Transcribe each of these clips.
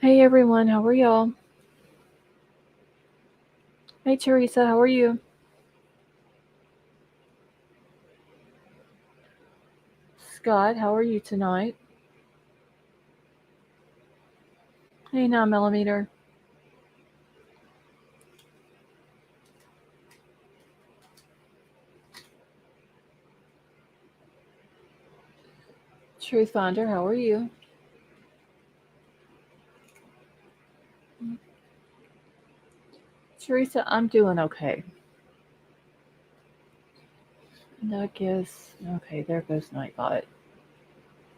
Hey everyone, how are y'all? Hey Teresa, how are you? Scott, how are you tonight? Hey 9mm. Truth Finder, how are you? Teresa, I'm doing okay. That gives okay, there goes Nightbot.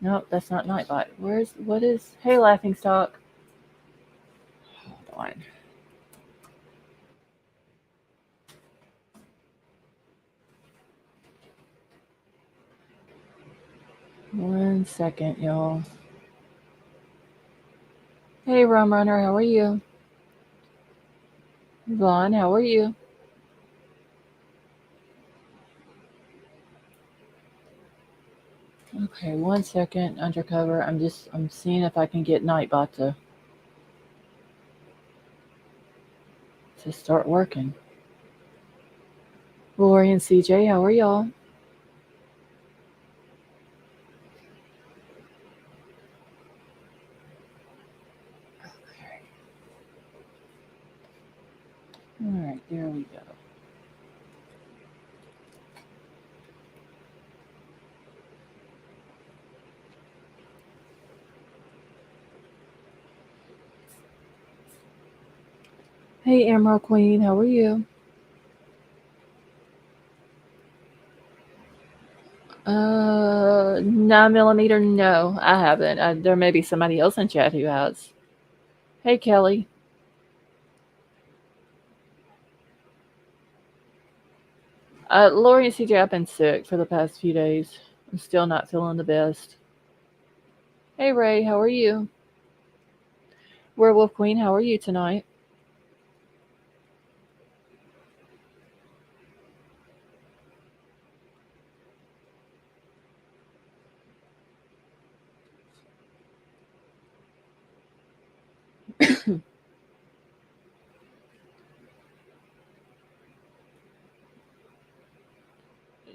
Nope, that's not Nightbot. What is Hey Laughing Stock? Hold on. 1 second, y'all. Hey Rum Runner, how are you? Vaughn, how are you? Okay, 1 second, undercover. I'm seeing if I can get Nightbot to start working. Lori and CJ, how are y'all? Alright, there we go. Hey Emerald Queen, how are you? 9mm, no, I haven't. There may be somebody else in chat who has. Hey Kelly. Lori and CJ, I've been sick for the past few days. I'm still not feeling the best. Hey Ray, how are you? Werewolf Queen, how are you tonight?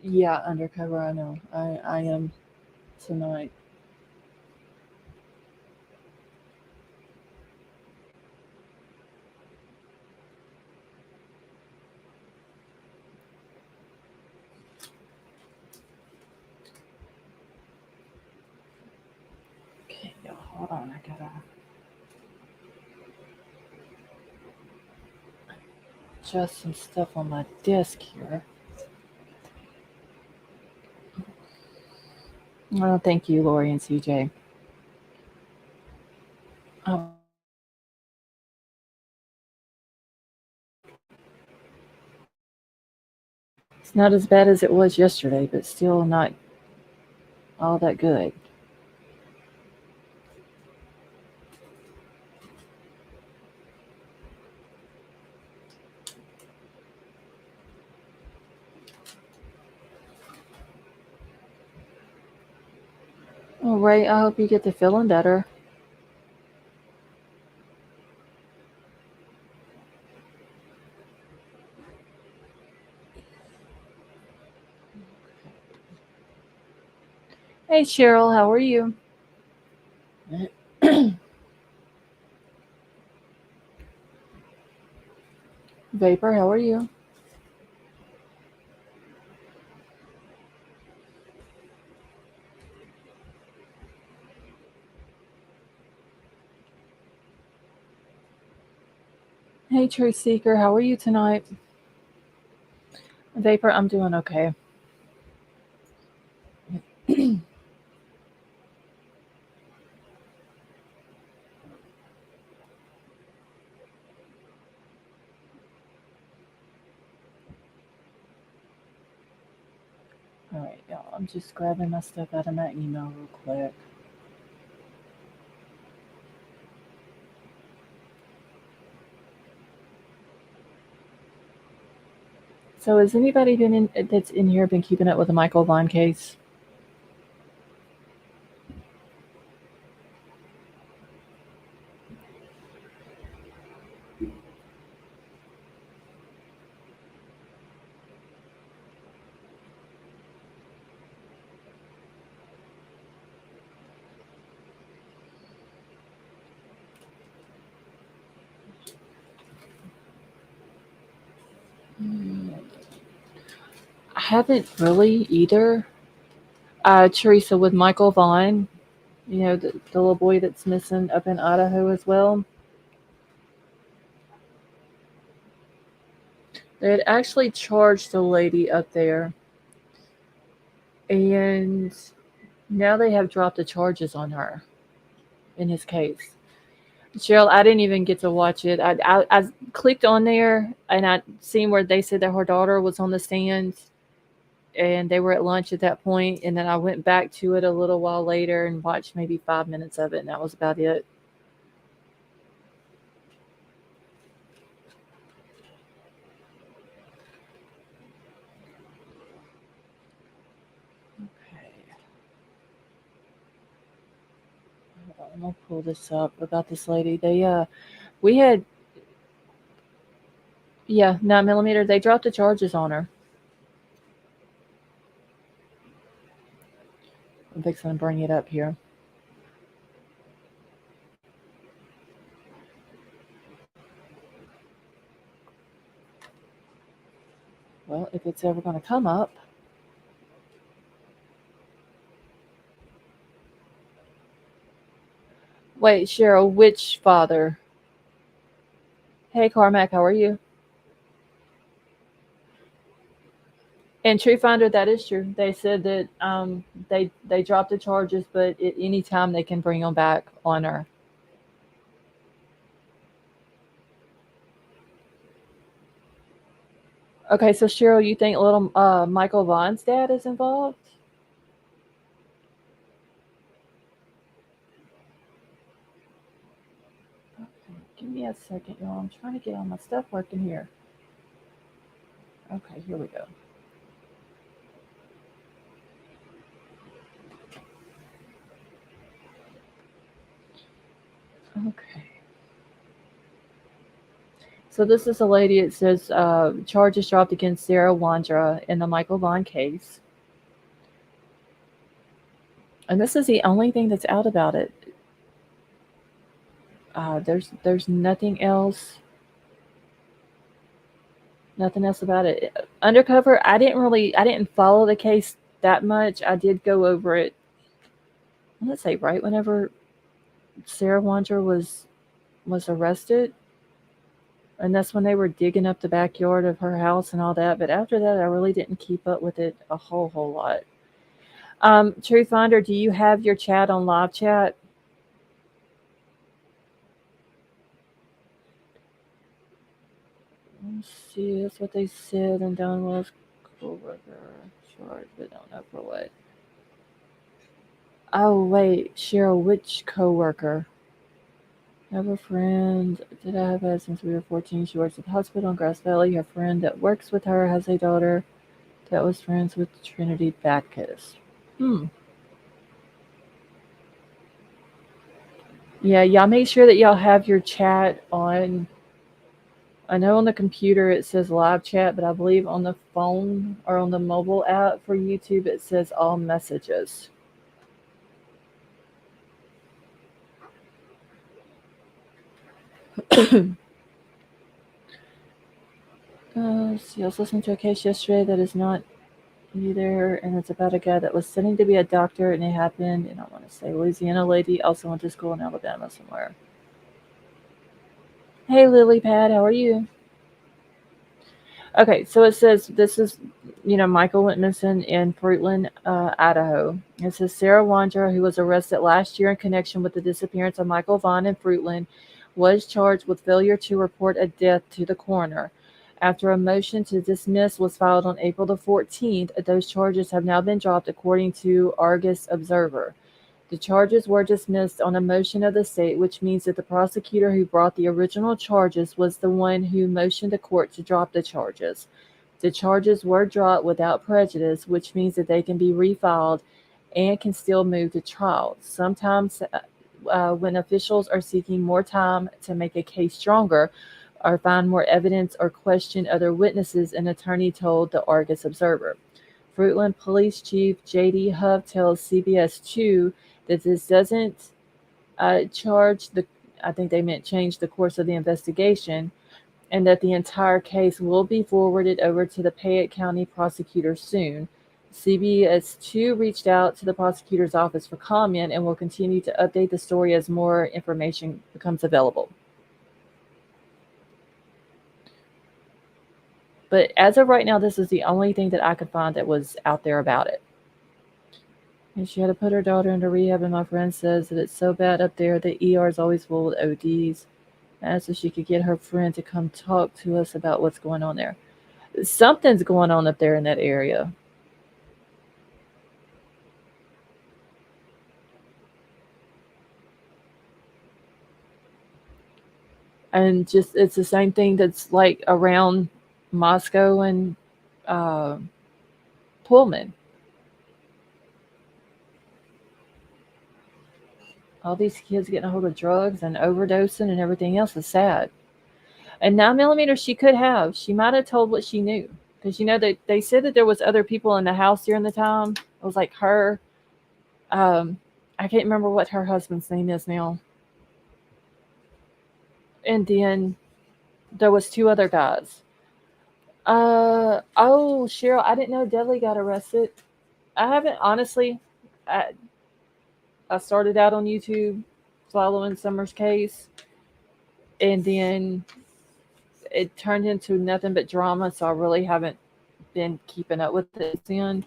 Yeah, undercover, I know. I am tonight. Okay, y'all, hold on. I gotta adjust some stuff on my desk here. Oh, thank you, Lori and CJ. Um, it's not as bad as it was yesterday, but still not all that good. All right, I hope you get to feeling better. Hey, Cheryl, how are you? Vapor, how are you? Hey, Truth Seeker, how are you tonight? Vapor, I'm doing okay. All right, y'all, I'm just grabbing my stuff out of my email real quick. So, has anybody been in that's in here been keeping up with the Michael Vaughn case? I haven't really either. Teresa, with Michael Vaughn, the little boy that's missing up in Idaho as well. They had actually charged a lady up there, and now they have dropped the charges on her in his case. Cheryl, I didn't even get to watch it. I clicked on there and I seen where they said that her daughter was on the stand and they were at lunch at that point, and then I went back to it a little while later and watched maybe 5 minutes of it, and that was about it. Okay, I'm gonna pull this up about this lady. We had, yeah, 9 millimeter. They dropped the charges on her. I'm fixing to bring it up here. Well, if it's ever gonna come up. Wait, Cheryl, which father? Hey, Carmack, how are you? And True Finder, that is true. They said that they dropped the charges, but at any time they can bring them back on her. Okay, so Cheryl, you think little Michael Vaughn's dad is involved? Okay, give me a second, y'all. I'm trying to get all my stuff working here. Okay, here we go. Okay. So this is a lady. It says charges dropped against Sarah Wandra in the Michael Vaughn case, and this is the only thing that's out about it. There's nothing else about it. Undercover. I didn't follow the case that much. I did go over it. Let's say right whenever Sarah Wandra was arrested, and that's when they were digging up the backyard of her house and all that. But after that, I really didn't keep up with it a whole lot. Truth Finder, do you have your chat on live chat? Let's see, that's what they said. And Don was co-worker charged, but don't know for what. Oh wait, Cheryl, which co-worker? I have a friend. Did I have had since we were 14? She works at the hospital in Grass Valley. Her friend that works with her has a daughter that was friends with Trinity Baptist. Hmm. Yeah, y'all make sure that y'all have your chat on. I know on the computer it says live chat, but I believe on the phone or on the mobile app for YouTube it says all messages. See, I was listening to a case yesterday that is not either, and it's about a guy that was studying to be a doctor, and it happened, and I want to say Louisiana lady also went to school in Alabama somewhere. Hey, Lily Pad, how are you? Okay, so it says this is, Michael went missing in Fruitland, Idaho. It says Sarah Wander, who was arrested last year in connection with the disappearance of Michael Vaughn in Fruitland, was charged with failure to report a death to the coroner. After a motion to dismiss was filed on April the 14th, those charges have now been dropped, according to Argus Observer. The charges were dismissed on a motion of the state, which means that the prosecutor who brought the original charges was the one who motioned the court to drop the charges. The charges were dropped without prejudice, which means that they can be refiled and can still move to trial. Sometimes, when officials are seeking more time to make a case stronger, or find more evidence or question other witnesses, an attorney told the Argus Observer. Fruitland Police Chief J.D. Huff tells CBS 2 that this doesn't charge the, I think they meant change the course of the investigation. and that the entire case will be forwarded over to the Fayette County prosecutor soon. CBS2 reached out to the prosecutor's office for comment and will continue to update the story as more information becomes available. But as of right now, this is the only thing that I could find that was out there about it. And she had to put her daughter into rehab, and my friend says that it's so bad up there. The ER is always full with ODs. I asked if she could get her friend to come talk to us about what's going on there. Something's going on up there in that area. And just it's the same thing that's like around Moscow and uh, Pullman. All these kids getting a hold of drugs and overdosing and everything else is sad. And 9 millimeter, she could have. She might have told what she knew. Because you know they said that there was other people in the house during the time. It was like her. Um, I can't remember what her husband's name is now. And then there was two other guys. Oh, Cheryl, I didn't know Dudley got arrested. I haven't honestly. I I started out on YouTube following Summer's case, and then it turned into nothing but drama. So I really haven't been keeping up with it then.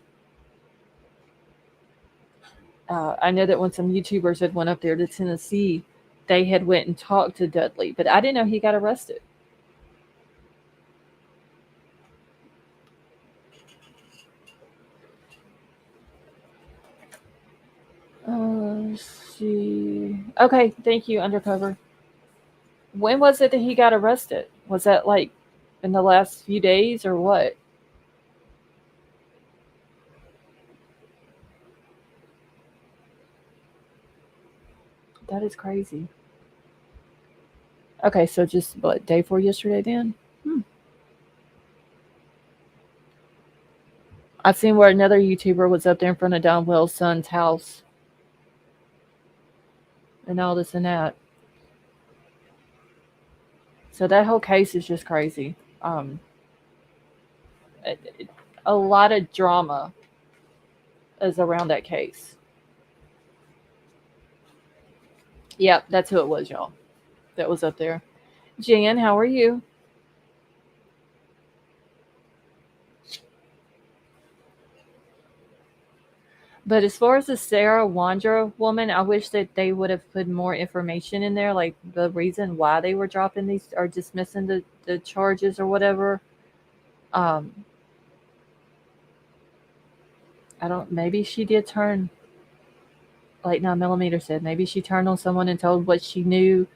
I know that when some YouTubers had went up there to Tennessee, they had went and talked to Dudley, but I didn't know he got arrested. Let's see. Okay, thank you, Undercover. When was it that he got arrested? Was that like in the last few days or what? That is crazy. Okay, so just what, day four yesterday then? Hmm. I seen where another YouTuber was up there in front of Don Will's son's house and all this and that. So that whole case is just crazy. Um, a lot of drama is around that case. Yep, that's who it was, y'all. That was up there. Jan, how are you? But as far as the Sarah Wandra woman, I wish that they would have put more information in there, like the reason why they were dropping these or dismissing the charges or whatever. Um, I don't. Maybe she did turn, like 9 millimeter said. Maybe she turned on someone and told what she knew,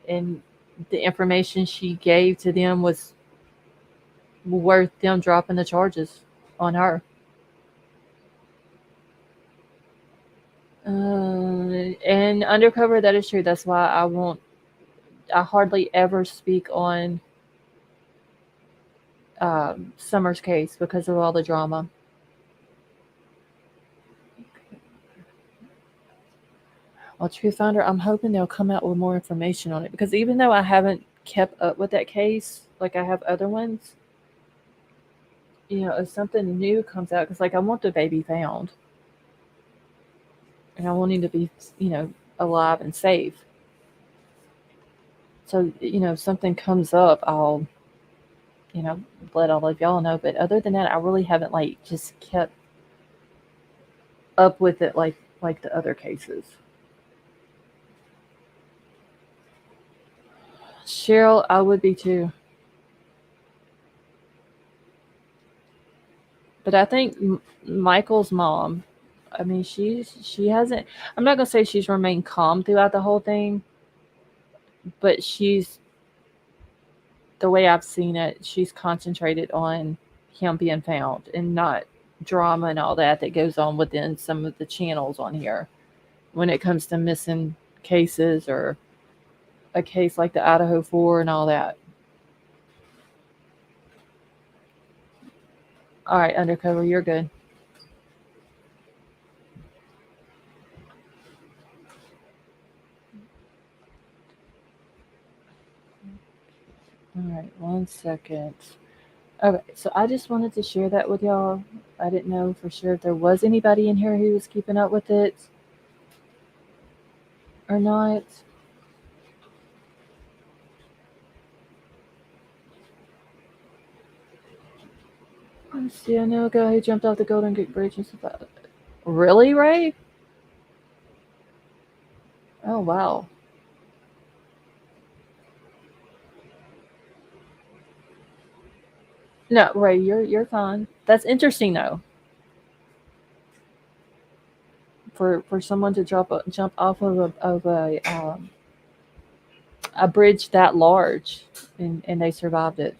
and the information she gave to them was worth them dropping the charges on her. And undercover, that is true. That's why I won't. I hardly ever speak on Summer's case because of all the drama. Well, Truth Finder, I'm hoping they'll come out with more information on it because even though I haven't kept up with that case like I have other ones, if something new comes out, because like I want the baby found and I want him to be, you know, alive and safe. So, if something comes up, I'll, you know, let all of y'all know. But other than that, I really haven't like just kept up with it like the other cases. Cheryl, I would be too. But I think Michael's mom, I mean, she hasn't. I'm not gonna say she's remained calm throughout the whole thing, but she's the way I've seen it. She's concentrated on him being found and not drama and all that goes on within some of the channels on here when it comes to missing cases or a case like the Idaho Four and all that. All right, undercover, you're good. All right. second. Okay, so I just wanted to share that with y'all. I didn't know for sure if there was anybody in here who was keeping up with it or not. Let's see, I know a guy who jumped off the Golden Gate Bridge and stuff. Really, Ray? Oh, wow. No, Ray, you're fine. That's interesting though, for someone to jump off of a bridge that large, and they survived it.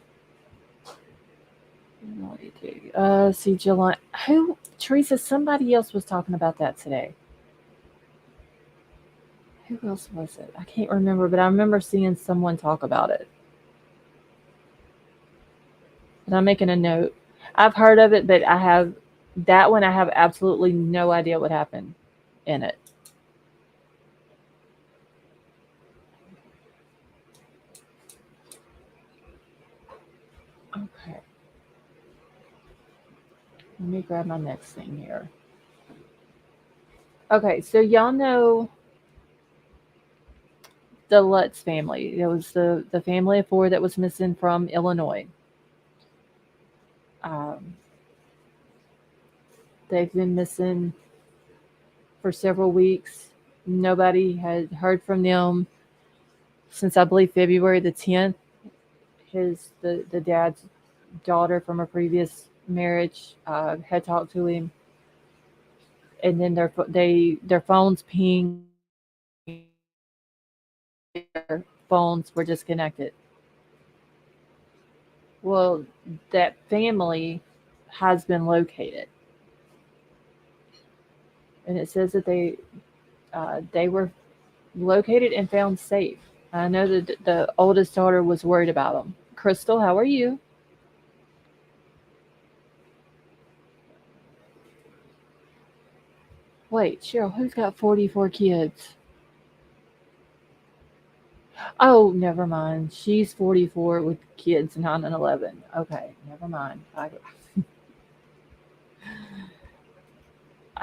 See, July. Who? Teresa. Somebody else was talking about that today. Who else was it? I can't remember, but I remember seeing someone talk about it. And I'm making a note. I've heard of it, but I have that one. I have absolutely no idea what happened in it. Okay, let me grab my next thing here. Okay, so y'all know the Lutz family. It was the family of four that was missing from Illinois. Um, they've been missing for several weeks. Nobody had heard from them since I believe February the 10th. The dad's daughter from a previous marriage had talked to him, and then their phones pinged, their phones were disconnected. Well, that family has been located, and it says that they were located and found safe. I know that the oldest daughter was worried about them. Crystal, how are you? Wait, Cheryl, who's got 44 kids? Oh, never mind. She's 44 with kids 9 and 11. Okay, never mind. I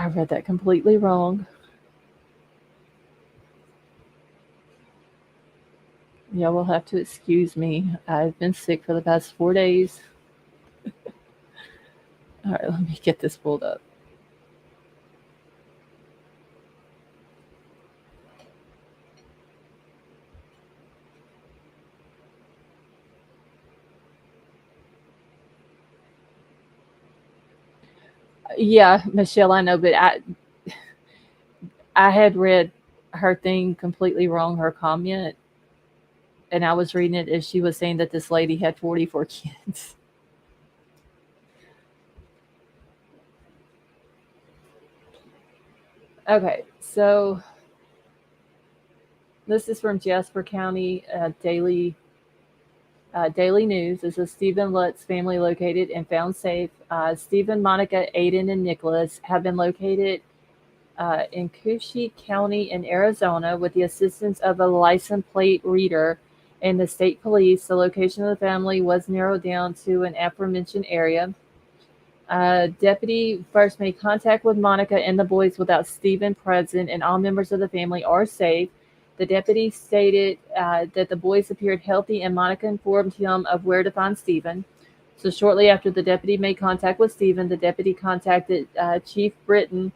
read that completely wrong. Y'all will have to excuse me. I've been sick for the past 4 days. All right, let me get this pulled up. Yeah, Michelle, I know, but I had read her thing completely wrong, her comment, and I was reading it as she was saying that this lady had 44 kids. Okay, so this is from Jasper County Daily News. This is Stephen Lutz family located and found safe. Stephen, Monica, Aiden, and Nicholas have been located in Coochie County in Arizona with the assistance of a license plate reader and the state police. The location of the family was narrowed down to an aforementioned area. Deputy first made contact with Monica and the boys without Stephen present, and all members of the family are safe. The deputy stated that the boys appeared healthy, and Monica informed him of where to find Stephen. So, shortly after the deputy made contact with Stephen, the deputy contacted Chief Britton,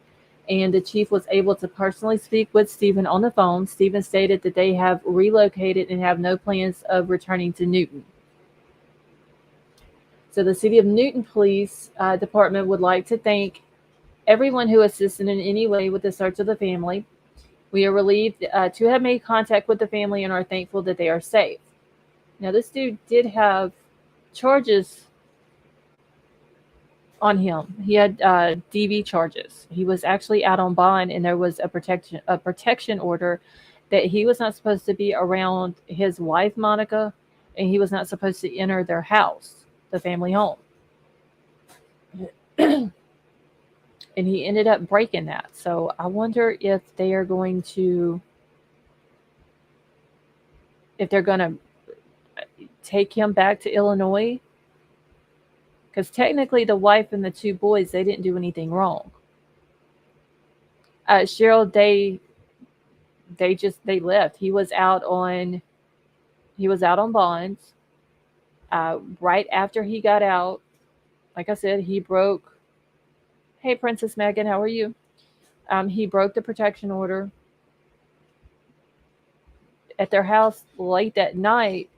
and the chief was able to personally speak with Stephen on the phone. Stephen stated that they have relocated and have no plans of returning to Newton. So the City of Newton Police Department would like to thank everyone who assisted in any way with the search of the family. We are relieved to have made contact with the family and are thankful that they are safe. Now, this dude did have charges on him. He had DV charges. He was actually out on bond, and there was a protection order that he was not supposed to be around his wife Monica, and he was not supposed to enter their house, the family home. And he ended up breaking that. So I wonder if they are going to, if they're going to take him back to Illinois, because technically the wife and the two boys, they didn't do anything wrong. Cheryl, they left. He was out on bonds. Right after he got out, like I said, he broke. Hey, Princess Megan, how are you? He broke the protection order at their house late that night.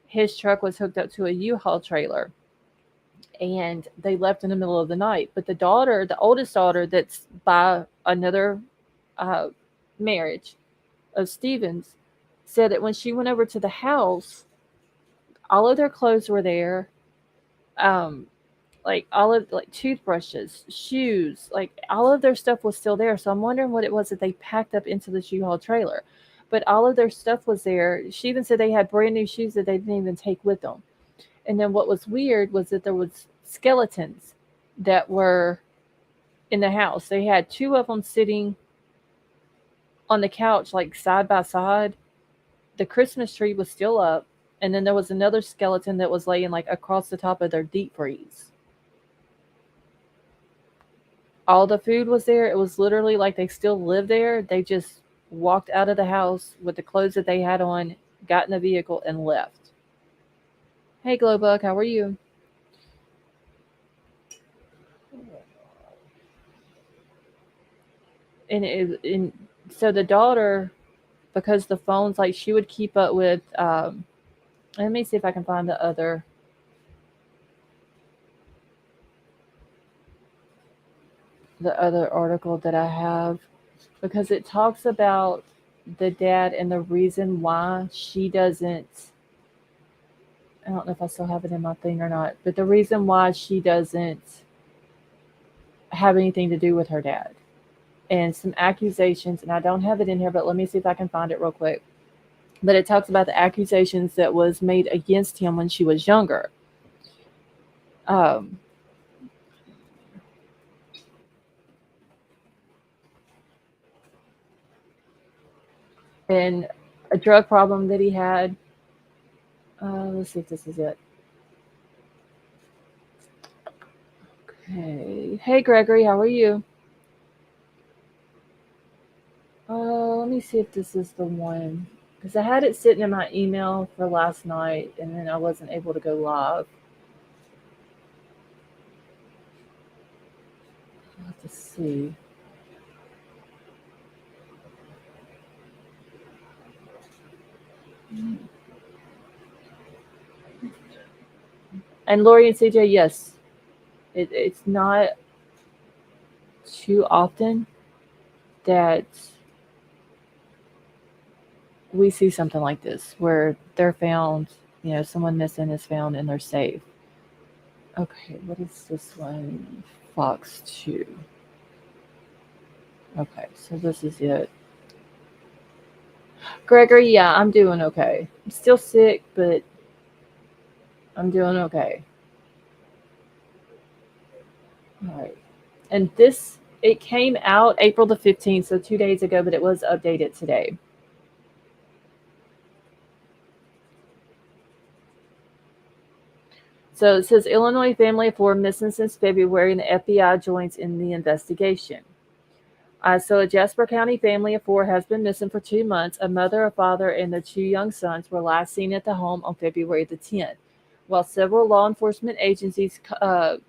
His truck was hooked up to a U-Haul trailer, and they left in the middle of the night. But the daughter, the oldest daughter, that's by another uh, marriage of Stevens, said that when she went over to the house, all of their clothes were there. Um, like all of like toothbrushes, shoes, like all of their stuff was still there. So I'm wondering what it was that they packed up into the U-Haul trailer. But all of their stuff was there. She even said they had brand new shoes that they didn't even take with them. And then what was weird was that there was skeletons that were in the house. They had two of them sitting on the couch, like side by side. The Christmas tree was still up, and then there was another skeleton that was laying like across the top of their deep freeze. All the food was there. It was literally like they still lived there. They just walked out of the house with the clothes that they had on, got in the vehicle, and left. Hey, Glowbug, how are you? And so the daughter, because the phones, like she would keep up with. Let me see if I can find the other article that I have, because it talks about the dad and the reason why she doesn't. I don't know if I still have it in my thing or not, but the reason why she doesn't have anything to do with her dad, and some accusations, and I don't have it in here, but let me see if I can find it real quick. But it talks about the accusations that was made against him when she was younger. Um, and a drug problem that he had. Let's see if this is it. Okay. Hey, Gregory, how are you? Let me see if this is the one. Because I had it sitting in my email for last night, and then I wasn't able to go live. I'll have to see. And Lori and CJ, yes, it's not too often that we see something like this where they're found, someone missing is found and they're safe. Okay, what is this one? Fox 2. Okay, so this is it. Gregory, yeah, I'm doing okay. I'm still sick, but I'm doing okay. All right. And it came out April the 15th, so 2 days ago, but it was updated today. So it says Illinois family of four missing since February, and the FBI joins in the investigation. So a Jasper County family of four has been missing for 2 months. A mother, a father, and their two young sons were last seen at the home on February the 10th. While several law enforcement agencies conduct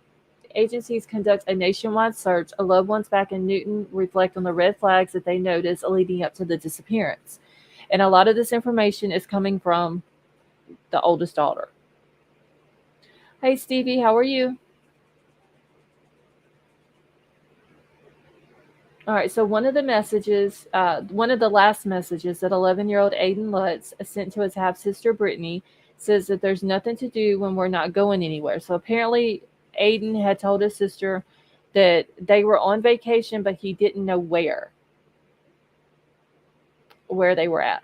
a nationwide search, loved ones back in Newton reflect on the red flags that they noticed leading up to the disappearance. And a lot of this information is coming from the oldest daughter. Hey, Stevie, how are you? All right, so one of the last messages that 11-year-old Aiden Lutz sent to his half sister Brittany says that there's nothing to do when we're not going anywhere. So apparently, Aiden had told his sister that they were on vacation, but he didn't know where they were at.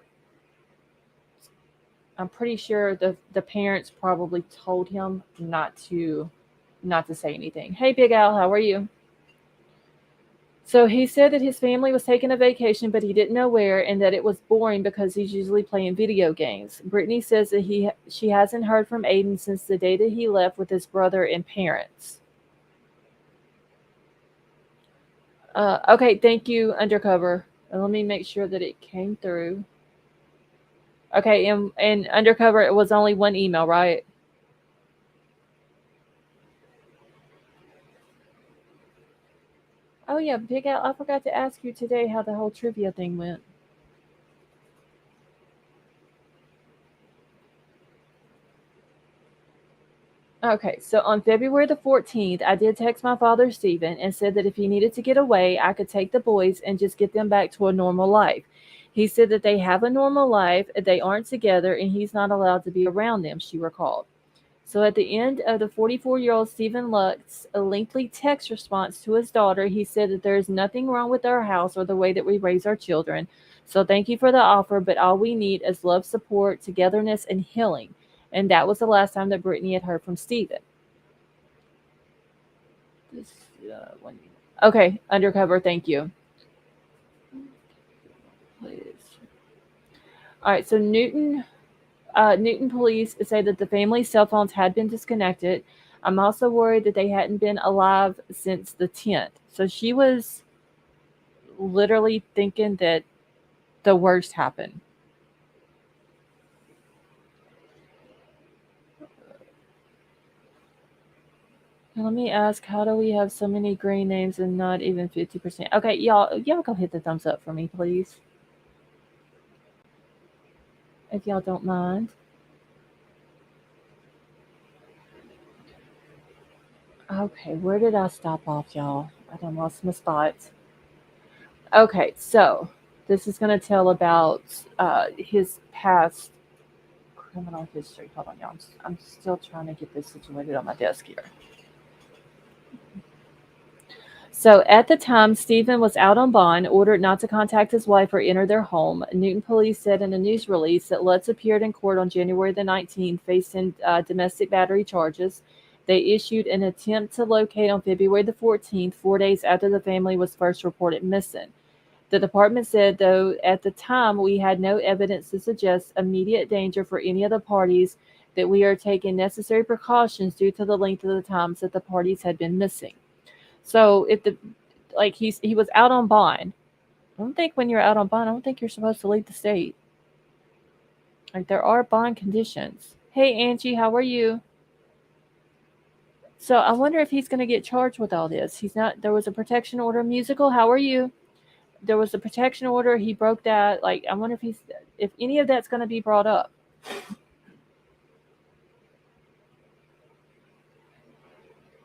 I'm pretty sure the parents probably told him not to say anything. Hey, Big Al, how are you? So he said that his family was taking a vacation, but he didn't know where, and that it was boring because he's usually playing video games. Brittany says that she hasn't heard from Aiden since the day that he left with his brother and parents. Okay, thank you, Undercover. Let me make sure that it came through. Okay, and Undercover, it was only one email, right? Oh yeah, Big Al, I forgot to ask you today how the whole trivia thing went. Okay, so on February the 14th, I did text my father, Stephen, and said that if he needed to get away, I could take the boys and just get them back to a normal life. He said that they have a normal life, they aren't together, and he's not allowed to be around them, she recalled. So at the end of the 44-year-old Stephen Lutz, a lengthy text response to his daughter, he said that there is nothing wrong with our house or the way that we raise our children. So thank you for the offer, but all we need is love, support, togetherness, and healing. And that was the last time that Brittany had heard from Stephen. This one. Okay, Undercover, thank you. Please. All right, so Newton police say that the family's cell phones had been disconnected. I'm also worried that they hadn't been alive since the 10th. So she was literally thinking that the worst happened. Now, let me ask, how do we have so many green names and not even 50%? Okay, y'all go hit the thumbs up for me, please. If y'all don't mind. Okay, where did I stop off, y'all? I done lost my spot. Okay, so this is going to tell about his past criminal history. Hold on, y'all. I'm still trying to get this situated on my desk here. So at the time, Stephen was out on bond, ordered not to contact his wife or enter their home. Newton police said in a news release that Lutz appeared in court on January the 19th, facing domestic battery charges. They issued an attempt to locate on February the 14th, 4 days after the family was first reported missing. The department said, though, at the time we had no evidence to suggest immediate danger for any of the parties, that we are taking necessary precautions due to the length of the times that the parties had been missing. So if he was out on bond, I don't think when you're out on bond, I don't think you're supposed to leave the state. Like there are bond conditions. Hey Angie, how are you? So I wonder if he's going to get charged with all this. He's not. There was a protection order. Musical, how are you? There was a protection order. He broke that. Like I wonder if any of that's going to be brought up.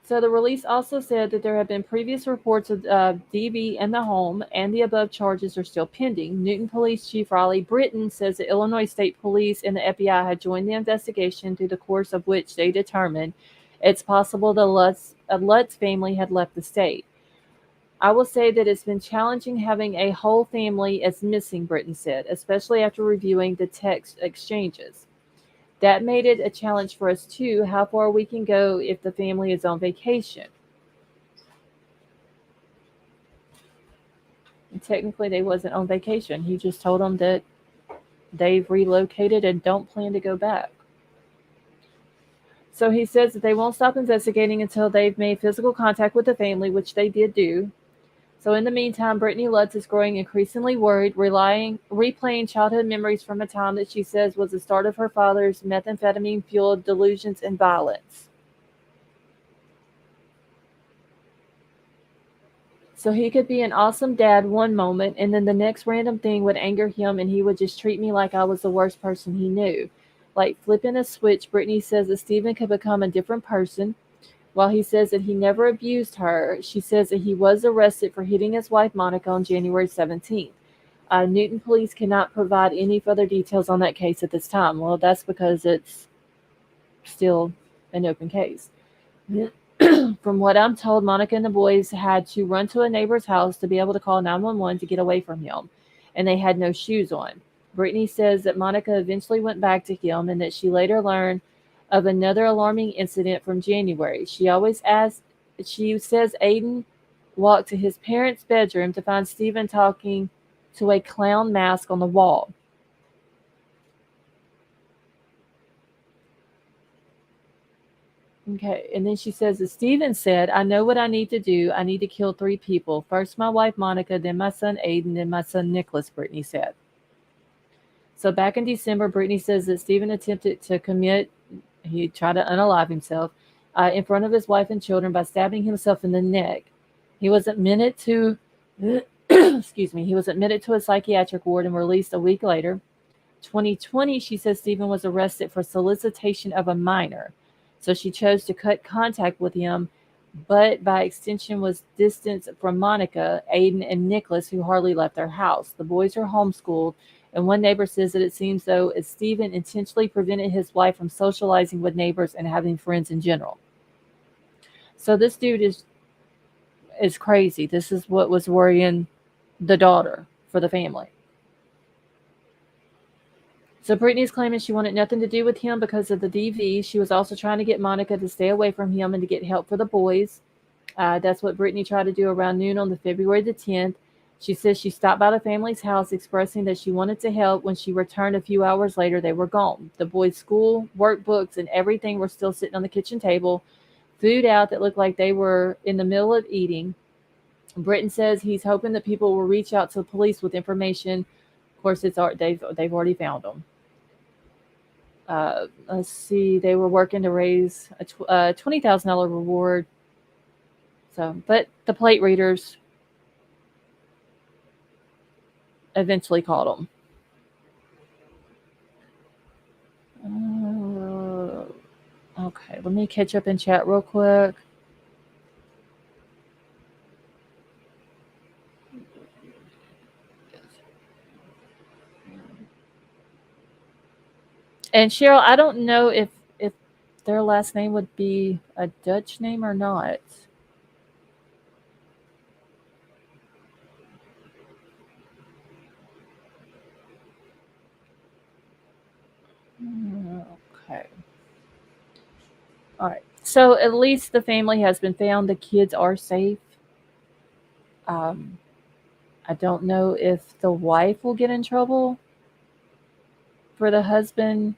So the release also said that there have been previous reports of DV in the home, and the above charges are still pending. Newton Police Chief Riley Britton says the Illinois State Police and the FBI had joined the investigation, through the course of which they determined it's possible the Lutz family had left the state. I will say that it's been challenging having a whole family as missing, Britton said, especially after reviewing the text exchanges. That made it a challenge for us too, how far we can go if the family is on vacation. And technically, they wasn't on vacation. He just told them that they've relocated and don't plan to go back. So he says that they won't stop investigating until they've made physical contact with the family, which they did do. So in the meantime, Brittany Lutz is growing increasingly worried, replaying childhood memories from a time that she says was the start of her father's methamphetamine-fueled delusions and violence. So he could be an awesome dad one moment, and then the next random thing would anger him, and he would just treat me like I was the worst person he knew. Like flipping a switch, Brittany says that Stephen could become a different person. While he says that he never abused her, she says that he was arrested for hitting his wife Monica on January 17th. Newton police cannot provide any further details on that case at this time. Well, that's because it's still an open case. From what I'm told, Monica and the boys had to run to a neighbor's house to be able to call 911 to get away from him, and they had no shoes on. Brittany says that Monica eventually went back to him, and that she later learned of another alarming incident from January. She says Aiden walked to his parents' bedroom to find Stephen talking to a clown mask on the wall. Okay, and then she says that Stephen said, I know what I need to do. I need to kill 3 people. First my wife Monica, then my son Aiden, then my son Nicholas, Brittany said. So back in December, Brittany says that Stephen attempted to commit, he tried to unalive himself in front of his wife and children by stabbing himself in the neck. He was admitted to, excuse me, he was admitted to a psychiatric ward and released a week later. 2020, she says Stephen was arrested for solicitation of a minor. So she chose to cut contact with him, but by extension was distanced from Monica, Aiden, and Nicholas, who hardly left their house. The boys are homeschooled, and one neighbor says that it seems though as Stephen intentionally prevented his wife from socializing with neighbors and having friends in general. So this dude is crazy. This is what was worrying the daughter for the family. So Brittany's claiming she wanted nothing to do with him because of the DV. She was also trying to get Monica to stay away from him and to get help for the boys. That's what Brittany tried to do around noon on the February the 10th. She says she stopped by the family's house expressing that she wanted to help. When she returned a few hours later, they were gone. The boys' school, workbooks, and everything were still sitting on the kitchen table. Food out that looked like they were in the middle of eating. Britton says he's hoping that people will reach out to the police with information. Of course, they've already found them. Let's see, they were working to raise a $20,000 reward. So, but the plate readers eventually caught them. Okay, let me catch up in chat real quick. And Cheryl, I don't know if their last name would be a Dutch name or not. Okay. All right. So at least the family has been found. The kids are safe. Um, I don't know if the wife will get in trouble for the husband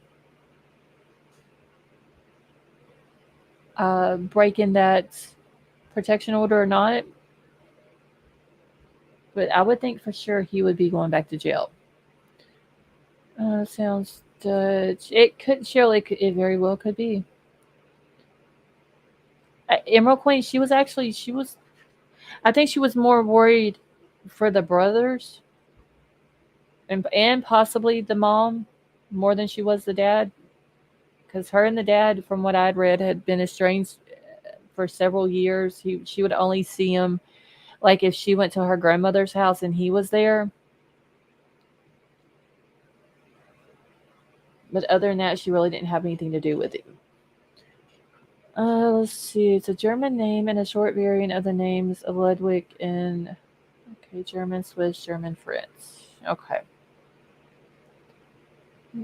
breaking that protection order or not. But I would think for sure he would be going back to jail. Sounds Dutch. It could surely, it very well could be. Emerald Queen. I think she was more worried for the brothers and possibly the mom more than she was the dad, because her and the dad, from what I'd read, had been estranged for several years. She would only see him like if she went to her grandmother's house and he was there. But other than that, she really didn't have anything to do with him. Let's see. It's a German name and a short variant of the names of Ludwig in German, Swiss, German, French. Okay.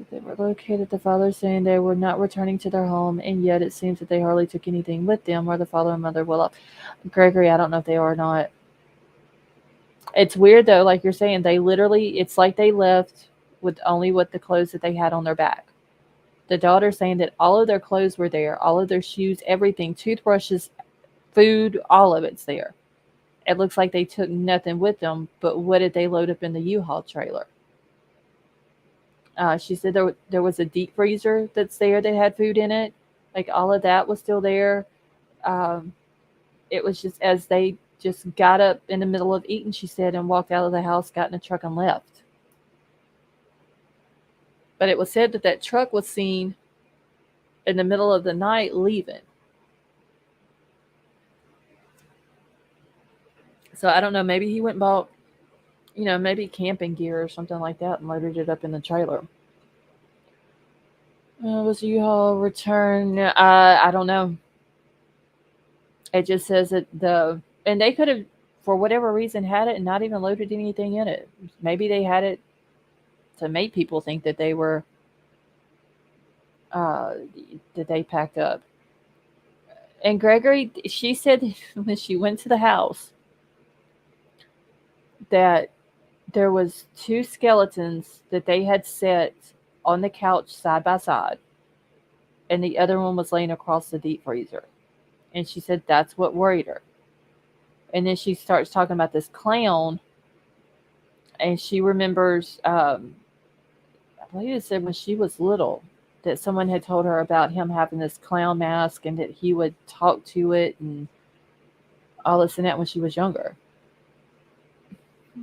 They were located, the father saying they were not returning to their home, and yet it seems that they hardly took anything with them, or the father and mother will. Gregory, I don't know if they are or not. It's weird though, like you're saying, it's like they left with only what the clothes that they had on their back. The daughter saying that all of their clothes were there, all of their shoes, everything, toothbrushes, food, all of it's there. It looks like they took nothing with them, but what did they load up in the U-Haul trailer? She said there was a deep freezer that's there that had food in it. Like all of that was still there. Um, it was just as they just got up in the middle of eating, she said, and walked out of the house, got in a truck, and left. But it was said that that truck was seen in the middle of the night leaving. So I don't know. Maybe he went and bought, maybe camping gear or something like that and loaded it up in the trailer. Was U-Haul return? I don't know. It just says that and they could have, for whatever reason, had it and not even loaded anything in it. Maybe they had it to make people think that they were, that they packed up. And Gregory, she said when she went to the house, that there was two skeletons that they had set on the couch side by side, and the other one was laying across the deep freezer. And she said that's what worried her. And then she starts talking about this clown, and she remembers, I believe it said when she was little, that someone had told her about him having this clown mask and that he would talk to it and all this and that when she was younger.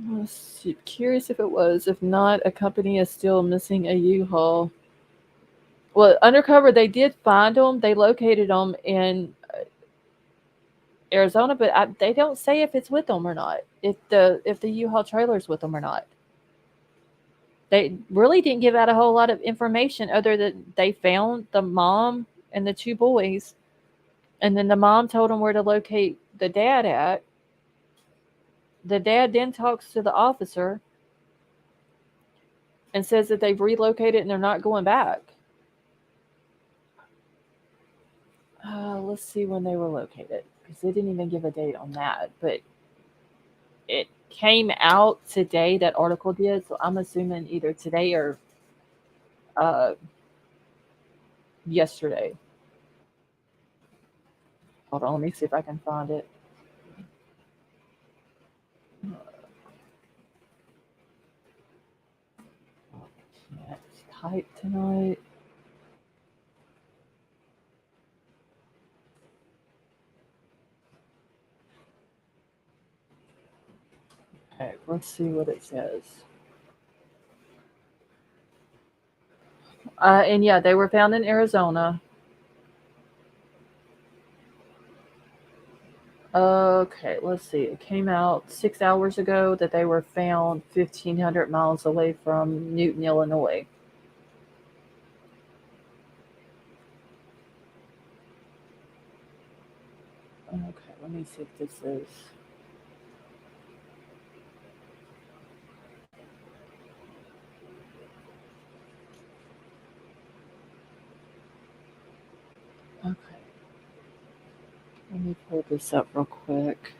I was curious if it was. If not, a company is still missing a U-Haul. Well, undercover, they did find them. They located them in Arizona, but they don't say if it's with them or not. If the U-Haul trailer's with them or not. They really didn't give out a whole lot of information other than they found the mom and the two boys, and then the mom told them where to locate the dad at. The dad then talks to the officer and says that they've relocated and they're not going back. Let's see when they were located, because they didn't even give a date on that. But it came out today, that article did, so I'm assuming either today or uh, yesterday. Hold on, let me see if I can find it. Can't type tonight. Okay, let's see what it says. And yeah, they were found in Arizona. Okay, let's see. It came out 6 hours ago that they were found 1,500 miles away from Newton, Illinois. Okay, let me see if this is. Okay, let me pull this up real quick.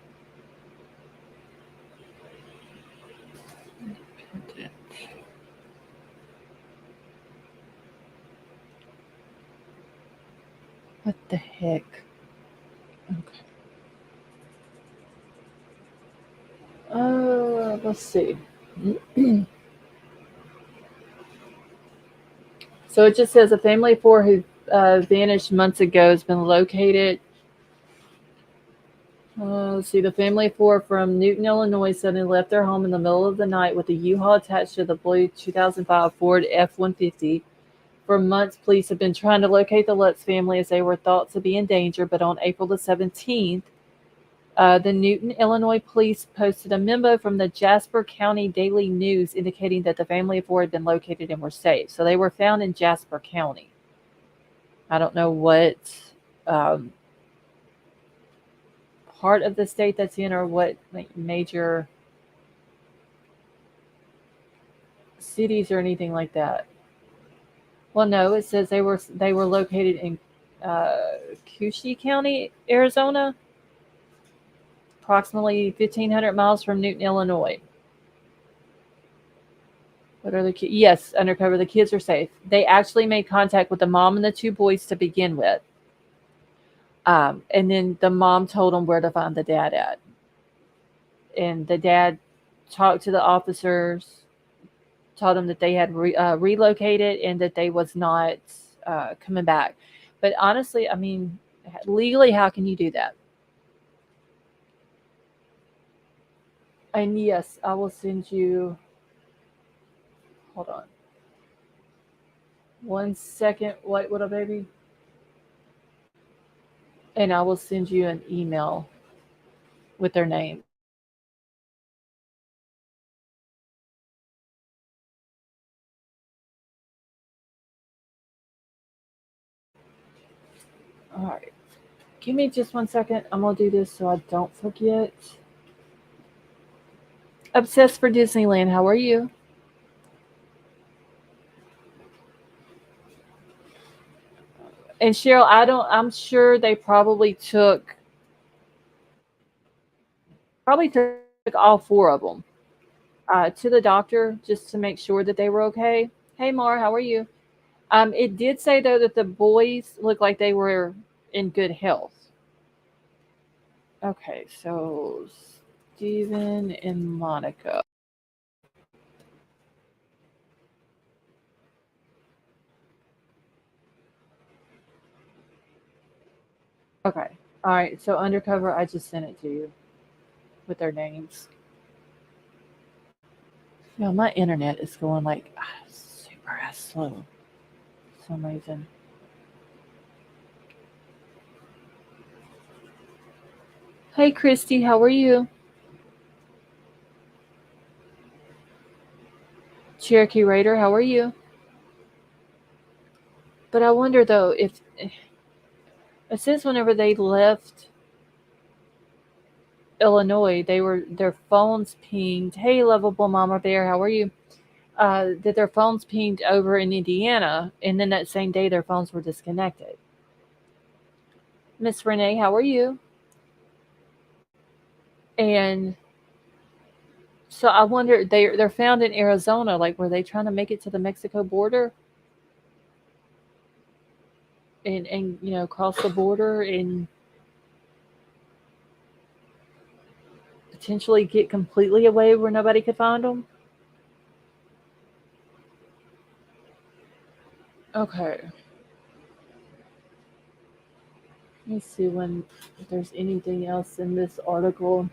What the heck? Okay. Let's see. So it just says a family of four who vanished months ago has been located. Let's see. The family of four from Newton, Illinois suddenly left their home in the middle of the night with a U-Haul attached to the blue 2005 Ford F-150. For months, police have been trying to locate the Lutz family as they were thought to be in danger, but on April the 17th, the Newton, Illinois police posted a memo from the Jasper County Daily News indicating that the family of four had been located and were safe. So they were found in Jasper County. I don't know what um, part of the state that's in or what major cities or anything like that. Well, no, it says they were located in Cushy County, Arizona, approximately 1,500 miles from Newton, Illinois. What are the kids? Yes, undercover. The kids are safe. They actually made contact with the mom and the two boys to begin with. And then the mom told them where to find the dad at. And the dad talked to the officers, told them that they had relocated and that they was not coming back. But honestly, I mean, legally, how can you do that? And yes, I will send you. Hold on. 1 second. Wait, what a baby. And I will send you an email with their name. All right. Give me just 1 second. I'm going to do this so I don't forget. Obsessed for Disneyland. How are you? And Cheryl, I'm sure they probably took all four of them. to the doctor just to make sure that they were okay. Hey, Mar, how are you? It did say though that the boys looked like they were in good health. Okay, so Stephen and Monica. Okay, all right. So undercover, I just sent it to you with their names. Yeah, my internet is going like super ass slow for some reason. Hey, Christy, how are you? Cherokee Raider, how are you? But I wonder though if it says whenever they left Illinois, their phones pinged. Hey, lovable Mama Bear, how are you? That their phones pinged over in Indiana, and then that same day their phones were disconnected. Miss Renee, how are you? And so I wonder they're found in Arizona. Like, were they trying to make it to the Mexico border and cross the border and potentially get completely away where nobody could find them? Okay. Let me see if there's anything else in this article.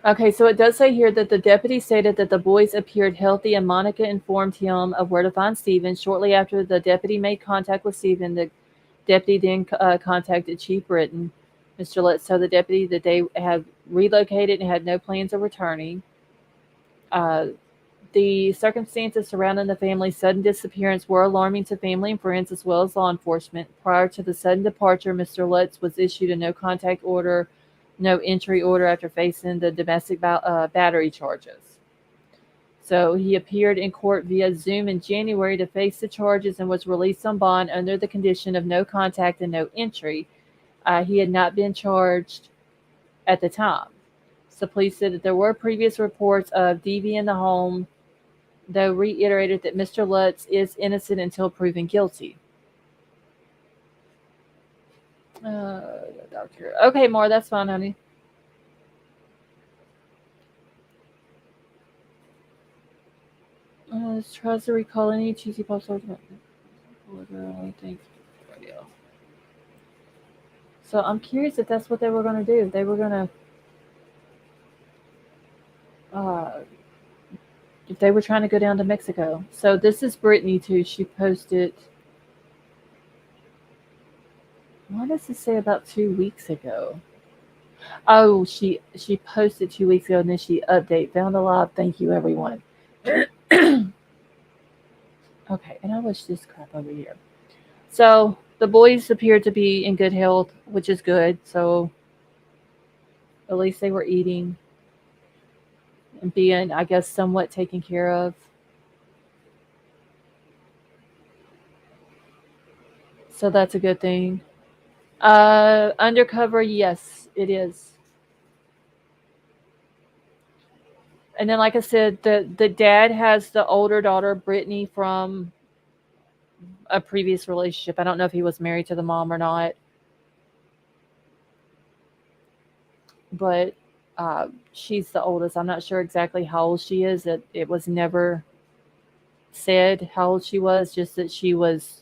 Okay, so it does say here that the deputy stated that the boys appeared healthy and Monica informed him of where to find Stephen. Shortly after the deputy made contact with Stephen, the deputy then contacted Chief Britton. Mr. Lutz told the deputy that they had relocated and had no plans of returning. Uh, the circumstances surrounding the family's sudden disappearance were alarming to family and friends as well as law enforcement. Prior to the sudden departure, Mr. Lutz was issued a no contact order, no entry order after facing the domestic battery charges. So he appeared in court via Zoom in January to face the charges and was released on bond under the condition of no contact and no entry. He had not been charged at the time. So police said that there were previous reports of DV in the home, though reiterated that Mr. Lutz is innocent until proven guilty. Doctor. Okay, Mar, that's fine, honey. Tries to recall any cheesy pop songs. So I'm curious if that's what they were going to do. They were going to, if they were trying to go down to Mexico. So this is Brittany too. She posted. What does it say about 2 weeks ago? Oh, she posted 2 weeks ago and then she update found alive. Thank you, everyone. Okay, and I wish this crap over here. So the boys appeared to be in good health, which is good. So at least they were eating and being, I guess, somewhat taken care of. So that's a good thing. Undercover, yes, it is. And then, like I said, the dad has the older daughter, Brittany, from a previous relationship. I don't know if he was married to the mom or not, but she's the oldest. I'm not sure exactly how old she is. It was never said how old she was, just that she was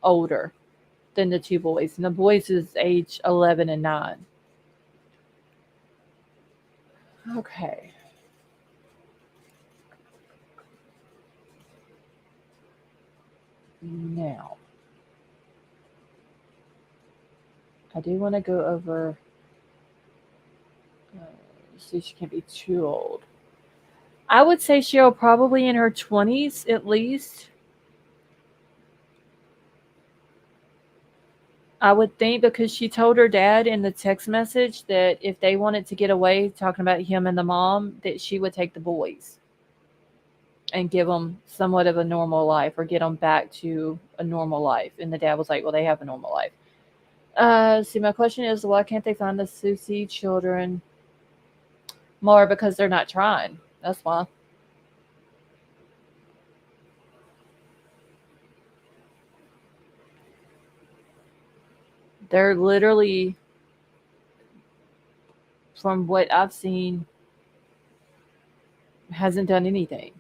older than the two boys. And the boys is age 11 and 9. Okay. Now, I do want to go over. So she can't be too old. I would say Cheryl probably in her 20s at least. I would think because she told her dad in the text message that if they wanted to get away, talking about him and the mom, that she would take the boys and give them somewhat of a normal life or get them back to a normal life. And the dad was like, well, they have a normal life. See, my question is, why can't they find the Susie children more? Because they're not trying. That's why. They're literally, from what I've seen, hasn't done anything.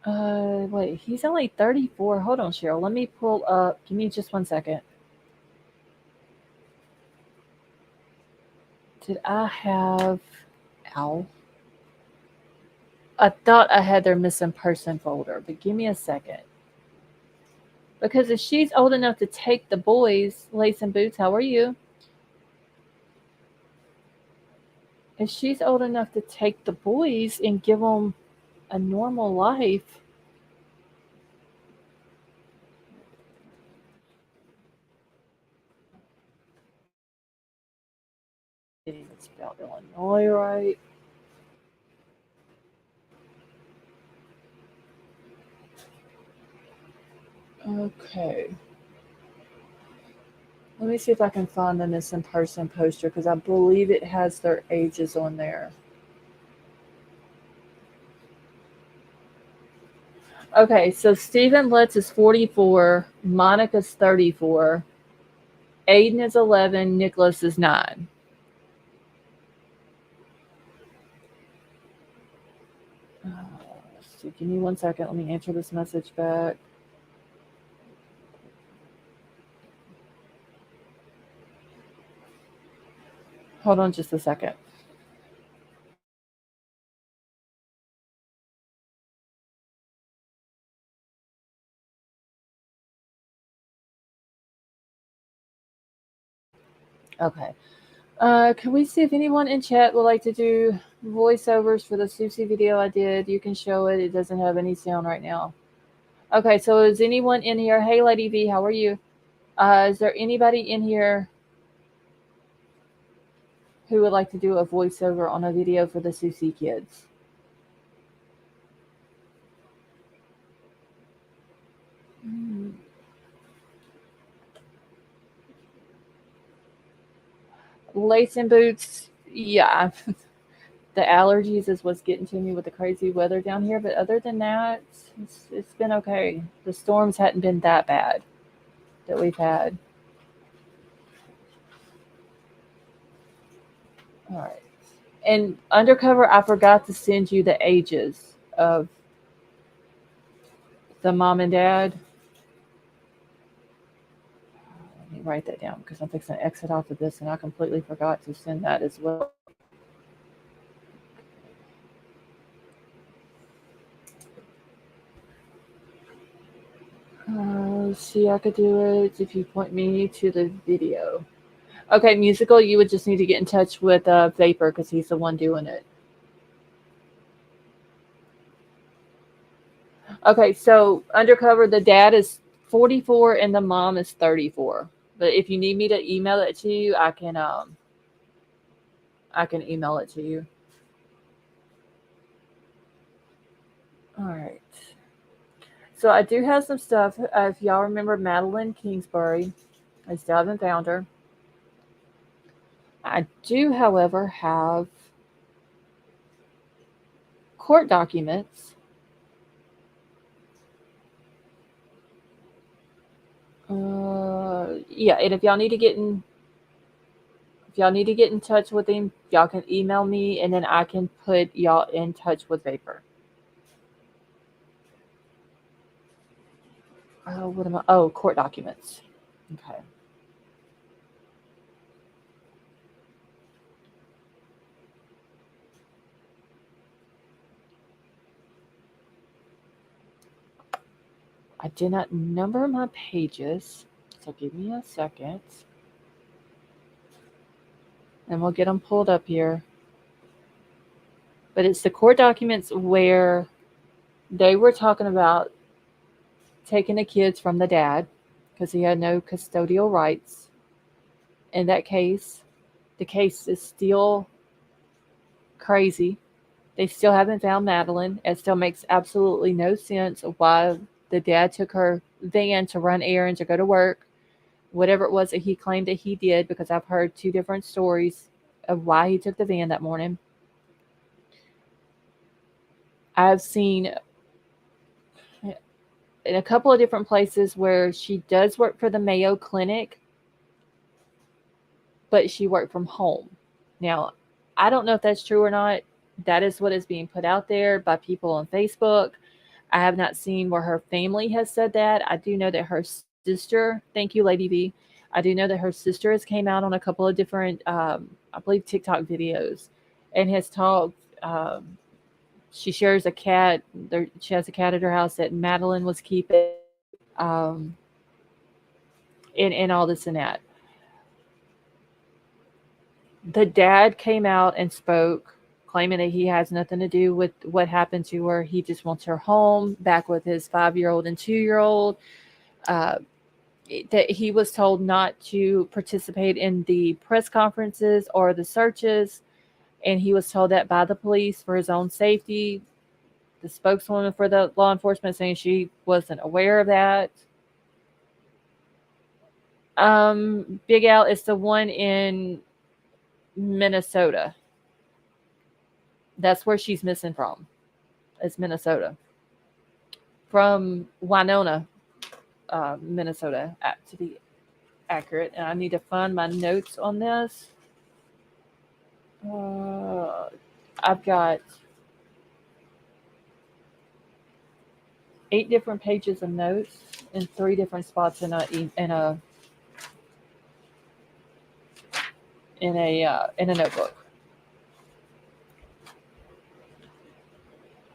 Wait, he's only 34. Hold on, Cheryl. Let me pull up. Give me just 1 second. Did I have. Ow. I thought I had their missing person folder, but give me a second. Because if she's old enough to take the boys, Lace and Boots, how are you? If she's old enough to take the boys and give them a normal life, I didn't even spell Illinois right. Okay. Let me see if I can find the missing person poster because I believe it has their ages on there. Okay, so Stephen Lutz is 44, Monica's 34, Aiden is 11, Nicholas is 9. So give me 1 second. Let me answer this message back. Hold on just a second. Okay. Can we see if anyone in chat would like to do voiceovers for the Susie video I did? You can show it. It doesn't have any sound right now. Okay, so is anyone in here? Hey, Lady V, how are you? Is there anybody in here who would like to do a voiceover on a video for the Susie kids? Lace and Boots, yeah. The allergies is what's getting to me with the crazy weather down here. But other than that, it's been okay. The storms hadn't been that bad that we've had. All right. And undercover, I forgot to send you the ages of the mom and dad. Let me write that down because I'm fixing to exit off of this and I completely forgot to send that as well. See, I could do it if you point me to the video. Okay, musical, you would just need to get in touch with Vapor because he's the one doing it. Okay, so undercover, the dad is 44 and the mom is 34. But if you need me to email it to you, I can email it to you. All right. So I do have some stuff. If y'all remember Madeline Kingsbury, I still haven't found her. I do, however, have court documents. Yeah, and if y'all need to get in touch with him, y'all can email me and then I can put y'all in touch with Vapor. What am I? Oh, court documents. Okay. I did not number my pages, so give me a second. And we'll get them pulled up here. But it's the court documents where they were talking about taking the kids from the dad because he had no custodial rights. In that case, the case is still crazy. They still haven't found Madeline. It still makes absolutely no sense of why the dad took her van to run errands or go to work, whatever it was that he claimed that he did, because I've heard two different stories of why he took the van that morning. I've seen in a couple of different places where she does work for the Mayo Clinic, but she worked from home. Now, I don't know if that's true or not. That is what is being put out there by people on Facebook. I have not seen where her family has said that. I do know that her sister, thank you, Lady V. I do know that her sister has came out on a couple of different, I believe, TikTok videos, and has talked. She shares a cat. She has a cat at her house that Madeline was keeping, um, and all this and that. The dad came out and spoke, claiming that he has nothing to do with what happened to her. He just wants her home, back with his 5-year-old and 2-year-old. Uh, that he was told not to participate in the press conferences or the searches, and he was told that by the police for his own safety. The spokeswoman for the law enforcement saying she wasn't aware of that. Big Al is the one in Minnesota. That's where she's missing from. It's Minnesota. From Winona, Minnesota, to be accurate. And I need to find my notes on this. I've got 8 different pages of notes in 3 different spots in a notebook.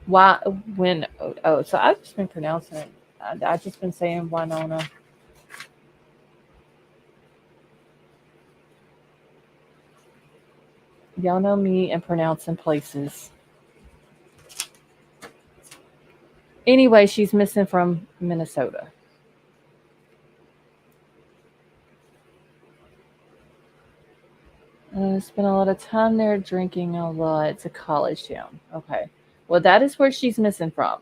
Why when oh so I've just been pronouncing it. I've just been saying Winona. Y'all know me and pronouncing places. Anyway, she's missing from Minnesota. Spent a lot of time there drinking a lot. It's a college town. Okay. Well, that is where she's missing from.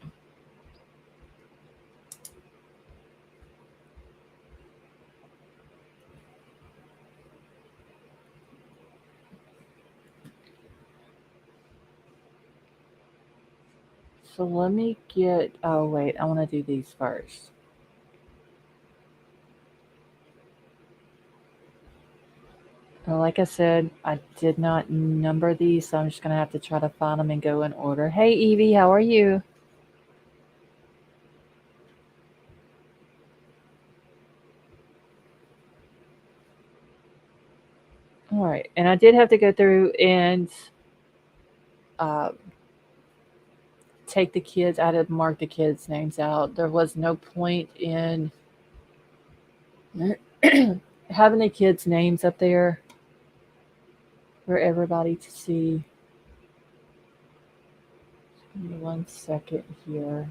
So let me get. Oh, wait. I want to do these first. Like I said, I did not number these, so I'm just going to have to try to find them and go in order. Hey, Evie, how are you? All right. And I did have to go through and uh, take the kids. I had to mark the kids' names out. There was no point in having the kids' names up there for everybody to see. Give me 1 second here.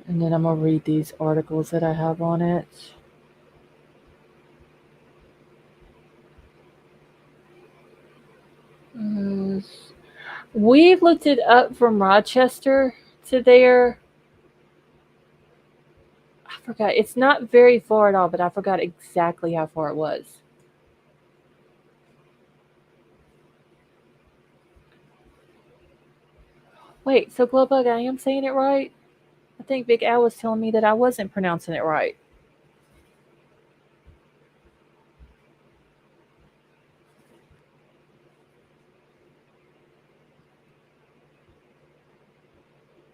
And then I'm going to read these articles that I have on it. Uh, we've looked it up from Rochester to there. I forgot. It's not very far at all, but I forgot exactly how far it was. Wait, so Glowbug, I am saying it right? I think Big Al was telling me that I wasn't pronouncing it right.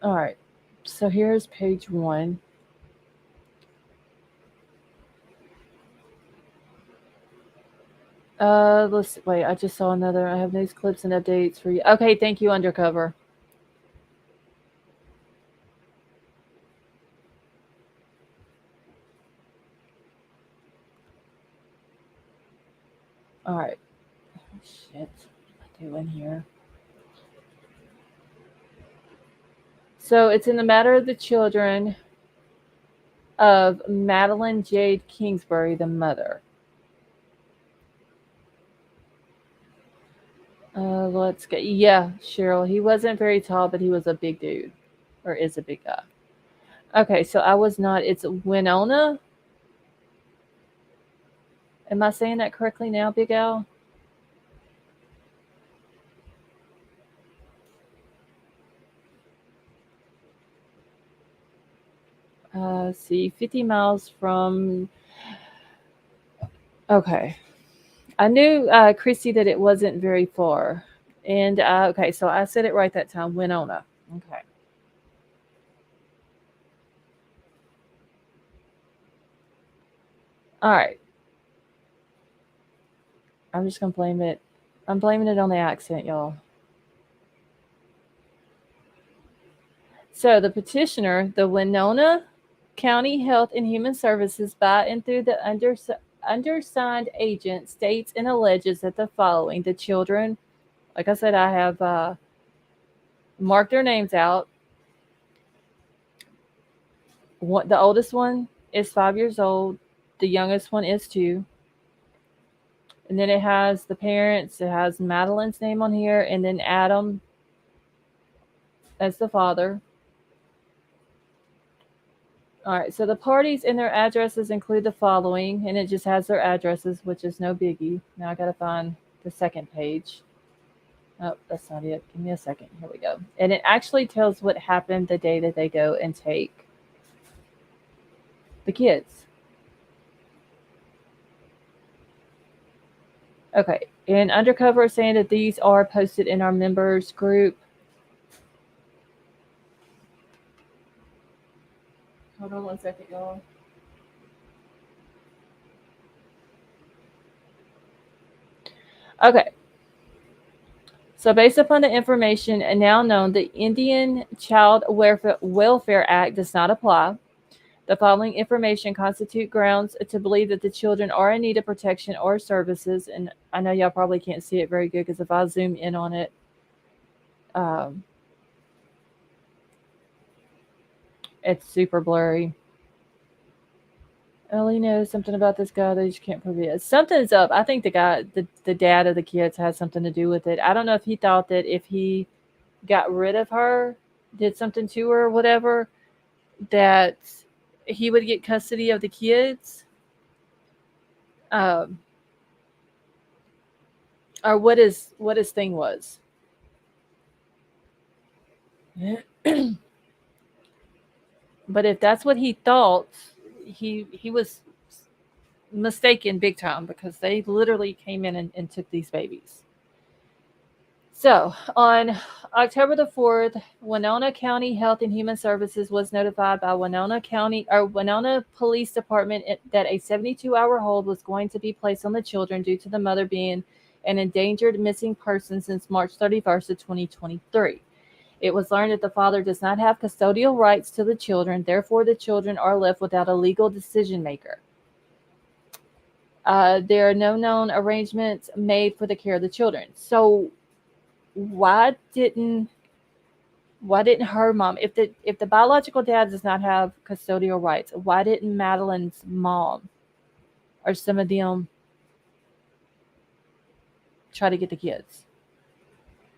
All right. So here's page 1. Let's wait. I just saw another. I have news clips and updates for you. Okay, thank you, Undercover. All right. Shit. What am I doing here? So it's in the matter of the children of Madeline Jade Kingsbury, the mother. Let's get. Yeah, Cheryl. He wasn't very tall, but he was a big dude, or is a big guy. Okay, so I was not. It's Winona. Am I saying that correctly now, Big Al? let's see, 50 miles from. Okay. I knew, Christy, that it wasn't very far. And, okay, so I said it right that time, Winona. Okay. All right. I'm just going to blame it. I'm blaming it on the accent, y'all. So the petitioner, the Winona County Health and Human Services, by and through the undersigned agent, states and alleges that the following: the children, like I said, I have marked their names out. The oldest one is 5 years old. The youngest one is 2. And then it has the parents. It has Madeline's name on here, and then Adam as the father. All right, so the parties and their addresses include the following, and it just has their addresses, which is no biggie. Now I got to find the second page. Oh, that's not it. Give me a second. Here we go. And it actually tells what happened the day that they go and take the kids. Okay, and Undercover is saying that these are posted in our members group. Hold on one second, y'all. Okay. So, based upon the information and now known, the Indian Child Welfare Act does not apply. The following information constitute grounds to believe that the children are in need of protection or services. And I know y'all probably can't see it very good because if I zoom in on it, um, it's super blurry. Ellie knows something about this guy. They just can't prove it. Something's up. I think the dad of the kids has something to do with it. I don't know if he thought that if he got rid of her, did something to her, or whatever, that he would get custody of the kids, um, or what his thing was. But if that's what he thought, he was mistaken big time because they literally came in and took these babies. So on October the 4th, Winona County Health and Human Services was notified by Winona Police Department that a 72-hour hold was going to be placed on the children due to the mother being an endangered missing person since March 31st of 2023. It was learned that the father does not have custodial rights to the children, therefore the children are left without a legal decision maker. There are no known arrangements made for the care of the children. So why didn't her mom, if the biological dad does not have custodial rights, why didn't Madeline's mom or some of them try to get the kids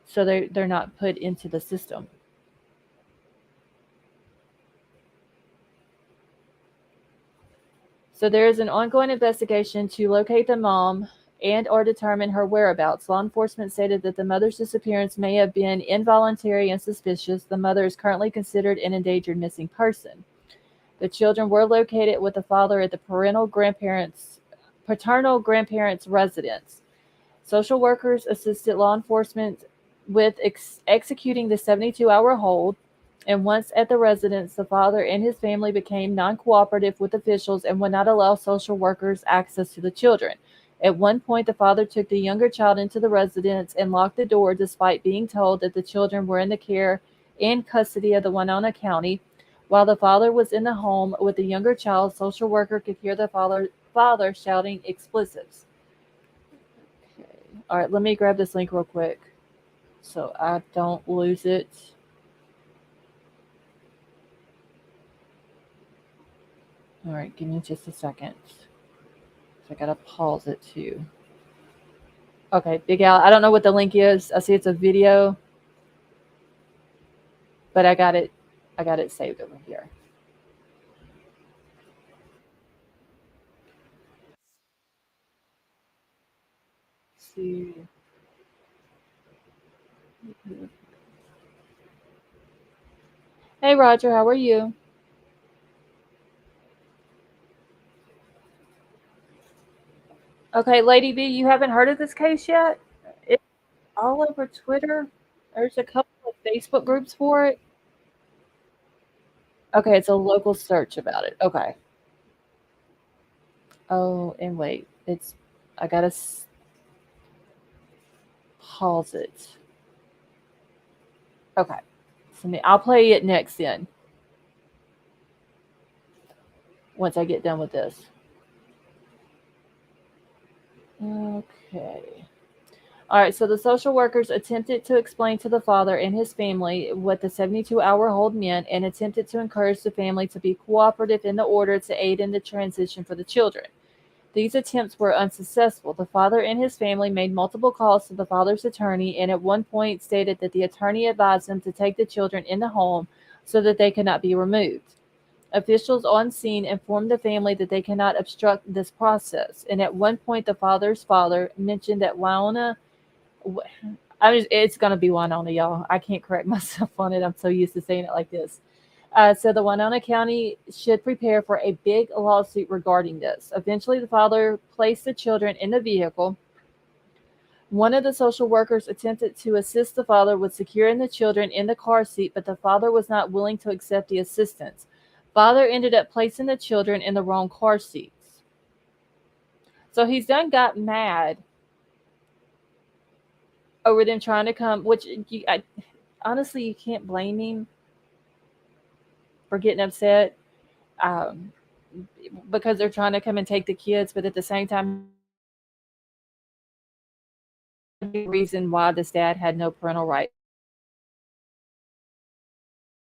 so they're not put into the system? So there is an ongoing investigation to locate the mom and or determine her whereabouts. Law enforcement stated that the mother's disappearance may have been involuntary and suspicious. The mother is currently considered an endangered missing person. The children were located with the father at the paternal grandparents' residence. Social workers assisted law enforcement with executing the 72-hour hold, and once at the residence, the father and his family became non-cooperative with officials and would not allow social workers access to the children. At one point, the father took the younger child into the residence and locked the door despite being told that the children were in the care and custody of the Winona County. While the father was in the home with the younger child, social worker could hear the father shouting expletives. Okay. All right, let me grab this link real quick so I don't lose it. All right, give me just a second. So I gotta pause it too. Okay, Big Al. I don't know what the link is. I see it's a video, but I got it. I got it saved over here. Let's see. Hey Roger, how are you? Okay, Lady B, you haven't heard of this case yet? It's all over Twitter. There's a couple of Facebook groups for it. Okay, it's a local search about it. Okay. Oh, and wait, I gotta pause it. Okay. So I'll play it next then, once I get done with this. Okay. All right, so the social workers attempted to explain to the father and his family what the 72-hour hold meant and attempted to encourage the family to be cooperative in the order to aid in the transition for the children. These attempts were unsuccessful. The father and his family made multiple calls to the father's attorney and at one point stated that the attorney advised them to take the children in the home so that they could not be removed. Officials on scene informed the family that they cannot obstruct this process. And at one point, the father's father mentioned that it's going to be Winona, y'all. I can't correct myself on it. I'm so used to saying it like this. So the Winona County should prepare for a big lawsuit regarding this. Eventually, the father placed the children in the vehicle. One of the social workers attempted to assist the father with securing the children in the car seat, but the father was not willing to accept the assistance. Father ended up placing the children in the wrong car seats. So he's done got mad over them trying to come, which honestly, you can't blame him for getting upset, um, because they're trying to come and take the kids, but at the same time, the reason why this dad had no parental rights.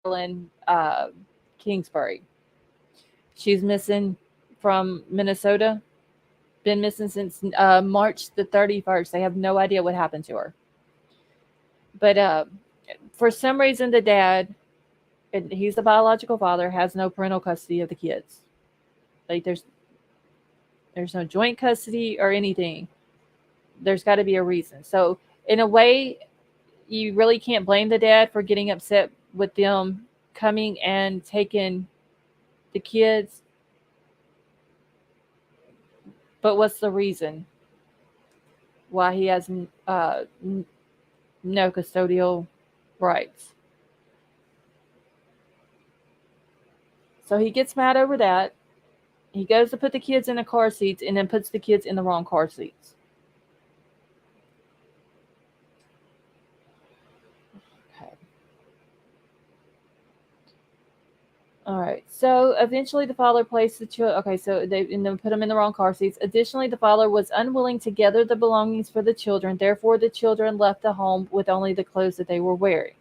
Madeline Kingsbury. She's missing from Minnesota. Been missing since March the 31st. They have no idea what happened to her. But for some reason, the dad, and he's the biological father, has no parental custody of the kids. Like there's no joint custody or anything. There's got to be a reason. So in a way, you really can't blame the dad for getting upset with them coming and taking the kids. But what's the reason why he has no custodial rights? So he gets mad over that. He goes to put the kids in the car seats and then puts the kids in the wrong car seats. Okay. All right. So eventually the father placed the children. Okay, so they and then put them in the wrong car seats. Additionally, the father was unwilling to gather the belongings for the children. Therefore, the children left the home with only the clothes that they were wearing.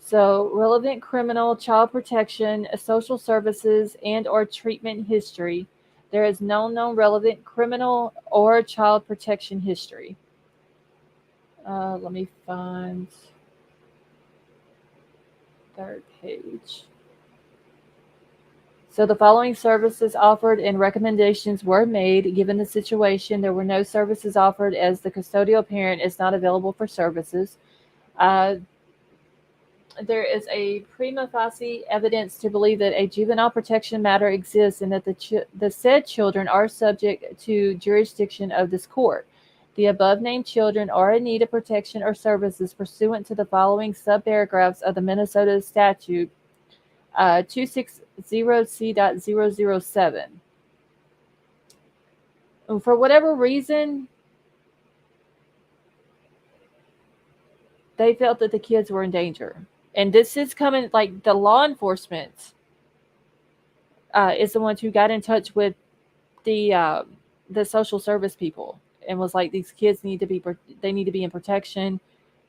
So relevant criminal, child protection, social services, and or treatment history. There is no known relevant criminal or child protection history. Let me find third page. So the following services offered and recommendations were made. Given the situation, there were no services offered as the custodial parent is not available for services. Uh, there is a prima facie evidence to believe that a juvenile protection matter exists and that the said children are subject to jurisdiction of this court. The above named children are in need of protection or services pursuant to the following subparagraphs of the Minnesota statute 260C.007. For whatever reason, they felt that the kids were in danger. And this is coming, like, the law enforcement is the ones who got in touch with the social service people and was like, these kids they need to be in protection,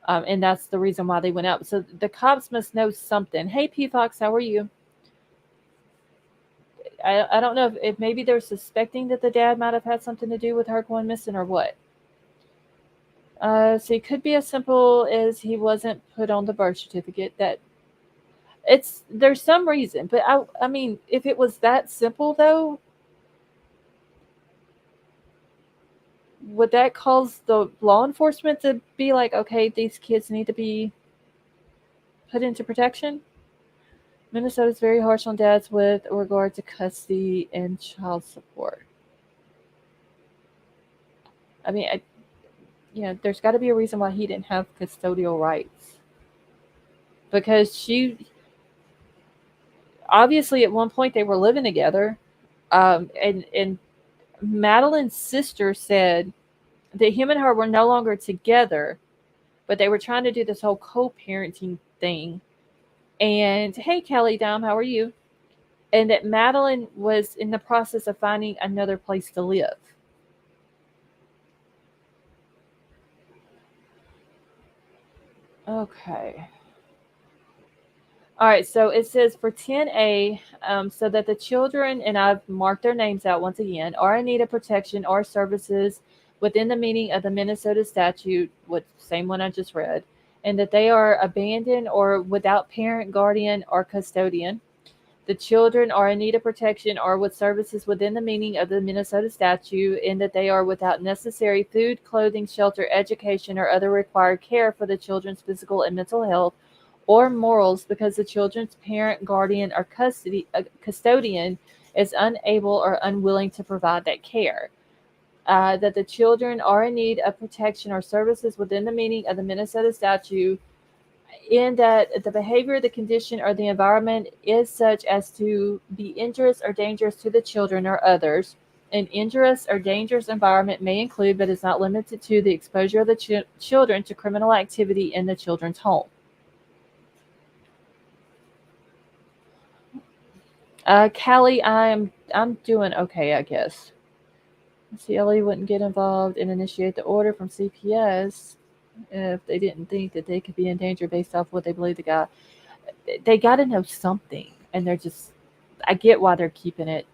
and that's the reason why they went out. So the cops must know something. Hey, P Fox, how are you? I don't know if maybe they're suspecting that the dad might have had something to do with her going missing or what. So it could be as simple as he wasn't put on the birth certificate. That there's some reason, but I mean, if it was that simple though, would that cause the law enforcement to be like, okay, these kids need to be put into protection? Minnesota is very harsh on dads with regard to custody and child support. I mean, there's got to be a reason why he didn't have custodial rights. Because she, obviously, at one point they were living together. And Madeline's sister said that him and her were no longer together, but they were trying to do this whole co-parenting thing. And hey, Kelly Dom, how are you? And that Madeline was in the process of finding another place to live. Okay. All right, so it says for 10A, so that the children, and I've marked their names out once again, are in need of protection or services within the meaning of the Minnesota statute, what same one I just read, and that they are abandoned or without parent, guardian, or custodian. The children are in need of protection or with services within the meaning of the Minnesota statute, in that they are without necessary food, clothing, shelter, education, or other required care for the children's physical and mental health or morals because the children's parent, guardian, or custodian is unable or unwilling to provide that care. That the children are in need of protection or services within the meaning of the Minnesota statute, in that the behavior, the condition, or the environment is such as to be injurious or dangerous to the children or others. An injurious or dangerous environment may include, but is not limited to, the exposure of the children to criminal activity in the children's home. Callie, I'm doing okay, I guess. CLE wouldn't get involved and initiate the order from CPS if they didn't think that they could be in danger based off what they believe the guy. They got to know something, and they're just. I get why they're keeping it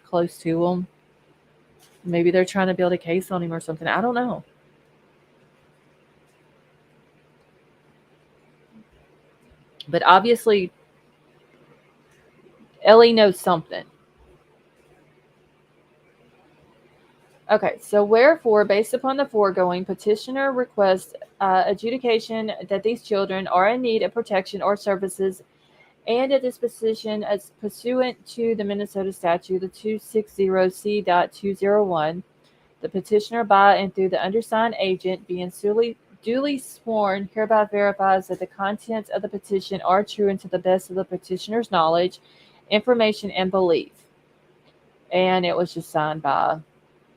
close to them. Maybe they're trying to build a case on him or something. I don't know. But obviously, Ellie knows something. Okay, so wherefore, based upon the foregoing, petitioner requests adjudication that these children are in need of protection or services, and a disposition as pursuant to the Minnesota statute, the 260C.201. The petitioner, by and through the undersigned agent, being duly sworn, hereby verifies that the contents of the petition are true and to the best of the petitioner's knowledge, information, and belief. And it was just signed by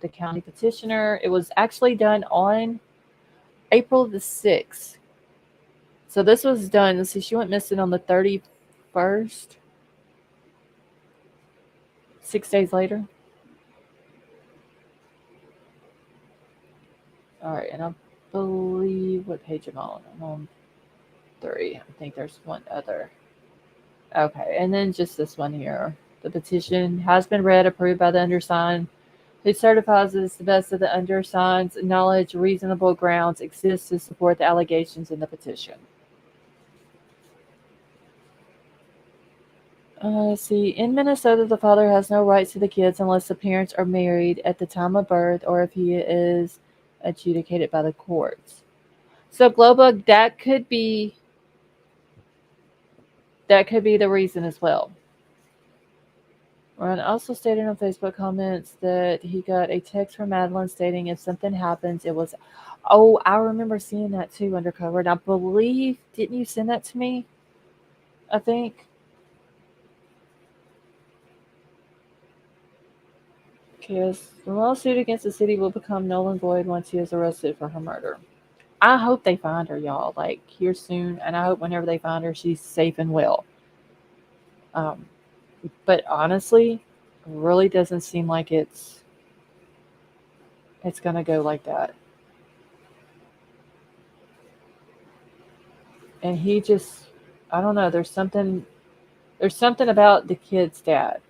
the county petitioner. It was actually done on April the 6th. So this was done. Let's see, she went missing on the 31st. 6 days later. All right, and I believe what page am I on? I'm on 3. I think there's one other. Okay, and then just this one here. The petition has been read, approved by the undersigned, who certifies that it's the best of the undersigned's knowledge reasonable grounds exist to support the allegations in the petition. Let's see. In Minnesota, the father has no rights to the kids unless the parents are married at the time of birth or if he is adjudicated by the courts. So, Glowbug, that could be the reason as well. Ron also stated on Facebook comments that he got a text from Madeline stating if something happens, it was. Oh, I remember seeing that too, Undercover. And I believe, didn't you send that to me? I think. Because the lawsuit against the city will become null and void once he is arrested for her murder. I hope they find her, y'all, like here soon. And I hope whenever they find her, she's safe and well. But honestly, really doesn't seem like it's going to go like that. And he just, I don't know, there's something about the kid's dad.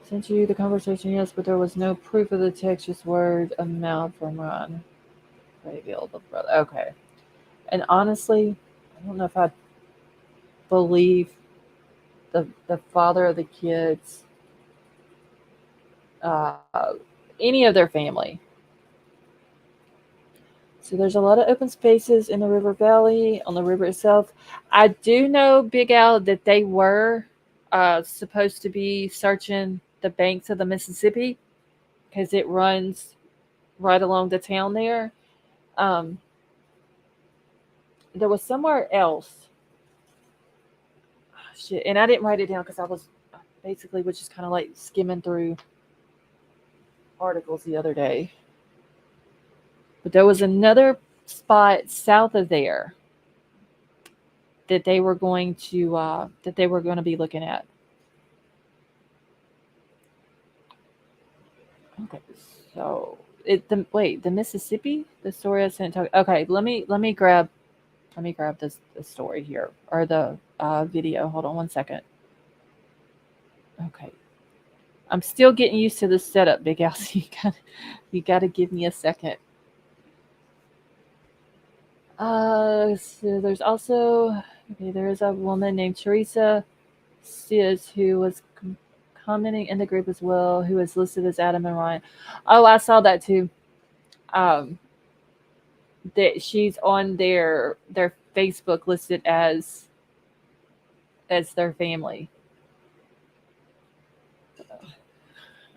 Sent you the conversation, yes, but there was no proof of the text, just word of mouth from Ron. Revealed the brother. Okay. And honestly, I don't know if I believe the father of the kids, any of their family. So there's a lot of open spaces in the river valley, on the river itself. I do know, Big Al, that they were supposed to be searching the banks of the Mississippi. because it runs right along the town there. Um, there was somewhere else. Shit, and I didn't write it down because I was basically was just kind of like skimming through articles the other day. But there was another spot south of there that they were going to be looking at. Okay, so the Mississippi, the story I sent. Okay, let me grab this story here or the video. Hold on one second. Okay, I'm still getting used to the setup, Big Al. So you gotta give me a second. So there's also okay. There is a woman named Teresa Sis who was commenting in the group as well, who is listed as Adam and Ryan. Oh, I saw that too. Um, that she's on their Facebook listed as their family.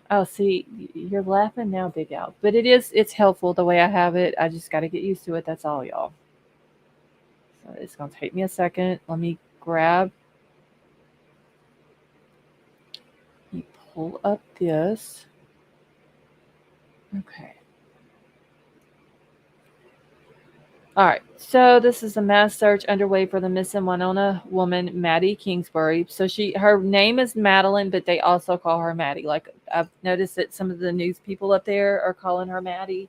Oh, see, you're laughing now, Big Al. But it's helpful the way I have it. I just got to get used to it. That's all, y'all. So it's gonna take me a second. Let me grab, let me pull up this. Okay. All right. So this is a mass search underway for the missing Winona woman, Maddie Kingsbury. So her name is Madeline, but they also call her Maddie. Like I've noticed that some of the news people up there are calling her Maddie,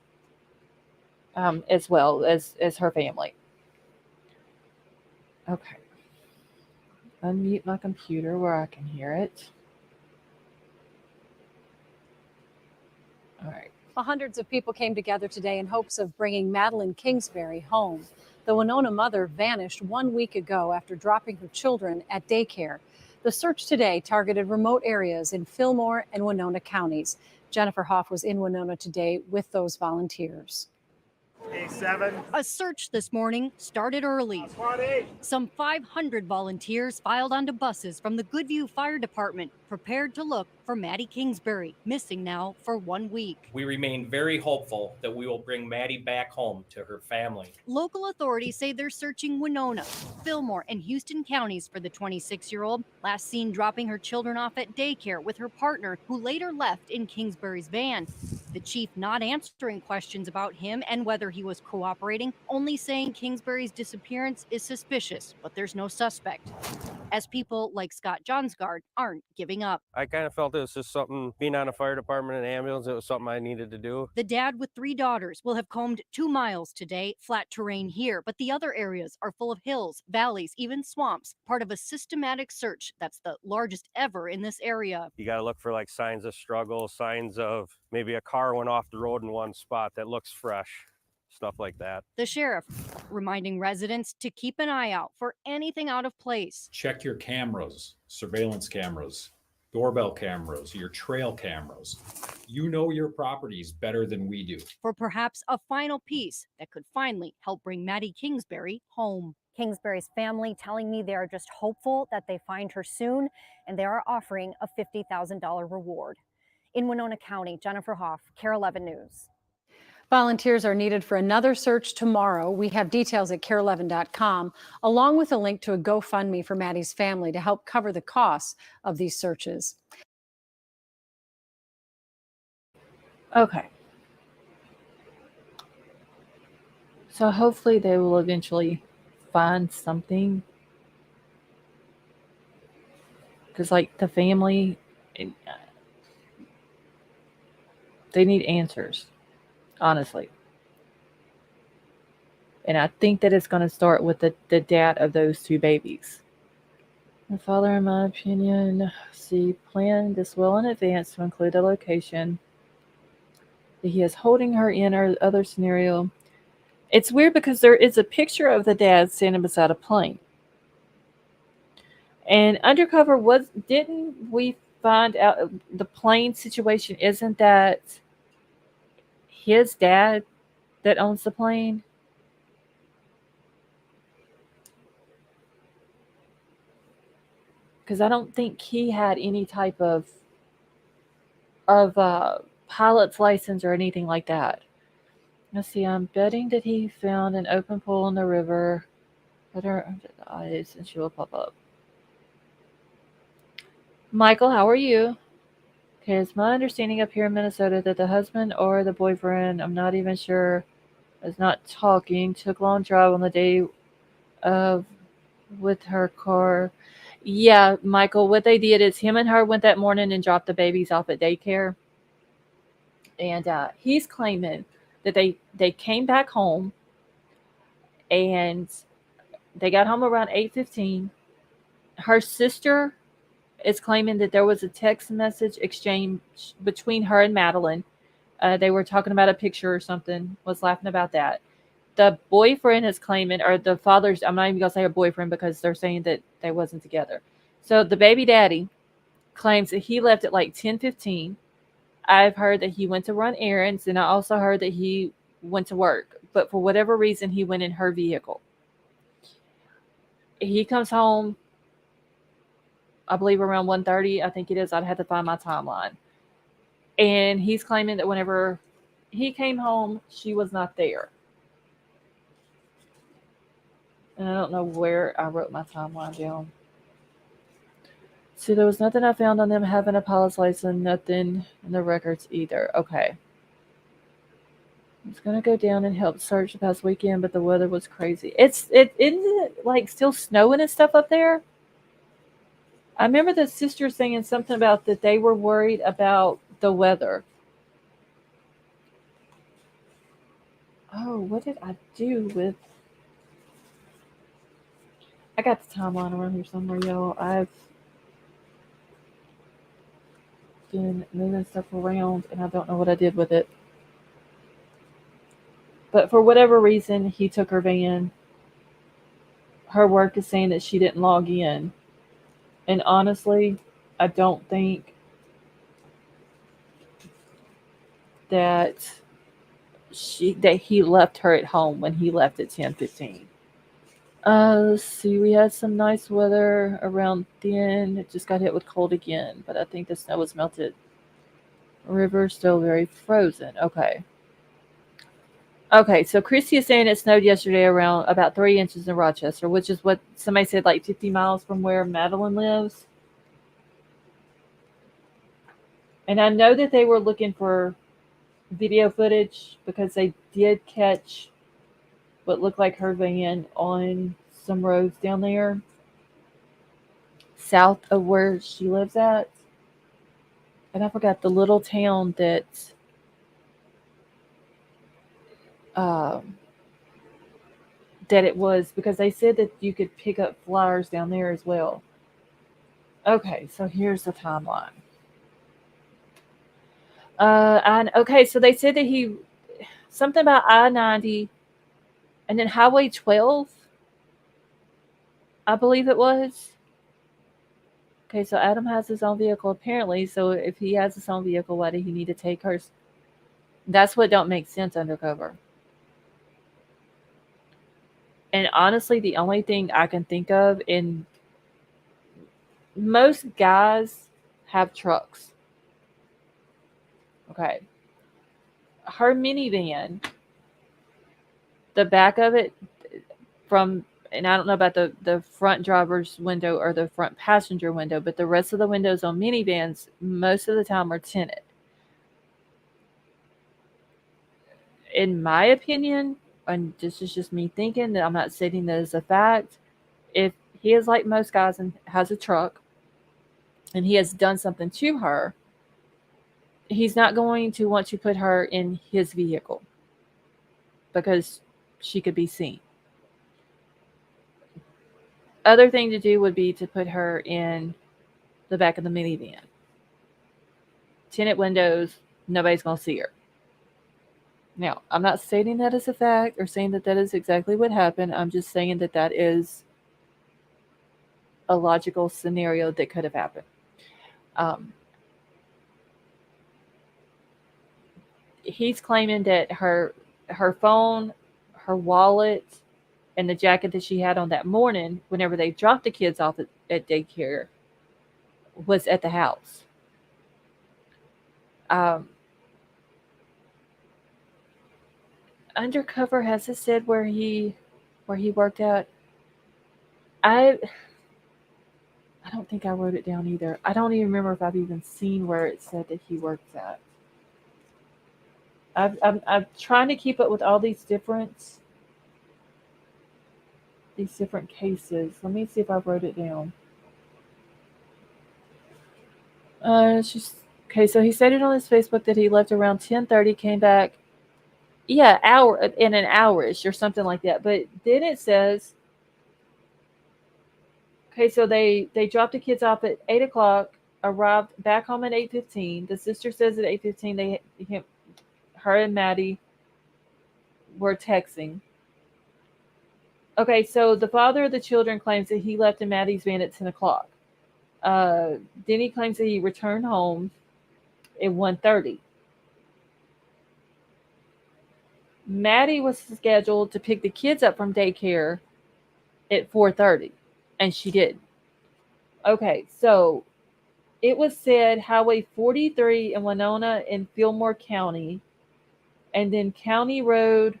as well as her family. Okay. Unmute my computer where I can hear it. All right. Well, hundreds of people came together today in hopes of bringing Madeline Kingsbury home. The Winona mother vanished 1 week ago after dropping her children at daycare. The search today targeted remote areas in Fillmore and Winona counties. Jennifer Hoff was in Winona today with those volunteers. A search this morning started early. Some 500 volunteers filed onto buses from the Goodview Fire Department, prepared to look for Maddie Kingsbury, missing now for 1 week. We remain very hopeful that we will bring Maddie back home to her family. Local authorities say they're searching Winona, Fillmore, and Houston counties for the 26-year-old, last seen dropping her children off at daycare with her partner, who later left in Kingsbury's van. The chief not answering questions about him and whether he was cooperating, only saying Kingsbury's disappearance is suspicious, but there's no suspect. As people like Scott Johnsgard aren't giving up. I kind of felt it was just something, being on a fire department and ambulance, it was something I needed to do. The dad with 3 daughters will have combed 2 miles today, flat terrain here, but the other areas are full of hills, valleys, even swamps, part of a systematic search that's the largest ever in this area. You got to look for like signs of struggle, signs of maybe a car went off the road in one spot that looks fresh. Stuff like that. The sheriff reminding residents to keep an eye out for anything out of place. Check your cameras, surveillance cameras, doorbell cameras, your trail cameras. You know your properties better than we do. For perhaps a final piece that could finally help bring Maddie Kingsbury home. Kingsbury's family telling me they are just hopeful that they find her soon, and they are offering a $50,000 reward. In Winona County, Jennifer Hoff, KARE 11 News. Volunteers are needed for another search tomorrow. We have details at KARE11.com, along with a link to a GoFundMe for Maddie's family to help cover the costs of these searches. Okay. So hopefully they will eventually find something. Because, like, the family, they need answers, honestly. And I think that it's going to start with the dad of those 2 babies. The father, in my opinion, planned this well in advance to include a location that he is holding her in, or other scenario. It's weird because there is a picture of the dad standing beside a plane. And undercover didn't we find out the plane situation isn't that his dad that owns the plane? Because I don't think he had any type of pilot's license or anything like that. Let's see. I'm betting that he found an open pool in the river. Put her under the eyes and she will pop up. Michael, how are you? Okay, it's my understanding up here in Minnesota that the husband or the boyfriend, I'm not even sure, is not talking, took long drive on the day of with her car. Yeah, Michael, what they did is him and her went that morning and dropped the babies off at daycare. And he's claiming that they came back home and they got home around 8:15. Her sister is claiming that there was a text message exchange between her and Madeline. They were talking about a picture or something, was laughing about that. The boyfriend is claiming, or the father's, I'm not even going to say a boyfriend because they're saying that they wasn't together. So the baby daddy claims that he left at like 10:15. I've heard that he went to run errands, and I also heard that he went to work. But for whatever reason, he went in her vehicle. He comes home, I believe around 1:30, I think it is. I'd have to find my timeline. And he's claiming that whenever he came home, she was not there. And I don't know where I wrote my timeline down. See, there was nothing I found on them having a pilot's license, nothing in the records either. Okay. I was gonna go down and help search the past weekend, but the weather was crazy. Isn't it like still snowing and stuff up there? I remember the sister saying something about that they were worried about the weather. Oh, what did I do with? I got the timeline around here somewhere, y'all. I've been moving stuff around and I don't know what I did with it. But for whatever reason, he took her van. Her work is saying that she didn't log in. And honestly, I don't think that he left her at home when he left at 10:15. Let's see. We had some nice weather around then. It just got hit with cold again, but I think the snow was melted. River still very frozen. Okay. Okay, so Christy is saying it snowed yesterday around about 3 inches in Rochester, which is what somebody said, like 50 miles from where Madeline lives. And I know that they were looking for video footage because they did catch what looked like her van on some roads down there south of where she lives at. And I forgot the little town that that it was, because they said that you could pick up flyers down there as well. Okay, so here's the timeline. Okay, so they said that he something about I-90 and then Highway 12, I believe it was. Okay, so Adam has his own vehicle apparently. So if he has his own vehicle, why did he need to take hers? That's what don't make sense, undercover. And honestly, the only thing I can think of, in most guys have trucks. Okay. Her minivan, the back of it from, and I don't know about the front driver's window or the front passenger window, but the rest of the windows on minivans most of the time are tinted. In my opinion, and this is just me thinking, that I'm not stating that as a fact, if he is like most guys and has a truck and he has done something to her, he's not going to want to put her in his vehicle because she could be seen. Other thing to do would be to put her in the back of the minivan. Tinted windows, nobody's going to see her. Now, I'm not stating that as a fact or saying that that is exactly what happened. I'm just saying that that is a logical scenario that could have happened. He's claiming that her phone, her wallet, and the jacket that she had on that morning, whenever they dropped the kids off at daycare, was at the house. undercover has it said where he worked at? I don't think I wrote it down either. I don't even remember if I've even seen where it said that he works at. I'm trying to keep up with all these different cases. Let me see if I wrote it down. She's okay. So he stated on his Facebook that he left around 10:30, came back, yeah, hour in an hourish or something like that. But then it says, okay, so they dropped the kids off at 8 o'clock, arrived back home at 8:15. The sister says at 8:15 her and Maddie were texting. Okay, so the father of the children claims that he left in Maddie's van at 10 o'clock. Then he claims that he returned home at 1:30. Maddie was scheduled to pick the kids up from daycare at 4:30, and she didn't. Okay, so it was said Highway 43 in Winona in Fillmore County, and then County Road.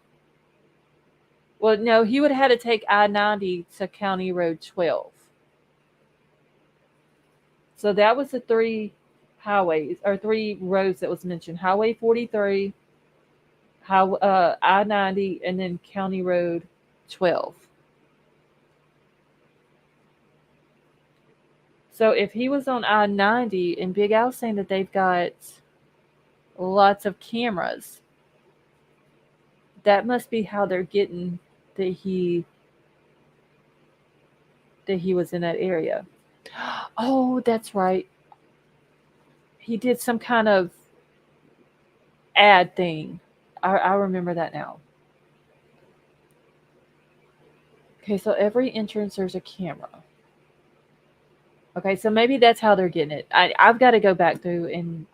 Well, no, he would have had to take I-90 to County Road 12. So that was the three highways or three roads that was mentioned: Highway 43, I-90, and then County Road 12. So if he was on I-90, and Big Al's saying that they've got lots of cameras, that must be how they're getting that he was in that area. Oh, that's right. He did some kind of ad thing. I remember that now. Okay, so every entrance there's a camera. Okay, so maybe that's how they're getting it. I've got to go back through and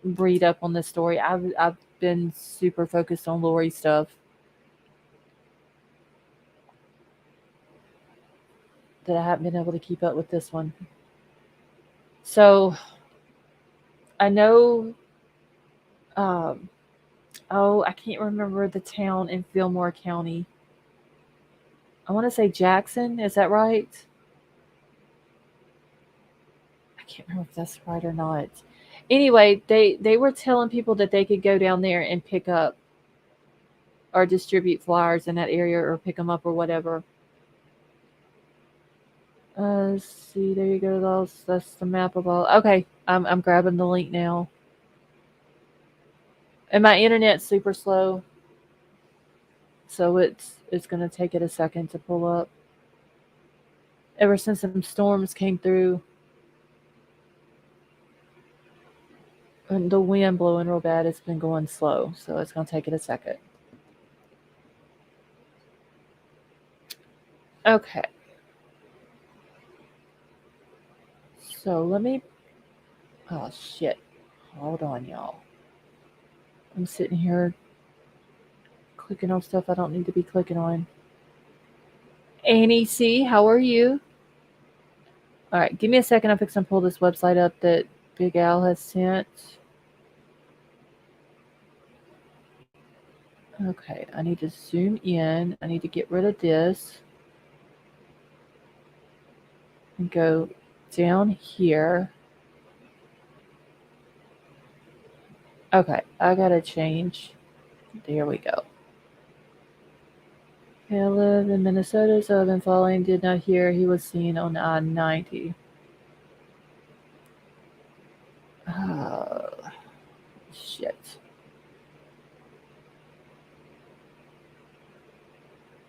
read up on this story. I've been super focused on Lori stuff that I haven't been able to keep up with this one. So I know, I can't remember the town in Fillmore County. I want to say Jackson. Is that right? I can't remember if that's right or not. Anyway, they were telling people that they could go down there and pick up or distribute flyers in that area or pick them up or whatever. Let's see, there you go. That's the map of all. Okay, I'm grabbing the link now. And my internet's super slow, so it's gonna take it a second to pull up. Ever since some storms came through and the wind blowing real bad, it's been going slow, so it's gonna take it a second. Okay. So let me. Oh shit! Hold on, y'all. I'm sitting here clicking on stuff I don't need to be clicking on. Annie C, how are you? All right, give me a second. I'm fixing to pull this website up that Big Al has sent. Okay, I need to zoom in. I need to get rid of this and go down here. Okay, I gotta change. There we go. Okay, I live in Minnesota, so I've been following. Did not hear he was seen on I-90. Oh, shit.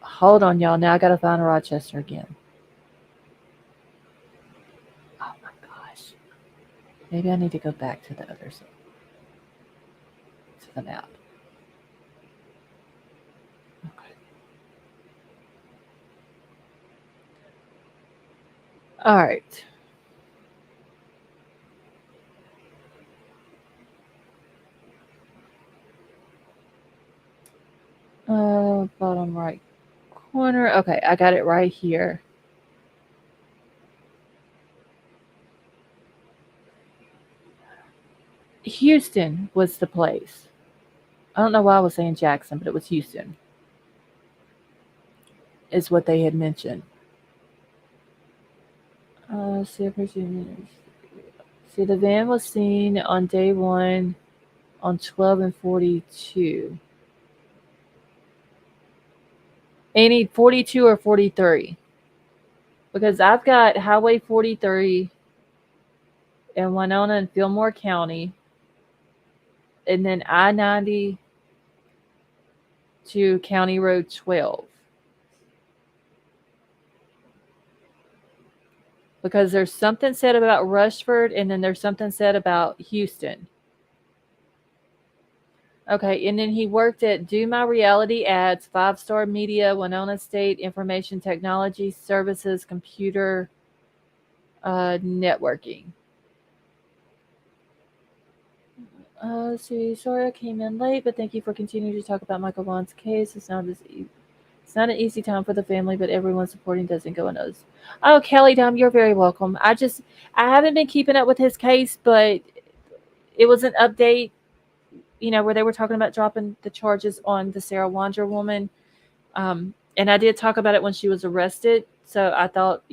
Hold on, y'all. Now I gotta find Rochester again. Oh my gosh. Maybe I need to go back to the other side. To the map. Okay. All right. Bottom right corner. Okay, I got it right here. Houston was the place. I don't know why I was saying Jackson, but it was Houston, is what they had mentioned. See, the van was seen on day 1 on 12 and 42. Any 42 or 43? Because I've got Highway 43 in Winona and Fillmore County, and then I-90 to County Road 12. Because there's something said about Rushford, and then there's something said about Houston. Okay, and then he worked at Do My Reality Ads, 5-Star Media, Winona State Information Technology Services, Computer Networking. Let's see. Sorry I came in late, but thank you for continuing to talk about Michael Vaughn's case. It's not an easy time for the family, but everyone supporting doesn't go unnoticed. Oh, Kelly Dom, you're very welcome. I haven't been keeping up with his case, but it was an update, where they were talking about dropping the charges on the Sarah Wander woman. And I did talk about it when she was arrested. So I thought,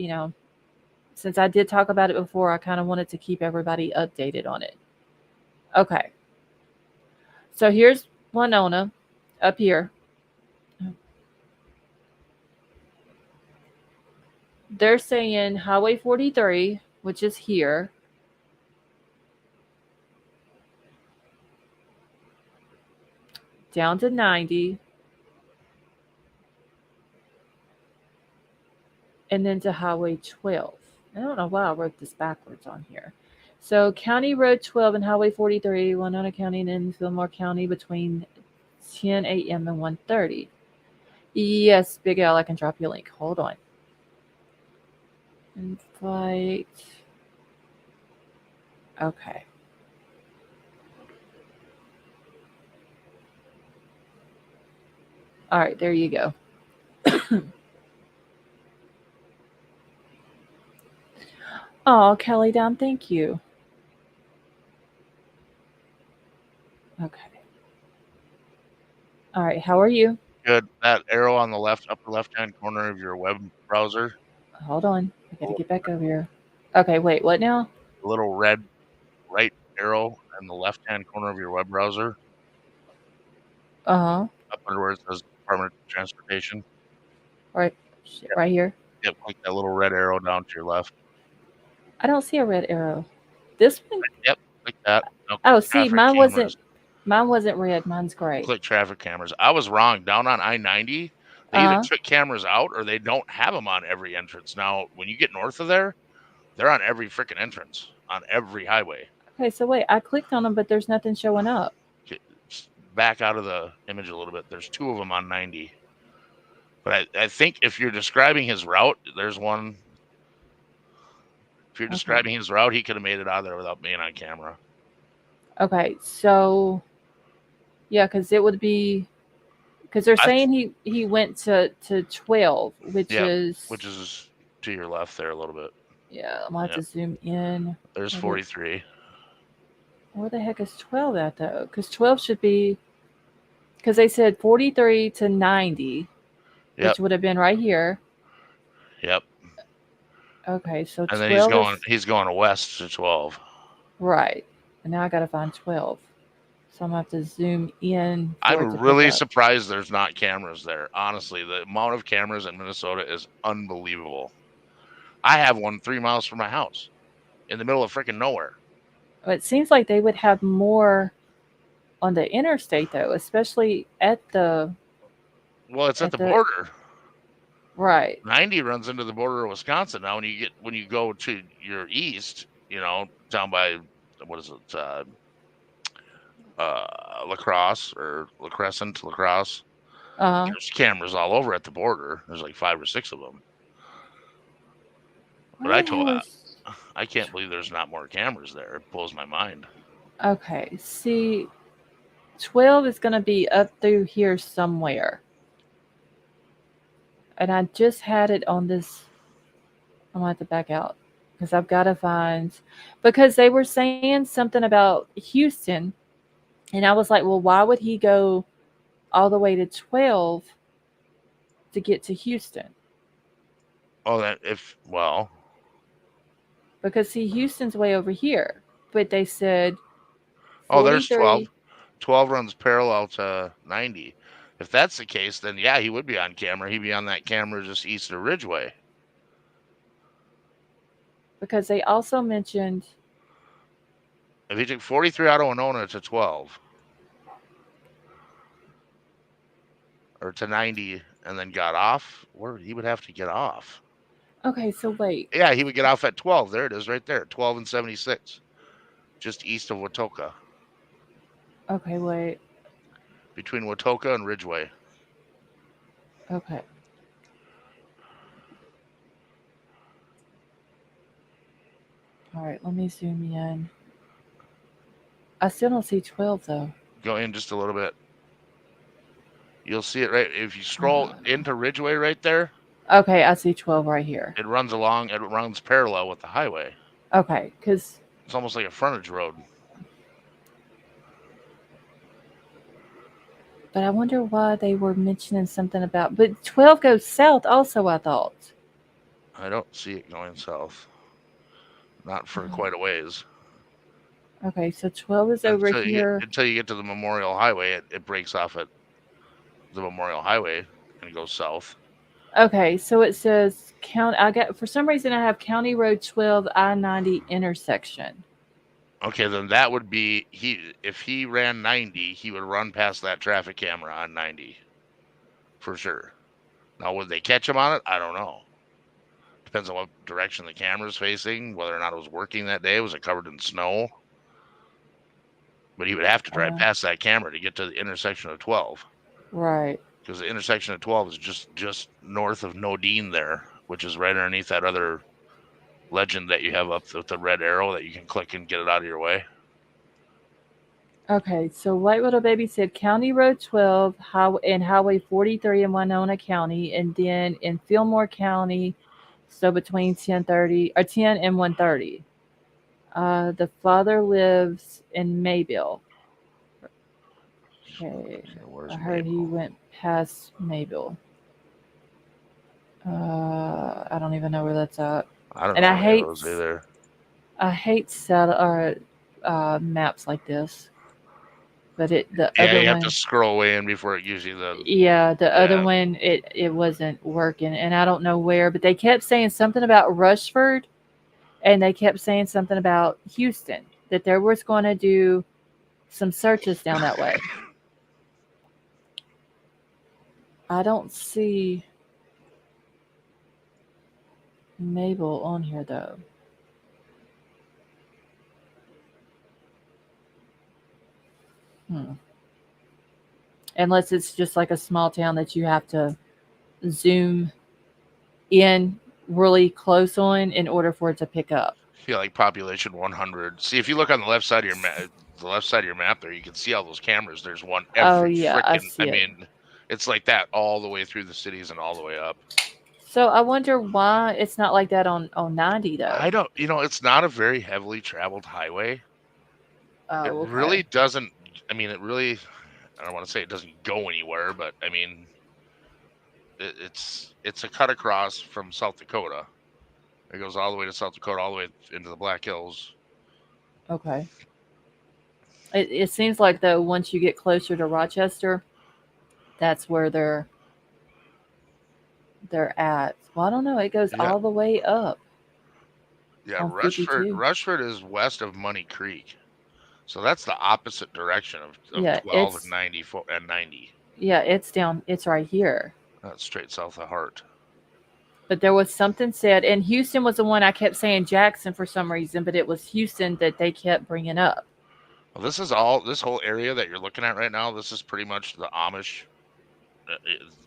since I did talk about it before, I kind of wanted to keep everybody updated on it. Okay. So here's Winona up here. They're saying Highway 43, which is here, down to 90, and then to Highway 12. I don't know why I wrote this backwards on here. So County Road 12 and Highway 43, Winona County and then Fillmore County between 10 a.m. and 1:30. Yes, Big Al, I can drop you a link. Hold on. Invite. Okay. All right, there you go. Oh, Kelly Dom, thank you. Okay. All right, how are you? Good. That arrow on the upper left-hand corner of your web browser. Hold on. I got to get back over here. Okay, wait, what now? The little red right arrow in the left-hand corner of your web browser. Uh-huh. Up under where it says Department of Transportation. Right here. Yep, click that little red arrow down to your left. I don't see a red arrow. This one? Yep, click that. Oh, see, mine wasn't red. Mine's gray. Click traffic cameras. I was wrong. Down on I-90, they either took cameras out or they don't have them on every entrance. Now, when you get north of there, they're on every freaking entrance, on every highway. Okay, so wait, I clicked on them, but there's nothing showing up. Back out of the image a little bit. There's 2 of them on 90. But I think if you're describing his route, there's one. If you're describing his route, he could have made it out of there without being on camera. Okay, so yeah, because it would be because they're saying he went to 12, which is to your left there a little bit. Yeah, I'm gonna have to zoom in. There's 43. Where the heck is 12 at though? Because 12 should be because they said 43 to 90, which would have been right here. Yep. Okay, so and 12 then he's going west to 12. Right. And now I gotta find 12. So I'm gonna have to zoom in. I'm really surprised there's not cameras there. Honestly, the amount of cameras in Minnesota is unbelievable. I have one 3 miles from my house in the middle of freaking nowhere. It seems like they would have more on the interstate though, especially at the it's at the border. Right. 90 runs into the border of Wisconsin. Now when you go to your east, down by what is it? La Crosse or La Crescent, La Crosse. There's cameras all over at the border. There's like 5 or 6 of them. But I can't believe there's not more cameras there. It blows my mind. Okay. See, 12 is going to be up through here somewhere. And I just had it on this. I'm going to have to back out because I've got to find. Because they were saying something about Houston. And I was like, well, why would he go all the way to 12 to get to Houston? Oh, that if well, Because see, Houston's way over here. But they said oh, there's 43. 12 runs parallel to 90. If that's the case, then yeah, he would be on camera. He'd be on that camera just east of Ridgeway. Because they also mentioned, If he took 43 out of Winona to 12 or to 90 and then got off, where he would have to get off. okay, so wait. Yeah, he would get off at 12. There it is right there. 12 and 76. Just east of Watoka. Okay, wait. Between Watoka and Ridgeway. Okay. All right, let me zoom in. I still don't see 12 though. Go in just a little bit. You'll see it right. If you scroll into Ridgeway right there, Okay, I see 12 right here. it runs parallel with the highway. Okay, because It's almost like a frontage road. but I wonder why they were mentioning something about. But 12 goes south also, I thought. I don't see it going south. Not for Oh. quite a ways. Okay, so 12 is over here. Until you get to the Memorial Highway, it breaks off at the Memorial Highway and goes south. Okay, so it says I got for some reason I have County Road 12 I-90 intersection. Okay, then that would be if he ran 90, he would run past that traffic camera on 90. For sure. Now would they catch him on it? I don't know. Depends on what direction the camera's facing, whether or not it was working that day. Was it covered in snow? But he would have to drive past that camera to get to the intersection of 12. Right. Because the intersection of 12 is just north of Nodine there, which is right underneath that other legend that you have up with the red arrow that you can click and get it out of your way. Okay, so White Little Baby said County Road 12 and Highway 43 in Winona County, and then in Fillmore County, so between 10:30 or 10 and 1:30. The father lives in Mayville. Okay, I heard he went past Mayville. I don't even know where that's at. I don't And know I hate those either. I hate maps like this. But the Yeah, other you have one, to scroll way in before it gives you the. yeah, the other one, it wasn't working, and I don't know where. But they kept saying something about Rushford, and they kept saying something about Houston, that they was going to do some searches down that way. I don't see Mabel on here though. Unless it's just like a small town that you have to zoom in really close on in order for it to pick up. Yeah, like population 100. See, if you look on the left side of your map, there, you can see all those cameras. There's one every I mean, it's like that all the way through the cities and all the way up. So I wonder why it's not like that on 90 though. I don't, it's not a very heavily traveled highway. Oh, it really doesn't. I mean, I don't want to say it doesn't go anywhere, but I mean, it's a cut across from South Dakota. It goes all the way to South Dakota, all the way into the Black Hills. Okay. It seems like though once you get closer to Rochester, that's where they're at. Well, I don't know. It goes all the way up. Yeah, Rushford is west of Money Creek. So that's the opposite direction of 12 and 94 and 90. Yeah, it's down. It's right here. That's straight south of Hart. But there was something said, and Houston was the one I kept saying Jackson for some reason, but it was Houston that they kept bringing up. Well, this whole area that you're looking at right now, this is pretty much the Amish.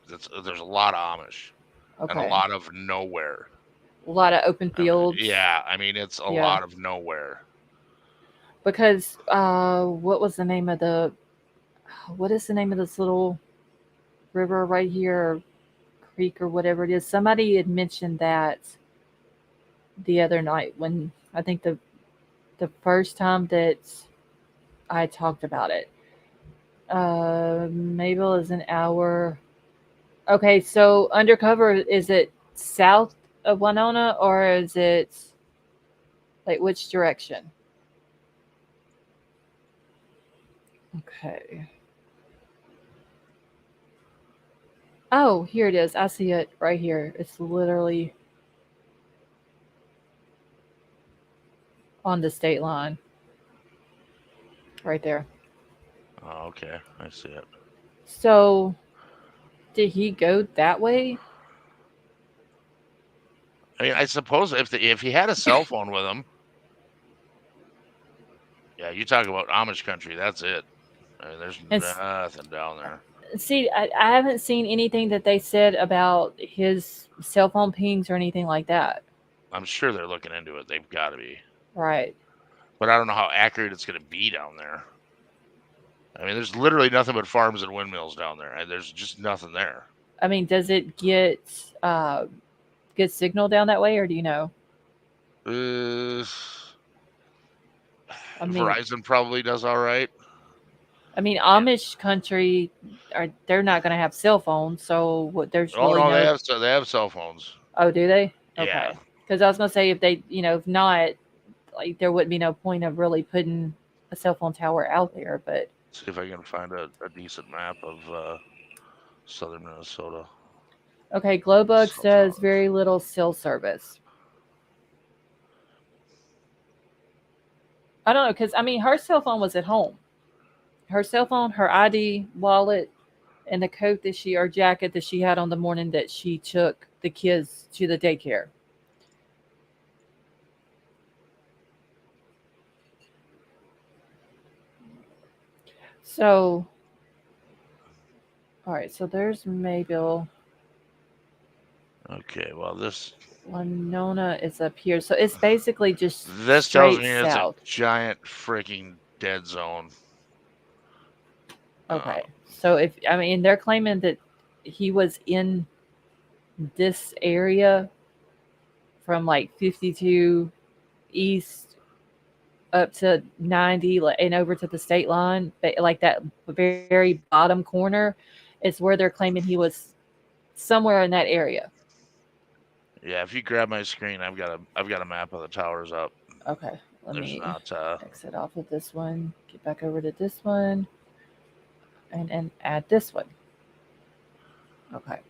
There's a lot of Amish and a lot of nowhere. A lot of open fields. Yeah, I mean, it's a lot of nowhere. Because what is the name of this little river right here, or creek or whatever it is? Somebody had mentioned that the other night when I think the first time that I talked about it. Mabel is an hour. Okay, so undercover, is it south of Winona or is it like which direction? Okay. Oh, here it is. I see it right here. It's literally on the state line. Right there. Oh, okay. I see it. So, did he go that way? I mean, I suppose if he had a cell phone with him, yeah, you talk about Amish country. That's it. I mean, there's It's, nothing down there. see, I haven't seen anything that they said about his cell phone pings or anything like that. I'm sure they're looking into it. They've got to be. Right. But I don't know how accurate it's going to be down there. I mean, there's literally nothing but farms and windmills down there, and there's just nothing there. I mean, does it get good signal down that way, or do you know? I mean, Verizon probably does all right. I mean, Amish country, they're not going to have cell phones, so there's Oh really no, no. they have cell phones. Oh, do they? Yeah. Okay. Because I was going to say if they, if not, like there wouldn't be no point of really putting a cell phone tower out there. But See if I can find a decent map of southern Minnesota. okay, Glowbug says very little cell service. I don't know, because I mean, her cell phone was at home. Her cell phone, her ID, wallet, and the coat that or jacket that she had on the morning that she took the kids to the daycare. So, all right, so there's Mabel. Okay, well this Winona is up here, so it's basically just this tells me south. it's a giant freaking dead zone. Okay, so if I mean they're claiming that he was in this area from like 52 east up to 90 and over to the state line, like that very bottom corner is where they're claiming he was somewhere in that area. Yeah, if you grab my screen, I've got a map of the towers up. Okay, let me not exit off of this one, get back over to this one, and add this one. Okay.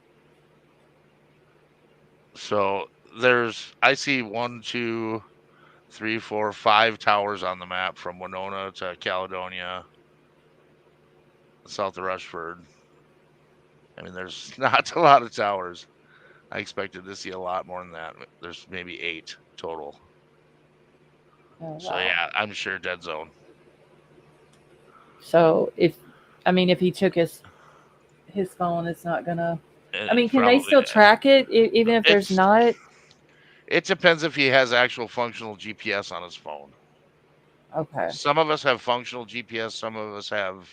So I see 1, 2, 3, 4, 5 towers on the map from Winona to Caledonia, south of Rushford. I mean, there's not a lot of towers. I expected to see a lot more than that. There's maybe 8 total. Oh, wow. So yeah, I'm sure dead zone. So if he took his phone, it's not gonna. I mean, can they still track it even if there's not? It depends if he has actual functional GPS on his phone. Okay. Some of us have functional GPS. Some of us have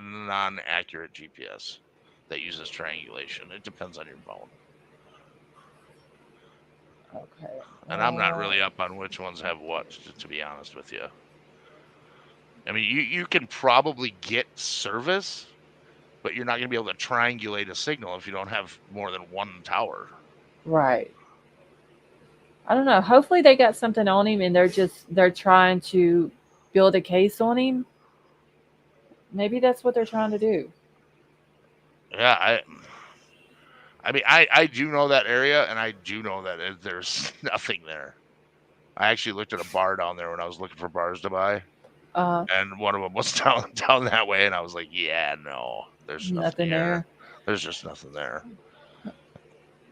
non-accurate GPS that uses triangulation. It depends on your phone. Okay. And I'm not really up on which ones have what, to be honest with you. I mean, you can probably get service, but you're not going to be able to triangulate a signal if you don't have more than one tower. Right. I don't know. Hopefully they got something on him and they're trying to build a case on him. Maybe that's what they're trying to do. Yeah, I mean, I do know that area, and I do know that there's nothing there. I actually looked at a bar down there when I was looking for bars to buy. And one of them was down that way, and I was like, yeah, no, there's nothing there. There's just nothing there.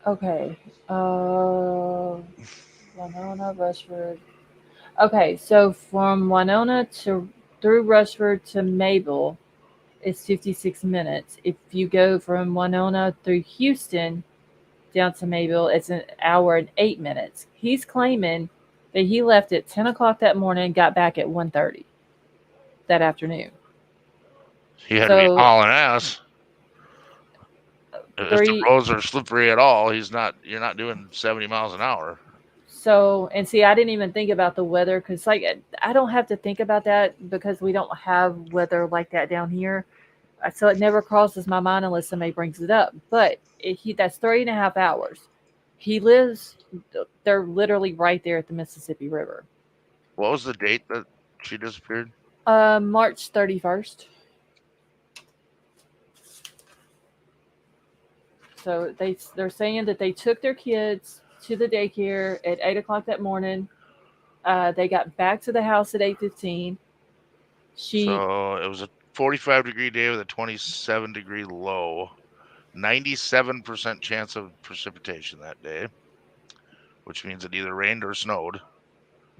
Okay. Winona, Rushford. Okay, so from Winona through Rushford to Mabel, it's 56 minutes. If you go from Winona through Houston down to Mabel, it's an hour and 8 minutes. He's claiming that he left at 10 o'clock that morning and got back at 1:30 that afternoon. He had to be hauling ass. If the roads are slippery at all, you're not doing 70 miles an hour. So, and see, I didn't even think about the weather because, like, I don't have to think about that because we don't have weather like that down here. So it never crosses my mind unless somebody brings it up. But that's 3.5 hours. He lives, they're literally right there at the Mississippi River. What was the date that she disappeared? March 31st. So they're saying that they took their kids to the daycare at 8 o'clock that morning. They got back to the house at 8:15. So it was a 45-degree day with a 27-degree low. 97% chance of precipitation that day, which means it either rained or snowed.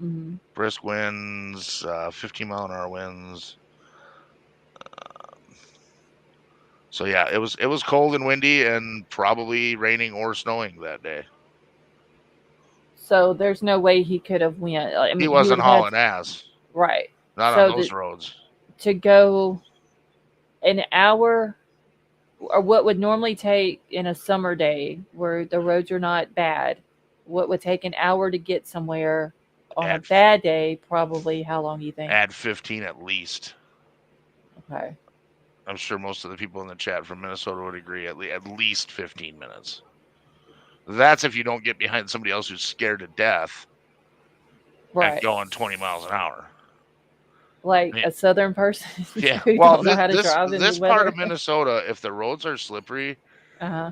Mhm. Brisk winds, 15-mile-an-hour winds. So yeah, it was cold and windy and probably raining or snowing that day. So there's no way he could have went. I mean, He wasn't would have hauling ass. right. Not so on those roads. To go an hour, or what would normally take in a summer day where the roads are not bad, what would take an hour to get somewhere on a bad day, probably how long do you think? Add 15 at least. Okay. I'm sure most of the people in the chat from Minnesota would agree at least 15 minutes. That's if you don't get behind somebody else who's scared to death and going 20 miles an hour. Like a southern person Yeah. who Well, don't know how to drive in the this part weather. of Minnesota, if the roads are slippery,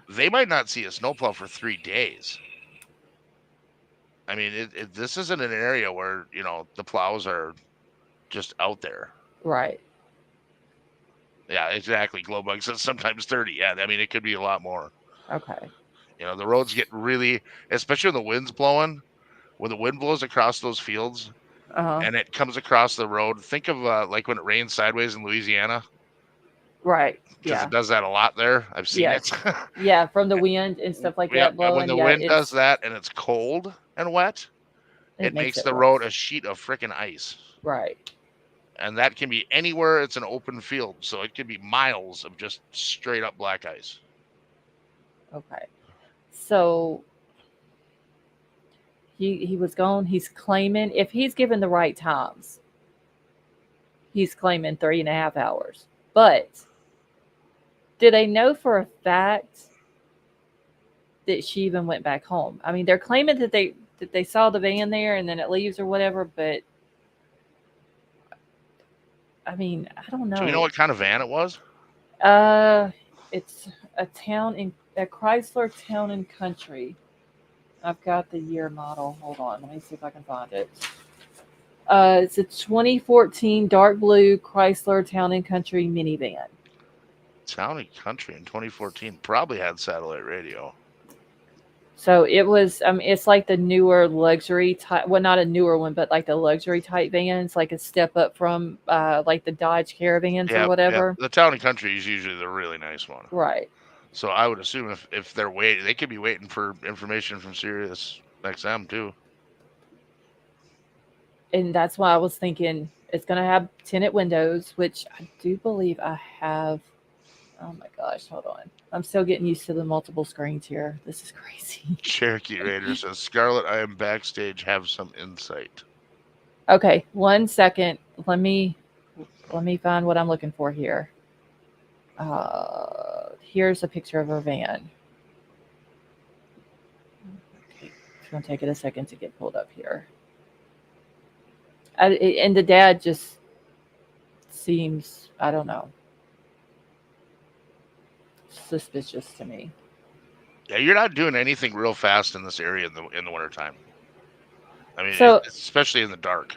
they might not see a snowplow for 3 days. I mean, this isn't an area where, the plows are just out there. Right. Yeah, exactly. Glowbug says sometimes 30. Yeah, I mean, it could be a lot more. Okay. The roads get really, especially when the wind's blowing, when the wind blows across those fields and it comes across the road. Think of like when it rains sideways in Louisiana. Right. Because Yeah. it does that a lot there. I've seen it. Yeah, from the wind and stuff like that blowing. When the wind does that and it's cold and wet, it makes the road a sheet of freaking ice. Right. And that can be anywhere it's an open field. So it could be miles of just straight up black ice. Okay. So he was gone. He's claiming, if he's given the right times, he's claiming 3.5 hours. But do they know for a fact that she even went back home? I mean, they're claiming that they saw the van there and then it leaves or whatever, but I mean, I don't know. Do we know what kind of van it was? It's a Chrysler Town and Country. I've got the year model. Hold on, let me see if I can find it. It's a 2014 dark blue Chrysler Town and Country minivan. Town and Country in 2014 probably had satellite radio. So it was, it's like the newer luxury type, well, not a newer one, but like the luxury type vans, like a step up from like the Dodge Caravans or whatever. Yeah. The Town and Country is usually the really nice one. Right. So I would assume if they're waiting, they could be waiting for information from Sirius XM too. And that's why I was thinking it's going to have tinted windows, which I do believe I have. Oh my gosh, hold on. I'm still getting used to the multiple screens here. This is crazy. Cherokee Raider says, Scarlett, I am backstage. Have some insight. Okay, 1 second. Let me find what I'm looking for here. Here's a picture of her van. Okay, it's going to take it a second to get pulled up here. And the dad just seems, I don't know, suspicious to me. Yeah, you're not doing anything real fast in this area in the wintertime. I mean, especially in the dark.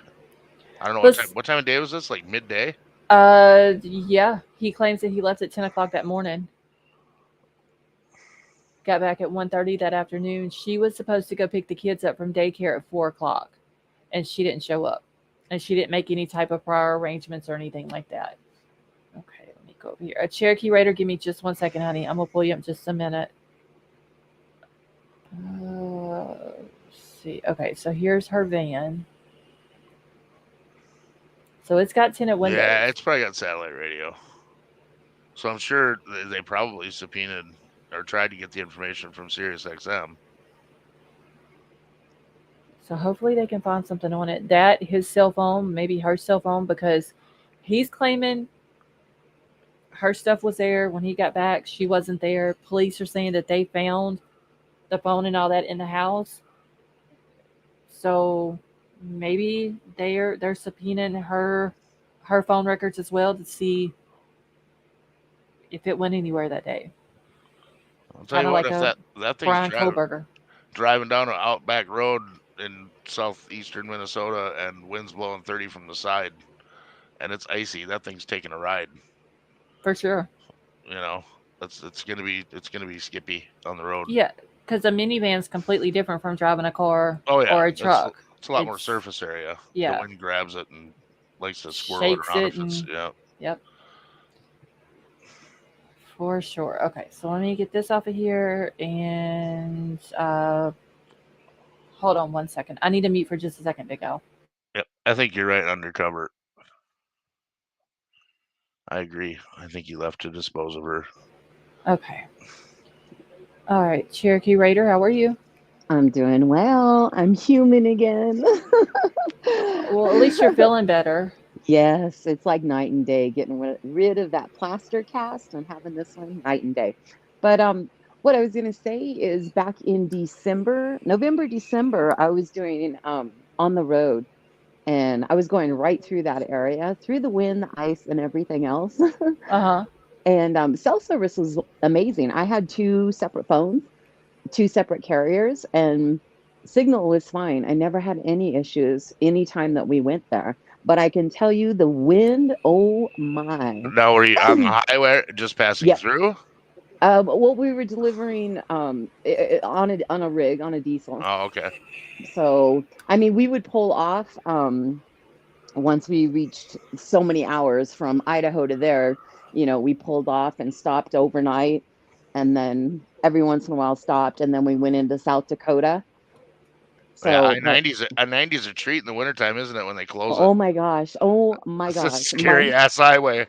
I don't know what time of day was this? Like midday? Yeah. He claims that he left at 10 o'clock that morning. Got back at 1:30 that afternoon. She was supposed to go pick the kids up from daycare at 4 o'clock, and she didn't show up. And she didn't make any type of prior arrangements or anything like that. Okay, let me go over here. A Cherokee Raider, give me just 1 second, honey. I'm going to pull you up just a minute. Let's see. Okay, so here's her van. So it's got tinted windows. Yeah, it's probably got satellite radio. So I'm sure they probably subpoenaed or tried to get the information from Sirius XM. So hopefully they can find something on it. That, his cell phone, maybe her cell phone, because he's claiming her stuff was there when he got back. She wasn't there. Police are saying that they found the phone and all that in the house. So maybe they're subpoenaing her phone records as well to see if it went anywhere that day. I'll tell Kind you of what, like if a that thing's Brian Kohlberger. driving down an outback road in southeastern Minnesota and wind's blowing 30 from the side and it's icy, that thing's taking a ride. For sure. You know, it's gonna be skippy on the road. Yeah, because a minivan's completely different from driving a car Oh yeah, or a truck. it's a lot more surface area. Yeah. The wind grabs it and likes to swirl it Shakes around it if it's and yeah. yep. For sure. Okay, so let me get this off of here and hold on 1 second. I need to mute for just a second, Big Al. Yep, I think you're right, undercover. I agree. I think you left to dispose of her. Okay. All right, Cherokee Raider, how are you? I'm doing well. I'm human again. Well, at least you're feeling better. Yes, it's like night and day getting rid of that plaster cast and having this one night and day. But what I was going to say is back in November, December, I was doing on the road and I was going right through that area, through the wind, the ice, and everything else. Uh-huh. And cell service was amazing. I had two separate phones, two separate carriers, and signal was fine. I never had any issues anytime that we went there. But I can tell you the wind, oh my. Now, were you on the highway just passing Yeah. through? Well, we were delivering on a rig, on a diesel. Oh, okay. So, I mean, we would pull off once we reached so many hours from Idaho to there. We pulled off and stopped overnight, and then every once in a while stopped, and then we went into South Dakota. So, yeah, But I-90 is a treat in the wintertime, isn't it, when they close oh it? my gosh, It's a scary ass highway.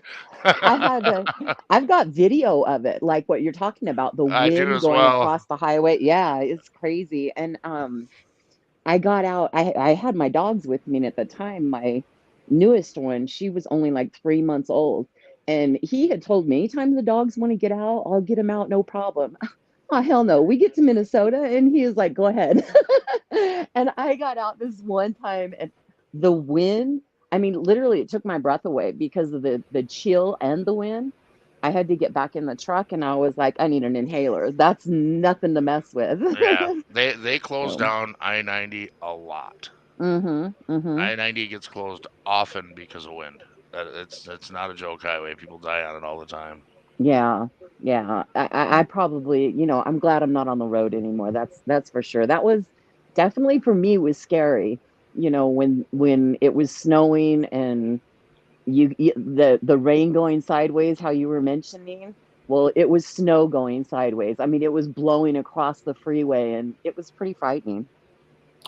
I've got video of it, like what you're talking about, the I do wind as going well. across the highway. Yeah, it's crazy. And I got out. I had my dogs with me, and at the time, my newest one, she was only like 3 months old. And he had told me, anytime the dogs want to get out, I'll get them out, no problem. Oh, hell no. We get to Minnesota, and he was like, go ahead. And I got out this one time, and the wind, I mean, literally, it took my breath away because of the chill and the wind. I had to get back in the truck, and I was like, I need an inhaler. That's nothing to mess with. Yeah, they close So, down I-90 a lot. mm-hmm. I-90 gets closed often because of wind. It's not a joke highway. People die on it all the time. Yeah, yeah. I probably, I'm glad I'm not on the road anymore. That's for sure. That was definitely for me was scary. When it was snowing and the rain going sideways, how you were mentioning. Well, it was snow going sideways. I mean, it was blowing across the freeway, and it was pretty frightening.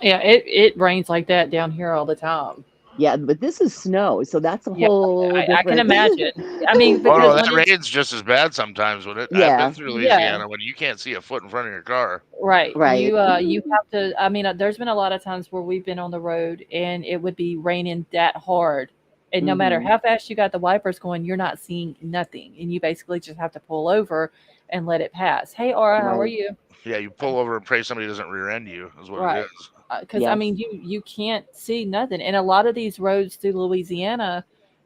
Yeah, it rains like that down here all the time. Yeah, but this is snow, so that's a Yeah, whole I different. can imagine. I mean, Oh because no, when that it's rain's just as bad sometimes. When I've Yeah, been through Louisiana when you can't see a foot in front of your car. right, right. you have to. I mean, there's been a lot of times where we've been on the road and it would be raining that hard, and no matter Mhm. how fast you got the wipers going, you're not seeing nothing, and you basically just have to pull over and let it pass. Hey, Aura, how are Right. you? Yeah, you pull over and pray somebody doesn't rear end you. Is what it Right. is. Because I Yes. mean, you can't see nothing, and a lot of these roads through Louisiana,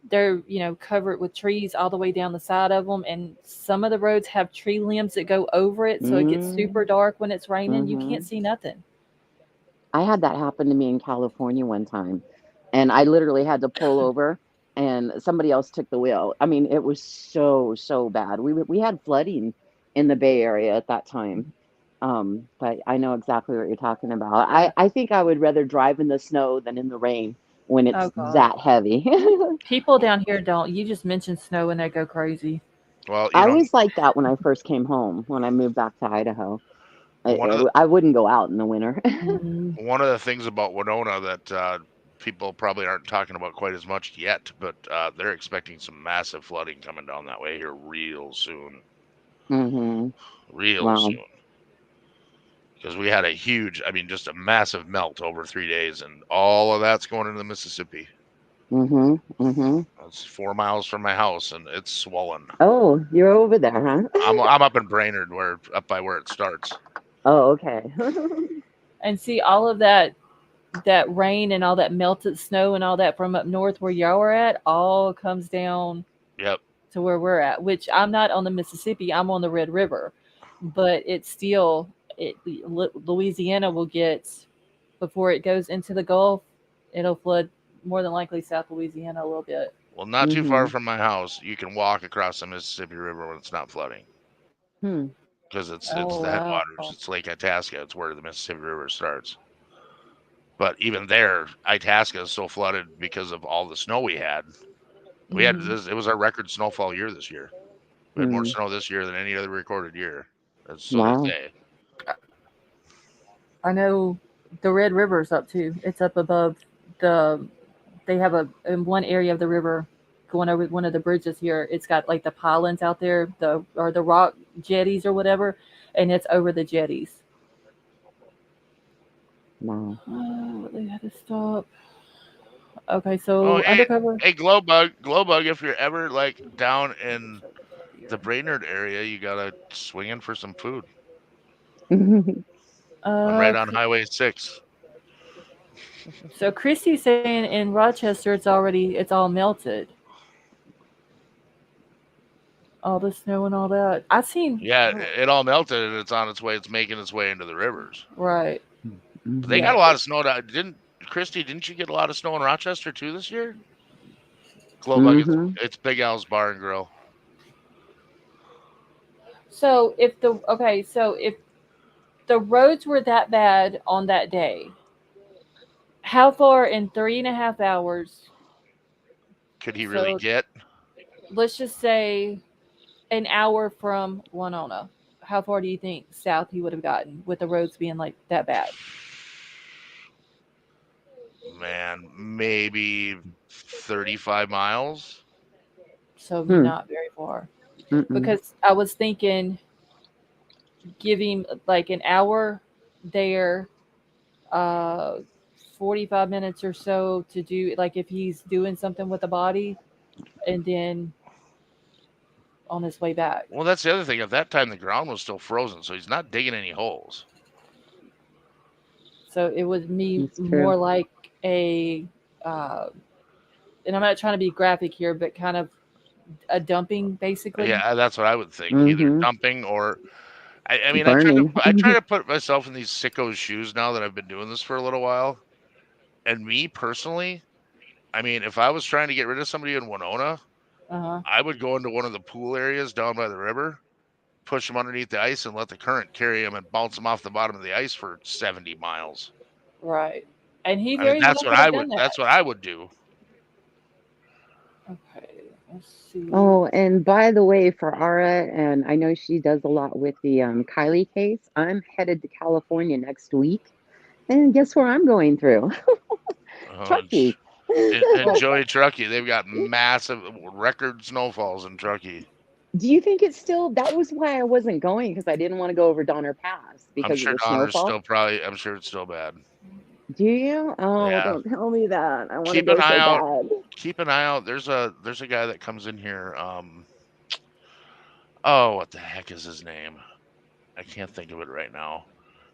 they're covered with trees all the way down the side of them, and some of the roads have tree limbs that go over it, so it gets super dark when it's raining. You can't Mhm. see nothing. I had that happen to me in California one time, and I literally had to pull over, and somebody else took the wheel. I mean, it was so bad. We had flooding in the Bay Area at that time. But I know exactly what you're talking about. I think I would rather drive in the snow than in the rain when Oh it's God, that heavy. people down here don't. You just mentioned snow and they go crazy. Well, I was like that when I first came home, when I moved back to Idaho. one of I wouldn't go out in the winter. Mm, one of the things about Winona that people probably aren't talking about quite as much yet, but they're expecting some massive flooding coming down that way here real soon. Hmm. Real Wow. soon. Because we had just a massive melt over 3 days, and all of that's going into the Mississippi. It's 4 miles from my house, and it's swollen. Oh, you're over there, huh? I'm up in Brainerd, up by where it starts. Oh, okay. And see all of that rain and all that melted snow and all that from up north where y'all are at all comes down Yep. to where we're at, which I'm not on the Mississippi, I'm on the Red River. But it's still Louisiana will get, before it goes into the Gulf, it'll flood more than likely South Louisiana a little bit. Well, not too far from my house, you can walk across the Mississippi River when it's not flooding. Because it's the headwaters. It's Lake Itasca. It's where the Mississippi River starts. But even there, Itasca is so flooded because of all the snow we had. We had it was our record snowfall year this year. We had more snow this year than any other recorded year. So they say. I know the Red River's up too. It's up above they have in one area of the river going over one of the bridges here. It's got like the pylons out there, the rock jetties or whatever, and it's over the jetties. Wow. Oh, they had to stop. Okay, so undercover. Hey, Glowbug, if you're ever like down in the Brainerd area, you gotta swing in for some food. I'm right on Highway 6. So Christy's saying in Rochester it's all melted. All the snow and all that. I've seen. Yeah, it all melted and it's on its way. It's making its way into the rivers. Right. But they got a lot of snow. Christy, didn't you get a lot of snow in Rochester too this year? Glowbug, it's Big Al's Bar and Grill. So if the roads were that bad on that day, how far in 3.5 hours could he really get? Let's just say an hour from Winona. How far do you think south he would have gotten with the roads being like that bad? Man, maybe 35 miles. So not very far. Because I was thinking give him like an hour there, 45 minutes or so to do, like if he's doing something with the body, and then on his way back. Well, that's the other thing. At that time, the ground was still frozen, so he's not digging any holes. So it would be more like and I'm not trying to be graphic here, but kind of a dumping, basically. Yeah, that's what I would think. Either dumping or, I mean, I try to put myself in these sickos' shoes now that I've been doing this for a little while. And me personally, I mean, if I was trying to get rid of somebody in Winona, I would go into one of the pool areas down by the river, push them underneath the ice, and let the current carry them and bounce them off the bottom of the ice for 70 miles. Right. And that's what I would do. Okay. Let's see. Oh, and by the way, for Ara, and I know she does a lot with the Kylie case, I'm headed to California next week. And guess where I'm going through? Truckee. Enjoy Truckee. They've got massive record snowfalls in Truckee. Do you think it's still? That was why I wasn't going, because I didn't want to go over Donner Pass because I'm sure of the Donner's snowfall. I'm sure it's still bad. Do you? Oh, yeah. Don't tell me that. I want to go so bad. Keep an eye out. There's a guy that comes in here. Oh, what the heck is his name? I can't think of it right now.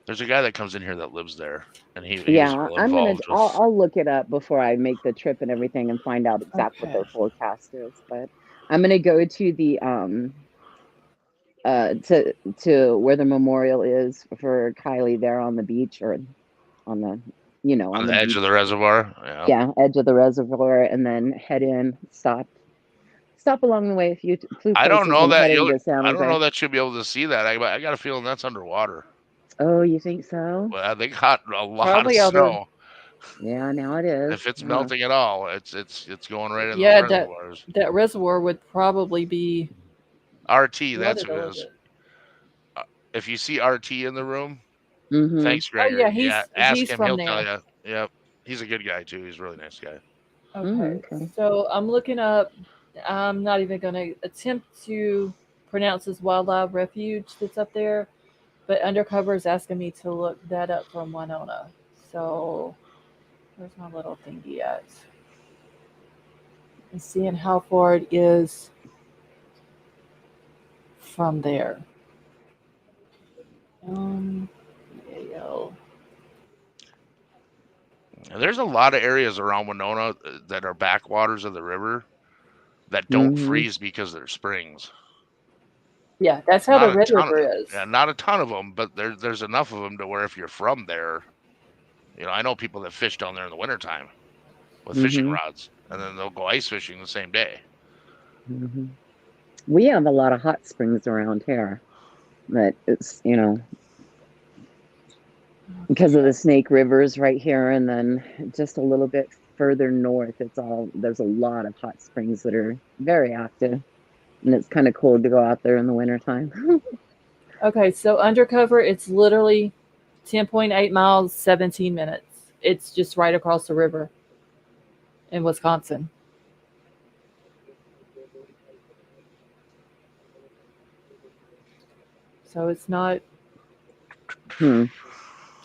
There's a guy that comes in here that lives there, and he I'm gonna. I'll look it up before I make the trip and everything and find out exactly what their forecast is. But I'm gonna go to the to where the memorial is for Kylie there on the beach, or on the on the edge of the reservoir. Yeah, edge of the reservoir, and then head in. Stop along the way. If you I don't know that you'll be able to see that. I got a feeling that's underwater. Oh, you think so? Well, they got a lot of snow. Yeah, now it is. If it's melting at all, it's going right in the reservoirs. That reservoir would probably be RT. That's who it is. If you see RT in the room, thanks, Gregory. Oh, yeah, ask he's him. From He'll there. tell you. Yep, he's a good guy too. He's a really nice guy. Okay. So I'm looking up. I'm not even going to attempt to pronounce this wildlife refuge that's up there, but Undercover is asking me to look that up from Winona. So where's my little thingy at? and seeing how far it is from there. Yeah. There's a lot of areas around Winona that are backwaters of the river that don't Hmm. freeze because they're springs. Yeah, that's how the Not a Red ton, River is. yeah, not a ton of them, but there's enough of them to where if you're from there, I know people that fish down there in the wintertime with fishing Hmm. rods, and then they'll go ice fishing the same day. Hmm. We have a lot of hot springs around here, but it's, because of the Snake Rivers right here, and then just a little bit further north, there's a lot of hot springs that are very active, and it's kind of cold to go out there in the wintertime. Okay, so undercover, it's literally 10.8 miles, 17 minutes. It's just right across the river in Wisconsin. So it's not, Hmm.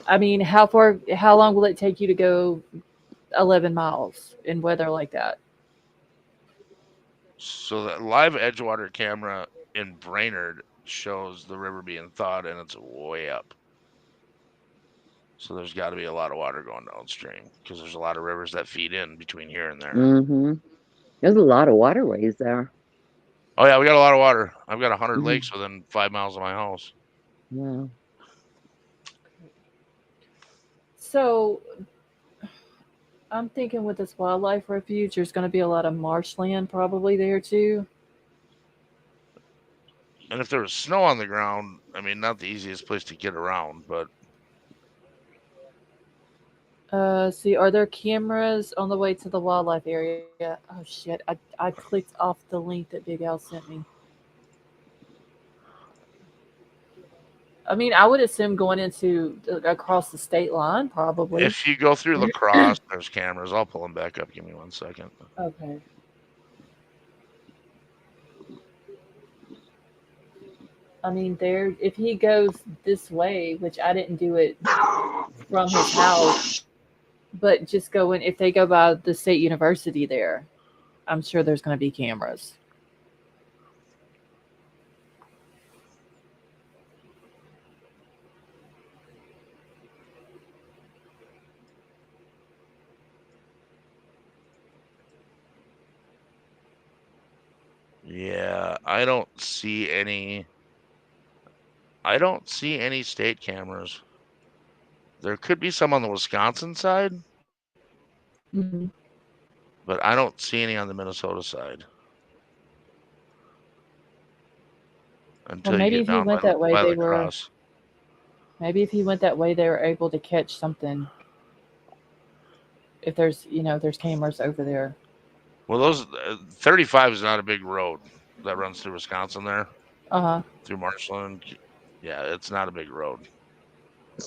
I mean, how long will it take you to go 11 miles in weather like that? So that live Edgewater camera in Brainerd shows the river being thawed, and it's way up. So there's got to be a lot of water going downstream because there's a lot of rivers that feed in between here and there. Hmm. There's a lot of waterways there. Oh yeah, we got a lot of water. I've got 100 Hmm. lakes within 5 miles of my house. Yeah. So I'm thinking with this wildlife refuge, there's going to be a lot of marshland probably there too. And if there was snow on the ground, I mean, not the easiest place to get around, but See, are there cameras on the way to the wildlife area? Oh shit, I clicked off the link that Big Al sent me. I mean, I would assume going across the state line, probably. if you go through La Crosse, there's cameras. I'll pull them back up. Give me 1 second. Okay. I mean, there. If he goes this way, which I didn't do it from his house, but just going if they go by the state university there, I'm sure there's going to be cameras. Yeah, I don't see any. I don't see any state cameras. There could be some on the Wisconsin side, Hmm. but I don't see any on the Minnesota side Well, until you maybe get if he down went that way, by they La were. Crosse. Maybe if he went that way, they were able to catch something. If there's cameras over there. Well, those 35 is not a big road that runs through Wisconsin there, Uh huh. through Marshland. Yeah, it's not a big road.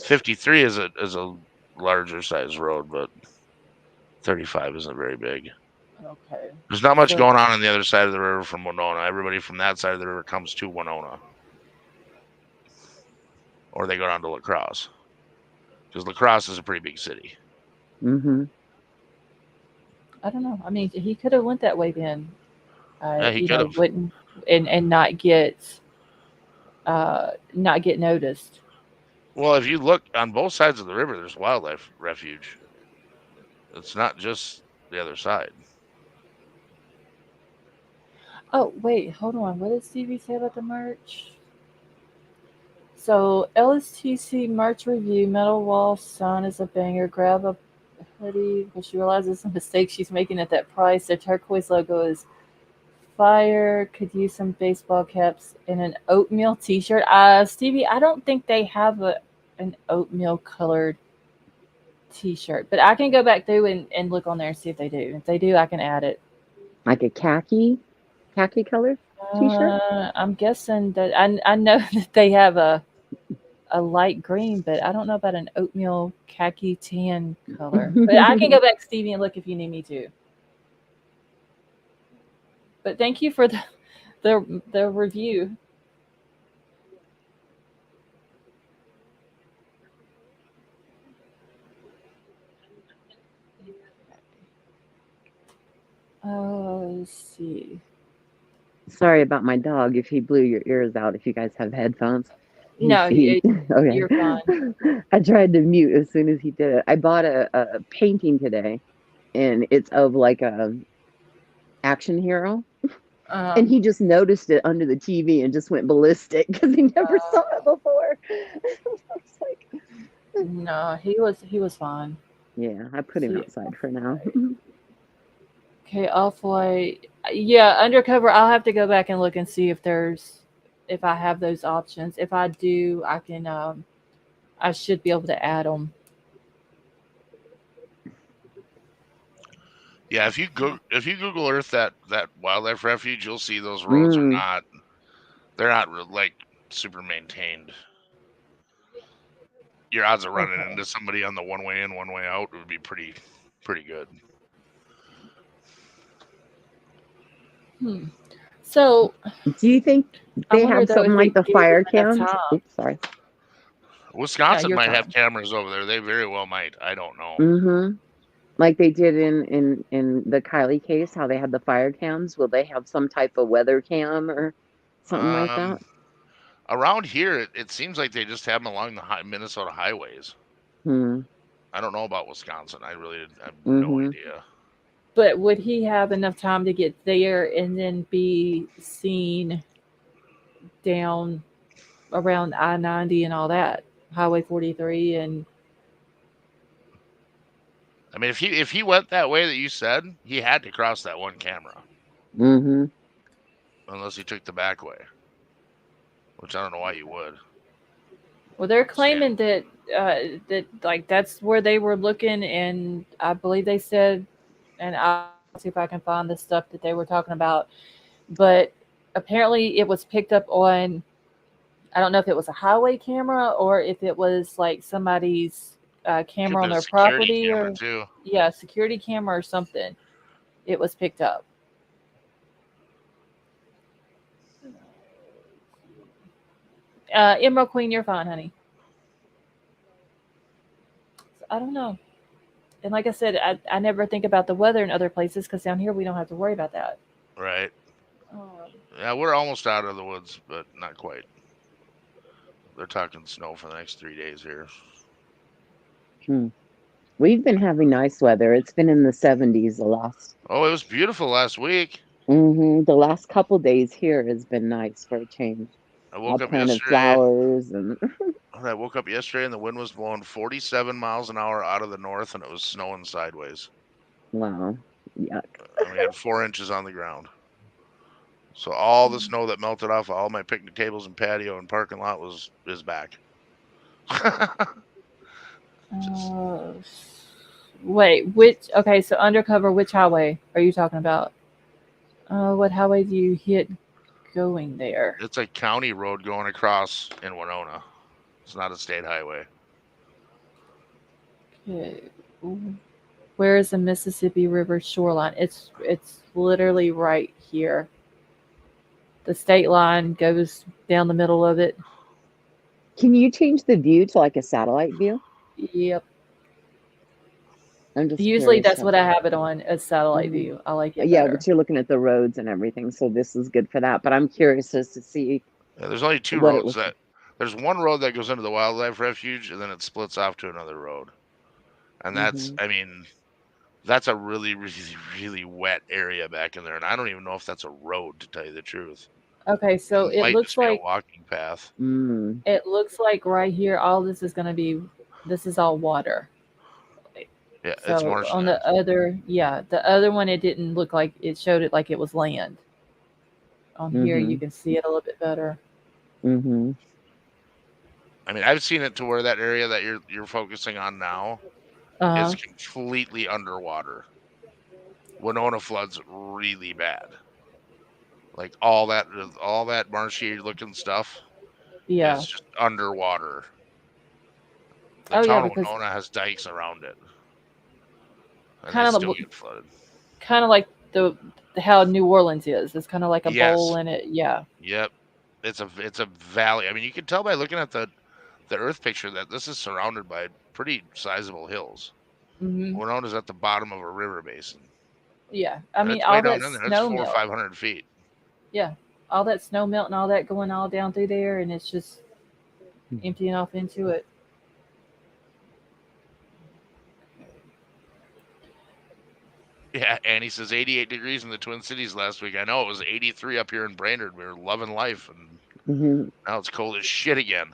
53 is a larger size road, but 35 isn't very big. Okay. There's not much So going on the other side of the river from Winona. Everybody from that side of the river comes to Winona, or they go down to La Crosse because La Crosse is a pretty big city. Hmm. I don't know. I mean, he could have went that way then. Yeah, he could have. Wouldn't and not get noticed. Well, if you look on both sides of the river, there's wildlife refuge. It's not just the other side. Oh wait, hold on. What did Stevie say about the merch? So LSTC merch review. Metal wall sign is a banger. Grab a hoodie because she realizes the mistake she's making at that price. The turquoise logo is fire. Could use some baseball caps and an oatmeal T-shirt. Stevie, I don't think they have an oatmeal colored T-shirt, but I can go back through and look on there and see if they do. If they do, I can add it. Like a khaki color t-shirt. I'm guessing that I know that they have a light green, but I don't know about an oatmeal khaki tan color. But I can go back, Stevie, and look if you need me to. But thank you for the review. Let's see. Sorry about my dog if he blew your ears out if you guys have headphones. No, Okay. you're fine. I tried to mute as soon as he did it. I bought a painting today, and it's of like a action hero, and he just noticed it under the TV and just went ballistic because he never saw it before. It's like, no, he was fine. yeah, I put him See, outside for now. okay, off white. Yeah, undercover. I'll have to go back and look and see if I have those options. If I do, I can. I should be able to add them. Yeah, if you Google Earth that wildlife refuge, you'll see those roads are they're not like super maintained. Your odds of running into somebody on the one way in, one way out would be pretty good. So, do you think they wonder, have though, something if like they the give fire them enough cams? time. Oops, sorry. Wisconsin you're might have fine. cameras over there. They very well might. I don't know. Mm-hmm. Like they did in the Kylie case, how they had the fire cams. Will they have some type of weather cam or something like that? Around here, it seems like they just have them along the Minnesota highways. Hmm. I don't know about Wisconsin. I have no Mm-hmm. idea. But would he have enough time to get there and then be seen down around I-90 and all that, Highway 43, and I mean, if he went that way that you said, he had to cross that one camera. Mm-hmm. Unless he took the back way, which I don't know why you would. well, they're claiming that like that's where they were looking, and I believe they said, and I'll see if I can find the stuff that they were talking about, but apparently it was picked up on. I don't know if it was a highway camera or if it was like somebody's camera on their property or too. Yeah, security camera or something. It was picked up. Emerald Queen, you're fine, honey. So, I don't know. And like I said, I never think about the weather in other places because down here we don't have to worry about that. Right. Yeah, we're almost out of the woods, but not quite. They're talking snow for the next 3 days here. We've been having nice weather. It's been in the 70s the last. Oh, it was beautiful last week. Mm-hmm. The last couple days here has been nice for a change. I woke up planted yesterday. flowers and. I woke up yesterday and the wind was blowing 47 miles an hour out of the north, and it was snowing sideways. Wow, yuck! And we had 4 inches on the ground. So all the snow that melted off all my picnic tables and patio and parking lot is back. Wait, which? Okay, so undercover, which highway are you talking about? What highway do you hit going there? It's a county road going across in Winona. It's not a state highway. Okay. Where is the Mississippi River shoreline? It's literally right here. The state line goes down the middle of it. Can you change the view to like a satellite view? Yep. I'm just Usually curious that's what I have it on, as satellite view. I like it. Yeah, better. but you're looking at the roads and everything, so this is good for that. But I'm curious as to see. Yeah, there's only 2 roads there's one road that goes into the wildlife refuge, and then it splits off to another road. And that's, I mean, that's a really, really, really wet area back in there, and I don't even know if that's a road, to tell you the truth. Okay, so it looks like a walking path. It looks like right here, all this is going to be. This is all water. Yeah, so it's marshland. On the other one, it didn't look like it showed it like it was land. On here, you can see it a little bit better. Mm-hmm. I mean, I've seen it to where that area that you're focusing on now is completely underwater. Winona floods really bad. Like all that marshy looking stuff. Yeah. Is just underwater. The town of Winona has dikes around it. And kind they of still get flooded. Kind of like how New Orleans is. It's kind of like a bowl in it. Yeah. Yep. It's a valley. I mean, you can tell by looking at the Earth picture that this is surrounded by pretty sizable hills. Mm-hmm. Winona's at the bottom of a river basin. Yeah, I mean It's all way down that in there. That's snow 400 or melt. 500 feet. Yeah, all that snow melt and all that going all down through there, and it's just emptying off into it. Yeah, Annie says 88 degrees in the Twin Cities last week. I know it was 83 up here in Brainerd. We were loving life, and now it's cold as shit again.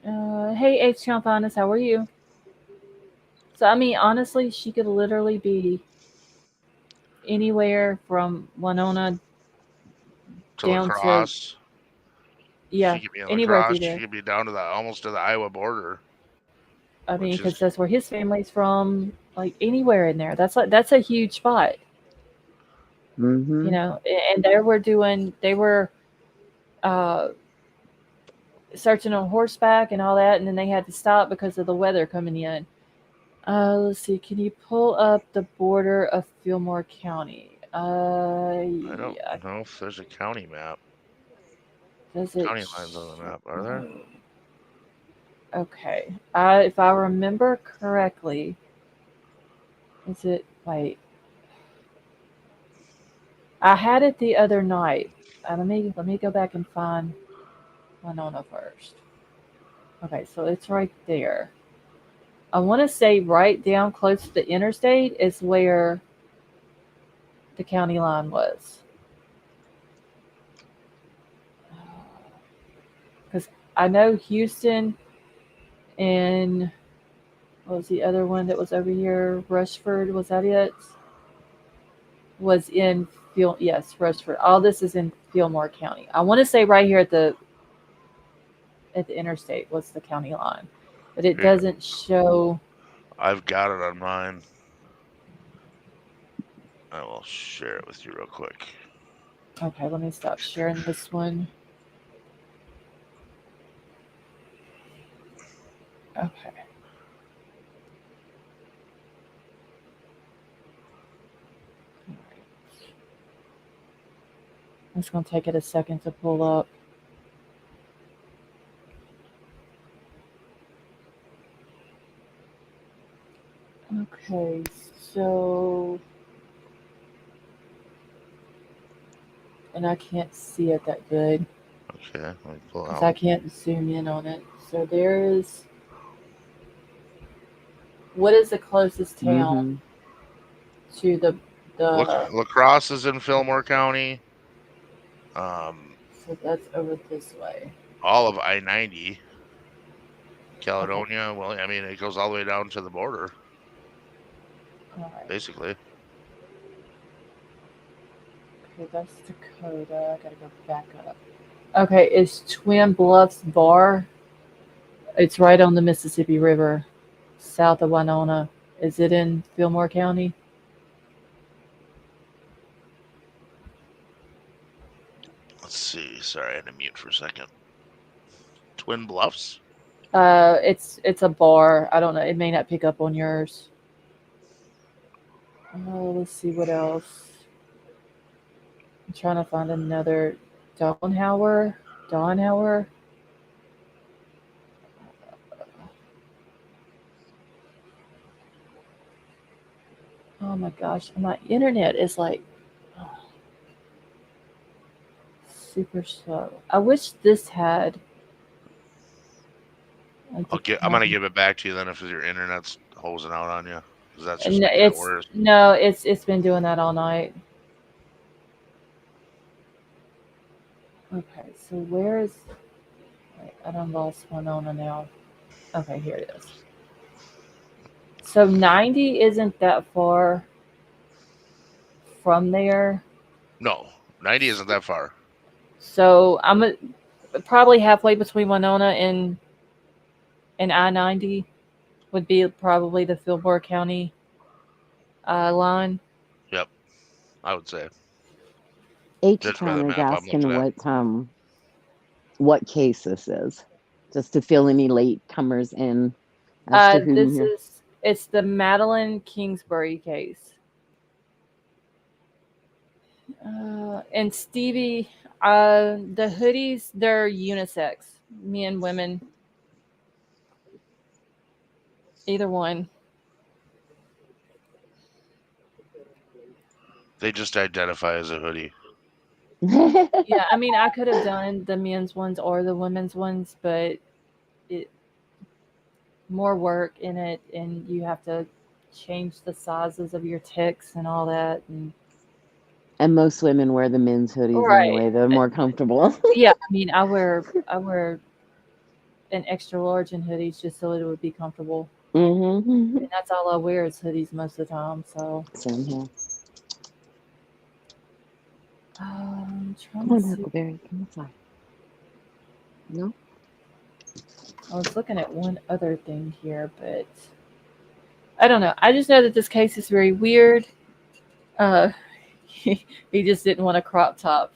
Hey, H. Finest, how are you? So, I mean, honestly, she could literally be anywhere from Winona To La down to, Crosse. yeah, She could be in La anywhere through Crosse. She there. could be down to the almost to the Iowa border, I mean, which because is that's where his family's from. Like anywhere in there, that's a huge spot, you know. And they were uh, searching on horseback and all that, and then they had to stop because of the weather coming in. Let's see. Can you pull up the border of Fillmore County? I don't Yeah. know if there's a county map. Does it? County lines on the map, are there? Okay. If I remember correctly, is it? Wait. I had it the other night. Let me go back and find Winona first. Okay, so it's right there. I want to say right down close to the interstate is where the county line was. Because I know Houston and what was the other one that was over here? Rushford, was that it? Was in yes, Rushford. All this is in Fillmore County. I want to say right here at the interstate was the county line, but it Here, doesn't show. I've got it on mine. I will share it with you real quick. Okay, let me stop sharing this one. Okay. It's going to take it a second to pull up. Okay, so. And I can't see it that good. Okay, let me pull Because out. I can't zoom in on it. So there's. What is the closest town to the. La Crosse is in Fillmore County. So that's over this way. All of I-90. Caledonia. Okay. Well, I mean, it goes all the way down to the border, All right. basically. Okay, that's Dakota. I gotta go back up. Okay, it's Twin Bluffs Bar. It's right on the Mississippi River, south of Winona. Is it in Fillmore County? Let's see. Sorry, I had to mute for a second. Twin Bluffs? It's a bar. I don't know. It may not pick up on yours. Let's see what else. I'm trying to find another Donhauer. Oh my gosh, my internet is like super slow. I wish this had. Like I'm gonna give it back to you then if your internet's hosing out on you, because that's just No, making it worse. it's been doing that all night. Okay, so where is? Wait, I done lost Winona now. Okay, here it is. So 90 isn't that far from there. No, 90 isn't that far. So I'm probably halfway between Winona and I-90 would be probably the Fillmore County line. Yep, I would say. H-Town is asking what case this is, just to fill any late comers in as to whom It's the Madeline Kingsbury case. And Stevie, the hoodies, they're unisex, men, women, either one. They just identify as a hoodie. Yeah, I mean, I could have done the men's ones or the women's ones, but it more work in it, and you have to change the sizes of your ticks and all that. And most women wear the men's hoodies Right. anyway. They're more comfortable. Yeah, I mean, I wear an extra large in hoodies just so it would be comfortable. Mm-hmm. And that's all I wear is hoodies most of the time. So Same here. trying Come to on, see. Huckleberry. Come inside. No? I was looking at one other thing here, but I don't know. I just know that this case is very weird. He just didn't want a crop top.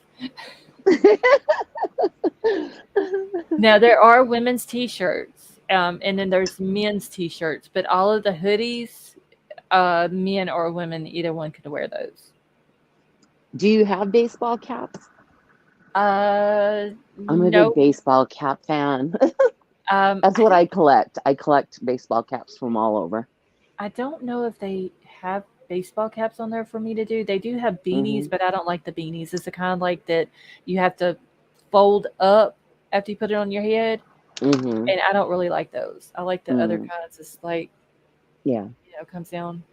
Now there are women's t-shirts, and then there's men's t-shirts, but all of the hoodies, men or women, either one could wear those. Do you have baseball caps? I'm a No. big baseball cap fan. That's That's what I collect. I collect baseball caps from all over. I don't know if they have baseball caps on there for me to do. They do have beanies, but I don't like the beanies. It's the kind like that you have to fold up after you put it on your head, Mm-hmm. and I don't really like those. I like the other kinds. It's like, Yeah. comes down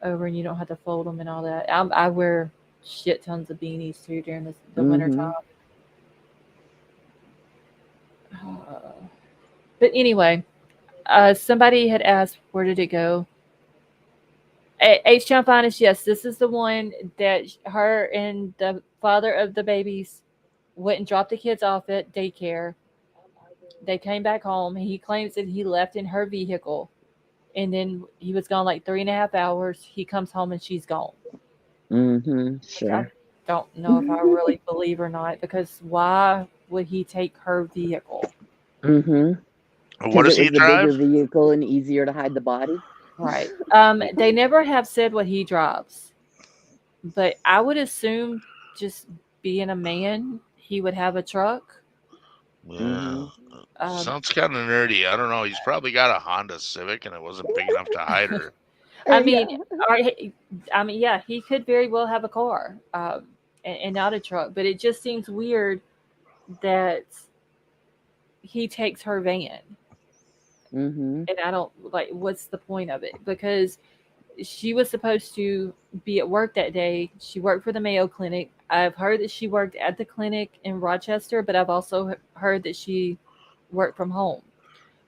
over and you don't have to fold them and all that. I wear shit tons of beanies too during the winter time. But anyway, somebody had asked, where did it go? H-Town Finest, yes, this is the one that her and the father of the babies went and dropped the kids off at daycare. They came back home. He claims that he left in her vehicle, and then he was gone like 3.5 hours. He comes home and she's gone. Mm-hmm. Sure. I don't know if I really believe or not, because why would he take her vehicle? Mm-hmm. What does he drive? It was a bigger vehicle and easier to hide the body. Right. They never have said what he drives, but I would assume, just being a man, he would have a truck. Yeah. Sounds kind of nerdy. I don't know. He's probably got a Honda Civic, and it wasn't big enough to hide her. I mean, yeah, he could very well have a car, and not a truck. But it just seems weird that he takes her van. And I don't like, what's the point of it? Because she was supposed to be at work that day. She worked for the Mayo Clinic. I've heard that she worked at the clinic in Rochester, but I've also heard that she worked from home.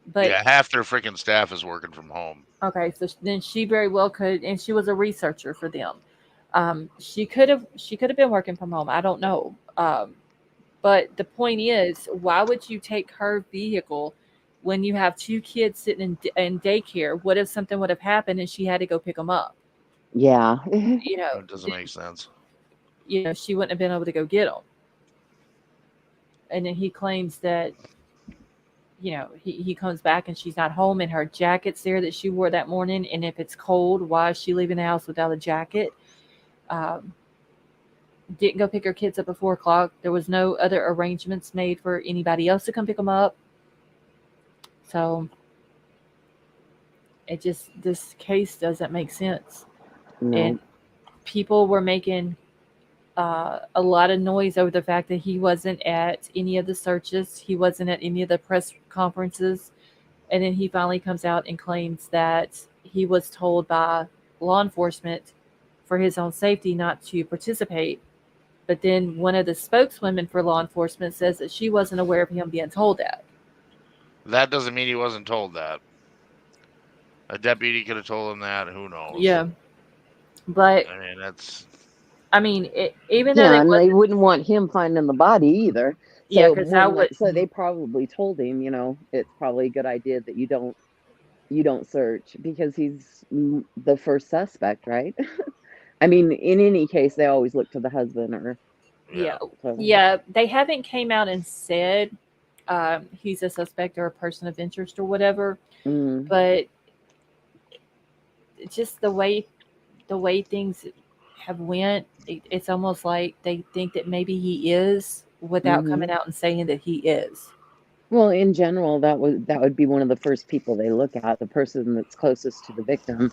But yeah, half their freaking staff is working from home. Okay, so then she very well could, and she was a researcher for them. She could have been working from home. I don't know. But the point is, why would you take her vehicle when you have 2 kids sitting in daycare? What if something would have happened and she had to go pick them up? Yeah. It doesn't make sense. She wouldn't have been able to go get them. And then he claims that, he comes back and she's not home, and her jacket's there that she wore that morning. And if it's cold, why is she leaving the house without a jacket? Didn't go pick her kids up at 4 o'clock. There was no other arrangements made for anybody else to come pick them up. So this case doesn't make sense. No. And people were making a lot of noise over the fact that he wasn't at any of the searches. He wasn't at any of the press conferences. And then he finally comes out and claims that he was told by law enforcement for his own safety not to participate. But then one of the spokeswomen for law enforcement says that she wasn't aware of him being told that. That doesn't mean he wasn't told that. A deputy could have told him that. Who knows? Yeah. But I mean, that's... even though they wouldn't want him finding the body either. So, yeah, because so they probably told him, it's probably a good idea that you don't search, because he's the first suspect, right? I mean, in any case, they always look to the husband or. Yeah. They haven't came out and said he's a suspect or a person of interest or whatever, but just the way things have went, it's almost like they think that maybe he is, without coming out and saying that he is. Well, in general, that would be one of the first people they look at, the person that's closest to the victim,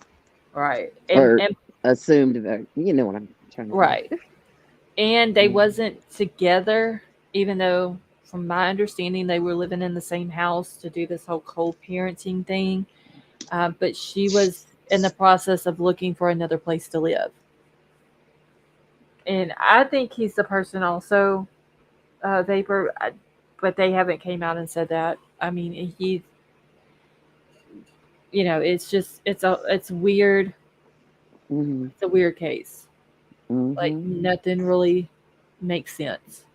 right? Or assumed, you know what I'm eternity. Right. And they Mm. wasn't together, even though, from my understanding, they were living in the same house to do this whole co-parenting thing. But she was in the process of looking for another place to live. And I think he's the person also, Vapor, but they haven't came out and said that. I mean, he, it's just it's weird. Mhm. It's a weird case. Like Mhm. nothing really makes sense.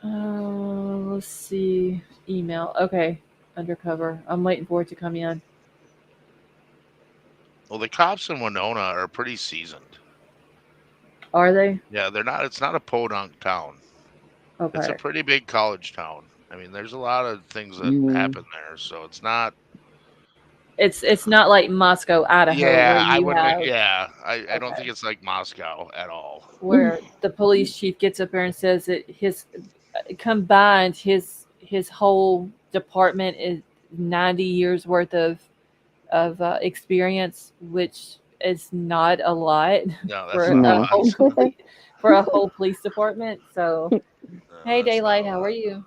Let's see. Email. Okay. Undercover. I'm waiting for it to come in. Well, the cops in Winona are pretty seasoned. Are they? Yeah, they're not. It's not a podunk town. It's a Okay. pretty big college town. I mean, there's a lot of things that Mhm. happen there, so it's not. It's not like Moscow, Idaho, where Yeah, I you wouldn't. have Yeah, I don't think okay, it's like Moscow at all. where the police chief gets up there and says that his combined his whole department is 90 years worth of experience, which is not a lot No, that's for not a a No. lot. whole complete for a whole police department. So, No, hey, that's not Daylight, a how lot. are you?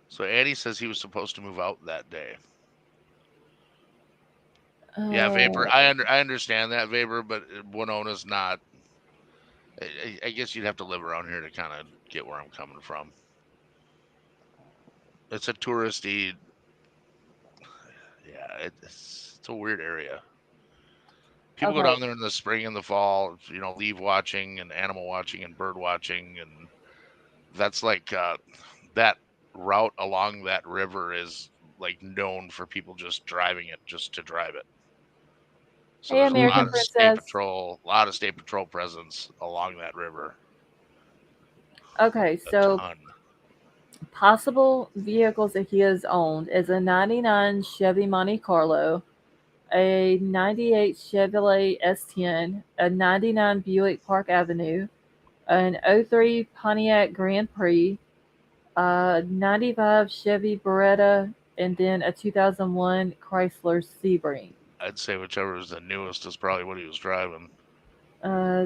So Annie says he was supposed to move out that day. Yeah, Vapor. Uh, I understand that, Vapor, but Winona's not. I guess you'd have to live around here to kind of get where I'm coming from. It's a touristy. Yeah, it's a weird area. People go okay. down there in the spring and the fall, leaf watching and animal watching and bird watching, and that's like that route along that river is like known for people just driving it just to drive it. So Hey, there's a American lot of Mhm. state Princess. patrol, a lot of state patrol presence along that river. Okay, A so ton. possible vehicles that he has owned is a 99 Chevy Monte Carlo, a 98 Chevrolet S10, a 99 Buick Park Avenue, an '03 Pontiac Grand Prix, a 95 Chevy Beretta, and then a 2001 Chrysler Sebring. I'd say whichever is the newest is probably what he was driving.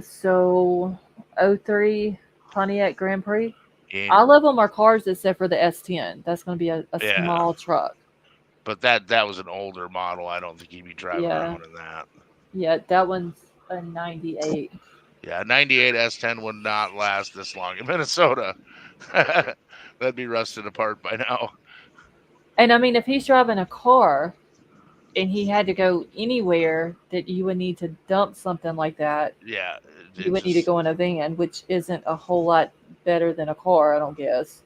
So '03 Pontiac Grand Prix. He ain't, All of them are cars except for the S10. That's going to be a yeah, small truck. but that was an older model. I don't think he'd be driving Yeah. around in that. Yeah, that one's a 98. Yeah, 98 S10 would not last this long in Minnesota. That'd be rusted apart by now. And I mean, if he's driving a car and he had to go anywhere that you would need to dump something like that, Yeah, you it would need to just. go in a van, which isn't a whole lot better than a car, I don't guess.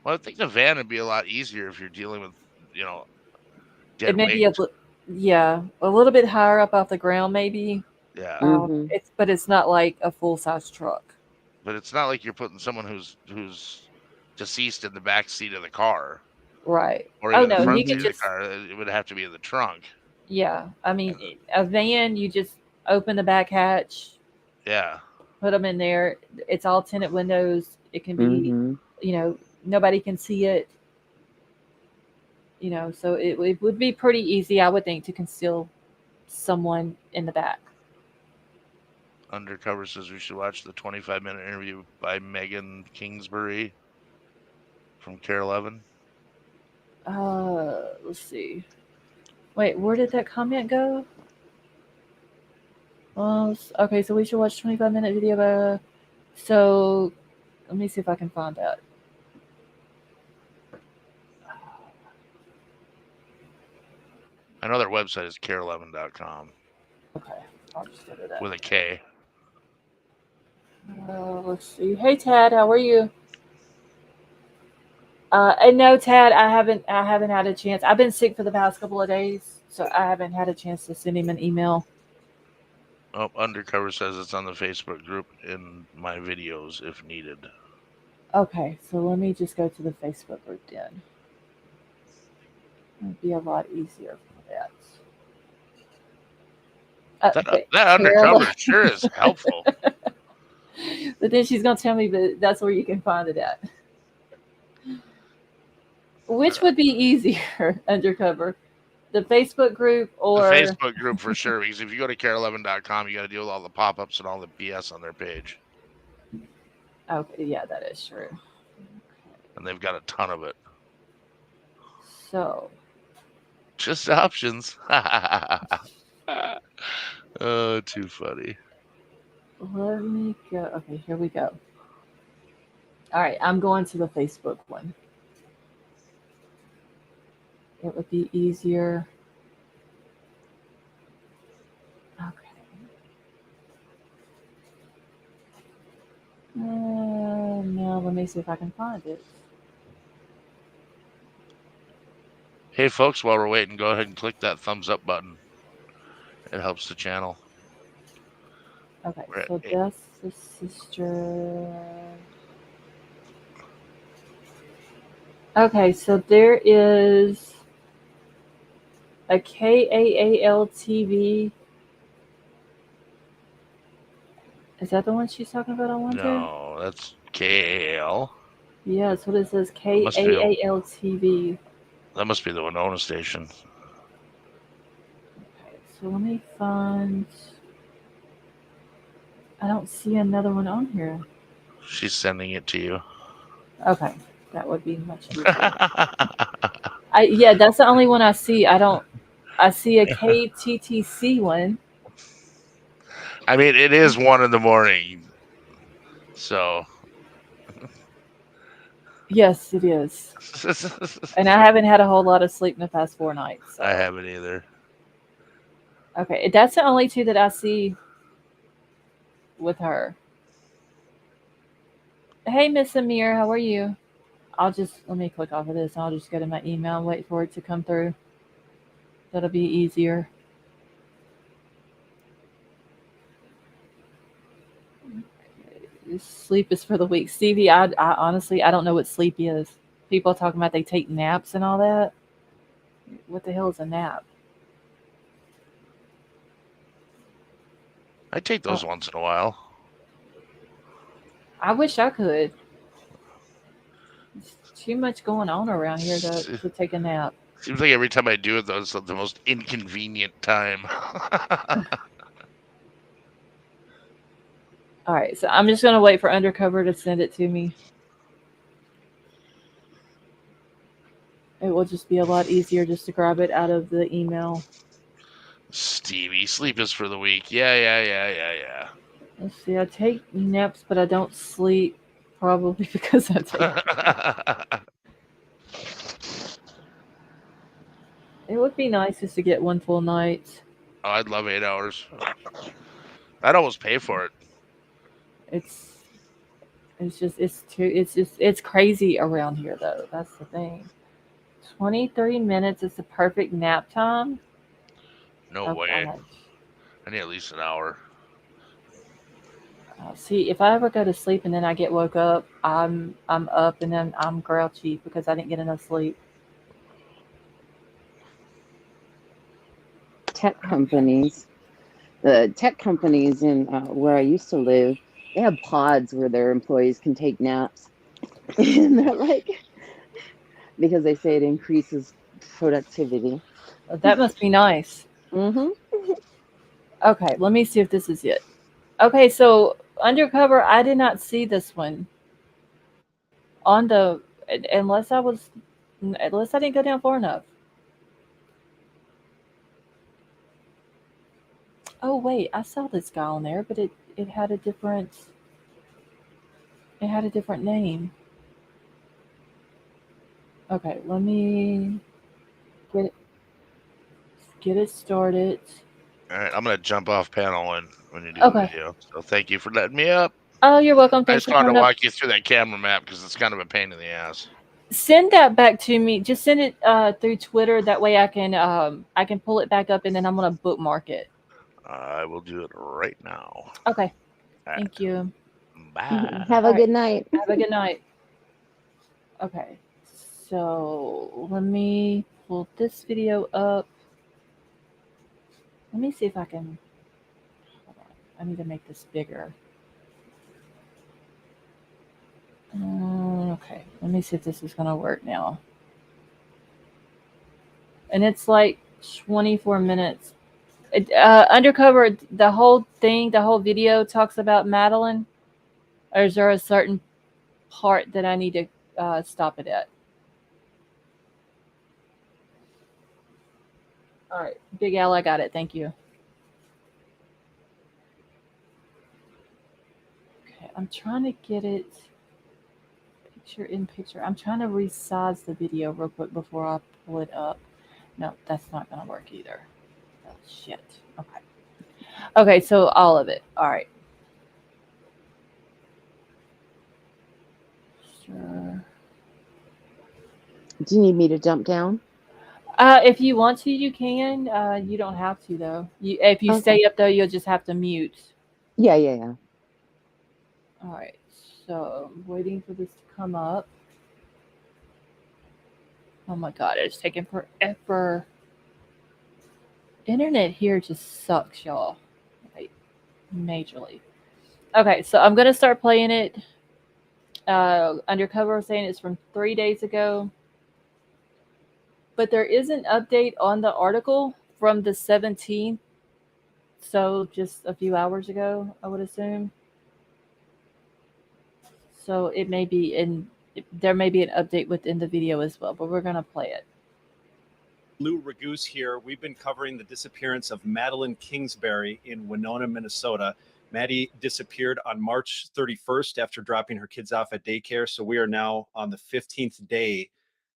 Well, I think the van would be a lot easier if you're dealing with, you know, It dead may be weight. yeah, a little bit higher up off the ground, maybe. Yeah, Mhm. But it's not like a full size truck. but it's not like you're putting someone who's deceased in the back seat of the car Right. or Oh even the no, front you Mhm. could seat of the just car. It would have to be in the trunk. yeah. I And mean, a van, you just open the back hatch, yeah, put them in there. It's all tinted windows. It can be, Mhm. nobody can see it. So it would be pretty easy, I would think, to conceal someone in the back. Undercover says we should watch the 25-minute interview by Megan Kingsbury from Care 11. Let's see. Wait, where did that comment go? Okay, so we should watch 25-minute video. So let me see if I can find that. I know their website is care11.com Okay, I'll just go to that. with a K. Let's see. Hey Tad, how are you? And no, Tad, I haven't had a chance. I've been sick for the past couple of days, so I haven't had a chance to send him an email. Oh, Undercover says it's on the Facebook group in my videos if needed. Okay, so let me just go to the Facebook group then. It'd be a lot easier for that. That Undercover sure is helpful. But then she's gonna tell me that that's where you can find it at. Which would be easier, Undercover? The Facebook group or the Facebook group for sure. Because if you go to care11.com, you got to deal with all the pop-ups and all the BS on their page, Okay, yeah, that is true. and they've got a ton of it. So Just options. Oh, too funny. let me go. Okay, here we go. All right, I'm going to the Facebook one. It would be easier. Okay. Now let me see if I can find it. Hey, folks, while we're waiting, go ahead and click that thumbs up button. It helps the channel. Okay, We're at so 8. that's the sister. Okay, so there is a KAAL TV. Is that the one she's talking about on Wednesday? No, that's KAL. Yeah, that's what it says. must be a- KAAL TV. That must be the Winona station. Okay, so let me find. I don't see another one on here. She's sending it to you. Okay, that would be much easier. Yeah, that's the only one I see. I see a KTTC one. I mean, it is 1 a.m. So. Yes, it is. And I haven't had a whole lot of sleep in the past 4 nights. So. I haven't either. Okay, that's the only 2 that I see with her. Hey, Miss Amir, how are you? Let me click off of this. I'll just go to my email and wait for it to come through. That'll be easier. Okay. Sleep is for the weak. Stevie, I honestly, I don't know what sleep is. People talking about they take naps and all that. What the hell is a nap? I take those once in a while. I wish I could. There's too much going on around here to take a nap. Seems like every time I do it, though, it's the most inconvenient time. All right, so I'm just going to wait for Undercover to send it to me. It will just be a lot easier just to grab it out of the email. Stevie, sleep is for the weak. Yeah. Let's see, I take naps, but I don't sleep. Probably because I take It would be nice just to get 1 full night. Oh, I'd love 8 hours. I'd almost pay for it. It's crazy around here though. That's the thing. 30 minutes is the perfect nap time. No way. Gosh. I need at least an hour. See, if I ever go to sleep and then I get woke up, I'm up and then I'm grouchy because I didn't get enough sleep. The tech companies in where I used to live, they have pods where their employees can take naps. And they're like, because they say it increases productivity. That must be nice. Mm-hmm. Okay, let me see if this is it. Okay, so Undercover, I did not see this one on the unless I didn't go down far enough. Oh wait, I saw this guy on there, but it had a different name. Okay, let me get it started. All right, I'm gonna jump off panel when you do the video. So thank you for letting me up. Oh, you're welcome. Thanks I just wanted to walk you through that camera map because it's kind of a pain in the ass. Send that back to me. Just send it through Twitter. That way I can pull it back up and then I'm gonna bookmark it. I will do it right now. Okay. Thank you. Bye. Have a good night. Have a good night. Okay. So let me pull this video up. Let me see if I can. Hold on. I need to make this bigger. Okay. Let me see if this is going to work now. And it's like 24 minutes. Undercover, the whole thing, the whole video talks about Madeline? Or is there a certain part that I need to stop it at? All right, Big Al, I got it. Thank you. Okay, I'm trying to get it picture in picture. I'm trying to resize the video real quick before I pull it up. No, that's not going to work either. Oh, shit. Okay. Okay, so all of it. All right. Sure. Do you need me to jump down? If you want to, you can. You don't have to, though. If you stay up, though, you'll just have to mute. Yeah. All right. So I'm waiting for this to come up. Oh my god, it's taking forever. Internet here just sucks, y'all. Like, majorly. Okay, so I'm gonna start playing it. Undercover was saying it's from 3 days ago. But there is an update on the article from the 17th. So just a few hours ago, I would assume. So it may be there may be an update within the video as well, but we're gonna play it. Lou Ragoose here. We've been covering the disappearance of Madeline Kingsbury in Winona, Minnesota. Maddie disappeared on March 31st after dropping her kids off at daycare. So we are now on the 15th day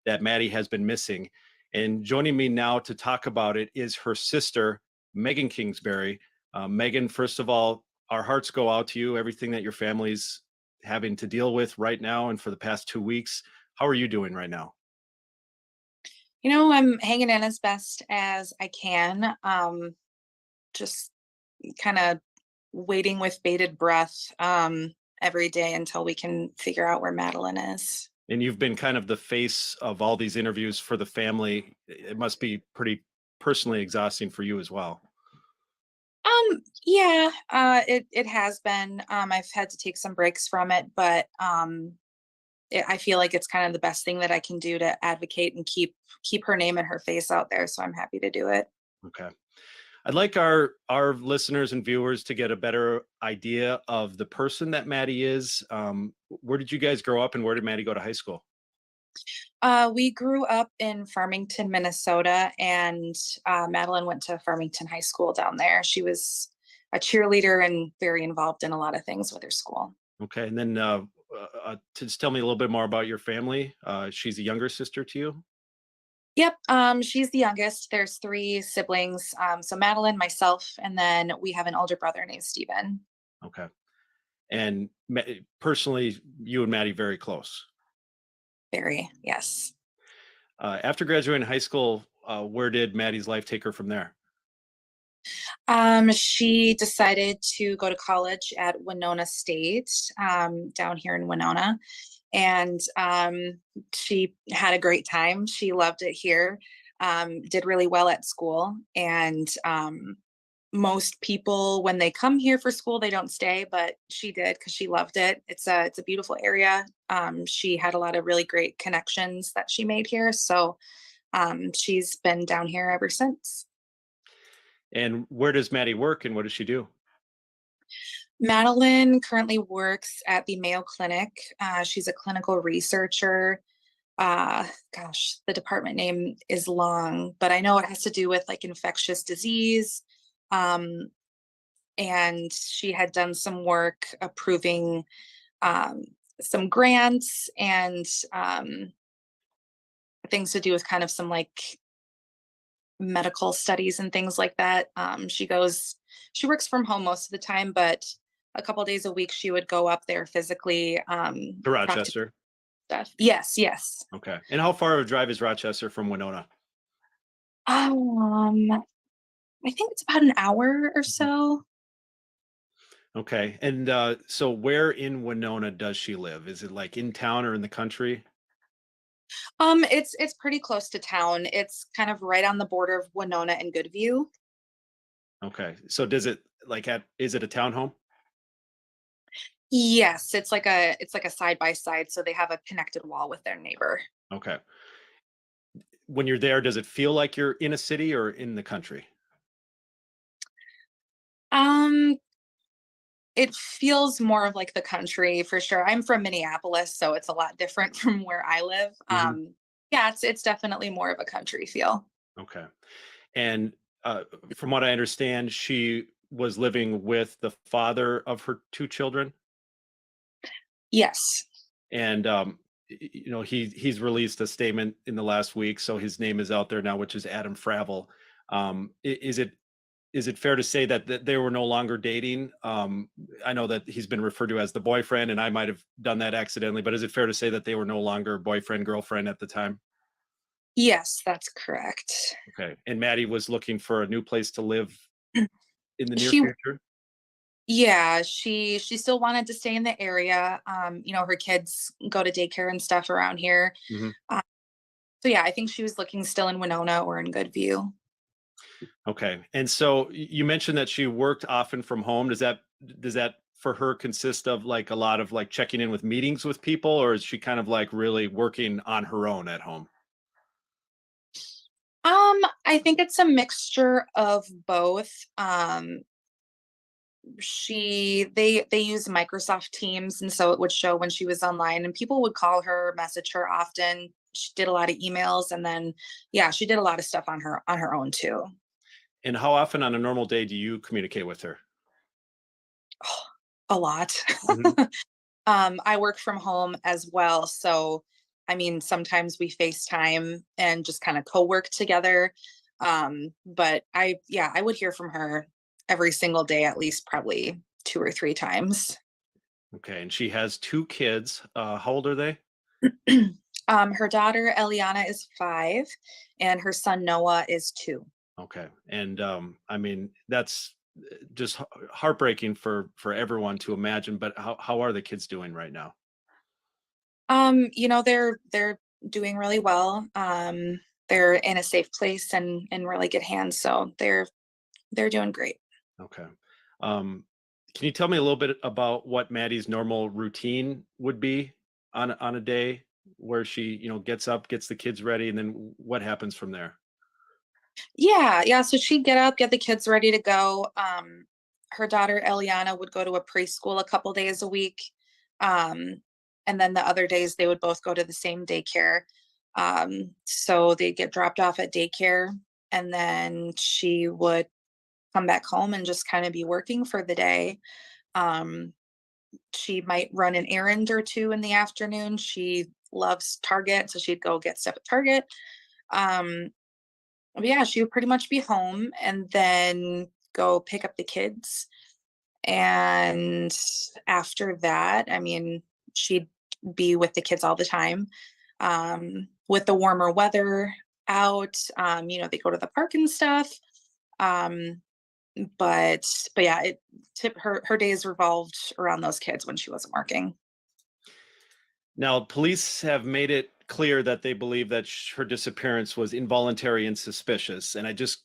that Maddie has been missing. And joining me now to talk about it is her sister, Megan Kingsbury. Megan, first of all, our hearts go out to you, everything that your family's having to deal with right now and for the past 2 weeks. How are you doing right now? You know, I'm hanging in as best as I can. Just kind of waiting with bated breath every day until we can figure out where Madeline is. And you've been kind of the face of all these interviews for the family. It must be pretty personally exhausting for you as well. Yeah, it has been. I've had to take some breaks from it, but I feel like it's kind of the best thing that I can do to advocate and keep her name and her face out there. So I'm happy to do it. Okay. I'd like our listeners and viewers to get a better idea of the person that Maddie is. Where did you guys grow up and where did Maddie go to high school? We grew up in Farmington, Minnesota, and Madeline went to Farmington High School down there. She was a cheerleader and very involved in a lot of things with her school. Okay. And then just tell me a little bit more about your family. She's a younger sister to you? Yep. She's the youngest. There's 3 siblings. So Madeline, myself, and then we have an older brother named Steven. Okay. And personally, you and Maddie very close? Very, yes. After graduating high school, where did Maddie's life take her from there? She decided to go to college at Winona State, down here in Winona. And she had a great time. She loved it here, did really well at school. And most people, when they come here for school, they don't stay, but she did because she loved it. It's a beautiful area. She had a lot of really great connections that she made here. So she's been down here ever since. And where does Maddie work and what does she do? Madeline currently works at the Mayo Clinic. She's a clinical researcher. Gosh, the department name is long, but I know it has to do with like infectious disease. And she had done some work approving some grants and things to do with kind of some like medical studies and things like that. She works from home most of the time, but a couple of days a week she would go up there physically. To Rochester? Stuff. Yes. Okay. And how far of a drive is Rochester from Winona? I think it's about an hour or so. Okay. And so where in Winona does she live? Is it like in town or in the country? It's pretty close to town. It's kind of right on the border of Winona and Goodview. Okay. So is it a townhome? Yes, it's like a side by side, so they have a connected wall with their neighbor. Okay. when you're there, does it feel like you're in a city or in the country? Um, it feels more of like the country for sure. I'm from Minneapolis, so it's a lot different from where I live. Mhm. Yeah, it's definitely more of a country feel. Okay. And from what I understand, she was living with the father of her two children. Yes. And he's released a statement in the last week, so his name is out there now, which is Adam Fravel. Is it fair to say that they were no longer dating? I know that he's been referred to as the boyfriend, and I might have done that accidentally, but is it fair to say that they were no longer boyfriend, girlfriend at the time? Yes, that's correct. Okay. And Maddie was looking for a new place to live in the near She future? Yeah, she still wanted to stay in the area. Her kids go to daycare and stuff around here. Mhm. Uh, so yeah, I think she was looking still in Winona or in Goodview. Okay. And so you mentioned that she worked often from home. Does that for her consist of like a lot of like checking in with meetings with people, or is she kind of like really working on her own at home? I think it's a mixture of both. They use Microsoft Teams, and so it would show when she was online, and people would call her, message her often. She did a lot of emails, and then yeah, she did a lot of stuff on her own too. And how often on a normal day do you communicate with her? A lot. Mhm. I work from home as well, so I mean, sometimes we FaceTime and just kind of co-work together. But I would hear from her every single day, at least probably 2 or 3 times. Okay. And she has two kids. How old are they? Her daughter Eliana is 5, and her son Noah is 2. Okay. And I mean, that's just heartbreaking for everyone to imagine, but how are the kids doing right now? They're doing really well. They're in a safe place and in really good hands, so they're doing great. Okay. Um, can you tell me a little bit about what Maddie's normal routine would be on a day where she, gets up, gets the kids ready, and then what happens from there? Yeah. So she'd get up, get the kids ready to go. Her daughter Eliana would go to a preschool a couple days a week. Um, and then the other days they would both go to the same daycare. So they'd get dropped off at daycare, and then she would come back home and just kind of be working for the day. Um, she might run an errand or two in the afternoon. She loves Target, so she'd go get stuff at Target. Um, but yeah, she would pretty much be home and then go pick up the kids. And after that, I mean, she'd be with the kids all the time. With the warmer weather out, they go to the park and stuff. Um, but yeah, her days revolved around those kids when she wasn't working. Now, police have made it clear that they believe that her disappearance was involuntary and suspicious. And I just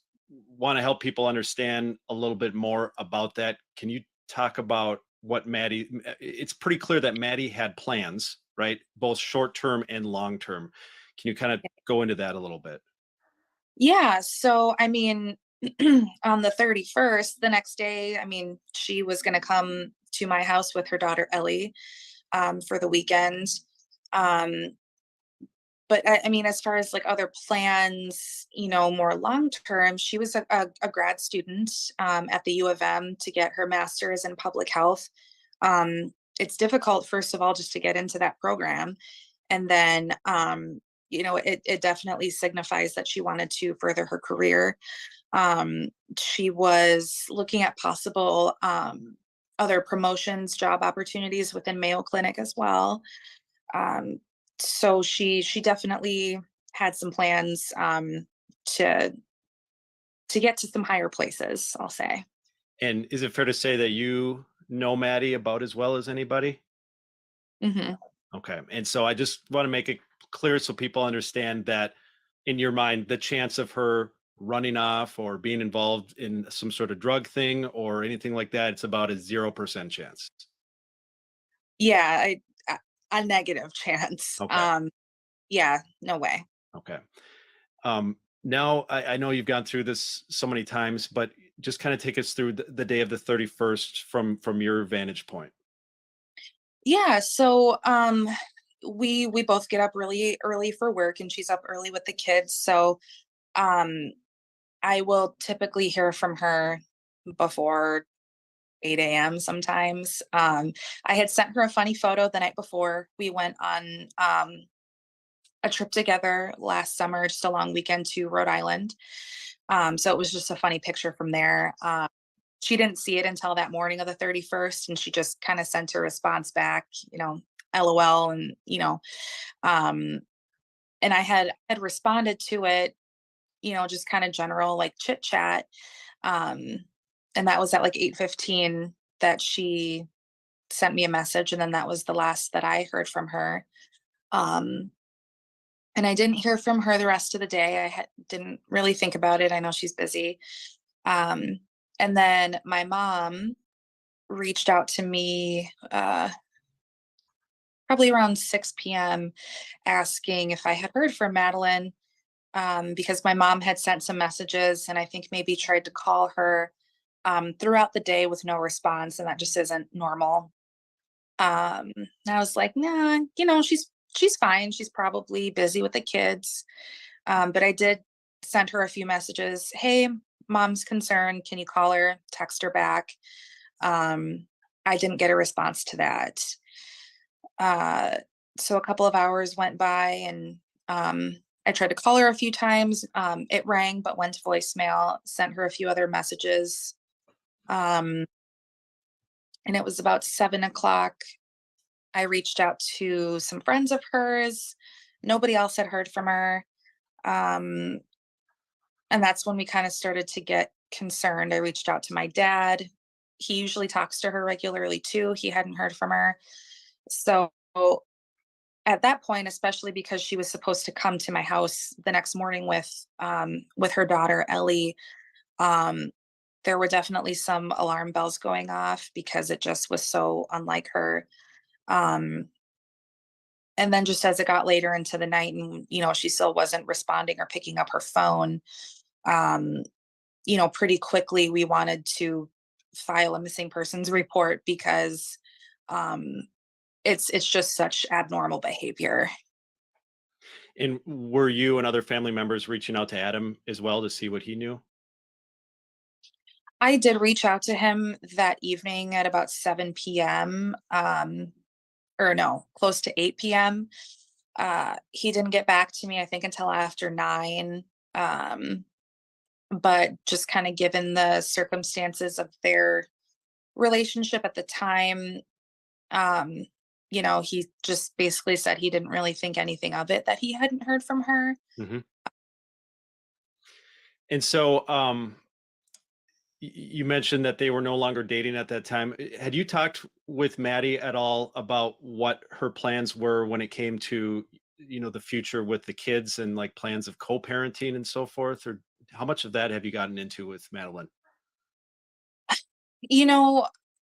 want to help people understand a little bit more about that. Can you talk about what it's pretty clear that Maddie had plans, right? Both short term and long term. Can you kind of go into that a little bit? Yeah, so I mean, on the 31st, the next day, I mean, she was going to come to my house with her daughter Ellie for the weekend. Um, but I mean, as far as like other plans, more long term, she was a grad student at the U of M to get her master's in public health. It's difficult, first of all, just to get into that program. And then, it definitely signifies that she wanted to further her career. She was looking at possible other promotions, job opportunities within Mayo Clinic as well. Um, so she definitely had some plans to get to some higher places, I'll say. And is it fair to say that you know Maddie about as well as anybody? Hmm. Okay. And so I just want to make it clear so people understand that in your mind, the chance of her running off or being involved in some sort of drug thing or anything like that, it's about a 0% chance. Yeah, a negative chance. Okay. Yeah, no way. Okay. Now I know you've gone through this so many times, but just kind of take us through the day of the 31st from your vantage point. Yeah, so we both get up really early for work and she's up early with the kids. So um I will typically hear from her before 8 a.m. sometimes. I had sent her a funny photo the night before. We went on a trip together last summer, just a long weekend to Rhode Island. So it was just a funny picture from there. She didn't see it until that morning of the 31st, and she just kind of sent her response back, LOL, and um, and I had responded to it, just kind of general like chit chat, um, and that was at like 8:15 that she sent me a message, and then that was the last that I heard from her. Um, and I didn't hear from her the rest of the day. Didn't really think about it. I know she's busy. Um, and then my mom reached out to me probably around 6 p.m. asking if I had heard from Madeline, because my mom had sent some messages and I think maybe tried to call her throughout the day with no response, and that just isn't normal. And I was like, nah, she's fine. She's probably busy with the kids. But I did send her a few messages. Hey, mom's concerned. Can you call her? Text her back. I didn't get a response to that. So a couple of hours went by and I tried to call her a few times. It rang, but went to voicemail, sent her a few other messages. And it was about 7 o'clock. I reached out to some friends of hers. Nobody else had heard from her. And that's when we kind of started to get concerned. I reached out to my dad. He usually talks to her regularly too. He hadn't heard from her. So at that point, especially because she was supposed to come to my house the next morning with her daughter, Ellie, there were definitely some alarm bells going off because it just was so unlike her. And then just as it got later into the night and, she still wasn't responding or picking up her phone, pretty quickly we wanted to file a missing persons report because it's just such abnormal behavior. And were you and other family members reaching out to Adam as well to see what he knew? I did reach out to him that evening at about 7 p.m. Or no, close to 8 p.m. He didn't get back to me, I think, until after 9. But just kind of given the circumstances of their relationship at the time, he just basically said he didn't really think anything of it, that he hadn't heard from her. Mm-hmm. And so you mentioned that they were no longer dating at that time. Had you talked with Maddie at all about what her plans were when it came to, the future with the kids and like plans of co-parenting and so forth? Or how much of that have you gotten into with Madeline?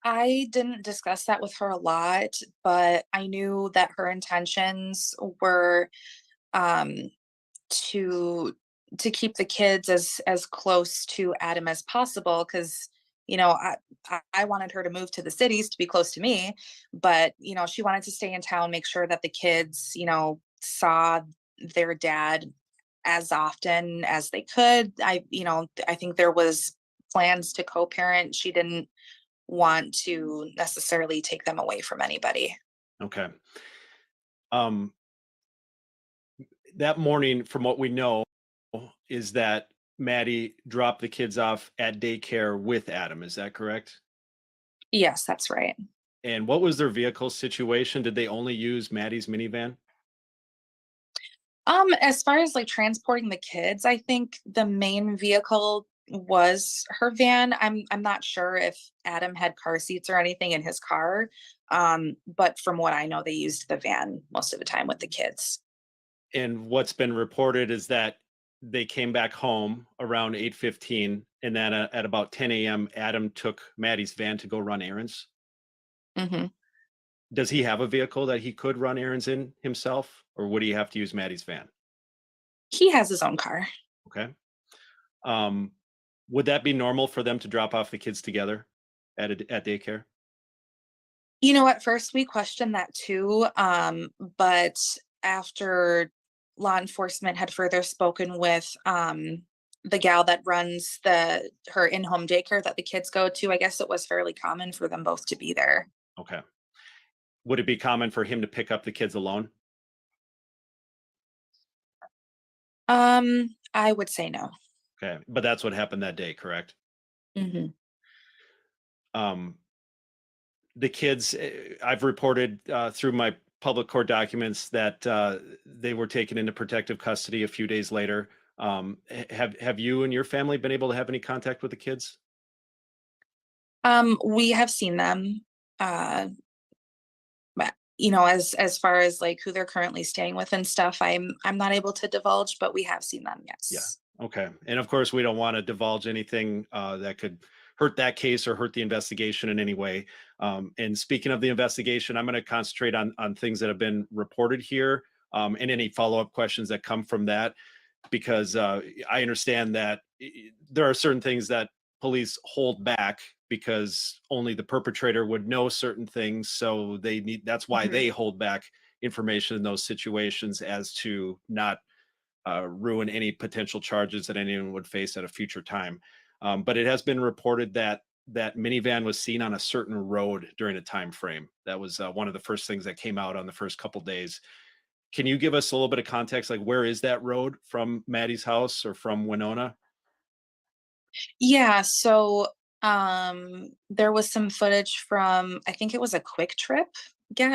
I didn't discuss that with her a lot, but I knew that her intentions were to keep the kids as close to Adam as possible, because I wanted her to move to the cities to be close to me, but she wanted to stay in town, make sure that the kids saw their dad as often as they could. I think there was plans to co-parent. She didn't want to necessarily take them away from anybody. Okay. That morning, from what we know, is that Maddie dropped the kids off at daycare with Adam. Is that correct? Yes, that's right. And what was their vehicle situation? Did they only use Maddie's minivan? As far as like transporting the kids, I think the main vehicle was her van. I'm not sure if Adam had car seats or anything in his car. But from what I know, they used the van most of the time with the kids. And what's been reported is that they came back home around 8:15, and then at about 10 a.m., Adam took Maddie's van to go run errands. Mm-hmm. Does he have a vehicle that he could run errands in himself, or would he have to use Maddie's van? He has his own car. Okay. Would that be normal for them to drop off the kids together at daycare? You know, at first we questioned that too, but after law enforcement had further spoken with the gal that runs her in-home daycare that the kids go to, I guess it was fairly common for them both to be there. Okay. Would it be common for him to pick up the kids alone? I would say no. Okay, but that's what happened that day, correct? Hmm. The kids, I've reported through my public court documents that they were taken into protective custody a few days later. Have you and your family been able to have any contact with the kids? We have seen them. But you know, as far as like who they're currently staying with and stuff, I'm not able to divulge, but we have seen them, yes. Yeah. Okay. And of course, we don't want to divulge anything that could hurt that case or hurt the investigation in any way. And speaking of the investigation, I'm going to concentrate on things that have been reported here and any follow-up questions that come from that, because I understand that there are certain things that police hold back because only the perpetrator would know certain things. So that's why they hold back information in those situations, as to not ruin any potential charges that anyone would face at a future time. But it has been reported that that minivan was seen on a certain road during a time frame. That was one of the first things that came out on the first couple days. Can you give us a little bit of context? Like, where is that road from Maddie's house or from Winona? Yeah, so there was some footage from, I think it was a Quick Trip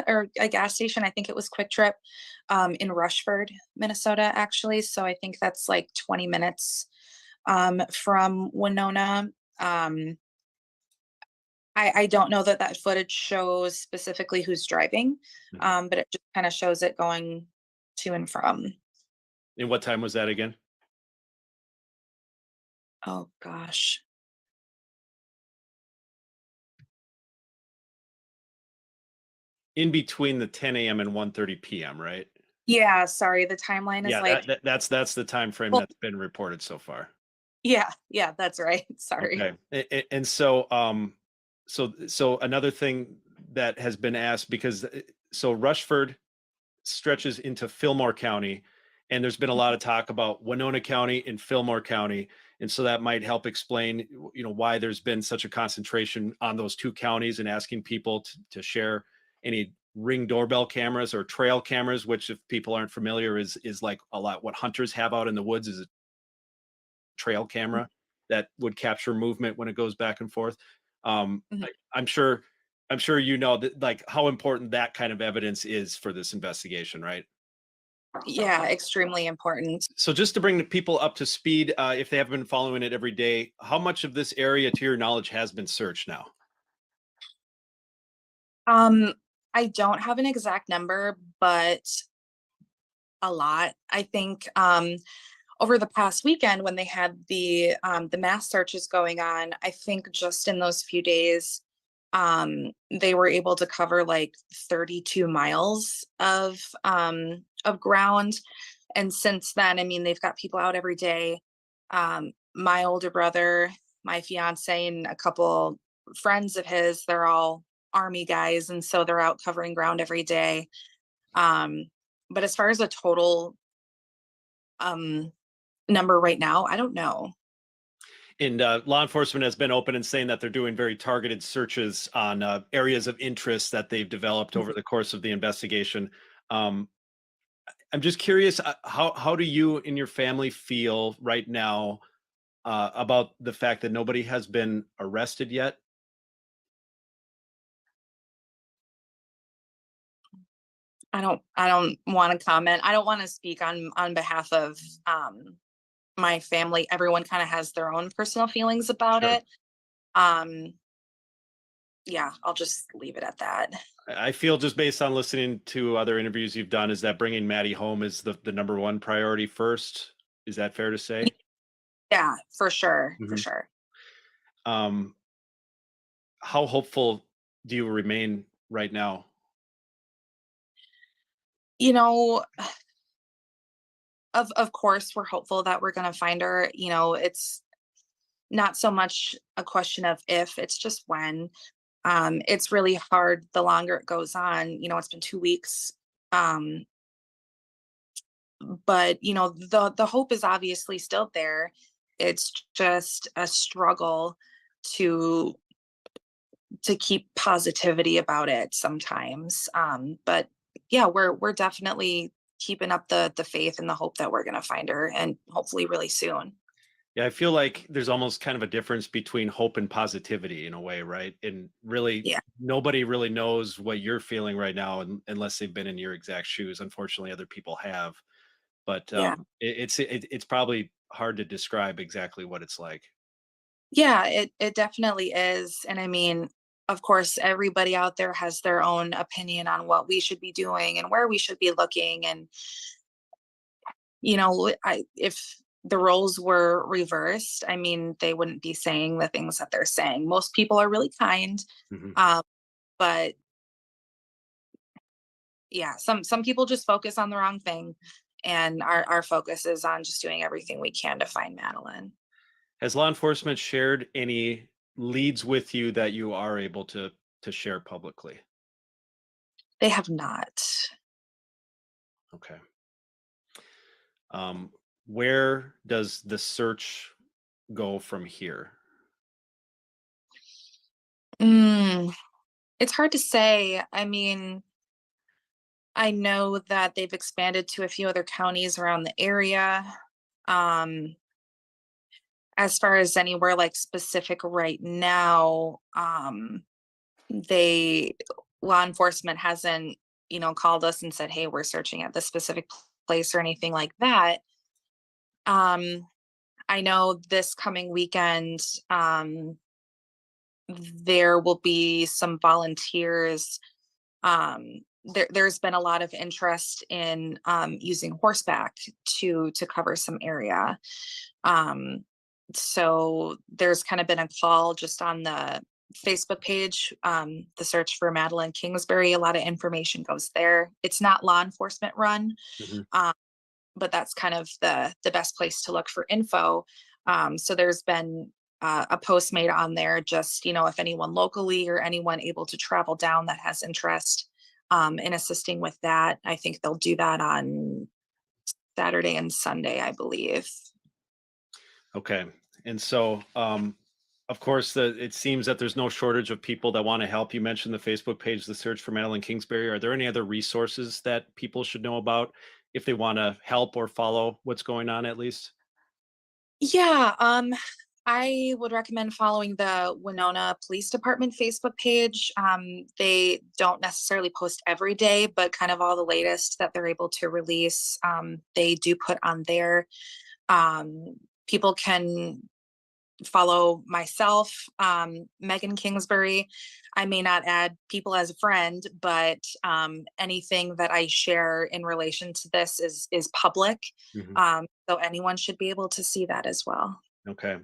or a gas station. I think it was Quick Trip in Rushford, Minnesota, actually. So I think that's like 20 minutes from Winona. I don't know that footage shows specifically who's driving, but it just kind of shows it going to and from. And what time was that again? Oh gosh. In between the 10 a.m. and 1:30 p.m., right? Yeah, sorry, the timeline is Yeah, like, that's the time frame well, that's been reported so far. yeah, that's right. Sorry. Okay. And so so another thing that has been asked, because so Rushford stretches into Fillmore County, and there's been a lot of talk about Winona County and Fillmore County, and so that might help explain, why there's been such a concentration on those two counties, and asking people to share any Ring doorbell cameras or trail cameras, which, if people aren't familiar, is like a lot what hunters have out in the woods, is a trail camera that would capture movement when it goes back and forth. I'm sure that, like, how important that kind of evidence is for this investigation, right? Yeah, extremely important. So just to bring the people up to speed, if they haven't been following it every day, how much of this area, to your knowledge, has been searched now? I don't have an exact number, but a lot. I think over the past weekend, when they had the mass searches going on, I think just in those few days, they were able to cover like 32 miles of ground. And since then, I mean, they've got people out every day. My older brother, my fiance, and a couple friends of his, they're all Army guys, and so they're out covering ground every day. But as far as a total number right now, I don't know. And law enforcement has been open and saying that they're doing very targeted searches on areas of interest that they've developed over the course of the investigation. I'm just curious, how do you and your family feel right now about the fact that nobody has been arrested yet? I don't want to comment. I don't want to speak on behalf of my family. Everyone kind of has their own personal feelings about Sure. it. Yeah, I'll just leave it at that. I feel, just based on listening to other interviews you've done, is that bringing Maddie home is the number one priority first. Is that fair to say? Yeah, for sure. For Mhm. sure. How hopeful do you remain right now? You know, of course, we're hopeful that we're going to find her. You know, it's not so much a question of if, it's just when. It's really hard the longer it goes on. You know, it's been 2 weeks. Um, but you know, the hope is obviously still there. It's just a struggle to keep positivity about it sometimes. But yeah, we're definitely keeping up the faith and the hope that we're going to find her, and hopefully really soon. Yeah, I feel like there's almost kind of a difference between hope and positivity in a way, right? And really, Yeah. nobody really knows what you're feeling right now unless they've been in your exact shoes. Unfortunately, other people have, but Yeah. it's probably hard to describe exactly what it's like. Yeah, it definitely is. And I mean, of course, everybody out there has their own opinion on what we should be doing and where we should be looking. And, you know, if the roles were reversed, I mean, they wouldn't be saying the things that they're saying. Most people are really kind. Mhm. But yeah, some people just focus on the wrong thing. And our focus is on just doing everything we can to find Madeline. Has law enforcement shared any leads with you that you are able to share publicly? They have not. Okay. Where does the search go from here? Mm, it's hard to say. I mean, I know that they've expanded to a few other counties around the area. Um, as far as anywhere like specific right now, they law enforcement hasn't, you know, called us and said, "Hey, we're searching at this specific place" or anything like that. Um, I know this coming weekend, there will be some volunteers. There's been a lot of interest in using horseback to cover some area. Um, so there's kind of been a call just on the Facebook page, the search for Madeline Kingsbury. A lot of information goes there. It's not law enforcement run, Mhm. but that's kind of the best place to look for info. So there's been a post made on there, just, you know, if anyone locally or anyone able to travel down that has interest in assisting with that. I think they'll do that on Saturday and Sunday, I believe. Okay. And so, of course, it seems that there's no shortage of people that want to help. You mentioned the Facebook page, the search for Madeline Kingsbury. Are there any other resources that people should know about if they want to help or follow what's going on, at least? Yeah, I would recommend following the Winona Police Department Facebook page. They don't necessarily post every day, but kind of all the latest that they're able to release, they do put on there. People can follow myself, Megan Kingsbury. I may not add people as a friend, but anything that I share in relation to this is public. Mhm. So anyone should be able to see that as well. Okay.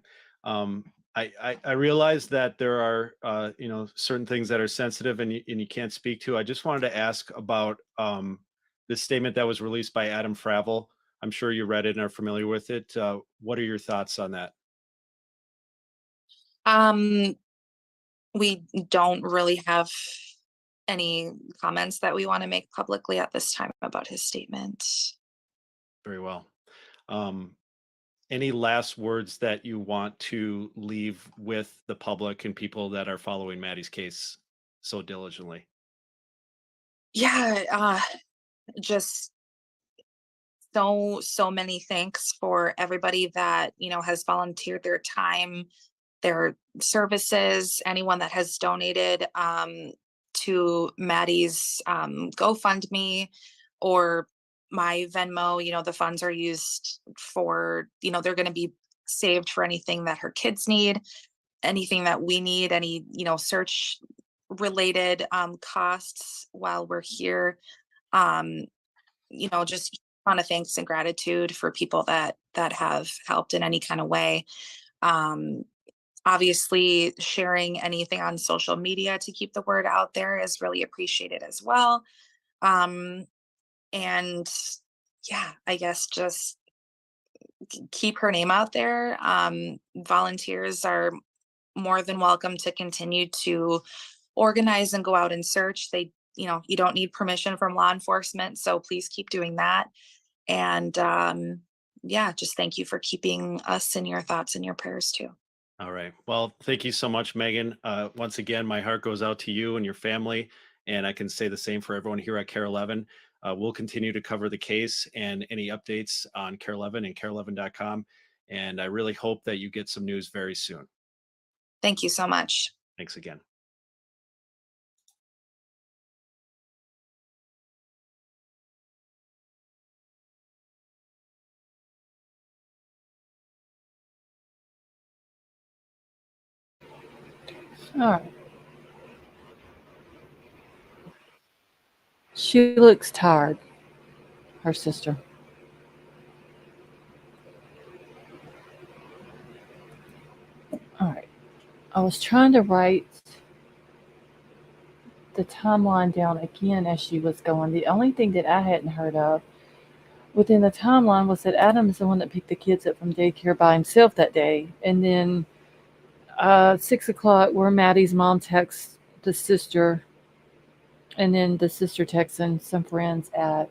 I realize that there are certain things that are sensitive and you can't speak to. I just wanted to ask about this statement that was released by Adam Fravel. I'm sure you read it and are familiar with it. What are your thoughts on that? Um, we don't really have any comments that we want to make publicly at this time about his statement. Very well. Um, any last words that you want to leave with the public and people that are following Maddie's case so diligently? Yeah, just so many thanks for everybody that, you know, has volunteered their time, their services, anyone that has donated to Maddie's GoFundMe or my Venmo. You know, the funds are used for, you know, they're going to be saved for anything that her kids need, anything that we need, any, you know, search related costs while we're here. Um, you know, just ton of thanks and gratitude for people that have helped in any kind of way. Um, Obviously, sharing anything on social media to keep the word out there is really appreciated as well. And yeah, I guess just keep her name out there. Volunteers are more than welcome to continue to organize and go out and search. You don't need permission from law enforcement, so please keep doing that. And just thank you for keeping us in your thoughts and your prayers too. All right. Well, thank you so much, Megan. Once again, my heart goes out to you and your family, and I can say the same for everyone here at Care 11. We'll continue to cover the case and any updates on Care 11 and care11.com. And I really hope that you get some news very soon. Thank you so much. Thanks again. All right. She looks tired, her sister. All right. I was trying to write the timeline down again as she was going. The only thing that I hadn't heard of within the timeline was that Adam is the one that picked the kids up from daycare by himself that day. And then 6 o'clock, where Maddie's mom texts the sister, and then the sister texting some friends at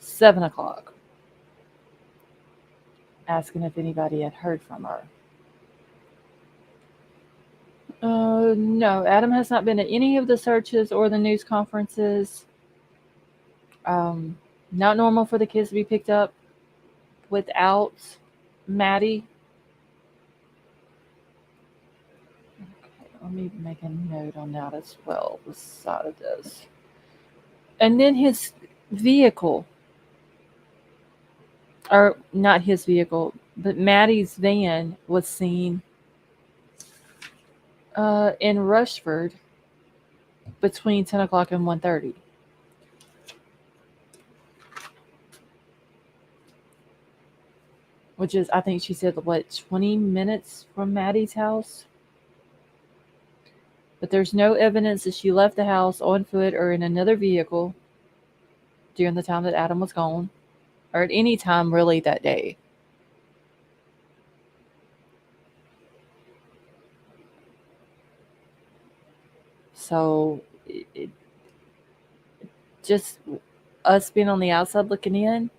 7 o'clock, asking if anybody had heard from her. No, Adam has not been at any of the searches or the news conferences. Not normal for the kids to be picked up without Maddie. Okay, let me make a note on that as well, beside of this. And then his vehicle, or not his vehicle, but Maddie's van was seen in Rushford between 10 o'clock and 1:30. Which is, I think she said, 20 minutes from Maddie's house? But there's no evidence that she left the house on foot or in another vehicle during the time that Adam was gone, or at any time really that day. So, just us being on the outside looking in,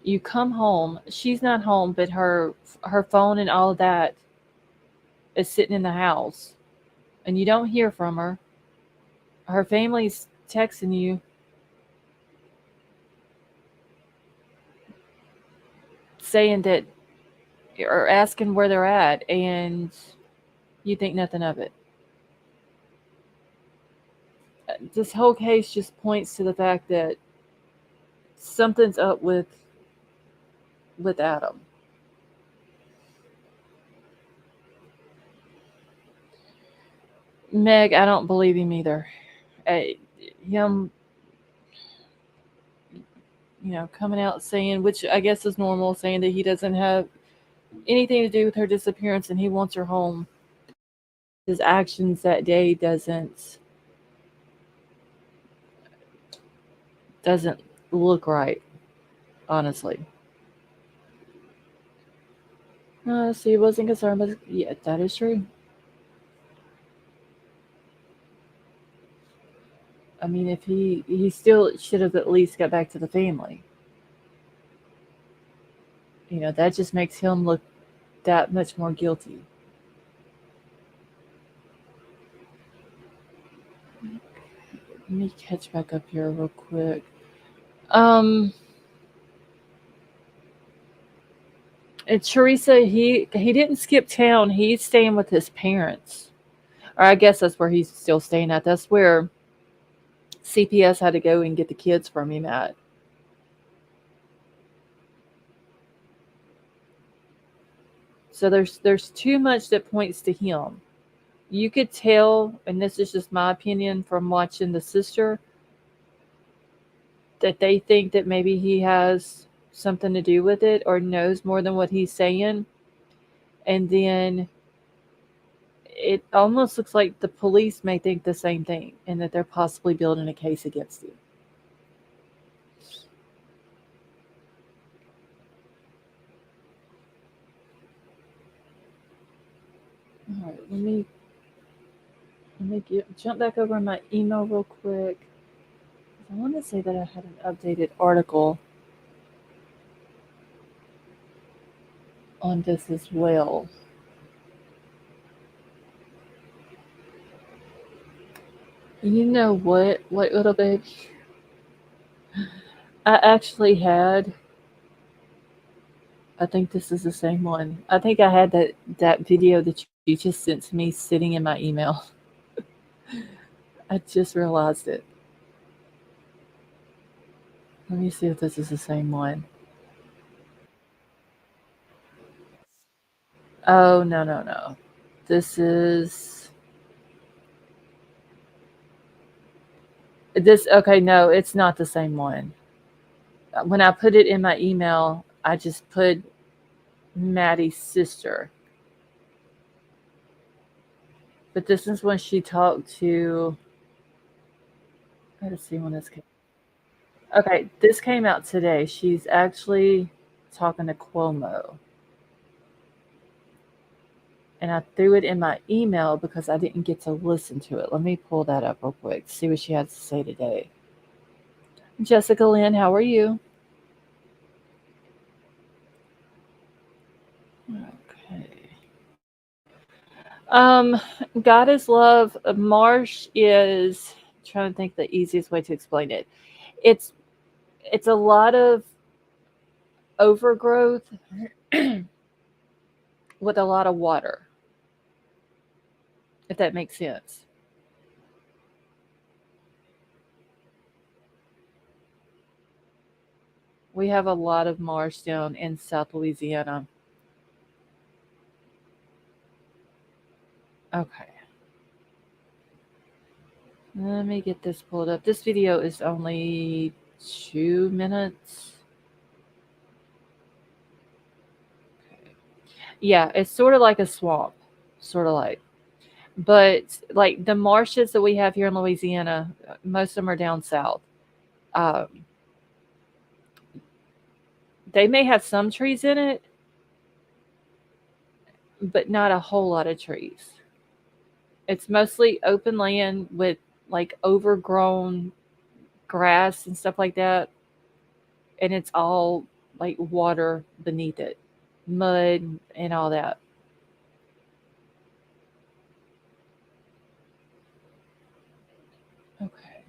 you come home, she's not home, but her phone and all of that is sitting in the house, and you don't hear from her. Her family's texting you, saying that, or asking where they're at, and you think nothing of it. This whole case just points to the fact that something's up with Adam. Meg, I don't believe him either. Him, coming out saying, which I guess is normal, saying that he doesn't have anything to do with her disappearance and he wants her home. His actions that day doesn't look right, honestly. So he wasn't concerned, but yeah, that is true. I mean, if he still should have at least got back to the family. That just makes him look that much more guilty. Let me catch back up here real quick. And Teresa, he didn't skip town. He's staying with his parents. Or I guess that's where he's still staying at. That's where CPS had to go and get the kids from him at. So there's too much that points to him. You could tell, and this is just my opinion from watching the sister, that they think that maybe he has something to do with it or knows more than what he's saying. And then it almost looks like the police may think the same thing and that they're possibly building a case against him. All right, let me jump back over my email real quick. I want to say that I had an updated article on this as well. You know what, little baby? I actually had. I think this is the same one. I think I had that video that you just sent to me sitting in my email. I just realized it. Let me see if this is the same one. Oh, no. This is okay, no, it's not the same one. When I put it in my email, I just put Maddie's sister. But this is when she talked to, I gotta see when this came. Okay, this came out today. She's actually talking to Cuomo. And I threw it in my email because I didn't get to listen to it. Let me pull that up real quick, see what she has to say today. Jessica Lynn, how are you? Okay. God is love. Marsh is, I'm trying to think the easiest way to explain it. It's a lot of overgrowth with a lot of water, if that makes sense. We have a lot of marsh down in South Louisiana. Okay. Let me get this pulled up. This video is only 2 minutes. Okay. Yeah, it's sort of like a swamp, sort of like. But like the marshes that we have here in Louisiana, most of them are down south. Um, they may have some trees in it, but not a whole lot of trees. It's mostly open land with like overgrown grass and stuff like that. And it's all like water beneath it, mud and all that. Okay.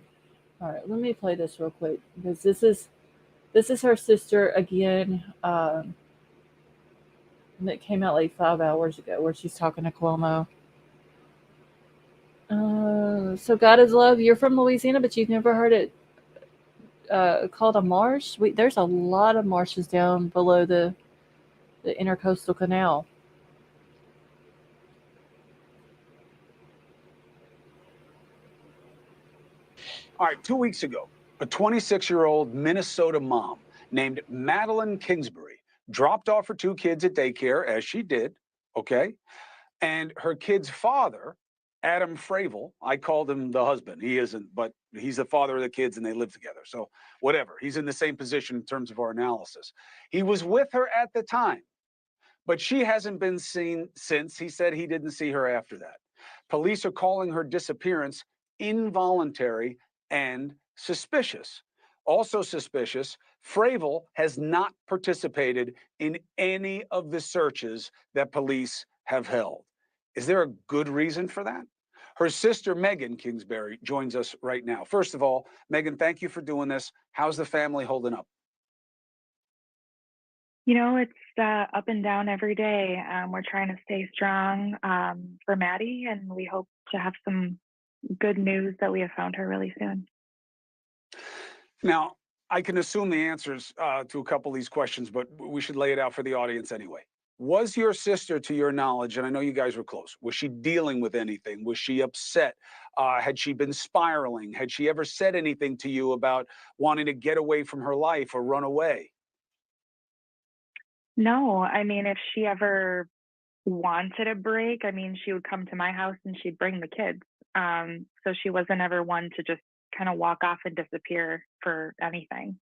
All right, let me play this real quick because this is her sister again. And it came out like 5 hours ago where she's talking to Cuomo. So God is love. You're from Louisiana, but you've never heard it called a marsh. There's a lot of marshes down below the intercoastal canal. All right, 2 weeks ago, a 26-year-old Minnesota mom named Madeline Kingsbury dropped off her 2 kids at daycare, as she did, okay? And her kid's father, Adam Fravel, I called him the husband. He isn't, but he's the father of the kids and they live together. So whatever, he's in the same position in terms of our analysis. He was with her at the time, but she hasn't been seen since. He said he didn't see her after that. Police are calling her disappearance involuntary and suspicious. Also suspicious, Fravel has not participated in any of the searches that police have held. Is there a good reason for that? Her sister, Megan Kingsbury, joins us right now. First of all, Megan, thank you for doing this. How's the family holding up? You know, it's up and down every day. We're trying to stay strong for Maddie, and we hope to have some good news that we have found her really soon. Now, I can assume the answers to a couple of these questions, but we should lay it out for the audience anyway. Was your sister, to your knowledge, and I know you guys were close, was she dealing with anything? Was she upset? Had she been spiraling? Had she ever said anything to you about wanting to get away from her life or run away? No, I mean, if she ever wanted a break, I mean, she would come to my house and she'd bring the kids. So she wasn't ever one to just kind of walk off and disappear for anything.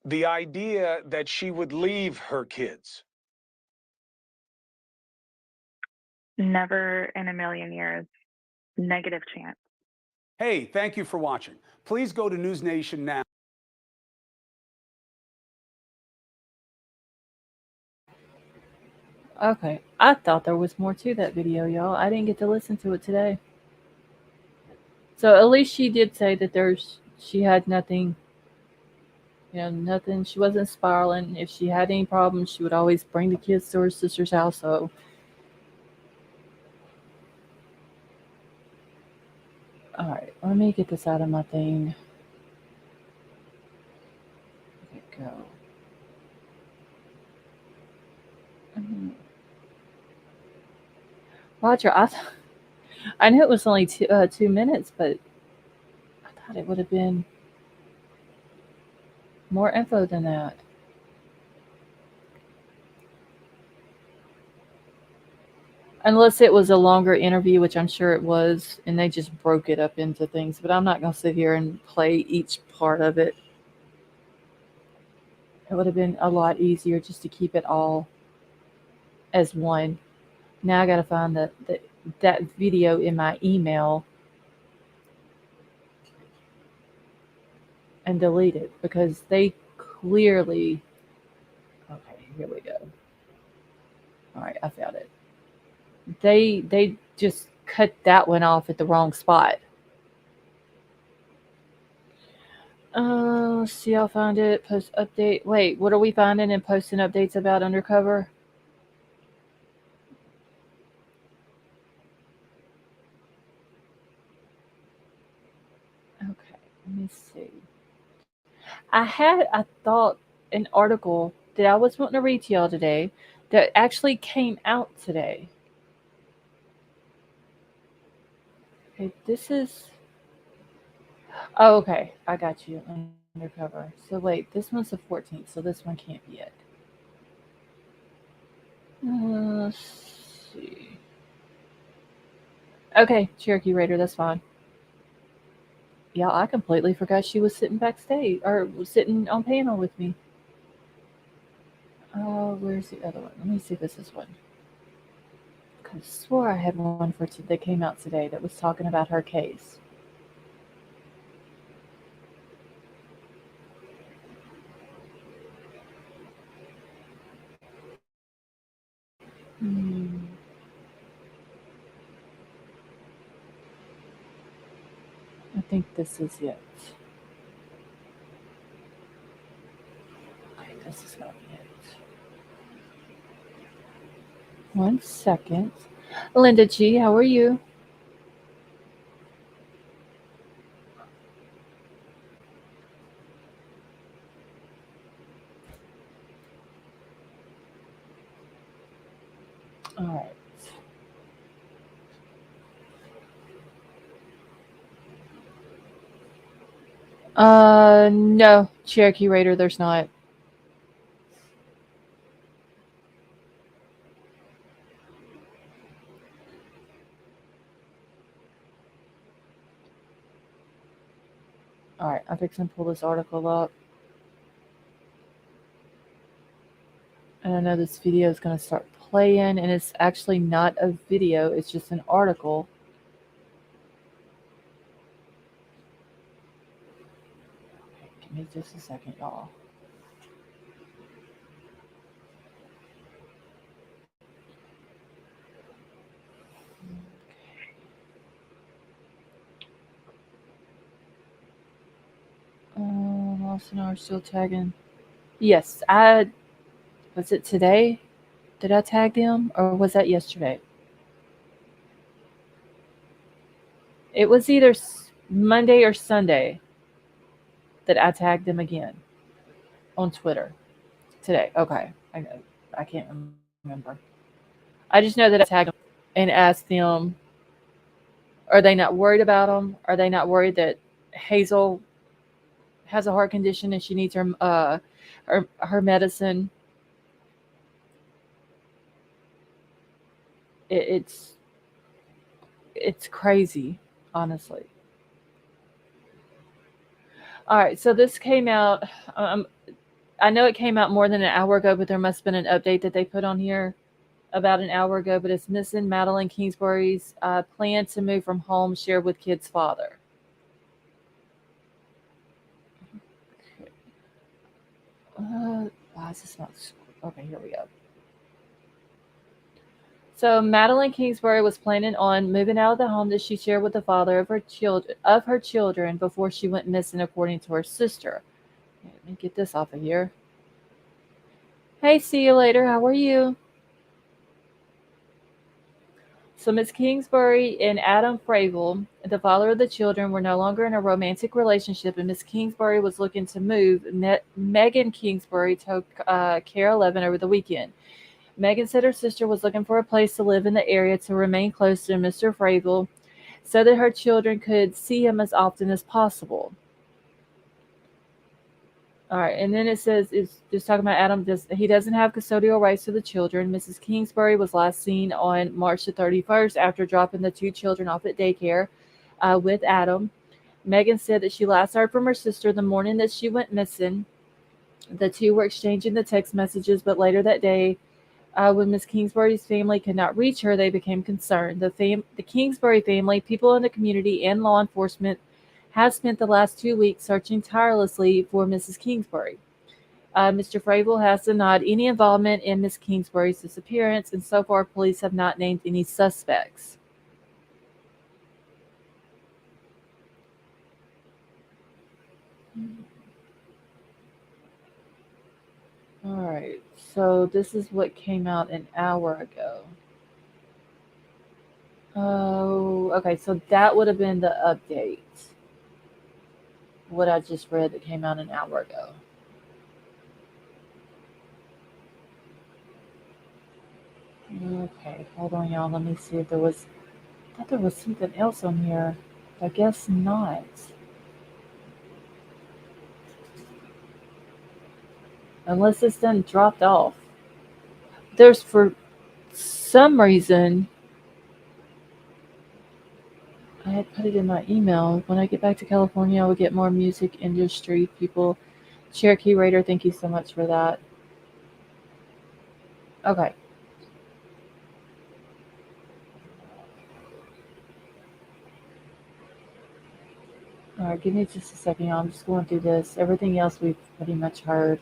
The idea that she would leave her kids. Never in a million years. Negative chance. Hey, thank you for watching. Please go to News Nation now. Okay, I thought there was more to that video, y'all. I didn't get to listen to it today. So at least she did say that she had nothing, nothing. She wasn't spiraling. If she had any problems, she would always bring the kids to her sister's house. So, all right, let me get this out of my thing. There we go. Roger, I knew it was only 2 minutes, but I thought it would have been more info than that. Unless it was a longer interview, which I'm sure it was, and they just broke it up into things. But I'm not going to sit here and play each part of it. It would have been a lot easier just to keep it all as one. Now I got to find that video in my email and delete it because they clearly... Okay, here we go. All right, I found it. They just cut that one off at the wrong spot. Let's see, I'll find it. Post update. Wait, what are we finding and posting updates about undercover? Okay, let me see. I thought an article that I was wanting to read to y'all today that actually came out today. Okay, this is... Oh, okay. I got you. Undercover. So wait, this one's the 14th, so this one can't be it. Let's see. Okay, Cherokee Raider, that's fine. Yeah, I completely forgot she was sitting backstage, or was sitting on panel with me. Where's the other one? Let me see if this is one. I swore I had one that came out today that was talking about her case. I think this is it. Okay, this is going to be it. 1 second. Linda G, how are you? All right. No, Cherokee Raider, there's not. All right, I'm fixing to pull this article up. And I know this video is going to start playing, and it's actually not a video, it's just an article. Okay, give me just a second, y'all. Lawson are still tagging. Yes, was it today? Did I tag them, or was that yesterday? It was either Monday or Sunday that I tagged them again on Twitter. Today. Okay. I I can't remember. I just know that I tagged them and asked them, are they not worried about them? Are they not worried that Hazel has a heart condition and she needs her medicine? It's crazy, honestly. All right, so this came out. I know it came out more than an hour ago, but there must have been an update that they put on here about an hour ago. But it's missing Madeline Kingsbury's plan to move from home shared with kid's father. Why is this not? Okay, here we go. So Madeline Kingsbury was planning on moving out of the home that she shared with the father of her children before she went missing, according to her sister. Let me get this off of here. Hey, see you later. How are you? So Miss Kingsbury and Adam Fravel, the father of the children, were no longer in a romantic relationship, and Miss Kingsbury was looking to move. Megan Kingsbury told Care 11 over the weekend. Megan said her sister was looking for a place to live in the area to remain close to Mr. Fravel so that her children could see him as often as possible. All right, and then it says it's just talking about Adam. He doesn't have custodial rights to the children. Mrs. Kingsbury was last seen on March the 31st after dropping the two children off at daycare with Adam. Megan said that she last heard from her sister the morning that she went missing. The two were exchanging the text messages, but later that day, when Miss Kingsbury's family could not reach her, they became concerned. The Kingsbury family, people in the community, and law enforcement have spent the last 2 weeks searching tirelessly for Mrs. Kingsbury. Mr. Fravel has denied any involvement in Miss Kingsbury's disappearance, and so far police have not named any suspects. All right, so this is what came out an hour ago. Oh, okay, so that would have been the update. What I just read that came out an hour ago. Okay, hold on, y'all. Let me see if there was. I thought there was something else on here. I guess not. Unless it's then dropped off. There's, for some reason, I had put it in my email. When I get back to California, I will get more music industry people. Cherokee Raider, thank you so much for that. Okay. All right, give me just a second, y'all. I'm just going through this. Everything else we've pretty much heard.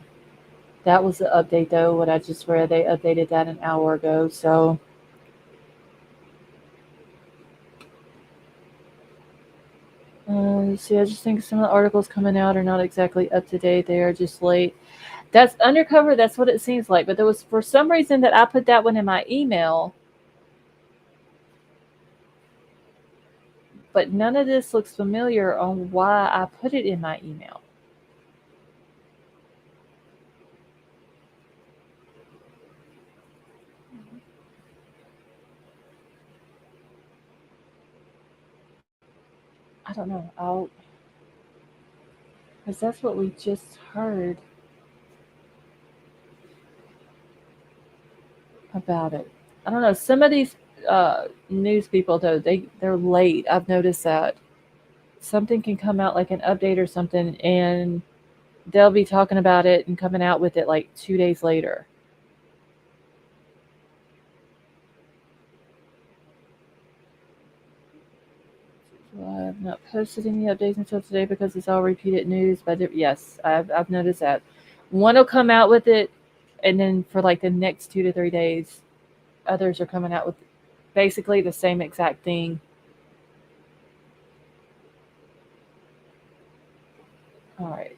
That was the update, though. What I just read, they updated that an hour ago. So, see, I just think some of the articles coming out are not exactly up to date. They are just late. That's undercover. That's what it seems like. But there was, for some reason, that I put that one in my email. But none of this looks familiar on why I put it in my email. I don't know. Because that's what we just heard about it. I don't know. Some of these news people, though, they're late. I've noticed that. Something can come out like an update or something, and they'll be talking about it and coming out with it like 2 days later. I have not posted any updates until today because it's all repeated news. But yes, I've noticed that. One will come out with it, and then for like the next 2 to 3 days, others are coming out with basically the same exact thing. All right.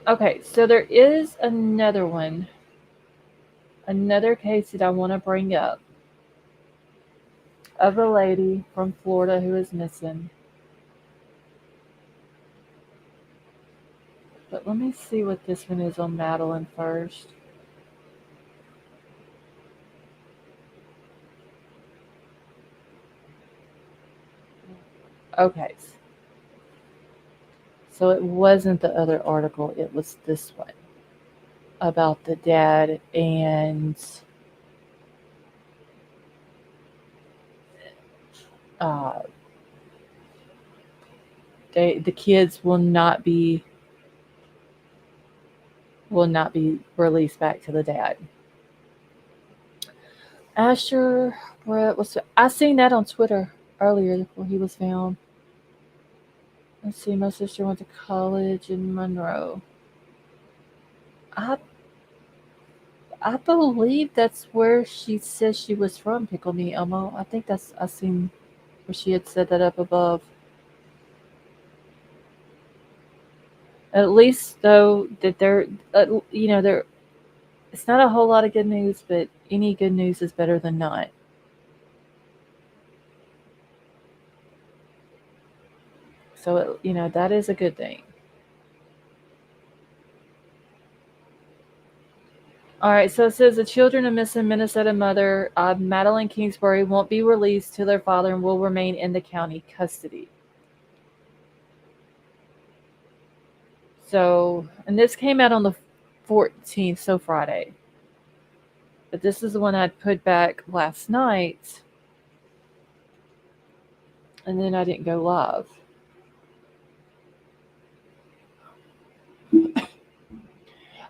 Okay, so there is another one, another case that I want to bring up of a lady from Florida who is missing. But let me see what this one is on Madeline first. Okay. So it wasn't the other article, it was this one about the dad and uh, the kids will not be released back to the dad. Asher, what was I seen that on Twitter earlier before he was found. Let's see, my sister went to college in Monroe. I I believe that's where she says she was from, Pickle Me Elmo. I think I seen where she had said that up above. At least though that there it's not a whole lot of good news, but any good news is better than not. So that is a good thing. All right, so it says the children of missing Minnesota mother Madeline Kingsbury won't be released to their father and will remain in the county custody. So, and this came out on the 14th, so Friday. But this is the one I'd put back last night, and then I didn't go live.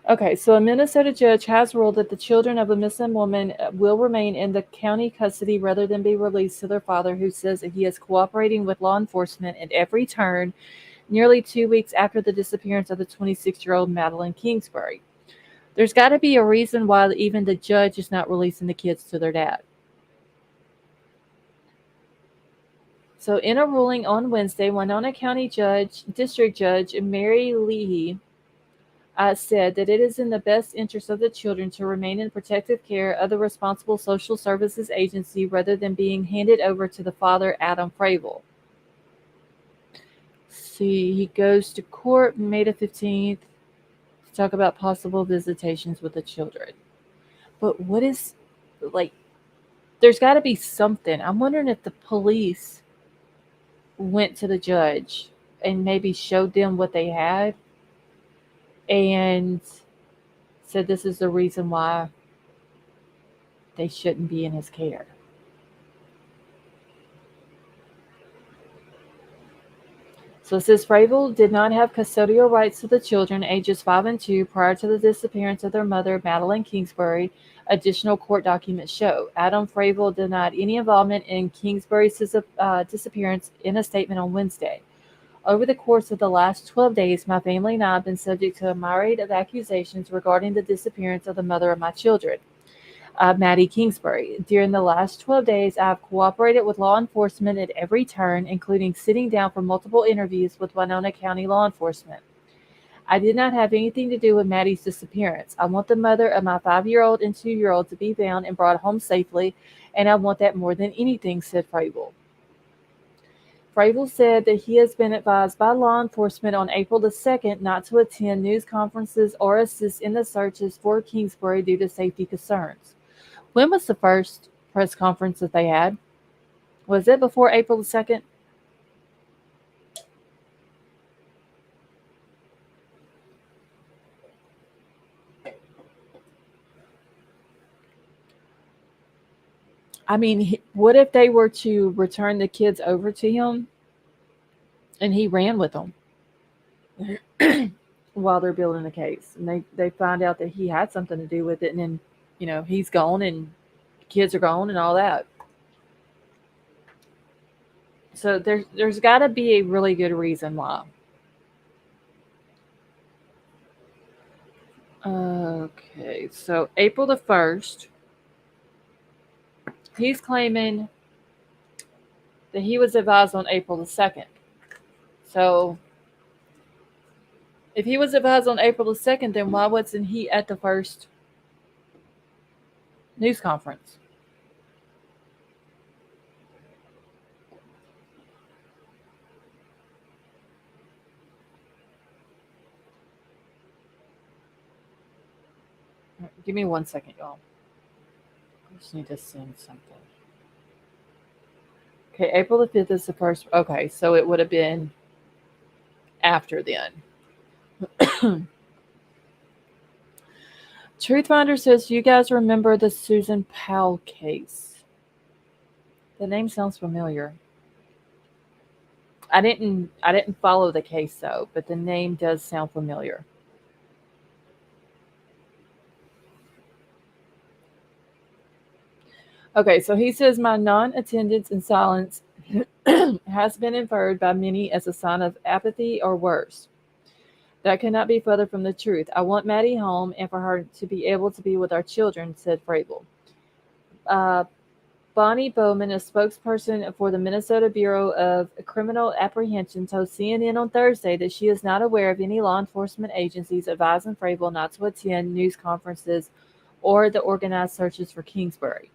Okay, so a Minnesota judge has ruled that the children of a missing woman will remain in the county custody rather than be released to their father, who says that he is cooperating with law enforcement at every turn, nearly 2 weeks after the disappearance of the 26-year-old Madeline Kingsbury. There's got to be a reason why even the judge is not releasing the kids to their dad. So in a ruling on Wednesday, Winona County District Judge Mary Leahy said that it is in the best interest of the children to remain in protective care of the responsible social services agency rather than being handed over to the father, Adam Fravel. See, he goes to court May the 15th to talk about possible visitations with the children. But what is, like, there's got to be something. I'm wondering if the police went to the judge and maybe showed them what they had and said this is the reason why they shouldn't be in his care. So it says Fravel did not have custodial rights to the children ages 5 and 2 prior to the disappearance of their mother, Madeline Kingsbury, additional court documents show. Adam Fravel denied any involvement in Kingsbury's disappearance in a statement on Wednesday. Over the course of the last 12 days, my family and I have been subject to a myriad of accusations regarding the disappearance of the mother of my children, Maddie Kingsbury. During the last 12 days, I have cooperated with law enforcement at every turn, including sitting down for multiple interviews with Winona County law enforcement. I did not have anything to do with Maddie's disappearance. I want the mother of my 5-year-old and 2-year-old to be found and brought home safely, and I want that more than anything, said Fravel. Fravel said that he has been advised by law enforcement on April the 2nd not to attend news conferences or assist in the searches for Kingsbury due to safety concerns. When was the first press conference that they had? Was it before April the 2nd? I mean, what if they were to return the kids over to him and he ran with them while they're building the case, and they find out that he had something to do with it, and then he's gone and the kids are gone and all that. So there's got to be a really good reason why. Okay, so April the 1st, he's claiming that he was advised on April the 2nd. So if he was advised on April the 2nd, then why wasn't he at the first news conference? Give me 1 second, y'all. I just need to send something. Okay, April the 5th is the first. Okay, so it would have been after then. Truthfinder says, you guys remember the Susan Powell case? The name sounds familiar. I didn't follow the case though, but the name does sound familiar. Okay, so he says my non-attendance and silence has been inferred by many as a sign of apathy or worse. That cannot be further from the truth. I want Maddie home and for her to be able to be with our children, said Frable. Bonnie Bowman, a spokesperson for the Minnesota Bureau of Criminal Apprehension, told CNN on Thursday that she is not aware of any law enforcement agencies advising Frable not to attend news conferences or the organized searches for Kingsbury.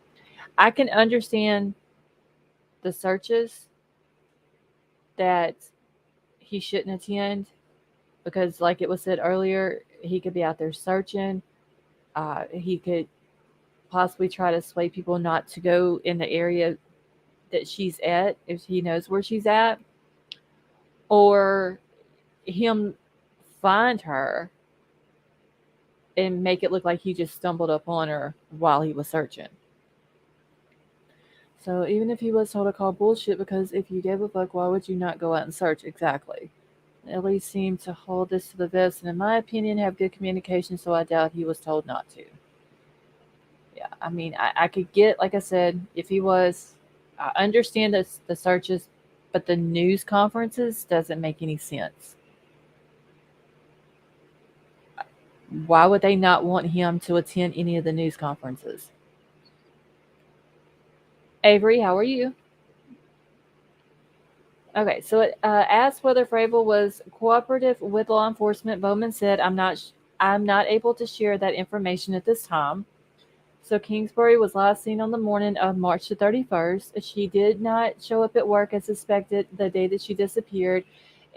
I can understand the searches that he shouldn't attend because, like it was said earlier, he could be out there searching. He could possibly try to sway people not to go in the area that she's at if he knows where she's at, or him find her and make it look like he just stumbled up on her while he was searching. So even if he was told to call bullshit, because if you gave a fuck, why would you not go out and search? Exactly. At least seem to hold this to the vest, and in my opinion, have good communication, so I doubt he was told not to. Yeah, I mean, I could get, like I said, if he was, I understand the searches, but the news conferences doesn't make any sense. Why would they not want him to attend any of the news conferences? Avery, how are you? Okay, so it asked whether Frable was cooperative with law enforcement. Bowman said, I'm not able to share that information at this time. So Kingsbury was last seen on the morning of March the 31st. She did not show up at work as suspected the day that she disappeared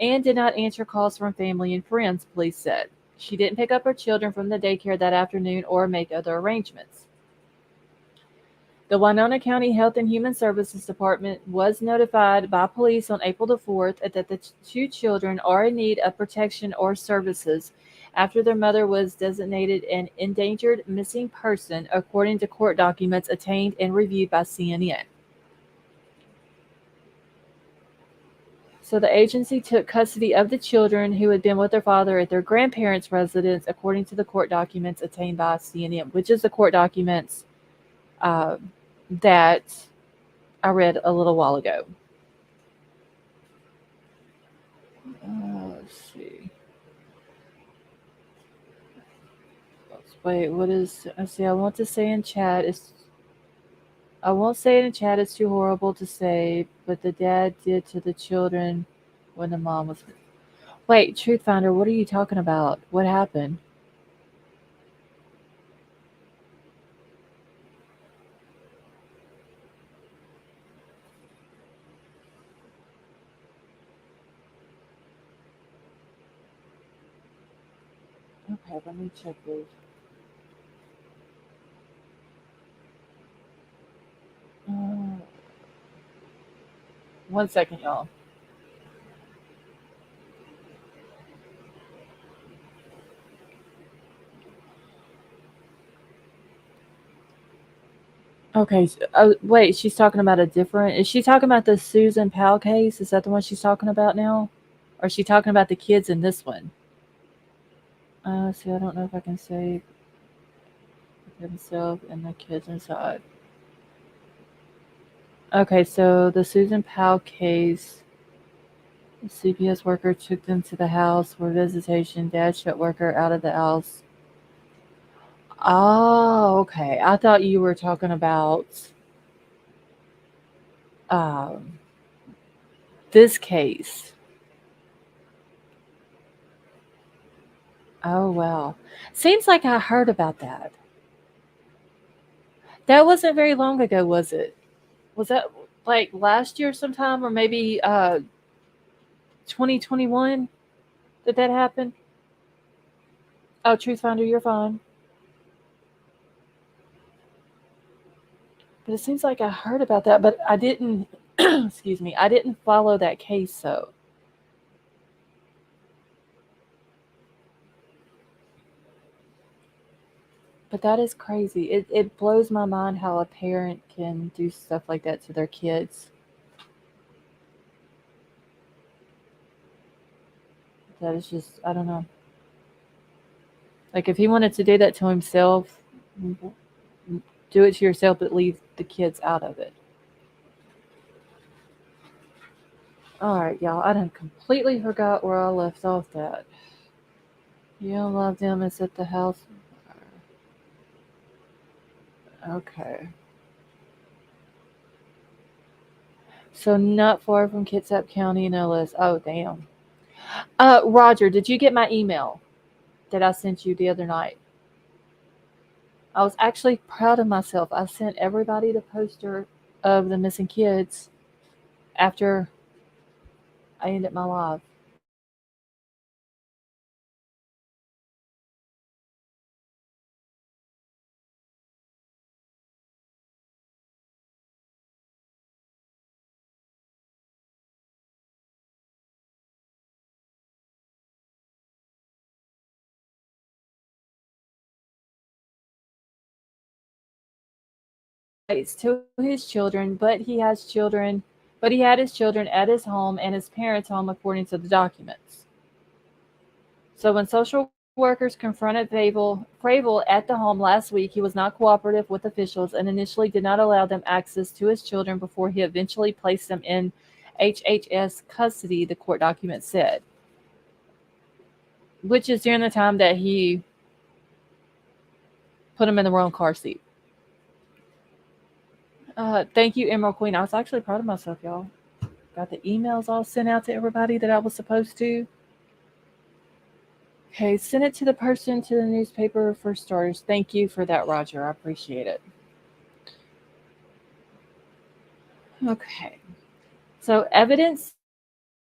and did not answer calls from family and friends, police said. She didn't pick up her children from the daycare that afternoon or make other arrangements. The Winona County Health and Human Services Department was notified by police on April the 4th that the two children are in need of protection or services after their mother was designated an endangered missing person, according to court documents obtained and reviewed by CNN. So the agency took custody of the children who had been with their father at their grandparents' residence, according to the court documents obtained by CNN, which is the court documents that I read a little while ago. Let's see. Wait, what is? I see. I want to say in chat is. I won't say it in chat. It's too horrible to say. But the dad did to the children when the mom was. Wait, Truthfinder, what are you talking about? What happened? Okay, let me check this. Uh, 1 second, y'all. Okay. Wait, she's talking about a different. Is she talking about the Susan Powell case? Is that the one she's talking about now? Or is she talking about the kids in this one? See, I don't know if I can save himself and the kids inside. Okay, so the Susan Powell case. The CPS worker took them to the house for visitation. Dad shut worker out of the house. Oh, okay. I thought you were talking about this case. Oh, wow. Seems like I heard about that. That wasn't very long ago, was it? Was that like last year sometime, or maybe 2021 that happened? Oh, Truthfinder, you're fine. But it seems like I heard about that, but I didn't, excuse me, I didn't follow that case, so. But that is crazy. It blows my mind how a parent can do stuff like that to their kids. That is just, I don't know. Like, if he wanted to do that to himself, do it to yourself, but leave the kids out of it. All right, y'all. I done completely forgot where I left off at. You don't love them, it's at the house. Okay. So not far from Kitsap County in Ellis. Oh, damn. Roger, did you get my email that I sent you the other night? I was actually proud of myself. I sent everybody the poster of the missing kids after I ended my live. To his children, but he had his children at his home and his parents' home, according to the documents. So when social workers confronted Fravel at the home last week, he was not cooperative with officials and initially did not allow them access to his children before he eventually placed them in HHS custody, the court document said, which is during the time that he put them in the wrong car seat. Thank you, Emerald Queen. I was actually proud of myself, y'all. Got the emails all sent out to everybody that I was supposed to. Okay, send it to the person to the newspaper for starters. Thank you for that, Roger. I appreciate it. Okay. So evidence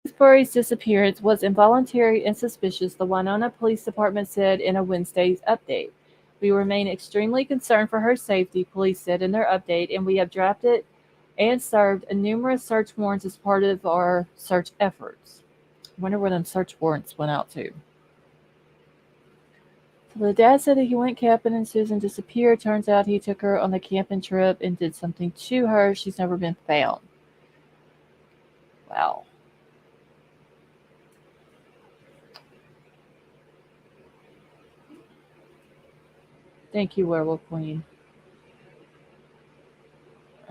Kingsbury's disappearance was involuntary and suspicious, the Winona Police Department said in a Wednesday's update. We remain extremely concerned for her safety, police said in their update, and we have drafted and served numerous search warrants as part of our search efforts. I wonder where them search warrants went out to. So the dad said that he went camping and Susan disappeared. Turns out he took her on the camping trip and did something to her. She's never been found. Wow. Thank you, Werewolf Queen.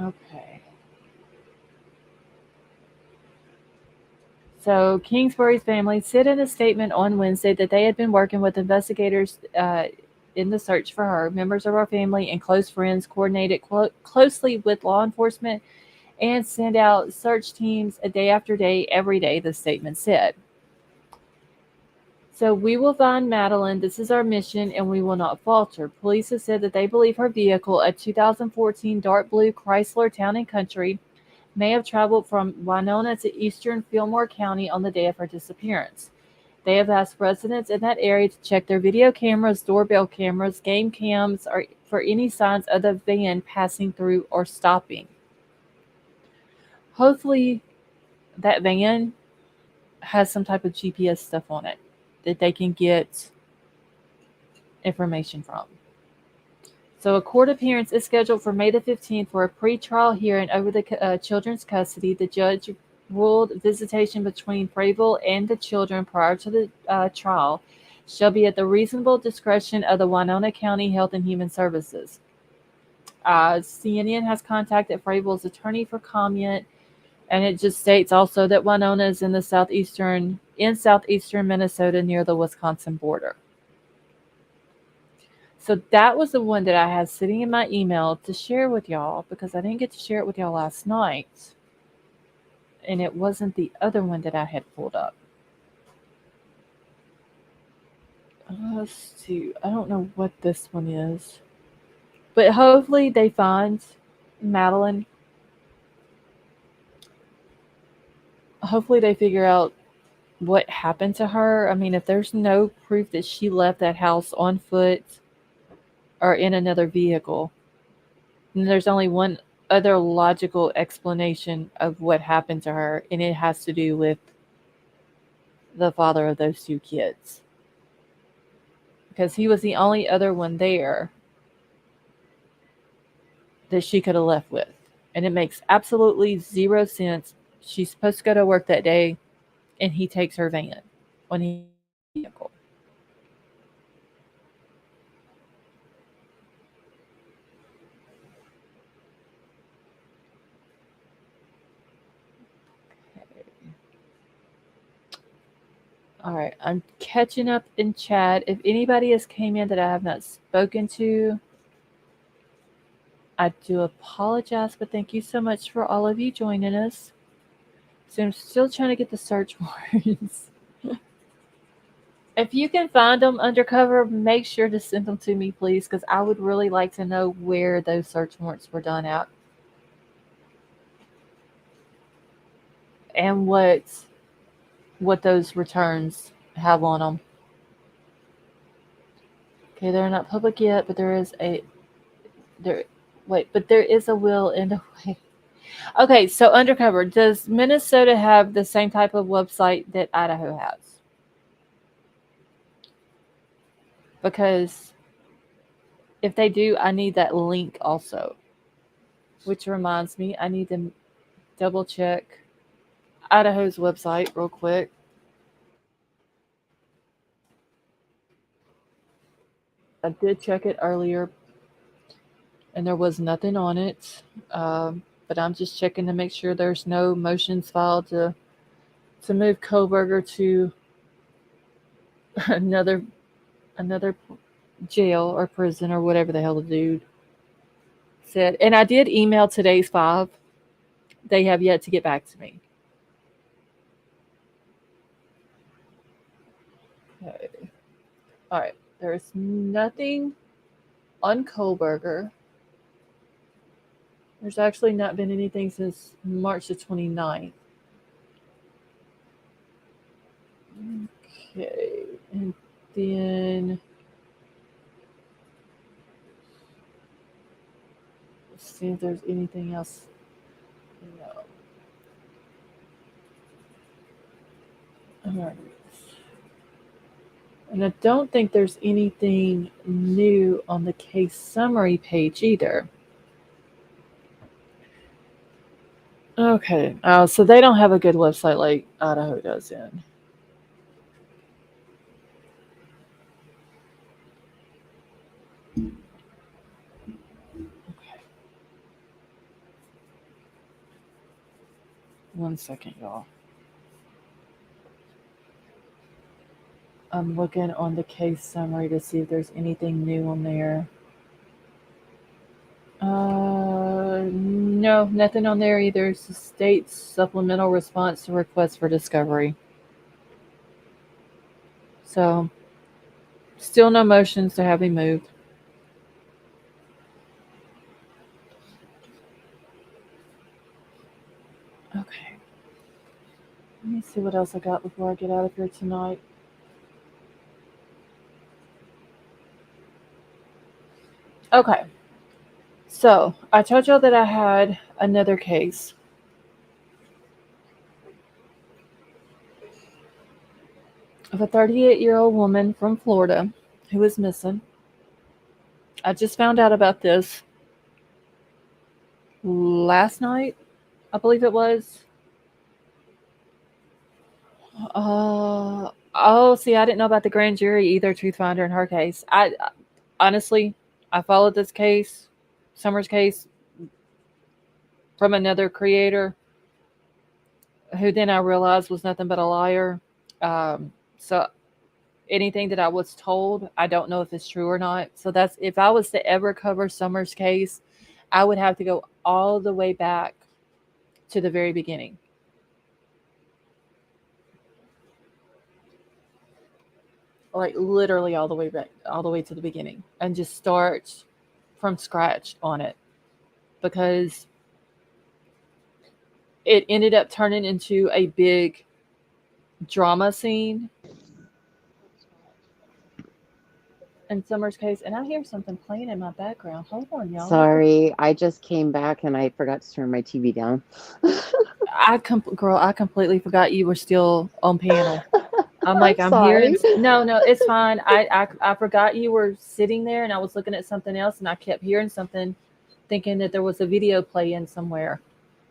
Okay. So Kingsbury's family said in a statement on Wednesday that they had been working with investigators in the search for her. Members of our family and close friends coordinated closely with law enforcement and sent out search teams a day after day, every day, the statement said. So we will find Madeline. This is our mission, and we will not falter. Police have said that they believe her vehicle, a 2014 dark blue Chrysler Town & Country, may have traveled from Winona to eastern Fillmore County on the day of her disappearance. They have asked residents in that area to check their video cameras, doorbell cameras, game cams, or for any signs of the van passing through or stopping. Hopefully, that van has some type of GPS stuff on it that they can get information from. So a court appearance is scheduled for May the 15th for a pre-trial hearing over the children's custody. The judge ruled visitation between Fravel and the children prior to the trial shall be at the reasonable discretion of the Winona County Health and Human Services. CNN has contacted Fravel's attorney for comment, and it just states also that Winona is in southeastern Minnesota near the Wisconsin border. So that was the one that I had sitting in my email to share with y'all because I didn't get to share it with y'all last night. And it wasn't the other one that I had pulled up. Let's see. I don't know what this one is. But hopefully they find Madeline. Hopefully they figure out what happened to her. I mean, if there's no proof that she left that house on foot or in another vehicle, and there's only one other logical explanation of what happened to her, and it has to do with the father of those two kids. Because he was the only other one there that she could have left with. And it makes absolutely zero sense. She's supposed to go to work that day, and he takes her van when he vehicle. All right, I'm catching up in chat. If anybody has came in that I have not spoken to, I do apologize, but thank you so much for all of you joining us. So I'm still trying to get the search warrants. If you can find them undercover, make sure to send them to me, please, because I would really like to know where those search warrants were done at. And what those returns have on them. Okay, they're not public yet, but there is a will in a way. Okay, so undercover. Does Minnesota have the same type of website that Idaho has? Because if they do, I need that link also. Which reminds me, I need to double check Idaho's website real quick. I did check it earlier, and there was nothing on it. But I'm just checking to make sure there's no motions filed to move Koberger to another jail or prison or whatever the hell the dude said. And I did email today's 5. They have yet to get back to me. Okay. All right. There's nothing on Koberger. There's actually not been anything since March the 29th. Okay. And then let's see if there's anything else. No. All right. And I don't think there's anything new on the case summary page either. Okay. So they don't have a good website like Idaho does then. Okay. 1 second, y'all. I'm looking on the case summary to see if there's anything new on there. No, nothing on there either. It's the state's supplemental response to request for discovery. So, still no motions to have him moved. Okay. Let me see what else I got before I get out of here tonight. Okay. So, I told y'all that I had another case. Of a 38-year-old woman from Florida who is missing. I just found out about this last night, I believe it was. See, I didn't know about the grand jury either, truth finder in her case. I honestly, I followed this case, Summer's case, from another creator who then I realized was nothing but a liar. So anything that I was told, I don't know if it's true or not. So that's, if I was to ever cover Summer's case, I would have to go all the way back to the very beginning. Like literally all the way back, all the way to the beginning, and just start from scratch on it, because it ended up turning into a big drama scene. in Summer's case, and I hear something playing in my background. Hold on, y'all. Sorry, I just came back and I forgot to turn my TV down. Girl, I completely forgot you were still on panel. I'm like, I'm Sorry. hearing. No, it's fine. I forgot you were sitting there, and I was looking at something else, and I kept hearing something, thinking that there was a video playing somewhere.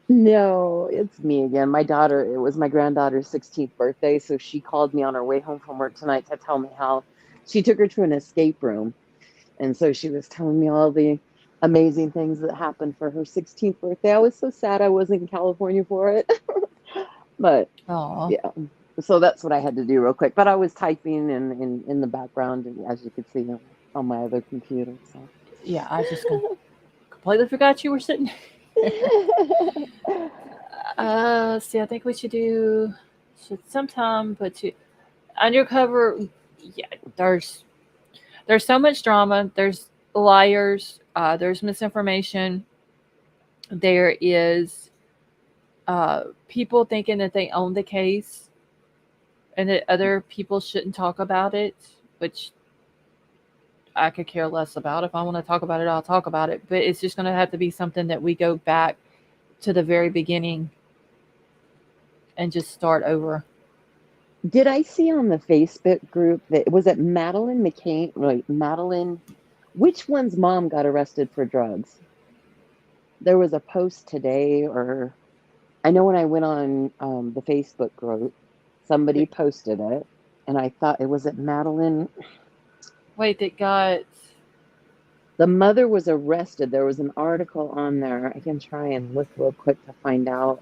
No, it's me again. It was my granddaughter's 16th birthday, so she called me on her way home from work tonight to tell me how she took her to an escape room. And so she was telling me all the amazing things that happened for her 16th birthday. I was so sad I wasn't in California for it. But Aww. yeah, so that's what I had to do real quick. But I was typing in the background, as you could see on my other computer. So Yeah, I just completely forgot you were sitting. See, I think we should sometime, but undercover. Yeah, there's so much drama. There's liars. There's misinformation. There is people thinking that they own the case, and that other people shouldn't talk about it, which I could care less about. If I want to talk about it, I'll talk about it. But it's just going to have to be something that we go back to the very beginning and just start over. did I see on the Facebook group that was it Madeline McCain? Right, Madeline. Which one's mom got arrested for drugs? There was a post today, or I know when I went on the Facebook group, somebody posted it, and I thought it was Madeline. Wait, that got The mother was arrested. There was an article on there. I can try and look real quick to find out.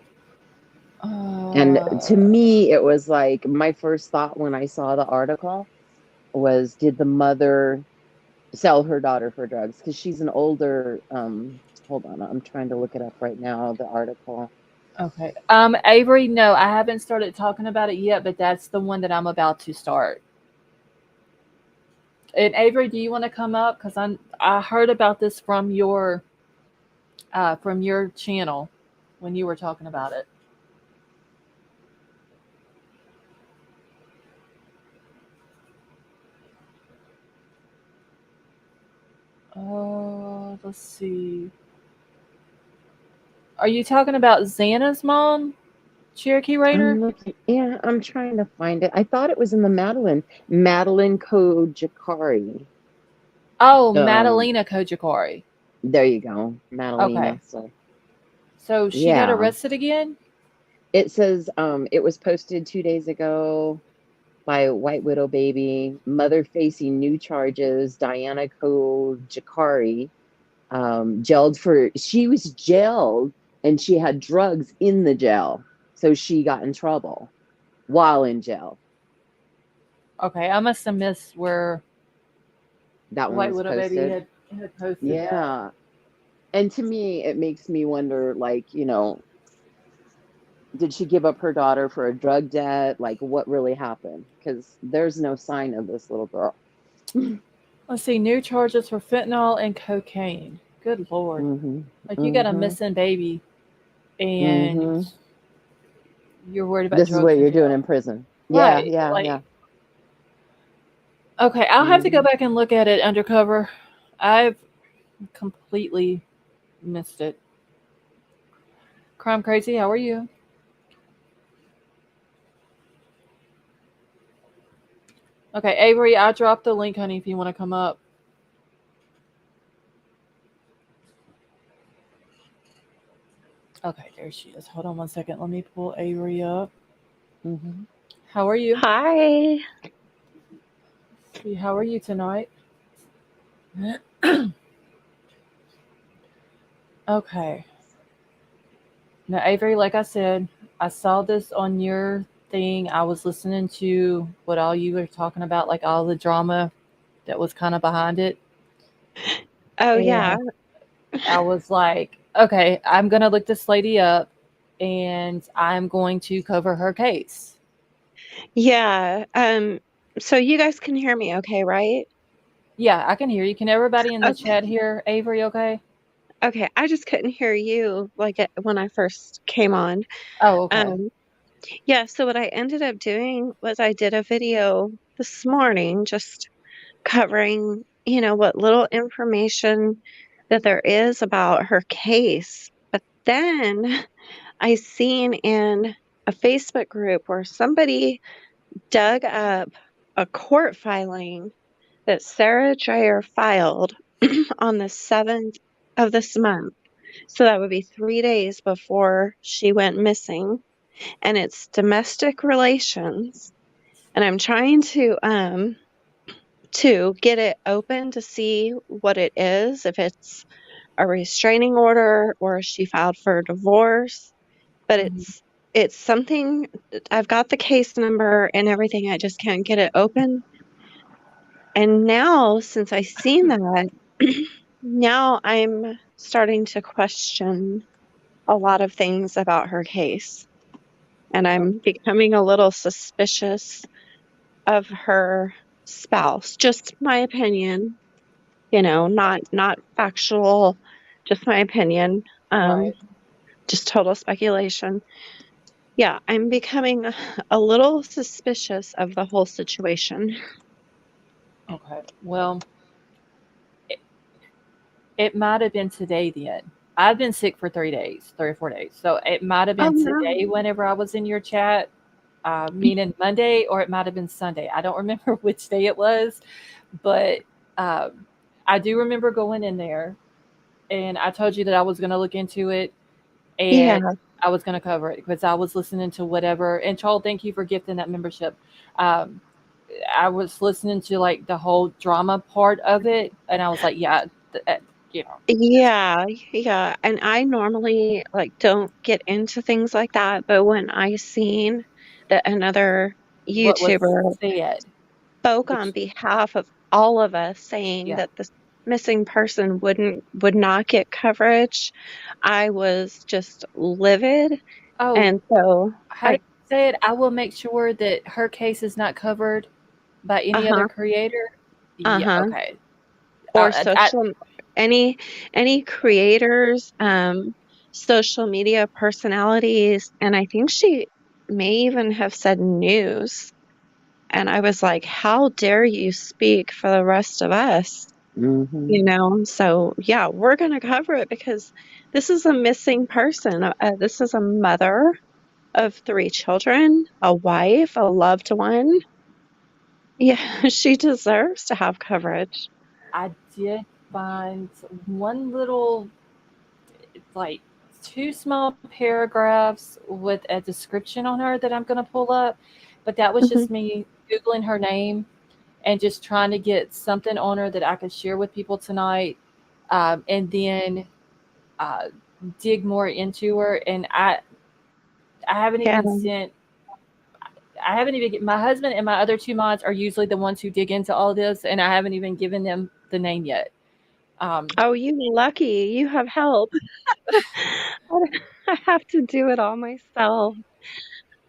And to me, it was like my first thought when I saw the article was, did the mother sell her daughter for drugs? Because she's an older. Hold on, I'm trying to look it up right now. The article. Okay. Avery, no, I haven't started talking about it yet, but that's the one that I'm about to start. And Avery, do you want to come up? Because I heard about this from your channel when you were talking about it. Let's see. Are you talking about Xana's mom, Cherokee Raider? Yeah, I'm trying to find it. I thought it was in the Madeline Kojakari. Oh, Madalena Kojakari. There you go, Madalena. Okay. So she got arrested again? It says it was posted 2 days ago by White Widow Baby. Mother facing new charges. Diana Kojakari she was jailed and she had drugs in the jail. So she got in trouble while in jail. Okay, I must have missed where that White Widow Baby had posted that. And to me, it makes me wonder, like, did she give up her daughter for a drug debt? Like, what really happened? Because there's no sign of this little girl. Let's see, new charges for fentanyl and cocaine. Good Lord. Like, you got a missing baby, and you're worried about this is what you're doing in prison. Right, Yeah. Okay, I'll have to go back and look at it undercover. I've completely missed it. Crime Crazy, how are you? Okay, Avery, I dropped the link, honey, if you want to come up. Okay, there she is. Hold on one second. Let me pull Avery up. How are you? Hi. How are you tonight? Okay. Now, Avery, like I said, I saw this on your thing. I was listening to what all you were talking about, like all the drama that was kind of behind it. Oh, yeah. I was like, okay, I'm going to look this lady up and I'm going to cover her case. Yeah. So you guys can hear me okay, right? Yeah, I can hear you. Can everybody in the chat hear Avery okay? Okay, I just couldn't hear you when I first came on. Oh, okay. Yeah, so what I ended up doing was I did a video this morning, just covering, what little information that there is about her case. But then I seen in a Facebook group where somebody dug up a court filing that Sarah Dreyer filed on the 7th of this month. So that would be 3 days before she went missing. And it's domestic relations. And I'm trying to get it open to see what it is, if it's a restraining order or if she filed for a divorce. But it's something. I've got the case number and everything. I just can't get it open. And now, since I seen that, now I'm starting to question a lot of things about her case. And I'm becoming a little suspicious of her spouse. Just my opinion, not factual, just my opinion. Right. Just total speculation. Yeah, I'm becoming a little suspicious of the whole situation. Okay. Well, it might have been today then. I've been sick for 3 days, 3 or 4 days. So it might have Oh been today no. whenever I was in your chat, meaning Monday, or it might have been Sunday. I don't remember which day it was, but I do remember going in there, and I told you that I was going to look into it Yeah. and I was going to cover it because I was listening to whatever. And Charles, thank you for gifting that membership. Um, I was listening to like the whole drama part of it, and I was like, yeah, you know, Yeah. And I normally don't get into things like that, but when I seen that another what was YouTuber said, spoke on which, behalf of all of us saying yeah. that this missing person would not get coverage, I was just livid. Oh, And so how did you say it? I will make sure that her case is not covered by any other uh-huh, creator. Yeah, uh-huh. okay. Or I any creators, social media personalities, and I think she may even have said news. And I was like, how dare you speak for the rest of us? So yeah, we're going to cover it because this is a missing person. This is a mother of 3 children, a wife, a loved one. Yeah, she deserves to have coverage. I did find one little, like 2 small paragraphs with a description on her that I'm going to pull up, but that was Mhm. just me Googling her name and just trying to get something on her that I could share with people tonight, and then uh, dig more into her. And I haven't Yeah. even sent. I haven't even. My husband and my other 2 mods are usually the ones who dig into all this, and I haven't even given them the name yet. Oh, you lucky. You have help. I have to do it all myself.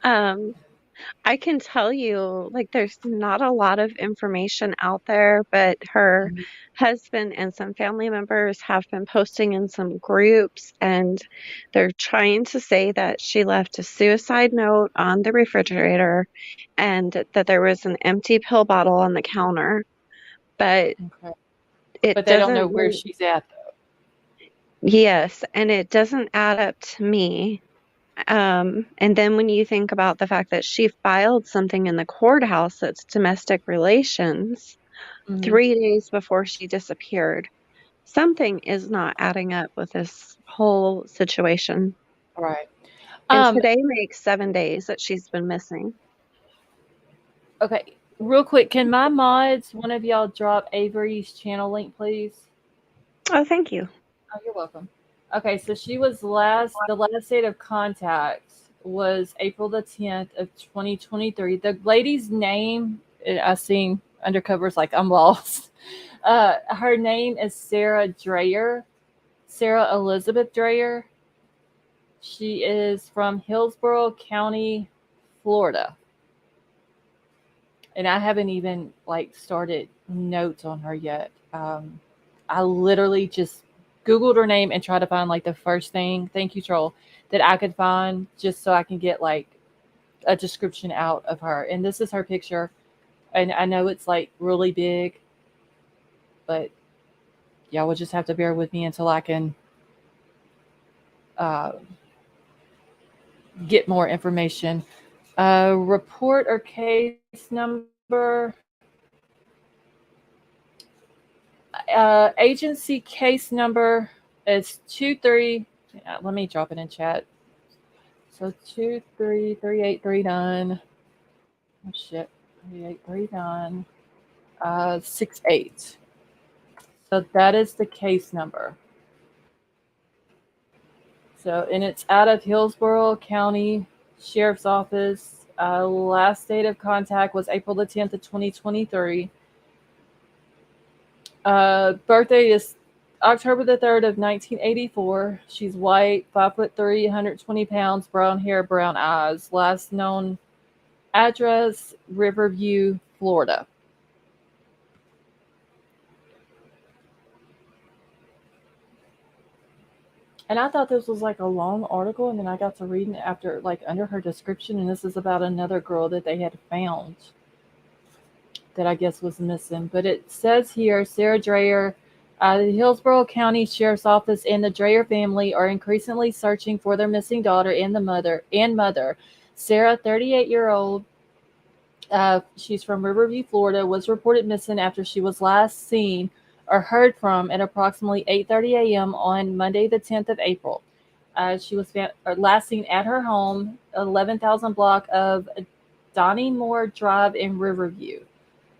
Um, I can tell you, there's not a lot of information out there, but her Mhm. husband and some family members have been posting in some groups, and they're trying to say that she left a suicide note on the refrigerator and that there was an empty pill bottle on the counter. But Okay. it But they don't know doesn't where really, she's at, though. yes, and it doesn't add up to me. And then when you think about the fact that she filed something in the courthouse that's domestic relations Mhm. 3 days before she disappeared, something is not adding up with this whole situation. Right. And Um, today makes 7 days that she's been missing. okay. Real quick, can my mods, one of y'all, drop Avery's channel link, please? Oh, thank you. Oh, you're welcome. Okay, so she was the last date of contact was April the 10th of 2023. The lady's name, I seen undercovers like I'm lost. Her name is Sarah Dreyer, Sarah Elizabeth Dreyer. She is from Hillsborough County, Florida. And I haven't even started notes on her yet. I literally just Googled her name and tried to find the first thing. Thank you, troll, that I could find just so I can get a description out of her. And this is her picture, and I know it's really big, but y'all will just have to bear with me until I can get more information. Report or case number. Agency case number is 23. Let me drop it in chat. So 233839. Oh shit. 3839. 68. So that is the case number. So, and it's out of Hillsborough County Sheriff's Office. Last date of contact was April the 10th of 2023. Birthday is October the 3rd of 1984. She's white, 5'3", 120 pounds, brown hair, brown eyes. Last known address, Riverview, Florida. And I thought this was like a long article, and then I got to reading it after, like, under her description, and this is about another girl that they had found that I guess was missing. But it says here, Sarah Dreyer, the Hillsborough County Sheriff's Office and the Dreyer family are increasingly searching for their missing daughter and mother. Sarah, 38-year-old, she's from Riverview, Florida, was reported missing after she was last seen or heard from at approximately 8:30 a.m. on Monday, the 10th of April. She was last seen at her home, 11,000 block of Donnymore Drive in Riverview.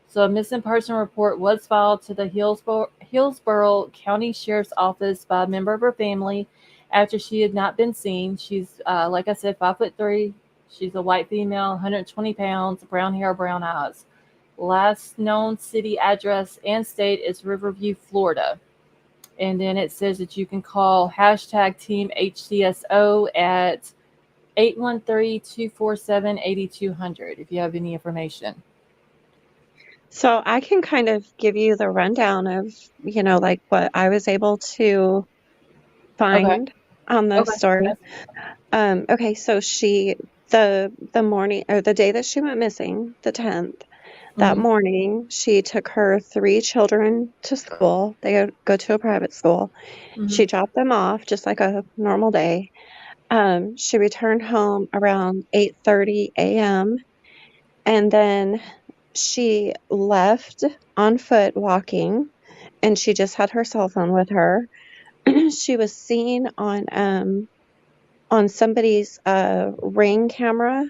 So a missing person report was filed to the Hillsborough County Sheriff's Office by a member of her family after she had not been seen. She's, like I said, 5'3". She's a white female, 120 pounds, brown hair, brown eyes. Last known city address and state is Riverview, Florida. And then it says that you can call #Team HCSO at 813-247-8200 if you have any information. So I can kind of give you the rundown of, like what I was able to find on the story. Okay, so the morning or the day that she went missing, the 10th, that morning, she took her 3 children to school. They go to a private school. She dropped them off just like a normal day. She returned home around 8:30 a.m. and then she left on foot walking, and she just had her cell phone with her. She was seen on somebody's Ring camera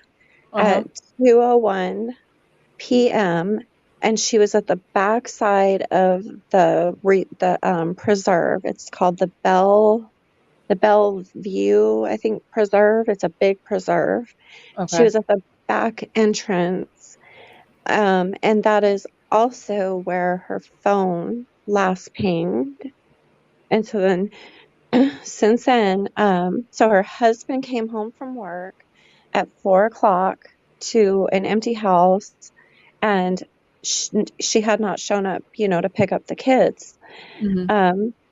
at 2:01 p.m. and she was at the back side of the preserve. It's called the Bellevue, I think, preserve. It's a big preserve. She was at the back entrance, and that is also where her phone last pinged. And so then, since then, so her husband came home from work at 4:00 to an empty house, and she had not shown up, to pick up the kids.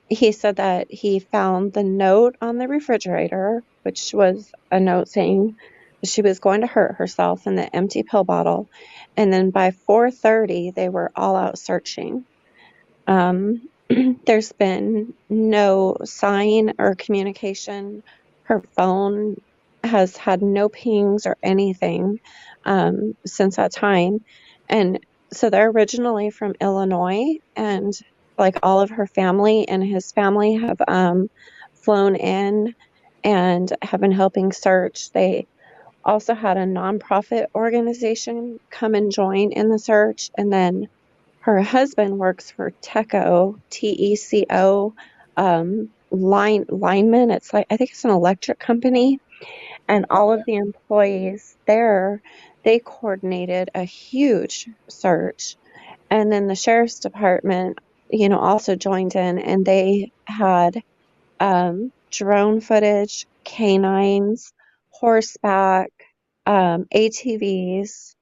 He said that he found the note on the refrigerator, which was a note saying she was going to hurt herself, in the empty pill bottle. And then by 4:30, they were all out searching. There's been no sign or communication. Her phone has had no pings or anything since that time. And so they're originally from Illinois, and like all of her family and his family have flown in and have been helping search. They also had a nonprofit organization come and join in the search. And then her husband works for TECO, TECO, lineman. It's like, I think it's an electric company. And all of the employees there, they coordinated a huge search. And then the sheriff's department, also joined in, and they had drone footage, canines, horseback, ATVs.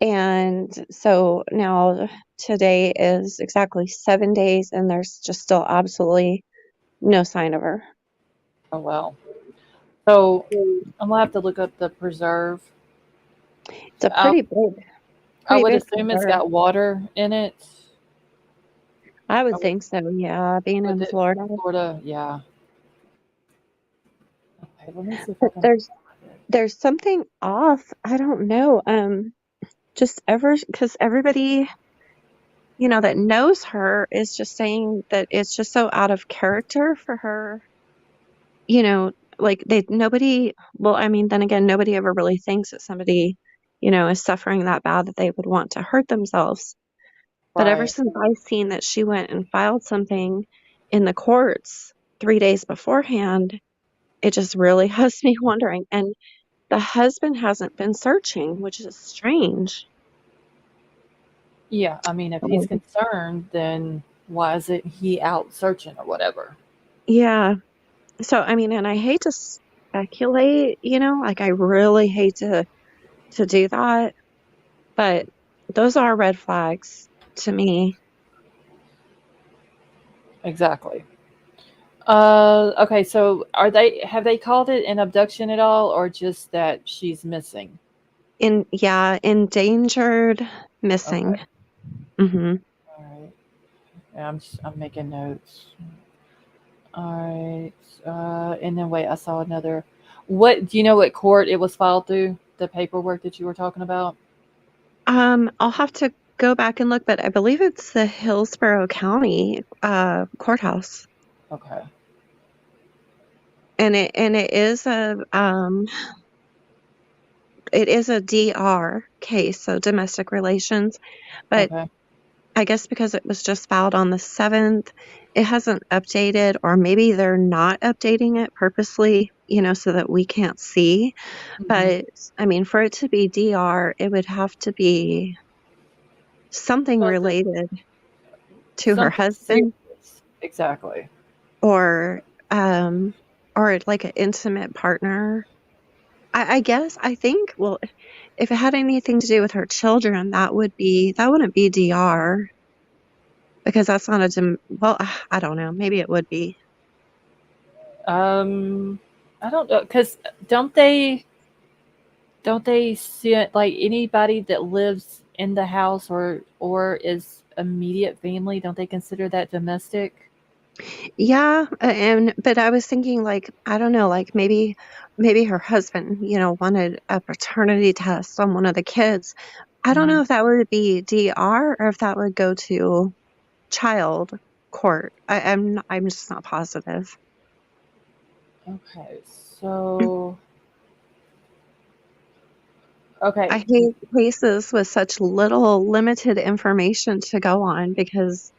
And so now today is exactly 7 days, and there's just still absolutely no sign of her. Oh, wow. So I'm going to have to look up the preserve. It's a pretty big. I would assume it's got water in it. I would Or think so, yeah, being with in it, Florida. Florida, yeah. Okay, let me see if I But can. there's something off. I don't know. Just because everybody, that knows her is just saying that it's just so out of character for her. Like nobody, well, I mean, then again, nobody ever really thinks that somebody, is suffering that bad that they would want to hurt themselves. But ever Right. since I've seen that she went and filed something in the courts 3 days beforehand, it just really has me wondering. And the husband hasn't been searching, which is strange. Yeah, I mean, if he's concerned, then why isn't he out searching or whatever? Yeah. So, I mean, and I hate to speculate, like I really hate to do that, but those are red flags to me. Exactly. Okay, so have they called it an abduction at all, or just that she's missing? Endangered missing. Okay. Mm-hmm. All right. Yeah, I'm making notes. All right. And then wait, I saw another. What do you know? What court it was filed through? The paperwork that you were talking about. I'll have to go back and look, but I believe it's the Hillsborough County courthouse. Okay. And it is a DR case, so domestic relations, but Okay. I guess because it was just filed on the 7th, it hasn't updated, or maybe they're not updating it purposely, so that we can't see. But I mean, for it to be DR, it would have to be something related to her Something serious. husband, Exactly. or like an intimate partner. I guess I think, well, if it had anything to do with her children, that wouldn't be DR, because that's not well, I don't know, maybe it would be. I don't know, because don't they see it like anybody that lives in the house or is immediate family? Don't they consider that domestic? Yeah, but I was thinking, like, I don't know, like maybe her husband, wanted a paternity test on one of the kids. I don't know if that would be DR or if that would go to child court. I'm just not positive. Okay, so okay. I hate cases with such little limited information to go on, because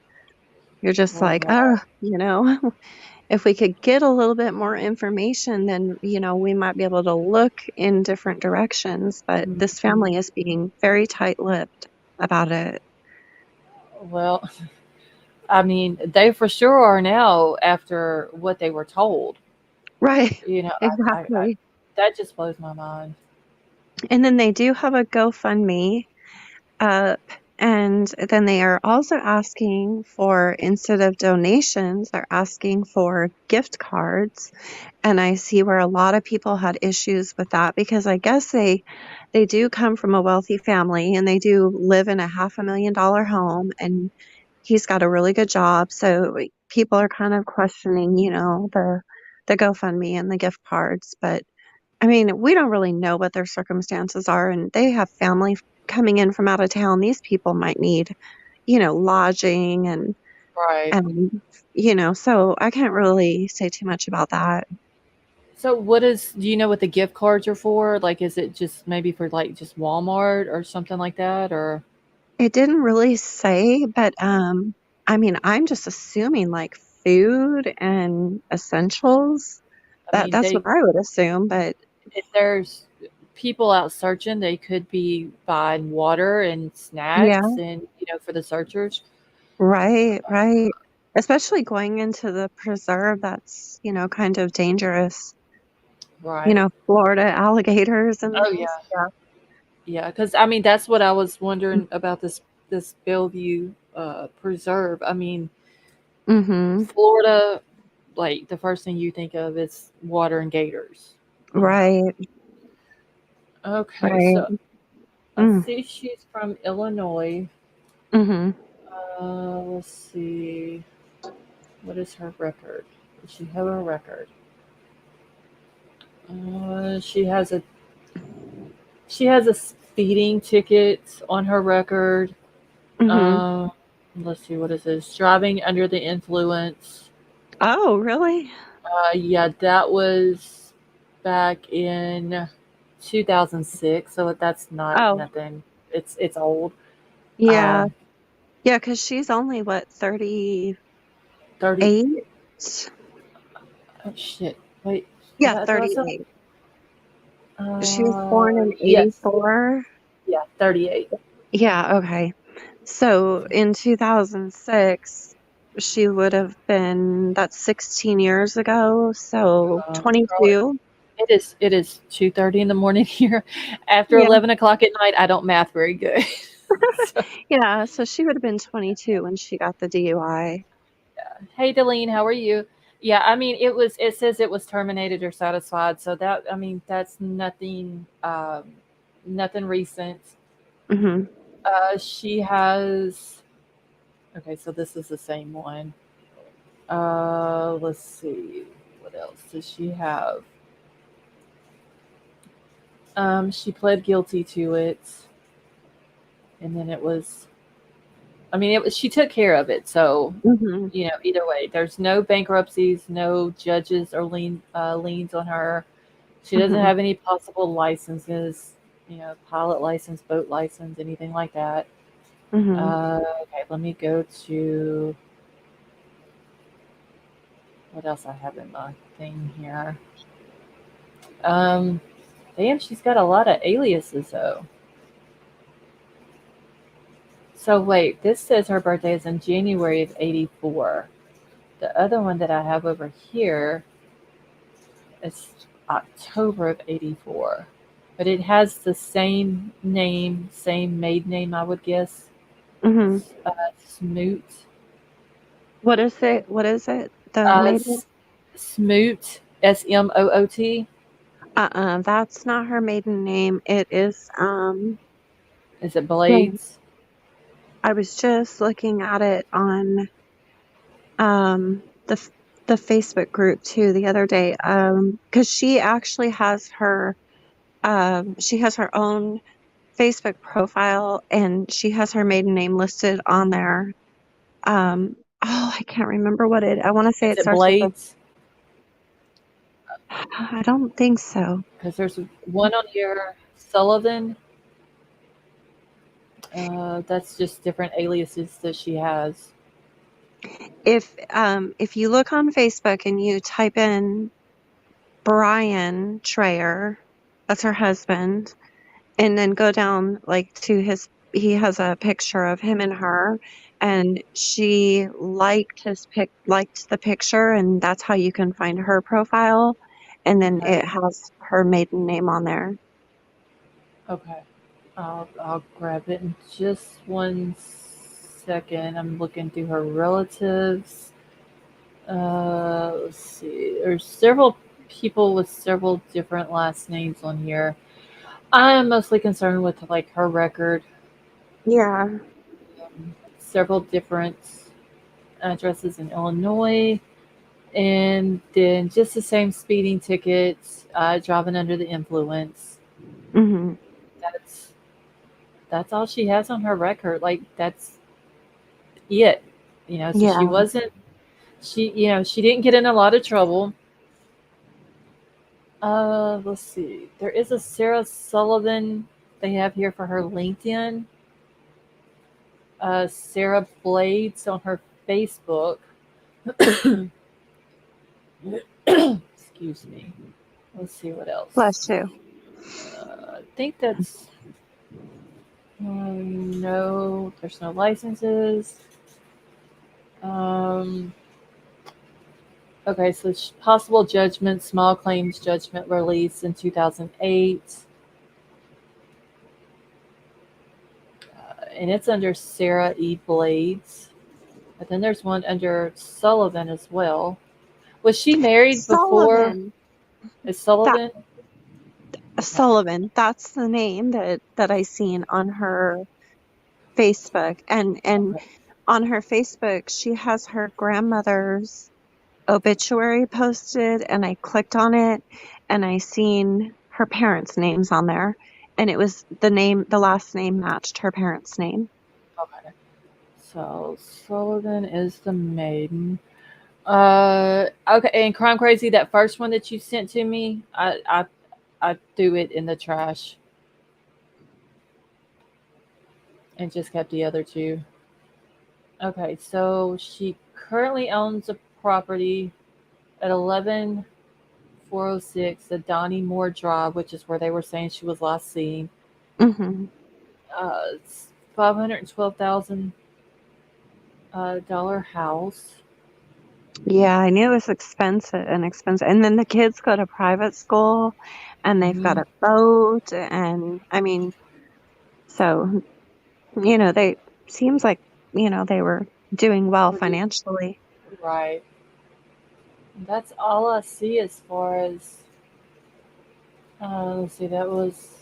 you're just like, Right. oh, if we could get a little bit more information, then, we might be able to look in different directions. But this family is being very tight-lipped about it. Well, I mean, they for sure are now after what they were told. Right. I Exactly. that just blows my mind. And then they do have a GoFundMe up, and then they are also asking for, instead of donations, they're asking for gift cards. And I see where a lot of people had issues with that, because I guess they do come from a wealthy family, and they do live in a $500,000 home, and he's got a really good job. So people are kind of questioning, the GoFundMe and the gift cards. But I mean, we don't really know what their circumstances are, and they have family coming in from out of town. These people might need, lodging Right. so I can't really say too much about that. So do you know what the gift cards are for? Like, is it just maybe for like just Walmart or something like that, or? It didn't really say, but I mean, I'm just assuming like food and essentials. I mean, That's what I would assume, but if there's people out searching, they could be buying water and yeah, snacks and, for the searchers. right, right. Especially going into the preserve, that's, kind of dangerous. Right. Florida alligators and Oh, things. yeah. Yeah, because I mean, that's what I was wondering about this Bellevue preserve. I mean, Mm-hmm. Florida, like the first thing you think of is water and gators. Right. Okay, Right. so I Mm. see she's from Illinois. Mm-hmm. Let's see. What is her record? Does she have a record? She has a speeding ticket on her record. Mm-hmm. Let's see, what is this? Driving under the influence. Oh, really? Yeah, that was back in 2006, so that's not Oh, nothing. It's old. yeah. Um, Yeah, because she's only, what, 38? 30. Oh shit! Wait, Yeah, do I still? 38. She was born in Yes, 84. yeah, 38. Yeah, okay. So in 2006, she would have been, that's 16 years ago, so Girl, 22. it is 2:30 in the morning here. After Yeah. 11 o'clock at night, I don't math very good. So, Yeah, so she would have been 22 when she got the DUI. hey, Delene, how are you? Yeah, I mean, it says it was terminated or satisfied, so that, I mean, that's nothing, nothing recent. Mm-hmm. She has, okay, so this is the same one. Let's see, what else does she have? She pled guilty to it, and then it was, I mean, she took care of it, so Mm-hmm. either way, there's no bankruptcies, no judges or liens on her. She doesn't Mm-hmm. have any possible licenses, pilot license, boat license, anything like that. Mm-hmm. Okay, let me go to what else I have in my thing here. Damn, she's got a lot of aliases though. So wait, this says her birthday is in January of '84. The other one that I have over here is October of '84. But it has the same name, same maiden name, I would guess. Mm-hmm. Smoot. What is it? What is it? The maiden? Smoot. Smoot. That's not her maiden name. It is, Is it dang, Blades? I was just looking at it on the Facebook group too the other day, because she actually has her own Facebook profile, and she has her maiden name listed on there. I can't remember what I want to say Is it it starts with Blades? I don't think so. Because there's one on here, Sullivan. That's just different aliases that she has. If you look on Facebook and you type in Brian Dreyer, that's her husband, and then go down like to he has a picture of him and her, and she liked the picture, and that's how you can find her profile, and then Okay. it has her maiden name on there. Okay. I'll grab it in just 1 second. I'm looking through her relatives. Let's see. There's several people with several different last names on here. I'm mostly concerned with like her record. Yeah. Several different addresses in Illinois, and then just the same speeding tickets, driving under the influence. Mm-hmm. That's all she has on her record. Like that's it. So Yeah. she wasn't. She didn't get in a lot of trouble. Let's see. There is a Sarah Sullivan they have here for her LinkedIn. Sarah Blades on her Facebook. Excuse me. Let's see what else. Bless you. I think that's no. There's no licenses. Okay, so possible judgment, small claims judgment release in 2008. And it's under Sarah E. Blades. But then there's one under Sullivan as well. Was she married before? Sullivan. Is Sullivan? Sullivan. That's the name that I seen on her Facebook, and on her Facebook, she has her grandmother's obituary posted, and I clicked on it and I seen her parents' names on there, and it was the last name matched her parents' name. Okay. So Sullivan is the maiden. Okay, and Crime Crazy, that first one that you sent to me, I threw it in the trash and just kept the other two. Okay, so she currently owns a property at 11406 the Donnie Moore Drive, which is where they were saying she was last seen. Mm-hmm. It's $512,000 dollar house. Yeah, I knew it was expensive. And then the kids go to private school and they've got Mhm. a boat. And I mean, so, they seems like, they were doing well Pretty financially. right. That's all I see as far as let's see, that was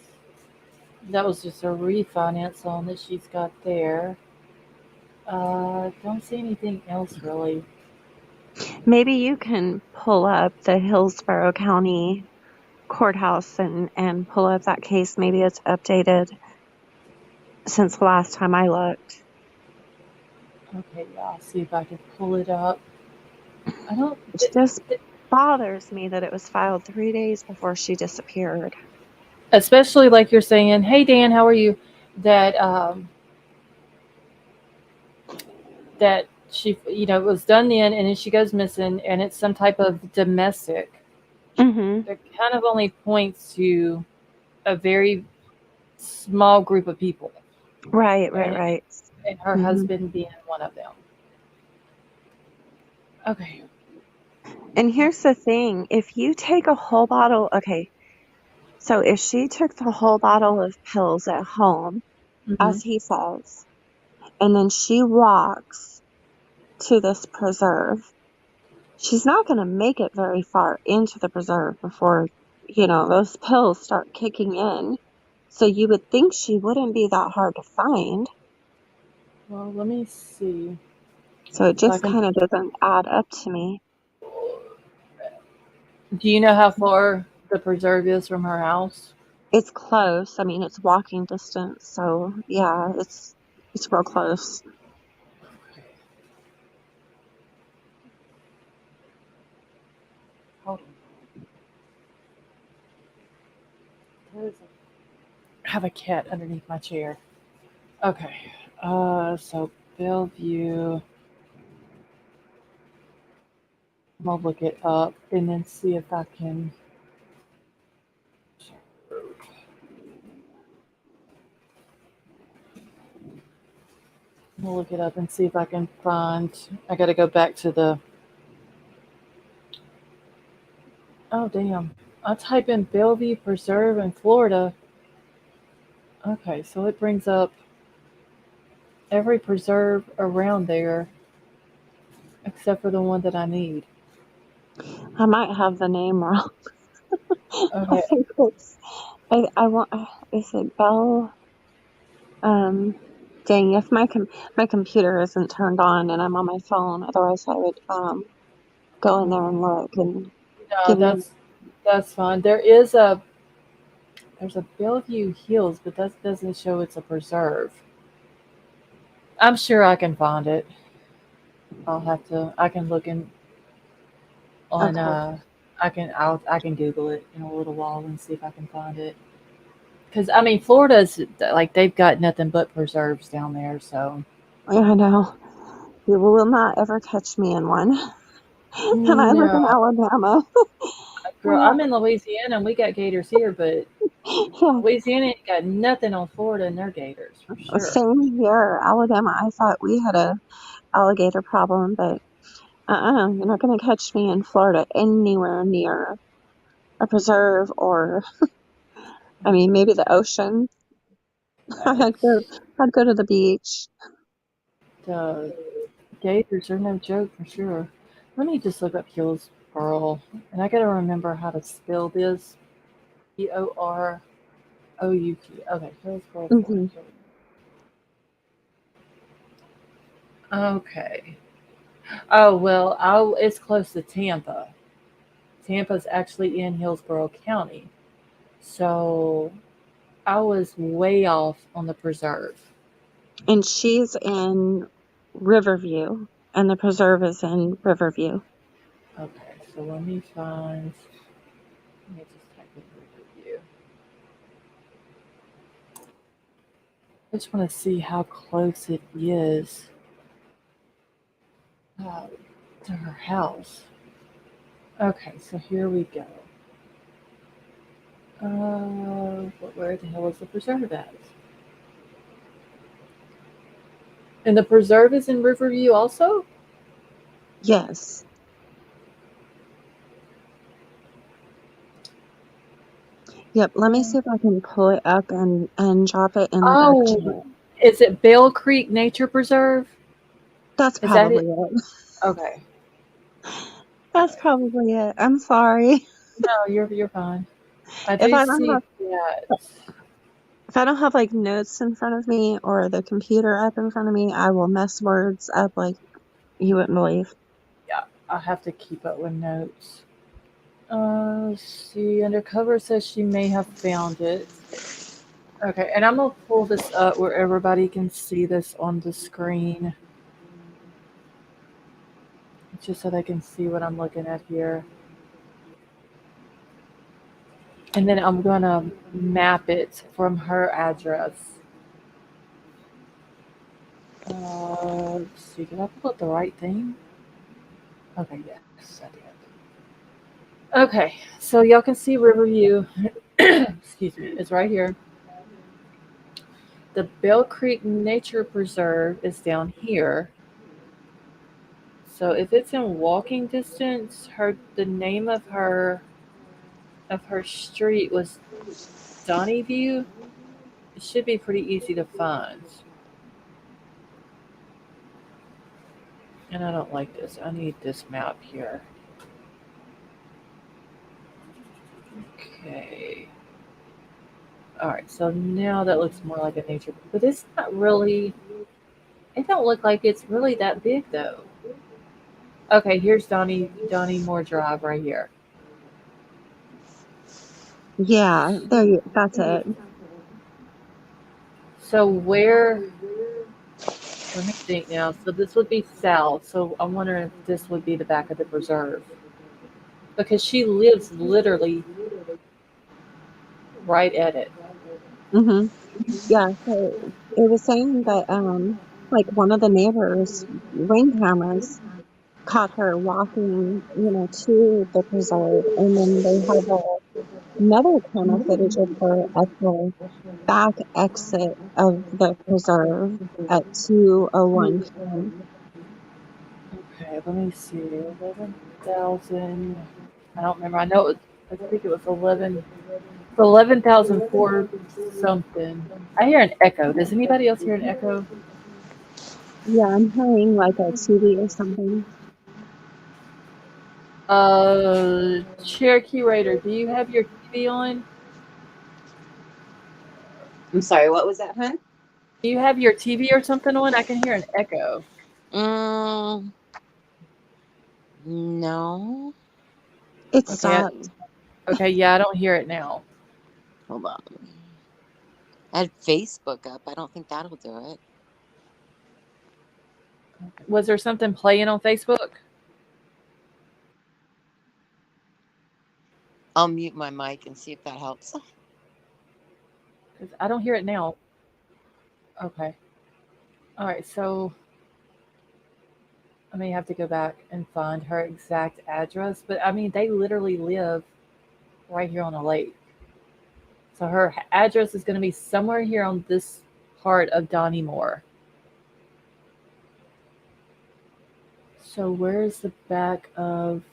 just a refinance loan that she's got there. Don't see anything else really. Maybe you can pull up the Hillsborough County courthouse and pull up that case. Maybe it's updated since the last time I looked. Okay, yeah, I'll see if I can pull it up. I don't. It just bothers me that it was filed 3 days before she disappeared. Especially like you're saying, "Hey Dan, how are you?" That that she, was done then, and then she goes missing, and it's some type of domestic. Mm-hmm. That kind of only points to a very small group of people, Right. and her Mm-hmm. husband being one of them. Okay. And here's the thing. If you take a whole bottle, okay, so if she took the whole bottle of pills at home, Mm-hmm. as he says, and then she walks to this preserve, she's not going to make it very far into the preserve before, those pills start kicking in. So you would think she wouldn't be that hard to find. Well, let me see So it if I just can. kind of doesn't add up to me. Do you know how far the preserve is from her house? It's close. I mean, it's walking distance. So yeah, it's real close. Hold on. I have a cat underneath my chair. Okay. So Bellevue. I'm gonna look it up and then see if I can. I'm gonna look it up and see if I can find. I gotta go back to the. Oh damn! I type in Bellevue Preserve in Florida. Okay, so it brings up every preserve around there except for the one that I need. I might have the name wrong. I Okay. think it's I want is it Bell? Dang, if my computer isn't turned on and I'm on my phone, otherwise I would go in there and look and No, give you. that's fine. There's a Bellevue Hills, but that doesn't show it's a preserve. I'm sure I can find it. I can look in on Okay. I can Google it in a little while and see if I can find it. Because I mean, Florida's like they've got nothing but preserves down there. So Yeah, I know. You will not ever catch me in one. And I live no, in Alabama. girl, I'm in Louisiana and we got gators here, but Yeah, Louisiana ain't got nothing on Florida and their gators for sure. same here. Alabama, I thought we had a alligator problem, but you're not going to catch me in Florida anywhere near a preserve or, I mean, maybe the ocean. I'd Right. go to the beach. The gators are no joke for sure. Let me just look up Hillsborough, and I gotta remember how to spell this. Borough. Okay, Hillsborough, Florida. Hmm. Okay. Oh, well, it's close to Tampa. Tampa's actually in Hillsborough County. So I was way off on the preserve. And she's in Riverview, and the preserve is in Riverview. Okay, so let me just type in Riverview. I just want to see how close it is uh, to her house. Okay, so here we go. Where the hell is the preserve at? And the preserve is in Riverview also? Yes. Yep. Let me see if I can pull it up and drop it in the back Oh, chat. is it Bell Creek Nature Preserve? That's Is that probably it? it. Okay. That's probably it. I'm sorry. No, you're fine. I If do I don't see have that. if I don't have like notes in front of me or the computer up in front of me, I will mess words up like you wouldn't believe. Yeah, I have to keep up with notes. Let's see. Undercover says she may have found it. Okay, and I'm gonna pull this up where everybody can see this on the screen, just so they can see what I'm looking at here. And then I'm gonna map it from her address. Let's see. Did I pull up the right thing? Okay, yes, I did. Okay, so y'all can see Riverview. Excuse me. It's right here. The Bell Creek Nature Preserve is down here. So if it's in walking distance, the name of her street was Donnyview. It should be pretty easy to find. And I don't like this. I need this map here. Okay. Alright, so now that looks more like a nature, but it's not really, it don't look like it's really that big though. Okay, here's Donnie Moore Drive right here. Yeah, that's it. So where, let me think now. So this would be south. So I'm wondering if this would be the back of the preserve. Because she lives literally right at it. Mhm. Yeah, so it was saying that like one of the neighbors' ring cameras caught her walking, to the preserve, and then they have another camera footage of her at the back exit of the preserve at 2:01 p.m. Okay, let me see. 11,000. I don't remember. I know I think it was 11,004 something. I hear an echo. Does anybody else hear an echo? Yeah, I'm hearing like a TV or something. Cherokee Raider, do you have your TV on? I'm sorry, what was that, hun? Do you have your TV or something on? I can hear an echo. No. It Okay, stopped. okay, yeah, I don't hear it now. Hold on. I had Facebook up. I don't think that'll do it. Was there something playing on Facebook? I'll mute my mic and see if that helps. Because I don't hear it now. Okay. All right, so I may have to go back and find her exact address. But I mean, they literally live right here on a lake. So her address is going to be somewhere here on this part of Donnie Moore. So where's the back of,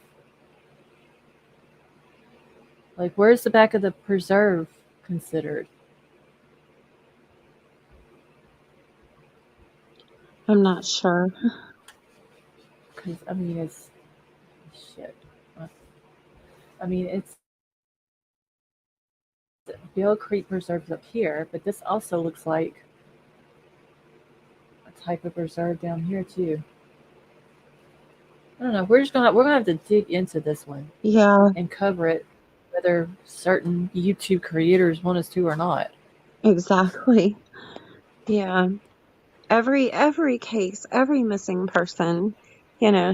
where's the back of the preserve considered? I'm not sure. Because, I mean, it's, shit. I mean, it's Beale Creek Preserve's up here, but this also looks like type of reserve down here too. I don't know. We're gonna have to dig into this one Yeah, and cover it, whether certain YouTube creators want us to or not. exactly. Yeah. Every case, every missing person,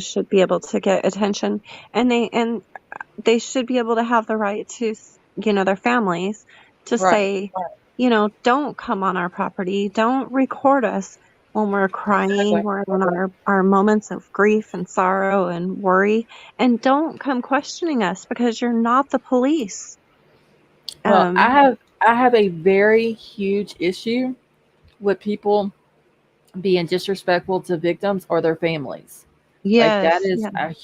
should be able to get attention, and they should be able to have the right to, their families to Right. say, don't come on our property, don't record us when we're crying, Exactly. we're in our moments of grief and sorrow and worry, and don't come questioning us because you're not the police. Well, I Um, have I have a very huge issue with people being disrespectful to victims or their families. Like that yes, is yeah. a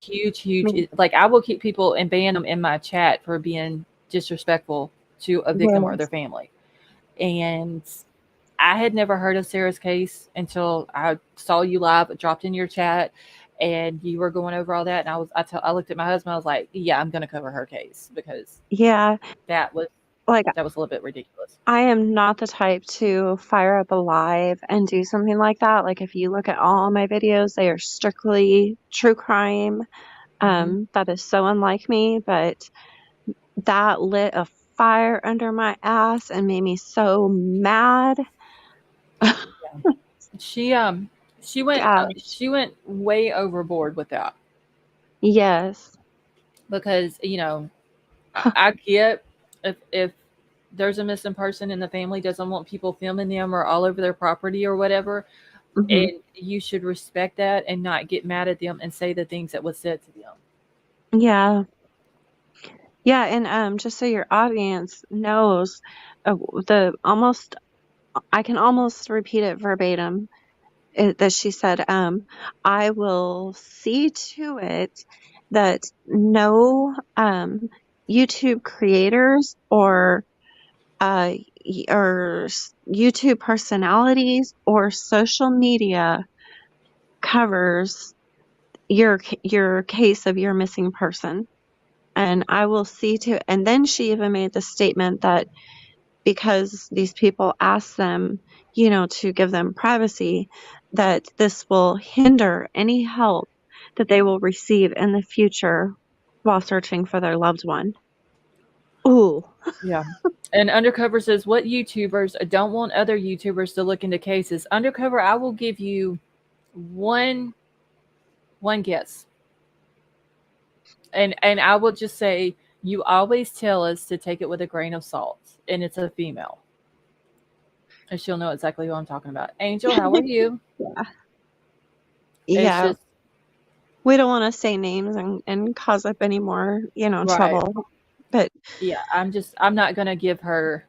huge, Me- like I will keep people and ban them in my chat for being disrespectful to a victim or their yes, family. And I had never heard of Sarah's case until I saw you live, dropped in your chat, and you were going over all that. And I looked at my husband. I was like, yeah, I'm going to cover her case because yeah, that was like that was a little bit ridiculous. I am not the type to fire up a live and do something like that. Like if you look at all my videos, they are strictly true crime. Hmm. That is so unlike me, but that lit a fire under my ass and made me so mad. She um Gosh. she went way overboard with that Yes. because I get if there's a missing person and the family doesn't want people filming them or all over their property or whatever, Hmm. and you should respect that and not get mad at them and say the things that was said to them. Yeah. Yeah, and just so your audience knows, the almost I can almost repeat it verbatim. That she said, I will see to it that no YouTube creators or YouTube personalities or social media covers your case of your missing person. And I will see to, and then she even made the statement that because these people ask them, to give them privacy, that this will hinder any help that they will receive in the future while searching for their loved one. Ooh. Yeah. And Undercover says, what YouTubers don't want other YouTubers to look into cases? Undercover, I will give you one guess. And I will just say you always tell us to take it with a grain of salt. And it's a female. And she'll know exactly who I'm talking about. Angel, how are you? Yeah. It's Yeah. just We don't want to say names and cause up any more, right. trouble. But Yeah, I'm not gonna give her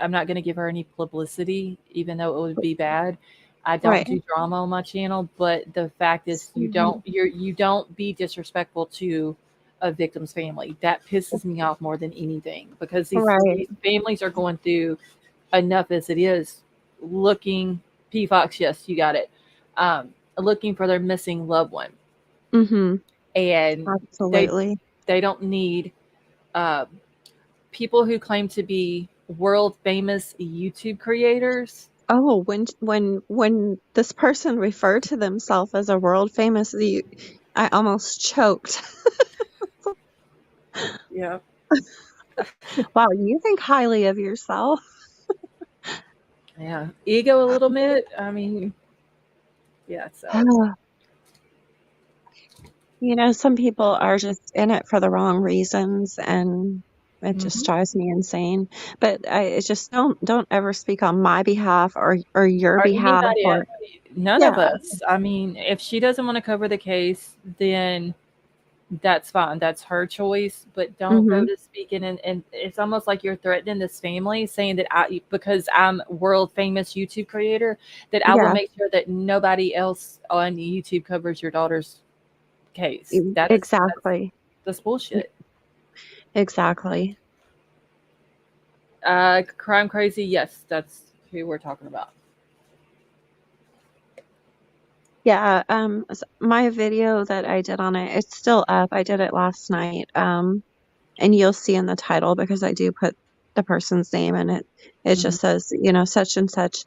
I'm not gonna give her any publicity, even though it would be bad. I don't right. do drama on my channel, but the fact is Mhm. you don't be disrespectful to a victim's family. That pisses me off more than anything because Right. these families are going through enough as it is, looking P Fox, yes, you got it. Looking for their missing loved one. Mhm. And they Absolutely. they don't need uh, people who claim to be world famous YouTube creators. Oh, when this person referred to themselves as a world famous, I almost choked. Yeah. Wow, you think highly of yourself. Yeah. Ego a little bit. I mean, yeah, so Some people are just in it for the wrong reasons, and it just mhm. drives me insane. But I just don't ever speak on my behalf or your Or behalf anybody or none of yeah, us. I mean, if she doesn't want to cover the case, then that's fine. That's her choice. But don't go mhm, to speaking and it's almost like you're threatening this family, saying that because I'm world famous YouTube creator, that I will yeah, make sure that nobody else on YouTube covers your daughter's case. exactly, That's bullshit. exactly. Crime Crazy, yes, that's who we're talking about. Yeah, my video that I did on it, it's still up. I did it last night. And you'll see in the title because I do put the person's name, and it Mhm. just says, you know, such and such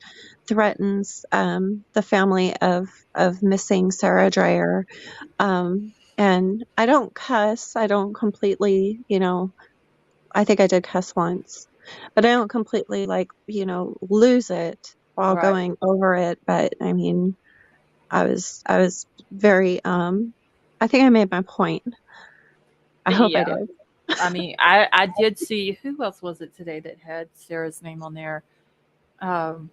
threatens the family of missing Sarah Dreyer. And I don't cuss. I don't completely, you know, I think I did cuss once, but I don't completely, like, you know, lose it while Right. going over it. But I mean, I was very, I think I made my point. I hope I Yeah. did. I mean, I did see, who else was it today that had Sarah's name on there? Um,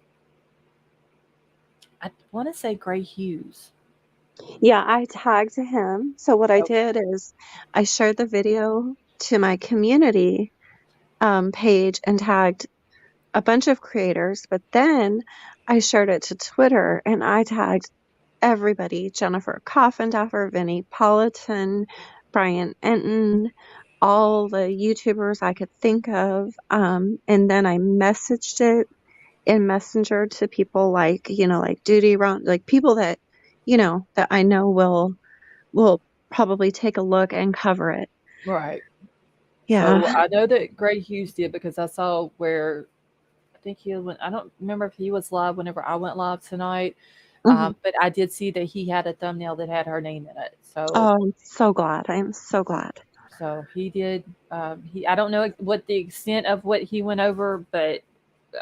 I want to say Gray Hughes. Yeah, I tagged him. So what I Okay. did is I shared the video to my community page and tagged a bunch of creators, but then I shared it to Twitter and I tagged everybody: Jennifer Coffindaffer, Vinnie Politan, Brian Enton, all the YouTubers I could think of. And then I messaged it in Messenger to people like, you know, like Duty Ron, like people that, you know, that I know will probably take a look and cover it. Right. Yeah. So I know that Gray Hughes did, because I saw where I think he went. I don't remember if he was live whenever I went live tonight, Mhm. but I did see that he had a thumbnail that had her name in it. Oh, I'm so glad. I am so glad. So he did. I don't know what the extent of what he went over, but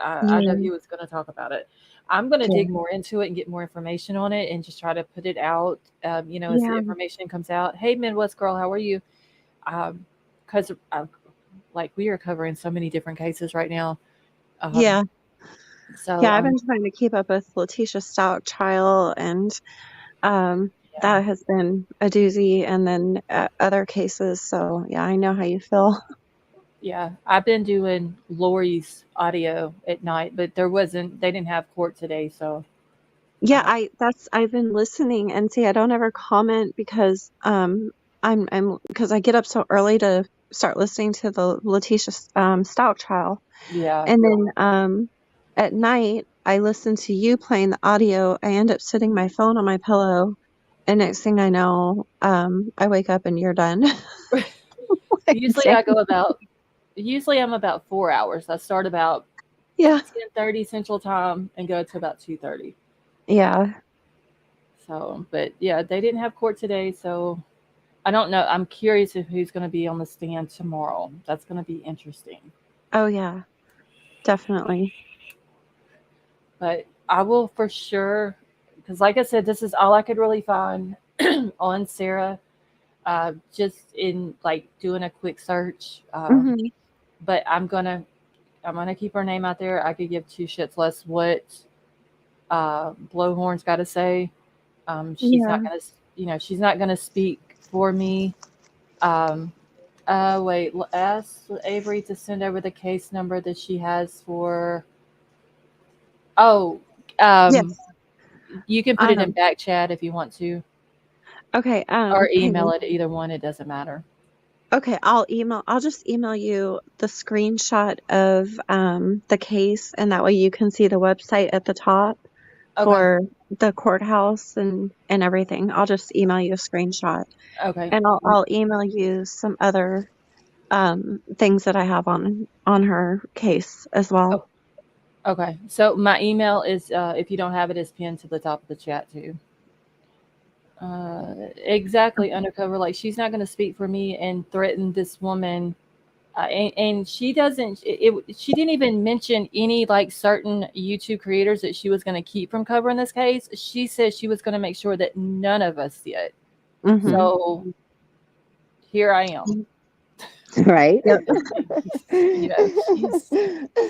I know Yeah. he was going to talk about it. I'm going to Yeah. dig more into it and get more information on it and just try to put it out, you know, as the Yeah. information comes out. Hey, Midwest girl, how are you? Because like, we are covering so many different cases right now. Yeah. So Yeah, I've been trying to keep up with Letitia Stout trial, and that has been a doozy, and then other cases. So yeah, I know how you feel. yeah, I've been doing Lori's audio at night, but they didn't have court today, so Yeah, I've been listening, and see, I don't ever comment because I'm because I get up so early to start listening to the Letitia Stout trial. yeah. And then at night, I listen to you playing the audio. I end up sitting my phone on my pillow, and next thing I know, I wake up and you're done. Like, Usually dang. usually I'm about 4 hours. I start about Yeah. 10:30 Central Time and go to about 2:30. Yeah. So, but yeah, they didn't have court today, so I don't know. I'm curious if who's going to be on the stand tomorrow. That's going to be interesting. Oh, yeah. Definitely. But I will for sure, because like I said, this is all I could really find on Sarah, just in like doing a quick search. Mhm. But I'm gonna keep her name out there. I could give two shits less what Blowhorn's got to say. She's Yeah. not gonna, she's not gonna speak for me. Wait, ask Avery to send over the case number that she has for. Oh, Yes. you can put it in back chat if you want to, Okay. or Hang email on. it. Either one, it doesn't matter. Okay, I'll just email you the screenshot of the case, and that way you can see the website at the top for the courthouse and everything. I'll just email you a screenshot. Okay. And I'll email you some other things that I have on her case as well. Oh, okay. So my email is, if you don't have it, is pinned to the top of the chat too. Exactly, undercover. Like, she's not going to speak for me and threaten this woman. And she doesn't. She didn't even mention any like certain YouTube creators that she was going to keep from covering this case. She said she was going to make sure that none of us did. Mhm. So here I am. Right.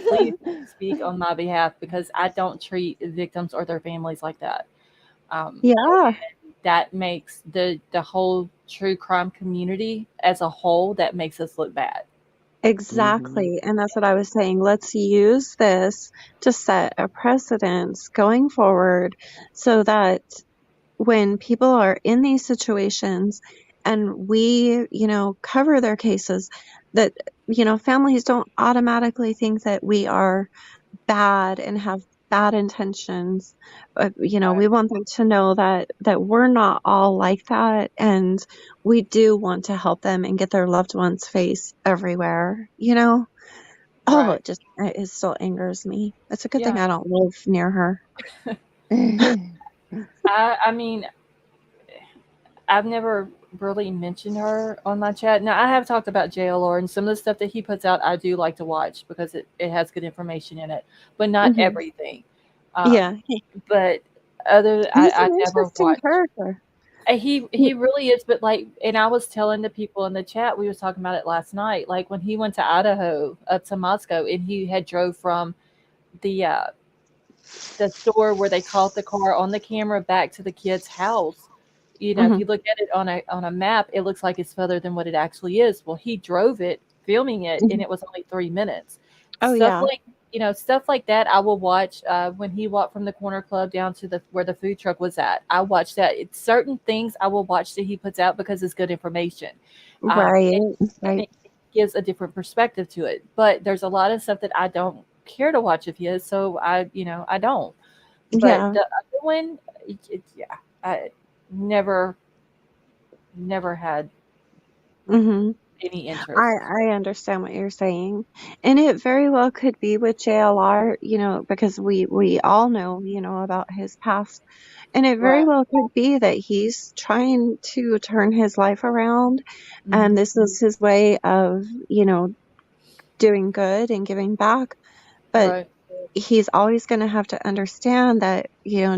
Please speak on my behalf, because I don't treat victims or their families like that. Yeah. That makes the whole true crime community as a whole, that makes us look bad. Exactly. And that's what I was saying. Let's use this to set a precedence going forward so that when people are in these situations and we, cover their cases, that, families don't automatically think that we are bad and have bad intentions. But, we want them to know that we're not all like that, and we do want to help them and get their loved ones' face everywhere, Oh, Right. it still angers me. It's a good thing Yeah. I don't live near her. I mean, I've never really mentioned her on my chat. Now, I have talked about JLR and some of the stuff that he puts out. I do like to watch because it has good information in it, but not Mhm. everything. Um, Yeah, but he's I an never interesting watch. character. He really is, but like, and I was telling the people in the chat, we was talking about it last night. Like when he went to Idaho, up to Moscow, and he had drove from the uh, the store where they caught the car on the camera back to the kid's house. You know, if Mhm. you look at it on a map, it looks like it's further than what it actually is. Well, he drove it, filming it, and Mhm. it was only 3 minutes. Oh, Stuff yeah. like stuff like that. I will watch when he walked from the corner club down to the where the food truck was at. I watch that. It's certain things I will watch that he puts out because it's good information. Right, And right. it gives a different perspective to it. But there's a lot of stuff that I don't care to watch of his, so I don't. But Yeah. the other one, yeah, I never had Mhm. any I interest. I understand what you're saying, and it very well could be with JLR, because we all know, about his past, and it very Right. well could be that he's trying to turn his life around, Mhm. and this is his way of, doing good and giving back, but Right. he's always gonna have to understand that,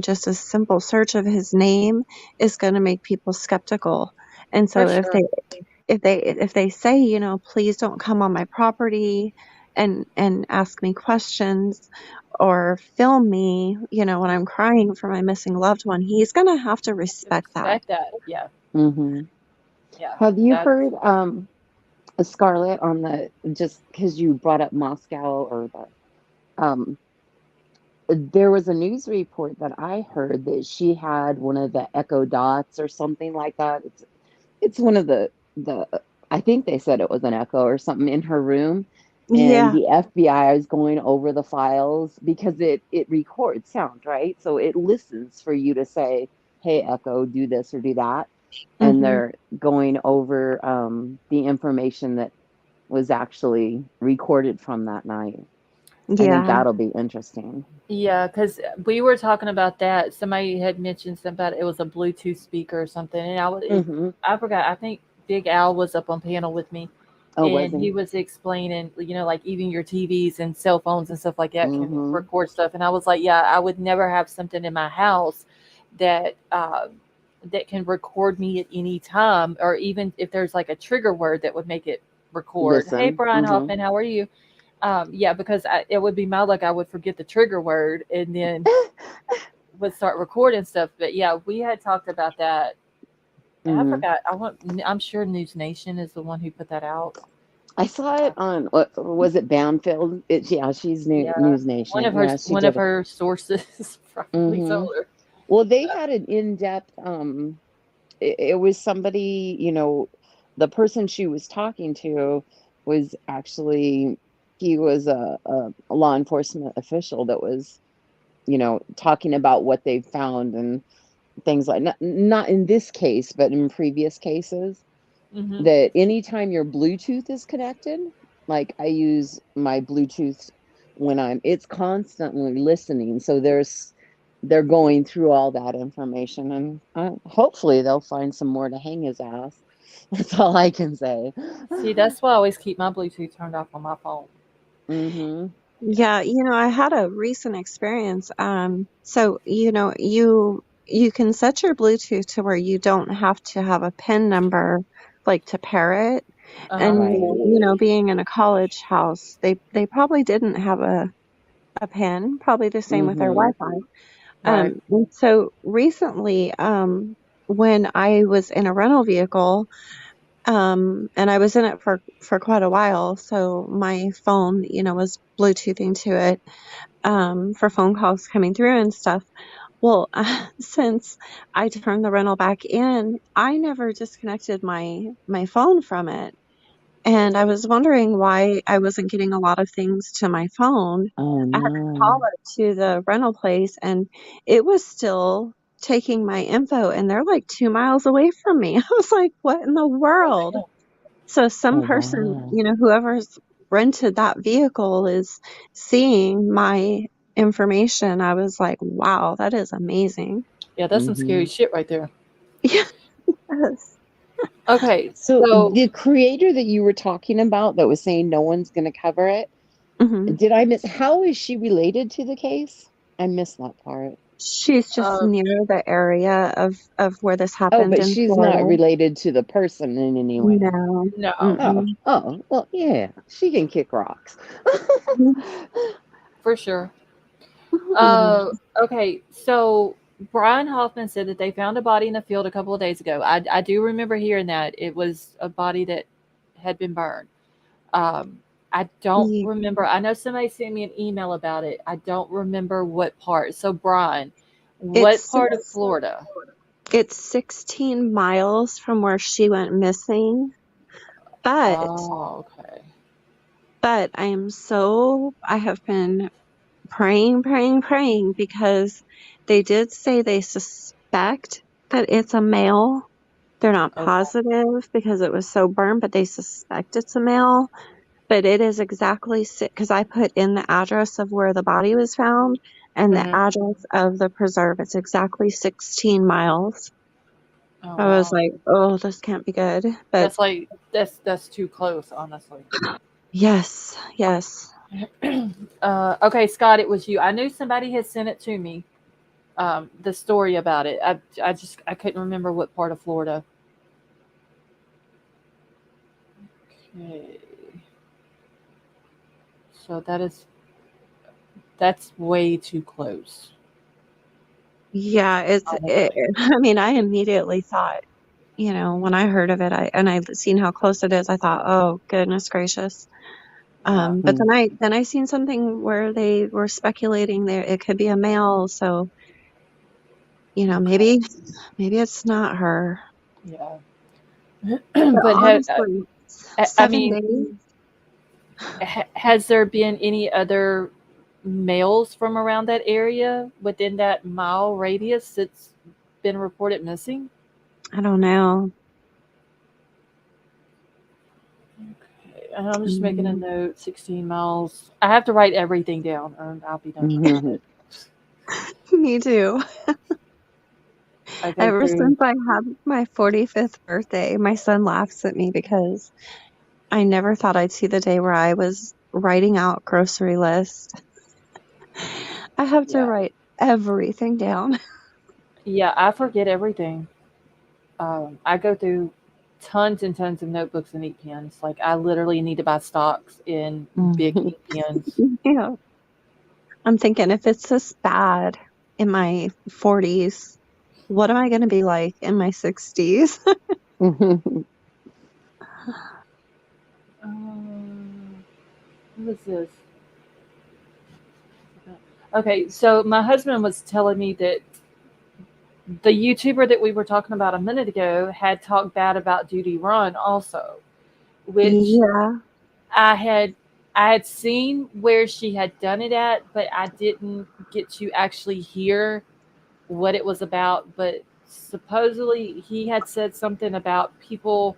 just a simple search of his name is gonna make people skeptical, and For so sure. if they say, "Please don't come on my property and ask me questions or film me, when I'm crying for my missing loved one," he's gonna have to respect that. Respect that. Yeah. Hmm. Yeah. Have you That's heard, Scarlett, on the just because you brought up Moscow or um, there was a news report that I heard that she had one of the Echo Dots or something like that. It's one of the I think they said it was an Echo or something in her room, and Yeah. the FBI is going over the files because it records sound, right? So it listens for you to say, "Hey, Echo, do this or do that," and Mhm. they're going over the information that was actually recorded from that night. I think Yeah. that'll be interesting. Yeah, because we were talking about that. Somebody had mentioned something about it was a Bluetooth speaker or something, and Hmm. I forgot. I think Big Al was up on panel with me, Oh, was and he? he was explaining, like even your TVs and cell phones and stuff like that can Hmm. record stuff. And I was like, yeah, I would never have something in my house that that can record me at any time, or even if there's like a trigger word that would make it record. Hey, Listen. Brian Hmm. Hoffman, how are you? Yeah, because it would be my luck. I would forget the trigger word and then would start recording stuff. But yeah, we had talked about that. And I Hmm. forgot. I'm sure News Nation is the one who put that out. I saw it on, what was it, Banfield? Yeah, she's Yeah, News Nation. Yeah, she one of did it. her sources probably Hmm. told her. Well, they had an in-depth. It was somebody. The person she was talking to was actually, he was a law enforcement official that was, talking about what they found and things like, not in this case, but in previous cases, Hmm. that anytime your Bluetooth is connected, like I use my Bluetooth when it's constantly listening. So they're going through all that information, and hopefully they'll find some more to hang his ass. That's all I can say. See, that's why I always keep my Bluetooth turned off on my phone. Hmm. Yeah. Yeah, I had a recent experience. So, you can set your Bluetooth to where you don't have to have a PIN number, like to pair it. Uh And, huh. Right. being in a college house, they probably didn't have a PIN, probably the same with their Hmm. Wi-Fi. Right. And so recently, when I was in a rental vehicle, and I was in it for quite a while, so my phone, was Bluetoothing to it, for phone calls coming through and stuff. Well, since I turned the rental back in, I never disconnected my phone from it. And I was wondering why I wasn't getting a lot of things to my phone. Oh I had to call no. it to the rental place, and it was still taking my info, and they're like 2 miles away from me. I was like, what in the Oh world? man. So some Oh person, wow. whoever's rented that vehicle is seeing my information. I was like, wow, that is amazing. Yeah, that's some scary shit right there. Yeah. Yes. Okay, So so the creator that you were talking about that was saying no one's going to cover it, did I miss? How is she related to the case? I missed that part. She's just near the area of where this Oh, happened but in she's Florida. not related to the person in any way. No. no. Oh, well, yeah, she can kick rocks. For sure. Mm-hmm. Okay, so Brian Hoffman said that they found a body in a field a couple of days ago. I do remember hearing that. It was a body that had been burned. I don't Yeah. remember. I know somebody sent me an email about it. I don't remember what part. So, Brian, what It's part of Florida? It's 16 miles from where she went missing. But Oh, okay. I have been praying because they did say they suspect that it's a male. They're not Okay. positive because it was so burned, but they suspect it's a male. But it is exactly because I put in the address of where the body was found and the Mhm. address of the preserve. It's exactly 16 miles. Oh, I was wow. like, oh, this can't be good. But That's too close, honestly. yes. Okay, Scott, it was you. I knew somebody had sent it to me. The story about it. I couldn't remember what part of Florida. Okay. So that's way too close. Yeah, Honestly. I mean, I immediately thought, when I heard of it, and I seen how close it is, I thought, oh, goodness gracious. Yeah. But then I seen something where they were speculating there it could be a male, so, maybe it's not her. Yeah. But But honestly, I 7 mean, days. has there been any other males from around that area within that mile radius that's been reported missing? I don't know. Okay, I'm just making a note. 16 miles. I have to write everything down, and I'll be done with it. Me too. I go Ever through. since I had my 45th birthday, my son laughs at me because I never thought I'd see the day where I was writing out grocery list. I have to Yeah. write everything down. Yeah, I forget everything. I go through tons and tons of notebooks and ink pens. Like I literally need to buy stocks in big ink pens. Yeah. I'm thinking if it's this bad in my 40s, what am I going to be like in my 60s? What is this? Okay, so my husband was telling me that the YouTuber that we were talking about a minute ago had talked bad about Duty Run also, which Yeah. I had seen where she had done it at, but I didn't get to actually hear what it was about. But supposedly he had said something about people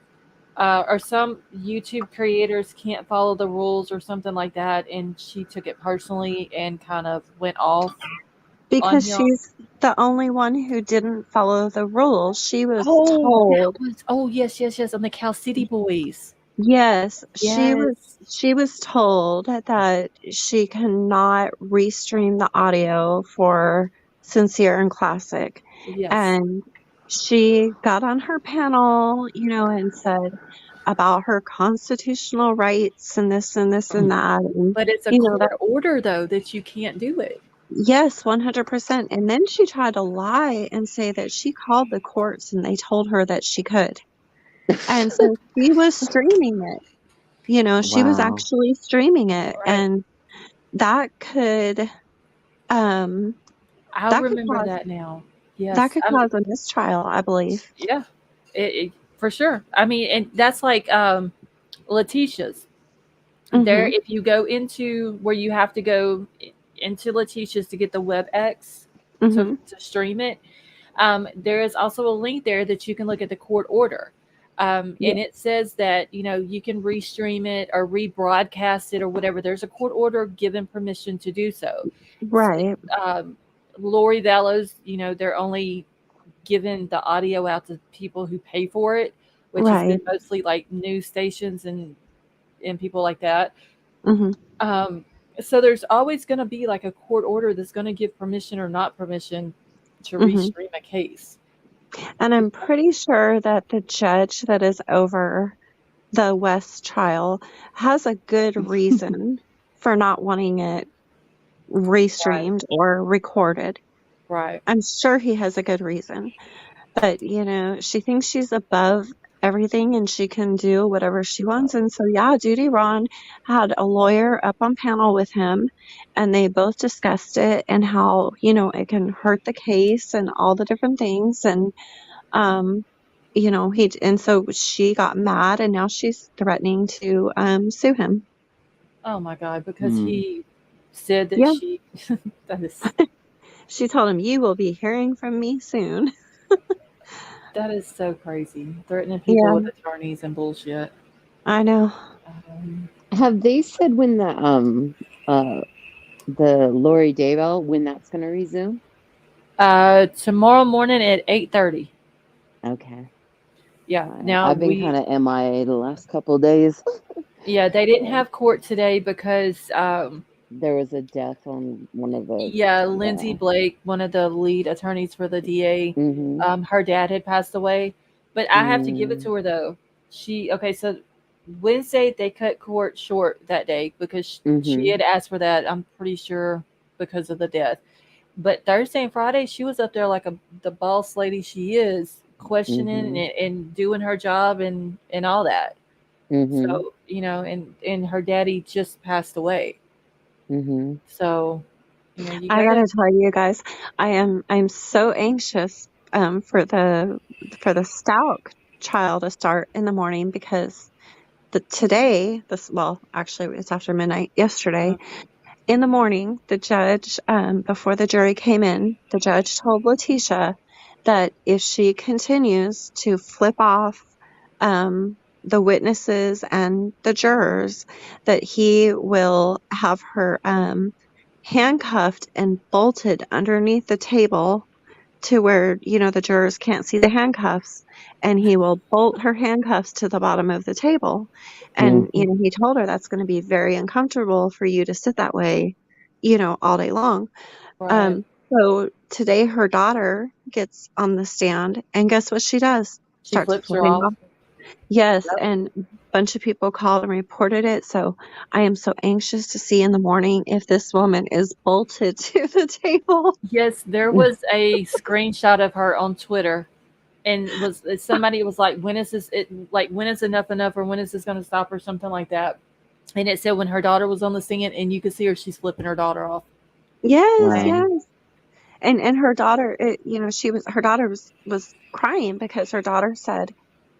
or some YouTube creators can't follow the rules or something like that, and she took it personally and kind of went off on Because him. she's the only one who didn't follow the rules. She was Oh, told. yes, on the Cal City Boys. Yes, Yes. she was told that she cannot restream the audio for Sincere and Classic. Yes. And she got on her panel, and said about her constitutional rights and this and this and that. And, But it's a that, court order though that you can't do it. yes, 100%. And then she tried to lie and say that she called the courts and they told her that she could. And so she was streaming it. She was Wow. actually streaming it, Right. and that could I that could remember cause that now. that Yes. could I mean, cause a mistrial, I believe. yeah. For sure. I mean, and that's like Letitia's. There, Mhm. if you go into where you have to go into Letitia's to get the WebEx Mhm. to stream it, there is also a link there that you can look at the court order. And it says that, you can restream it or rebroadcast it or whatever. There's a court order given permission to do so. Right. Lori Vallows, they're only giving the audio out to people who pay for it, which has been Right. mostly like news stations and people like that. hmm So there's always going to be like a court order that's going to give permission or not permission to hmm restream a case. And I'm pretty sure that the judge that is over the West trial has a good reason for not wanting it restreamed or recorded. Right. I'm sure he has a good reason. But, she thinks she's above everything and she can do whatever she wants. And so, yeah, Judy Ron had a lawyer up on panel with him and they both discussed it and how, it can hurt the case and all the different things. And, and so she got mad and now she's threatening to sue him. Oh my God, because he said that Yeah. that is She told him, "You will be hearing from me soon." that is so crazy. Threatening people Yeah, with attorneys and bullshit. I know. Have they said when the Lori Daybell, when that's going to resume? Tomorrow morning at 8:30. Okay. Yeah. Now I've been kind of MIA the last couple of days. Yeah, they didn't have court today because there was a death on one of the. Yeah, Lindsay Blake, one of the lead attorneys for the DA. Her dad had passed away, but I have to give it to her though. So Wednesday they cut court short that day because she had asked for that. I'm pretty sure because of the death. But Thursday and Friday she was up there like the boss lady she is, questioning and doing her job and all that. So and her daddy just passed away. So I gotta tell you guys, I'm so anxious for the Stout trial to start in the morning because actually it's after midnight yesterday. In the morning, the judge, before the jury came in, the judge told Letitia that if she continues to flip off the witnesses and the jurors, that he will have her handcuffed and bolted underneath the table to where, the jurors can't see the handcuffs, and he will bolt her handcuffs to the bottom of the table. And, he told her that's going to be very uncomfortable for you to sit that way, all day long. Right. So today her daughter gets on the stand and guess what she does? She flips her flipping off. Yes, and a bunch of people called and reported it. So I am so anxious to see in the morning if this woman is bolted to the table. Yes, there was a screenshot of her on Twitter, and somebody was like, "When is this? When is enough or when is this going to stop or something like that?" And it said when her daughter was on the stand, and you could see her, she's flipping her daughter off. Yes, yes. And her daughter, her daughter was crying because her daughter said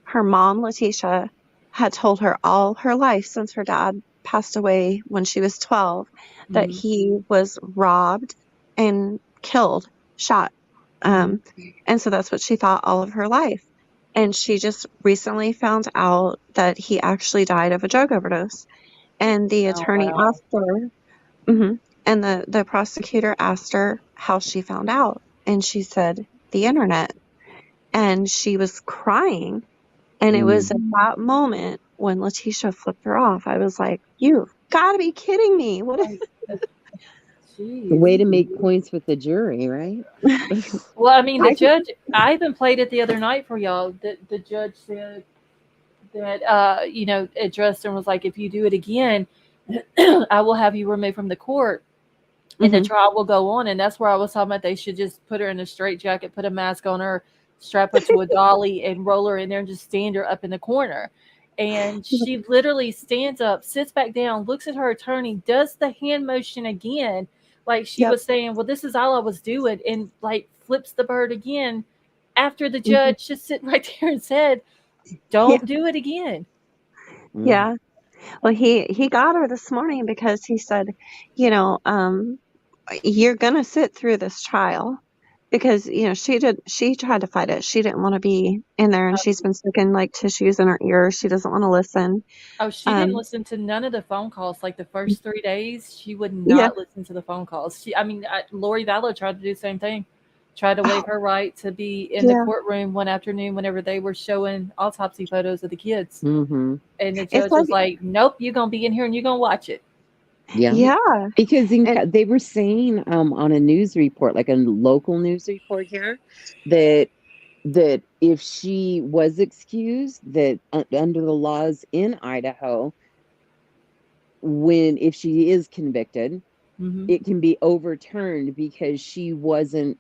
her mom, Letitia, had told her all her life since her dad passed away when she was 12 that he was robbed and killed, shot. And so that's what she thought all of her life. And she just recently found out that he actually died of a drug overdose. And the attorney asked her, and the prosecutor asked her how she found out. And she said, the internet. And she was crying. And it was at that moment when Letitia flipped her off. I was like, you've got to be kidding me. What is The way to make points with the jury, right? Well, I mean, the judge, I even played it the other night for y'all. The judge said that, addressed and was like, if you do it again, I will have you removed from the court and the trial will go on. And that's where I was talking about they should just put her in a straitjacket, put a mask on her, strap her to a dolly and roll her in there and just stand her up in the corner. And she literally stands up, sits back down, looks at her attorney, does the hand motion again. Like she was saying, well, this is all I was doing. And like flips the bird again after the judge just sitting right there and said, don't do it again. Yeah. Well, he got her this morning because he said, you're going to sit through this trial. because she tried to fight it. She didn't want to be in there, and she's been sticking like tissues in her ears. She doesn't want to listen. Oh, she didn't listen to none of the phone calls. Like the first 3 days, she would Yeah. not listen to the phone calls. Lori Vallow tried to do the same thing. Tried to waive her right to be in the Yeah. courtroom one afternoon whenever they were showing autopsy photos of the kids. Mm-hmm. And the It's judge was like, nope, you're going to be in here and you're going to watch it. Yeah. Yeah. Because they were saying on a news report, like a local news report here, that if she was excused, that under the laws in Idaho, if she is convicted, it can be overturned because she wasn't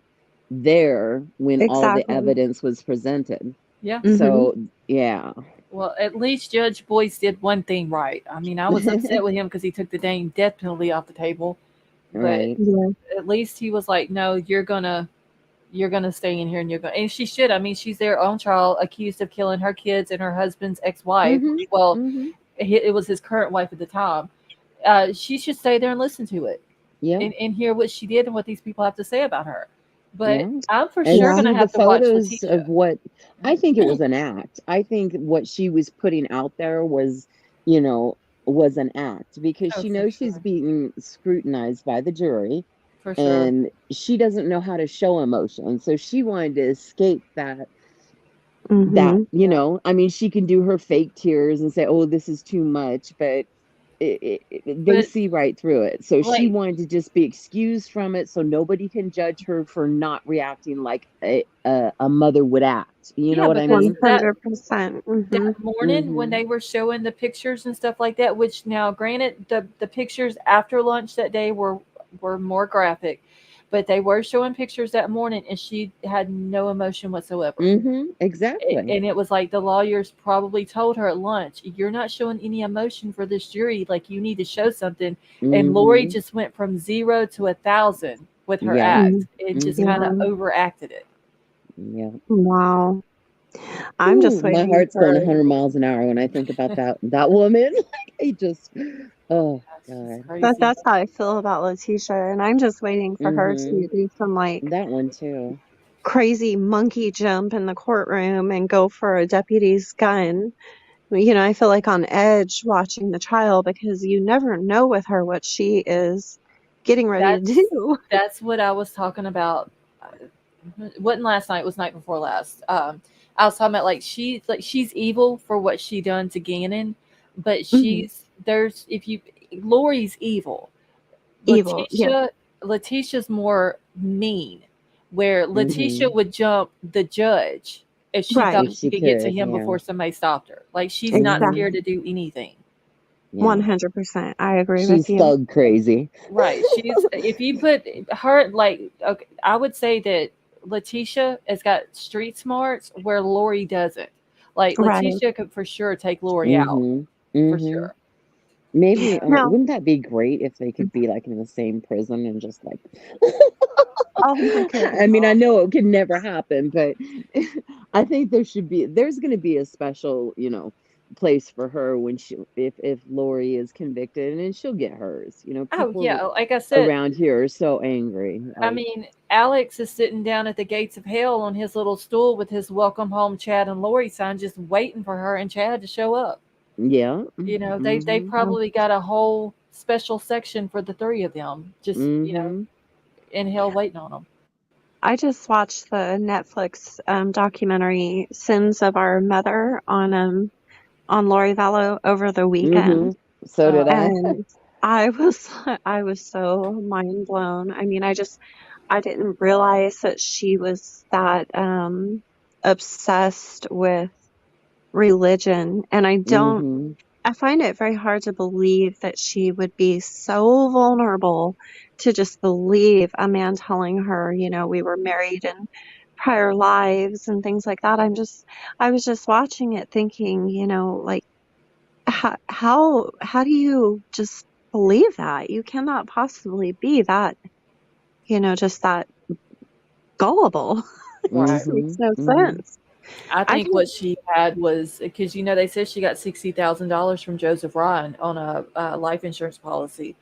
there when all the Exactly. evidence was presented. Yeah. So, yeah. Well, at least Judge Boyce did one thing right. I mean, I was upset with him because he took the dang death penalty off the table. But Right. Yeah. at least he was like, no, you're gonna stay in here and she should. I mean, she's there on trial accused of killing her kids and her husband's ex-wife. Mhm. Well, Mhm. it was his current wife at the time. She should stay there and listen to it. Yeah. And hear what she did and what these people have to say about her. But Yeah. I'm for And sure see gonna the have to watch photos Letitia. of what I think it was an act. I think what she was putting out there was an act because Oh, she for knows she's sure. being scrutinized by the jury For sure. and she doesn't know how to show emotion. So she wanted to escape that, Mhm. I mean, she can do her fake tears and say, "Oh, this is too much," but they But see right through it. So she like wanted to just be excused from it so nobody can judge her for not reacting like a mother would act. You know yeah, what I because mean? 100%. that morning when Mhm. they were showing the pictures and stuff like that, which now granted the pictures after lunch that day were more graphic, but they were showing pictures that morning and she had no emotion whatsoever. Exactly. And it was like the lawyers probably told her at lunch, you're not showing any emotion for this jury. Like you need to show something. And Lori Mhm. just went from 0 to 1,000 with her Yeah. act and just kind of Yeah. overacted it. Yeah. Wow. I'm Ooh, just my waiting heart's going for 100 miles an hour when I think about that woman. I just, oh God. Crazy. that's how I feel about Letitia, and I'm just waiting for her to do some like That one too. crazy monkey jump in the courtroom and go for a deputy's gun. I feel like on edge watching the trial because you never know with her what she is getting ready to do. That's what I was talking about. It wasn't last night, it was night before last. I was talking about like she's evil for what she done to Gannon, but Mhm. Lori's evil. Evil, yeah. Letitia's more mean, where Letitia Mhm. would jump the judge if she thought Right. If she she could get to could, him yeah. before somebody stopped her. Like she's not Mhm. scared Exactly. to do anything. Yeah. 100%. I agree with She's you. thug crazy. Right. She's if you put her like okay, I would say that Letitia has got street smarts where Lori doesn't. Like Right. Letitia could for sure take Lori out. Mhm. For Mhm. sure. Maybe Now, wouldn't that be great if they could be like in the same prison and just like oh my I mean, I goodness. know it could never happen, but I think there's going to be a special, place for her when if Lori is convicted and then she'll get hers. Oh People yeah, like I said, around here are so angry. I Like, mean, Alex is sitting down at the gates of hell on his little stool with his welcome home Chad and Lori sign, just waiting for her and Chad to show up. yeah. They Mhm. probably got a whole special section for the three of them, just Mhm. in hell waiting on them. I just watched the Netflix documentary "Sins of Our Mother" on Lori Vallow over the weekend, Mhm. So did I. and I was I was so mind blown. I mean, I didn't realize that she was that obsessed with religion, and Mhm. I find it very hard to believe that she would be so vulnerable to just believe a man telling her, we were married in prior lives and things like that. I was just watching it thinking, like how do you just believe that? You cannot possibly be that, just that gullible. It Right. just makes Mhm. no Mhm. sense. I I think can what she had was because they said she got $60,000 from Joseph Ryan on a life insurance policy,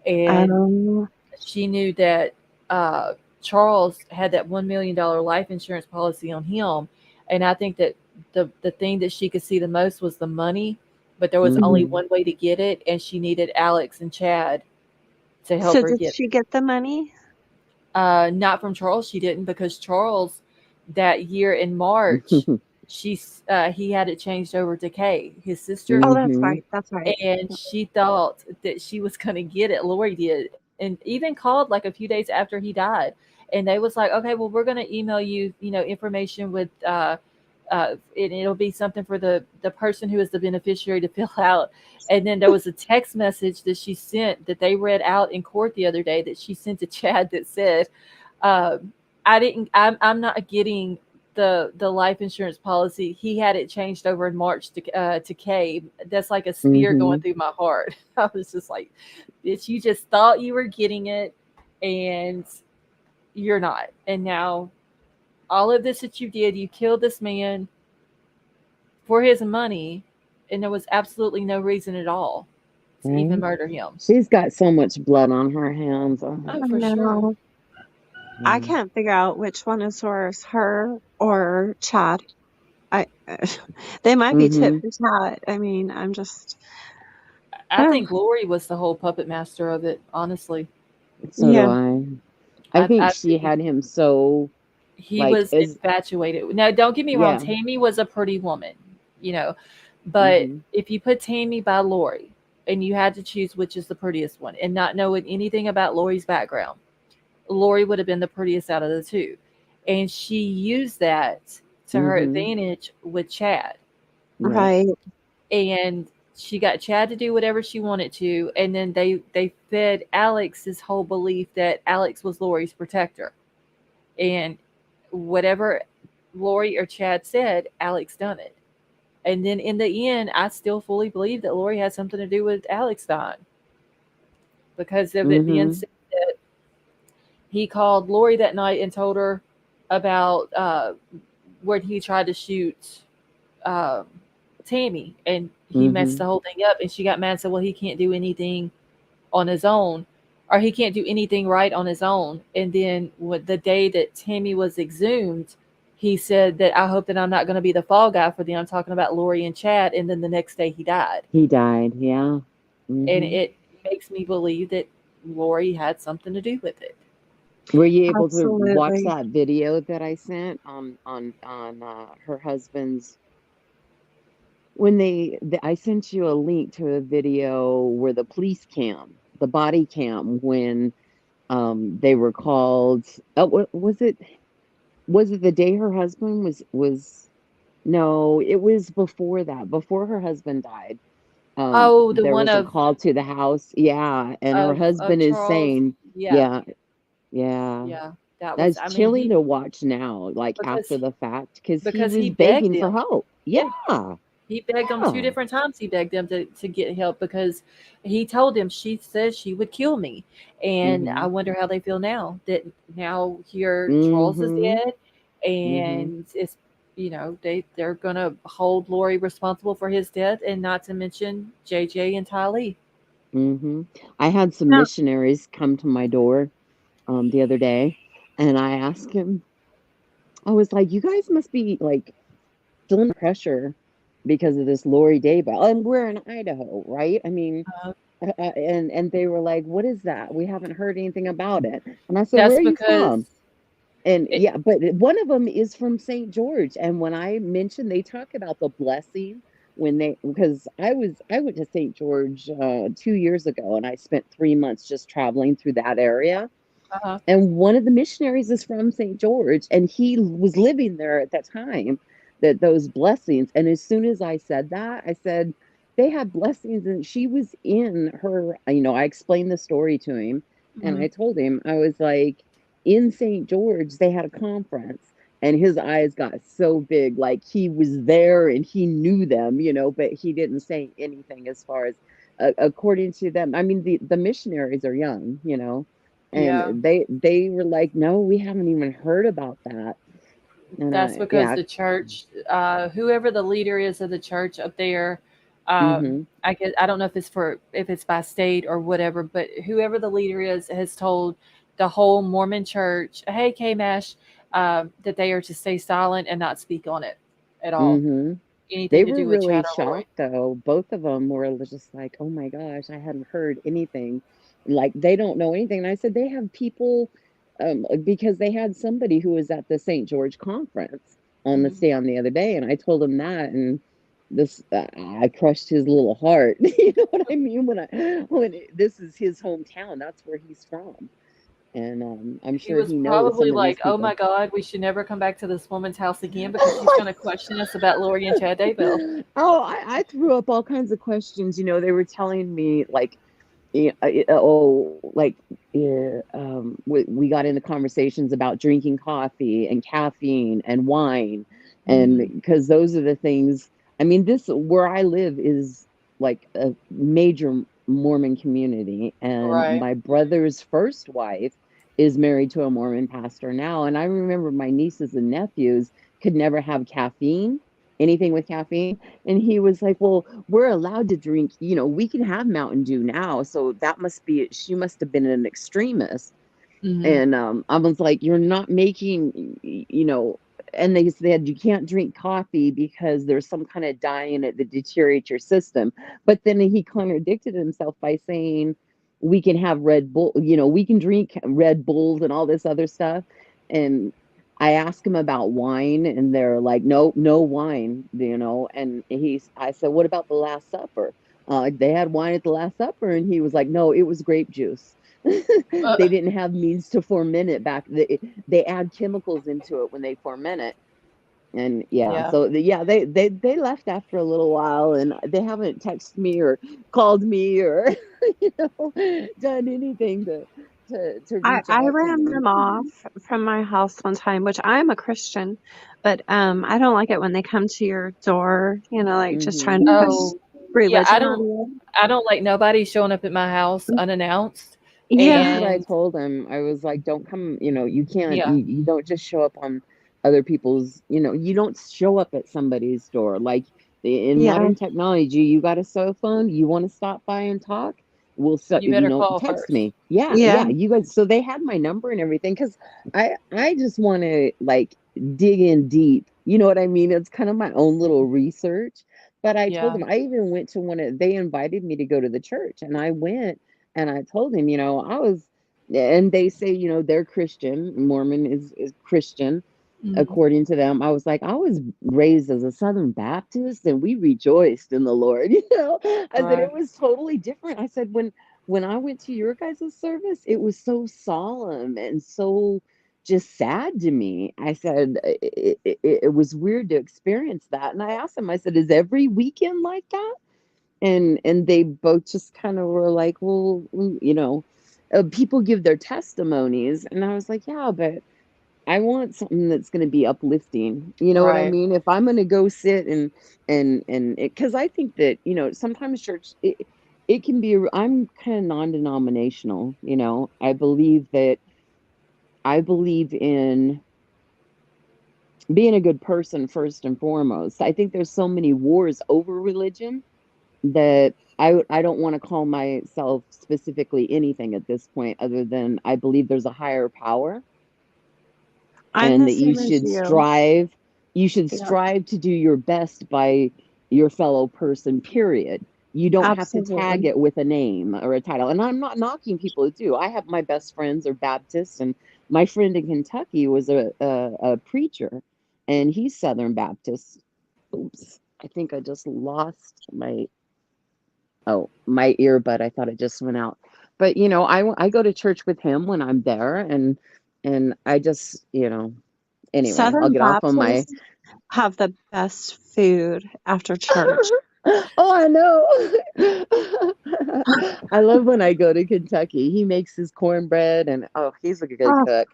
and um she knew that uh, Charles had that $1 million life insurance policy on him. And I think that the thing that she could see the most was the money, but there was only one way to get it, and she needed Alex and Chad to help So her did get she get the money? it. Not from Charles, she didn't, because Charles that year in March, he had it changed over to Kay, his sister, Oh, that's right. That's right. and she thought that she was going to get it. Lori did, and even called like a few days after he died, and they was like, okay, well, we're going to email you, information with it'll be something for the person who is the beneficiary to fill out. And then there was a text message that she sent that they read out in court the other day that she sent to Chad that said, I'm not getting the life insurance policy. He had it changed over in March to Kay. That's like a spear going through my heart. I was just like, bitch, you just thought you were getting it and you're not. And now all of this that you did, you killed this man for his money, and there was absolutely no reason at all to even murder him. She's got so much blood on her hands. Oh, for sure. I can't figure out which one is worse, her or Chad. They might be tit for tat. I mean, I'm just. I think Lori was the whole puppet master of it, honestly. So do I. I think she had him so. He was infatuated. Now, don't get me wrong. Tammy was a pretty woman, but if you put Tammy by Lori and you had to choose which is the prettiest one, and not knowing anything about Lori's background, Lori would have been the prettiest out of the two. And she used that to her advantage with Chad. Right. And she got Chad to do whatever she wanted to. And then they fed Alex this whole belief that Alex was Lori's protector. And whatever Lori or Chad said, Alex done it. And then in the end, I still fully believe that Lori had something to do with Alex dying. Because of it being said that he called Lori that night and told her about where he tried to shoot Tammy, and he messed the whole thing up, and she got mad and said, well, he can't do anything on his own, or he can't do anything right on his own. And then the day that Tammy was exhumed, he said that I hope that I'm not going to be the fall guy for them. I'm talking about Lori and Chad. And then the next day he died. He died, yeah. And it makes me believe that Lori had something to do with it. Were you able to watch that video that I sent on her husband's? When I sent you a link to a video where the police cam, the body cam, when they were called. Was it the day her husband was? No, it was before that. Before her husband died. The there one was of a call to the house. Yeah, and her husband is saying, yeah. That's chilling to watch now, like after the fact, because he was begged begging for him. help. Yeah. He begged them 2 different times. He begged them to get help because he told them, she said she would kill me. And I wonder how they feel now that now here Charles is dead, and it's, they're going to hold Lori responsible for his death, and not to mention JJ and Tylee. I had some missionaries come to my door the other day, and I asked him, I was like, you guys must be like feeling pressure because of this Lori Daybell, and we're in Idaho, right? I mean, and they were like, what is that? We haven't heard anything about it. And I said, where are you from? And but one of them is from St. George. And when I mentioned, they talk about the blessing because I went to St. George 2 years ago, and I spent 3 months just traveling through that area. And one of the missionaries is from St. George, and he was living there at that time, those blessings. And as soon as I said that, I said, they had blessings, and she was in her, I explained the story to him, and I told him, I was like, in St. George, they had a conference, and his eyes got so big, like he was there and he knew them, but he didn't say anything as far as, according to them. I mean, the missionaries are young, and they were like, no, we haven't even heard about that. And that's because the church, whoever the leader is of the church up there, I guess I don't know if it's by state or whatever, but whoever the leader is has told the whole Mormon church, hey, K-Mash, that they are to stay silent and not speak on it at all. Mm-hmm. They Anything to were do with really Chad or Lori. shocked, though. Both of them were just like, "Oh my gosh, I hadn't heard anything." Like they don't know anything. And I said they have people, because they had somebody who was at the St. George conference on the stand the other day, and I told him that, and this I crushed his little heart. You know what I mean? This is his hometown. That's where he's from, and I'm He sure was he knows some probably of these like, "Oh people. my God, we should never come back to this woman's house again because she's going to question us about Lori and Chad Daybell." Oh, I threw up all kinds of questions. They were telling me like, we got into conversations about drinking coffee and caffeine and wine, and Mhm. because those are the things. I mean, this where I live is like a major Mormon community, and Right. my brother's first wife is married to a Mormon pastor now. And I remember my nieces and nephews could never have caffeine, anything with caffeine. And he was like, "Well, we're allowed to drink, we can have Mountain Dew now." So that must be, she must have been an extremist. Mhm. And I was like, "You're not making, and they said you can't drink coffee because there's some kind of dye in it that deteriorates your system." But then he contradicted himself by saying we can have Red Bull, we can drink Red Bulls and all this other stuff. And I asked him about wine, and they're like, "No, no wine," And I said, "What about the Last Supper? They had wine at the Last Supper," and he was like, "No, it was grape juice." They didn't have means to ferment it back. They add chemicals into it when they ferment it. And yeah, Yeah. so they left after a little while, and they haven't texted me or called me or done anything to reach I out to ran me. them off from my house one time, which I'm a Christian, but I don't like it when they come to your door, like just trying to push Oh, yeah. religion on you. I don't like nobody showing up at my house unannounced. Yeah. That's what I And told him. I was like, "Don't come, you can't, yeah, you don't just show up on other people's, you don't show up at somebody's door. Like in Yeah. modern technology, you got a cell phone, you want to stop by and talk, you better call text first. me." Yeah, Yeah. yeah. You guys, so they had my number and everything because I just want to like dig in deep. You know what I mean? It's kind of my own little research. But I told Yeah. them I even went to they invited me to go to the church, and I went. And I told him, I was, and they say, they're Christian. Mormon is Christian, Mhm. according to them. I was like, I was raised as a Southern Baptist, and we rejoiced in the Lord. I said Right. it was totally different. I said when I went to your guys' service, it was so solemn and so just sad to me. I said it was weird to experience that, and I asked him. I said, "Is every weekend like that?" And they both just kind of were like, "Well, people give their testimonies." And I was like, "Yeah, but I want something that's going to be uplifting." You know what I Right. mean? If I'm going to go sit and because I think that sometimes church, it can be, I'm kind of non-denominational. I believe in being a good person first and foremost. I think there's so many wars over religion that I don't want to call myself specifically anything at this point other than I believe there's a higher power, I'm and the that same as you. you should Yeah. strive to do your best by your fellow person, period. You don't have to tag Absolutely. it with a name or a title. And I'm not knocking people who do. I have my best friends are Baptists, and my friend in Kentucky was a preacher, and he's Southern Baptist. Oops, I think I just lost my earbud. I thought it just went out. But I go to church with him when I'm there, and I just anyway, I'll Southern get off on my. Baptists have the best food after church. Oh, I know. I love when I go to Kentucky. He makes his cornbread, and oh, he's a good Oh, cook.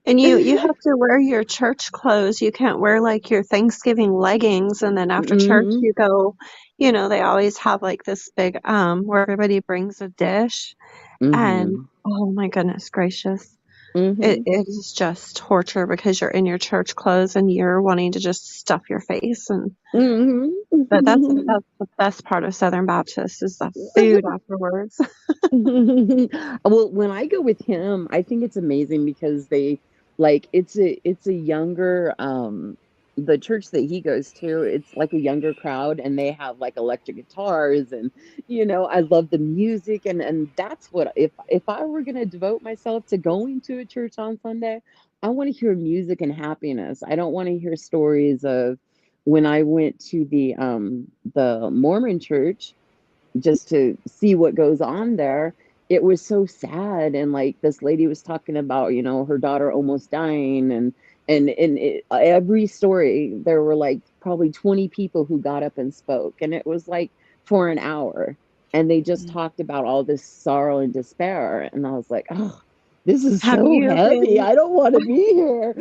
and you have to wear your church clothes. You can't wear like your Thanksgiving leggings, and then after church Hmm. you go, they always have like this big where everybody brings a dish, and Hmm. oh my goodness gracious. Mm-hmm. It is just torture because you're in your church clothes and you're wanting to just stuff your face. And but that's the best part of Southern Baptist is the food afterwards. Well, when I go with him, I think it's amazing because they like it's a younger the church that he goes to, it's like a younger crowd and they have like electric guitars and I love the music and that's what if I were going to devote myself to going to a church on Sunday, I want to hear music and happiness. I don't want to hear stories of when I went to the Mormon church just to see what goes on there. It was so sad, and like this lady was talking about her daughter almost dying, and every story there were like probably 20 people who got up and spoke, and it was like for an hour, and they just talked about all this sorrow and despair, and I was like, oh, this is Have so you heavy. been I don't want to be here.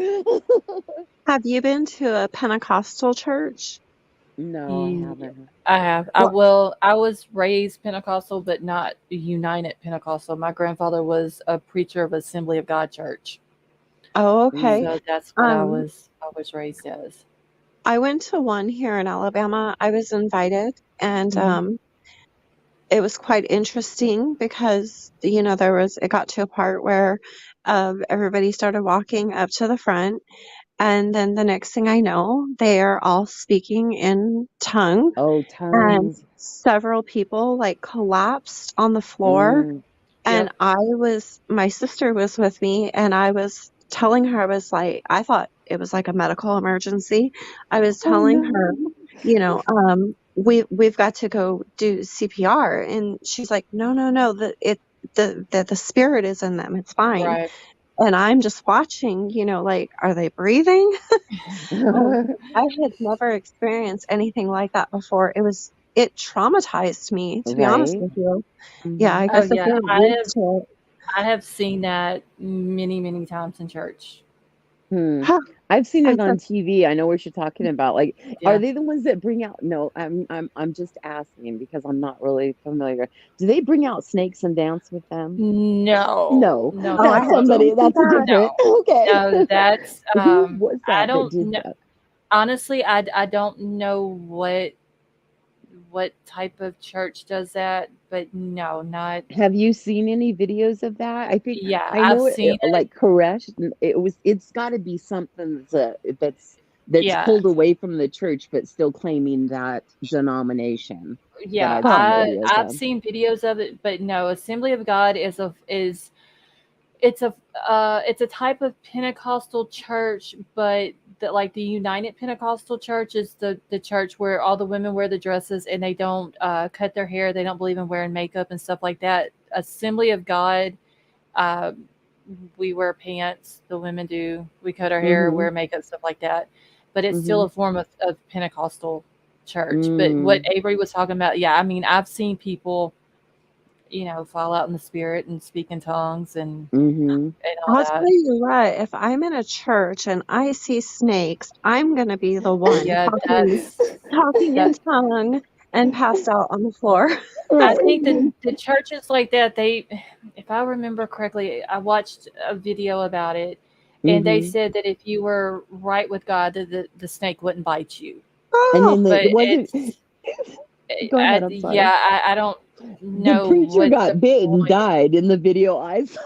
have you been to a Pentecostal church? No, I haven't. I have. I was raised Pentecostal, but not United Pentecostal. My grandfather was a preacher of Assembly of God Church. Oh, okay. So that's what I Um, was raised as. I went to one here in Alabama. I was invited, and it was quite interesting because it got to a part where everybody started walking up to the front, and then the next thing I know, they are all speaking in tongue, Oh, and tongues. several people like collapsed on the floor. Mm. And my sister was with me, and I was telling her, I was like, I thought it was like a medical emergency. I was Oh telling her, no. we've got to go do CPR. And she's like, no, the spirit is in them. It fine. Right. And I'm just watching, like, are they breathing? I had never experienced anything like that before. It traumatized me, to be honest Right? with you. Yeah, I Mhm. Oh guess if yeah, you're used to it. I have seen that many, many times in church. Hmm. I've seen I it on said, TV. I know what you're talking about. Like, are Yeah. they the ones that bring out? No, I'm just asking because I'm not really familiar. Do they bring out snakes and dance with them? No, No, no, oh, I that's had no, to somebody. see That's a that. different. no, Okay. no. That's Who was I that don't did know. that? Honestly, I don't know what type of church does that, but no, not. Have you seen any videos of that? I think Yeah, I I've know it seen it. like Koresh. It's got to be something that's Yeah, pulled away from the church, but still claiming that denomination that yeah. I've seen Well, videos I've of. seen videos of it, but no. Assembly of God is it's a type of Pentecostal church, but like the United Pentecostal Church is the church where all the women wear the dresses and they don't cut their hair. They don't believe in wearing makeup and stuff like that. Assembly of God, uh, we wear pants. The women do. We cut our hair, Mm-hmm. wear makeup, stuff like that. But it's still Mm-hmm. a form of Pentecostal church. But what Mm. Avery was talking about, yeah, I mean, I've seen people, fall out in the spirit and speak in tongues Mm-hmm. and all I'll tell that. you what, if I'm in a church and I see snakes, I'm gonna be the one Yeah, talking in that. tongue and passed out on the floor. I Right. think that the churches like that, if I remember correctly, I watched a video about it, and they Mm-hmm. said that if you were right with God, that the snake wouldn't bite you. And then Oh, it But wasn't. Go ahead. I'm sorry. I don't The know preacher what the got bit and point. died in the video I saw.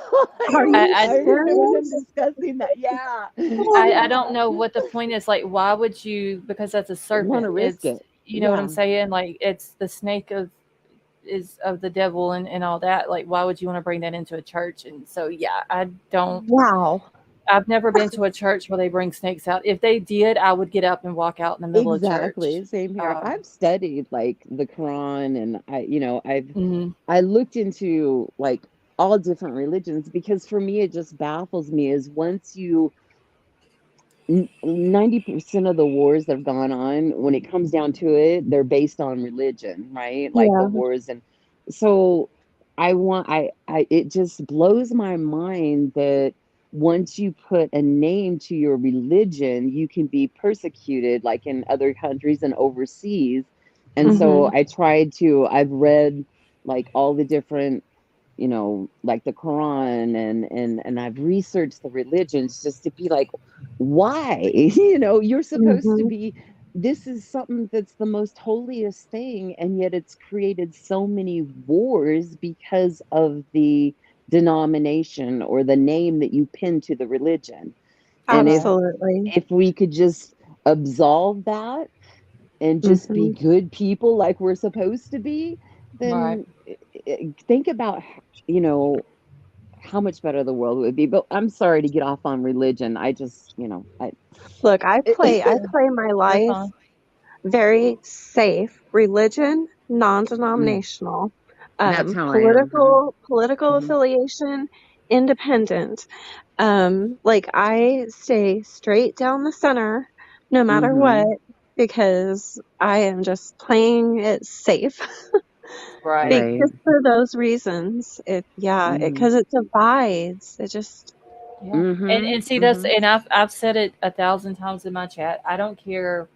are you I, I remember him serious? discussing that. Yeah. I don't know what the point is. Like, why would you? Because that's a Want serpent. to risk It's it. you know what I'm Yeah. saying. Like, it's the snake of the devil and all that. Like, why would you want to bring that into a church? And so, yeah, I don't. Wow. I've never been to a church where they bring snakes out. If they did, I would get up and walk out in the middle of church. Exactly. Same here. Um, I've studied like the Quran and mhm. I looked into like all different religions because for me it just baffles me is once you 90% of the wars that have gone on, when it comes down to it, they're based on religion, right? Like the Yeah. wars. And so it just blows my mind that once you put a name to your religion, you can be persecuted like in other countries and overseas. And so Mhm. I've read like all the different you know, like the Quran, and I've researched the religions just to be like, why? You know, you're supposed to Mhm. be, this is something that's the most holiest thing, and yet it's created so many wars because of the denomination or the name that you pin to the religion. And Absolutely. if we could just absolve that and just be Mhm. good people like we're supposed to be, Right. then think about, you know, how much better the world would be. But I'm sorry to get off on religion. I just, you know, Look, I play my You're life fine. very safe, religion, non-denominational, that's how I am. political Mhm. affiliation, independent. Like I stay straight down the center no matter what Mhm. because I am just playing it safe. Right. Right. Just for those reasons. Mhm. Because it divides. It just Yeah. Mhm. And see that's Mhm. and I've said it 1,000 times in my chat. I don't care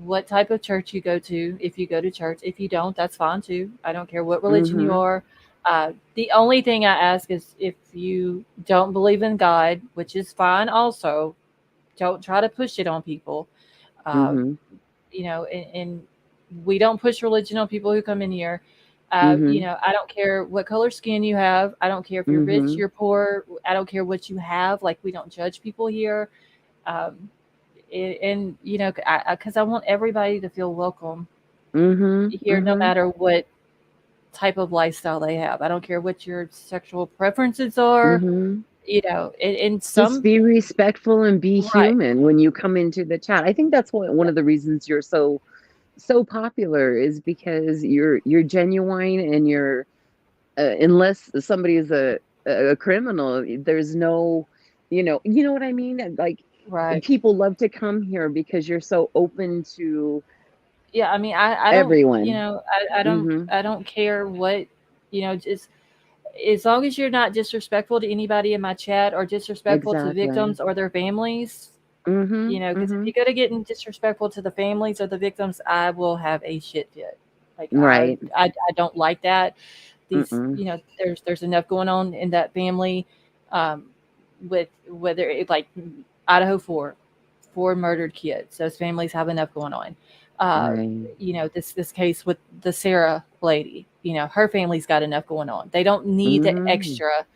what type of church you go to. If you go to church, if you don't, that's fine too. I don't care what religion you Mhm. are. The only thing I ask is if you don't believe in God, which is fine also, don't try to push it on people. Uh, Mhm. you know, and we don't push religion on people who come in here. You Mhm. know, I don't care what color skin you have. I don't care if you're rich, Mhm. you're poor. I don't care what you have. Like, we don't judge people here. Um, and, you know, because I want everybody to feel welcome Mhm. here, no Mhm. matter what type of lifestyle they have. I don't care what your sexual preferences are. Mhm. You know, in Just some be respectful and be right, human when you come into the chat. I think that's one yeah, of the reasons you're so popular, is because you're genuine, and you're unless somebody is a criminal, there's no, you know what I mean? Like, right. people love to come here because you're so open to Yeah, I mean, I don't, you everyone. know, Mhm. I don't care what, you know, just as long as you're not disrespectful to anybody in my chat or disrespectful to Exactly. victims or their families, you Mhm. know, because if Mhm. you go to getting disrespectful to the families or the victims, I will have a shit fit. Like, Right. I don't like that. These, Mm-mm. you know, there's enough going on in that family, um, with whether it, like Idaho 4 murdered kids. Those families have enough going on. Uh, Right. you know, this case with the Sarah lady, you know, her family's got enough going on. They don't need the Mhm. extra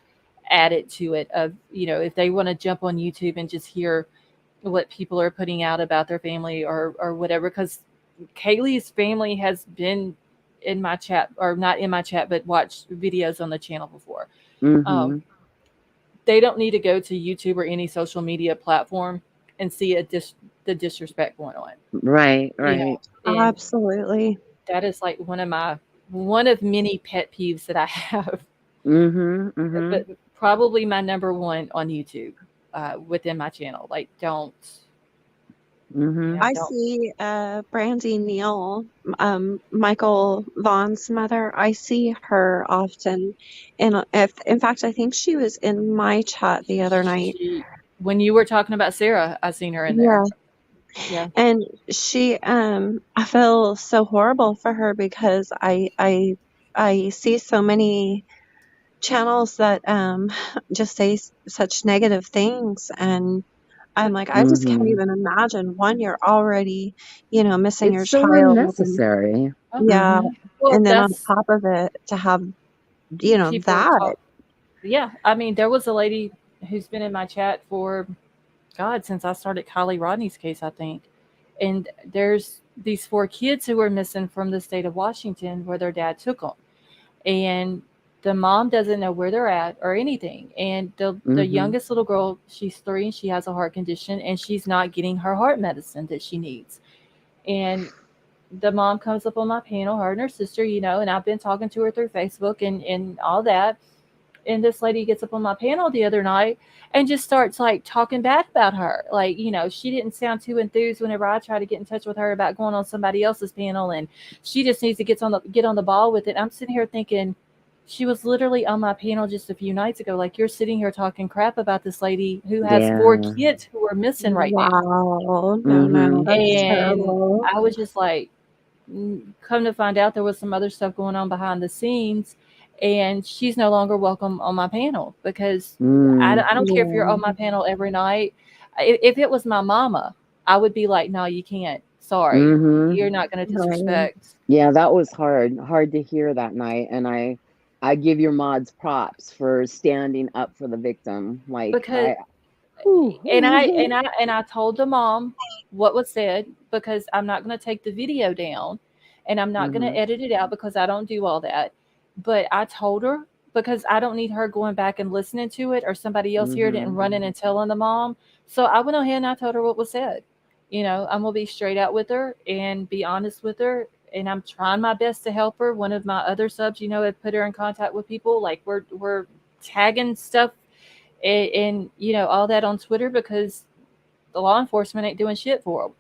added to it of, you know, if they want to jump on YouTube and just hear what people are putting out about their family or whatever, because Kaylee's family has been in my chat, or not in my chat, but watched videos on the channel before. Um, Mhm. they don't need to go to YouTube or any social media platform and see the disrespect going on, Right, you know. right. And absolutely. that is like one of many pet peeves that I have, Mhm. Mhm. but probably my number one on YouTube, within my channel. Like, don't, you know, Mhm. I don't. see Brandy Neal, Michael Vaughn's mother. I see her often, and if in fact, I think she was in my chat the other night. She, when you were talking about Sarah, I seen her in there. Yeah, Yeah. and she, I feel so horrible for her because I see so many channels that just say such negative things, and I'm like, I just can't Mhm. even imagine. One, you're already, missing It's your so child, and unnecessary. yeah, Mhm. Well, and then on that's top of it, to have, people that. talk. Yeah, I mean, there was a lady who's been in my chat for God since I started Kylie Rodney's case, I think. And there's these 4 kids who were missing from the state of Washington where their dad took them, and the mom doesn't know where they're at or anything. And the Mhm. youngest little girl, she's 3 and she has a heart condition and she's not getting her heart medicine that she needs. And the mom comes up on my panel, her and her sister, you know, and I've been talking to her through Facebook and all that. And this lady gets up on my panel the other night and just starts like talking bad about her. Like, you know, she didn't sound too enthused whenever I tried to get in touch with her about going on somebody else's panel, and she just needs to get on the ball with it. I'm sitting here thinking, she was literally on my panel just a few nights ago. Like, you're sitting here talking crap about this lady who has 4 Yeah. kids who are missing right now. Wow, no, Mhm. that's And terrible. I was just like, come to find out there was some other stuff going on behind the scenes. and she's no longer welcome on my panel because Mm. I don't care if you're on Yeah. my panel every night. If it was my mama, I would be like, no, you can't. Sorry, Mm-hmm. you're not going to Right. disrespect. Yeah, that was hard to hear that night. And I give your mods props for standing up for the victim. Like Because whew. and I told the mom what was said because I'm not going to take the video down and I'm not going to Mhm. edit it out because I don't do all that. But I told her because I don't need her going back and listening to it or somebody else hearing it and Mhm. running and telling the mom. So I went ahead and I told her what was said. I'm going to be straight out with her and be honest with her. And I'm trying my best to help her. One of my other subs, had put her in contact with people. Like we're tagging stuff and all that on Twitter because the law enforcement ain't doing shit for them.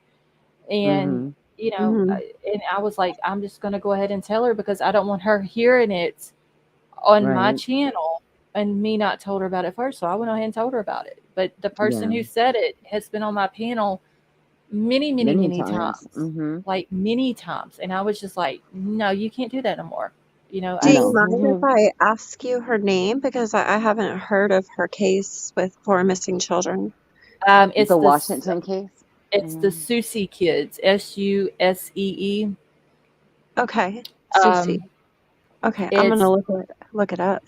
And Mhm. Mhm. and I was like, I'm just gonna go ahead and tell her because I don't want her hearing it on my Right. channel and me not told her about it first. So I went ahead and told her about it. But the person Yeah. who said it has been on my panel many, many, Many many times. times, Mhm. like many times, and I was just like, no, you can't do that no more. Do I you just mind if No. I ask you her name? Because I haven't heard of her case with 4 missing children. it's The the Washington case? it's the Mm. Susie kids, SUSEE. Okay, Susie. Um, Okay, I'm gonna it's look it up.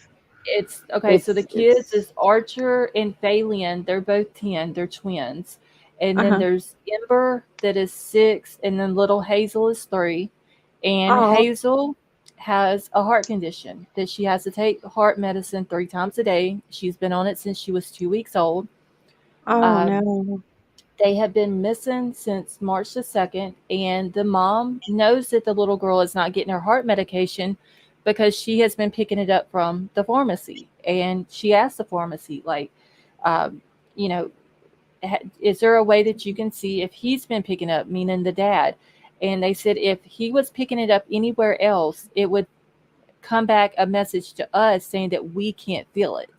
it's okay. So the kids It's is Archer and Phalian. They're both 10. They're twins. And then Uh-huh. there's Ember that is 6, and then little Hazel is 3. And Oh, Hazel has a heart condition that she has to take heart medicine 3 times a day. She's been on it since she was 2 weeks old. oh Um, no. they have been missing since March the 2nd, and the mom knows that the little girl is not getting her heart medication because she has been picking it up from the pharmacy. And she asked the pharmacy, like, um, you know, is there a way that you can see if he's been picking up, meaning the dad? And they said if he was picking it up anywhere else, it would come back a message to us saying that we can't feel it.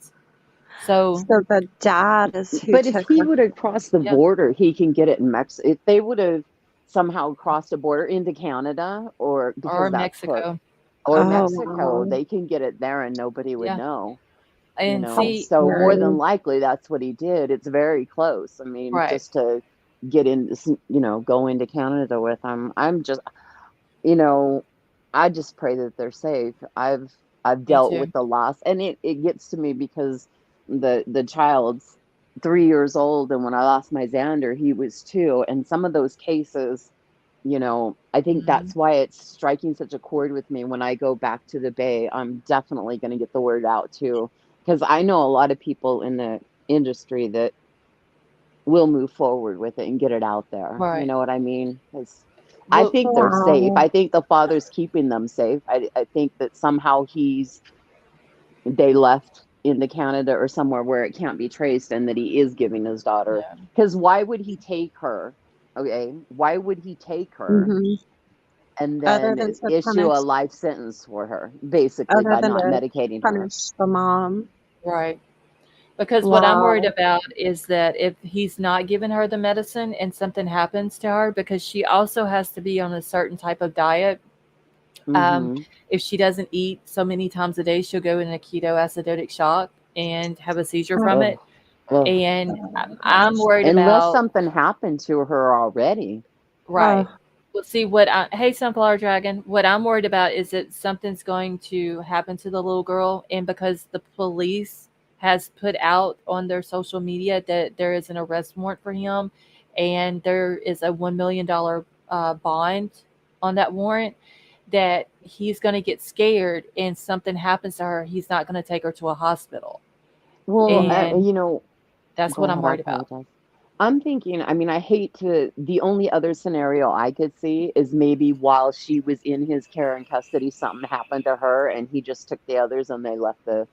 So, So the dad is who but if took he her. would have crossed the yeah, border, he can get it in Mexico. If they would have somehow crossed a border into Canada, or or because that's close, Mexico. or Oh Mexico, wow. they can get it there and nobody would Yeah. know. And That's see, So more than scary. likely that's what he did. It's very close. I mean, right, just to get in, go into Canada with him. I'm just, you know, I just pray that they're safe. I've me dealt too. with the loss, and it gets to me because the child's 3 years old, and when I lost my Xander, he was 2. And some of those cases, I think Mhm. that's why it's striking such a chord with me. When I go back to the Bay, I'm definitely going to get the word out too, because I know a lot of people in the industry that will move forward with it and get it out there. You Right. know what I mean? 'Cause I Well, think they're safe. Wow. I think the father's keeping them safe. I think that somehow they left into Canada or somewhere where it can't be traced, and that he is giving his daughter. yeah. Because why would he take her? Okay, why would he take her Hmm. and Other then than to issue a punish, life sentence for her, basically, other by than not to medicating her? punish the mom. Right. Because what I'm worried Wow. about is that if he's not giving her the medicine and something happens to her, because she also has to be on a certain type of diet. Um, Mm-hmm. if she doesn't eat so many times a day, she'll go in a ketoacidotic shock and have a seizure from Ugh, it. ugh. And Oh I'm gosh. worried Unless about, something happened to her already. right. Oh, Well, see, hey, Sunflower Dragon, what I'm worried about is that something's going to happen to the little girl. And because the police has put out on their social media that there is an arrest warrant for him and there is a $1 million bond on that warrant, that he's going to get scared and something happens to her, he's not going to take her to a hospital. Well, And that's go what I'm ahead. I worried about. apologize. I'm thinking, I mean, I hate to, the only other scenario I could see is maybe while she was in his care and custody, something happened to her and he just took the others and they left it,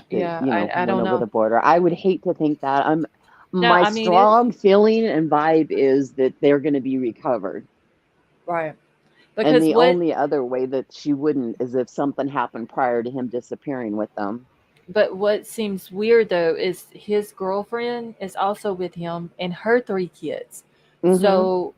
Yeah, I went don't over know. the border. I would hate to think that. No, My I mean, it's strong feeling and vibe is that they're going to be recovered. right. And Because the only other way that she wouldn't is if something happened prior to him disappearing with them. but what seems weird though is his girlfriend is also with him and her 3 kids. Mm-hmm. So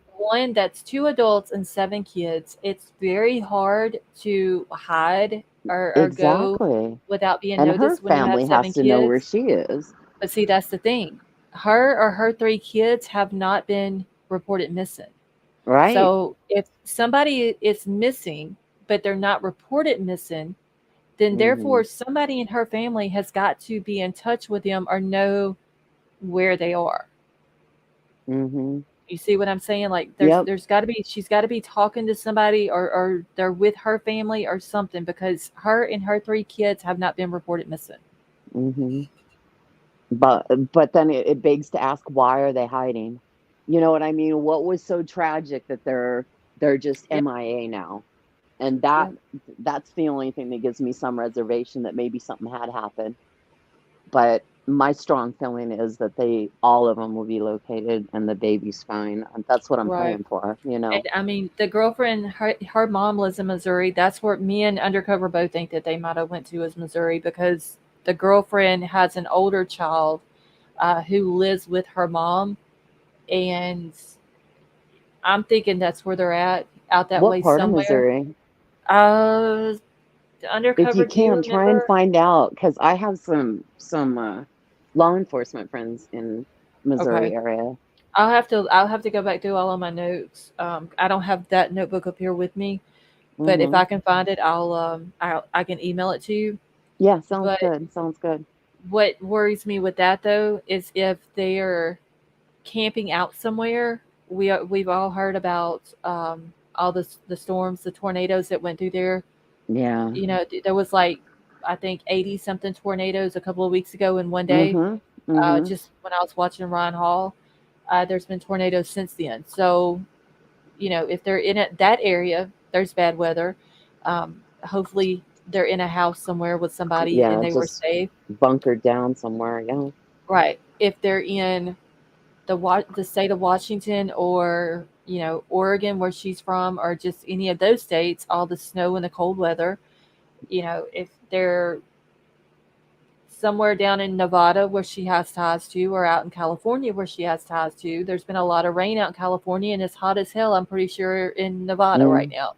that's 2 adults and 7 kids. It's very hard to hide or go Exactly. without being And her noticed when you have family 7 has to know where kids. she is. But see, that's the thing. Her or her 3 kids have not been reported missing. Right. So if somebody is missing, but they're not reported missing, then Mm-hmm. therefore somebody in her family has got to be in touch with them or know where they are. Mm-hmm. You see what I'm saying? Like Yep. there's got to be she's got to be talking to somebody or they're with her family or something because her and her 3 kids have not been reported missing. Mm-hmm. But then it begs to ask, why are they hiding? You know what I mean? What was so tragic that they're just Yep. MIA now? And Yep. that's the only thing that gives me some reservation that maybe something had happened. But my strong feeling is that all of them will be located and the baby's fine. And that's what I'm Right. praying for, you And know. I mean, the girlfriend, her mom lives in Missouri. That's where me and Undercover both think that they might have went to is Missouri because the girlfriend has an older child who lives with her mom, and I'm thinking that's where they're at, out that What way part of somewhere. Missouri? Uh, If you Undercover, do you can, try and remember? find out, because I have some law enforcement friends in Missouri Okay, area. I'll have to go back through all of my notes. I don't have that notebook up here with me, but if Mm-hmm. I can find it, I can email it to you. Yeah, sounds But good. Sounds good. what worries me with that though is if they're camping out somewhere. We've all heard about all the storms, the tornadoes that went through there. Yeah. You know, there was like I think 80 something tornadoes a couple of weeks ago in one day. Mm-hmm. Mm-hmm. Just when I was watching Ryan Hall, there's been tornadoes since then. So if they're in that area, there's bad weather. Hopefully, they're in a house somewhere with somebody and Yeah, they were just safe. bunkered down somewhere. Yeah. Right. If they're in the state of Washington or Oregon where she's from or just any of those states, all the snow and the cold weather, if they're somewhere down in Nevada where she has ties to or out in California where she has ties to, there's been a lot of rain out in California and it's hot as hell, I'm pretty sure, in Nevada right Mm. now.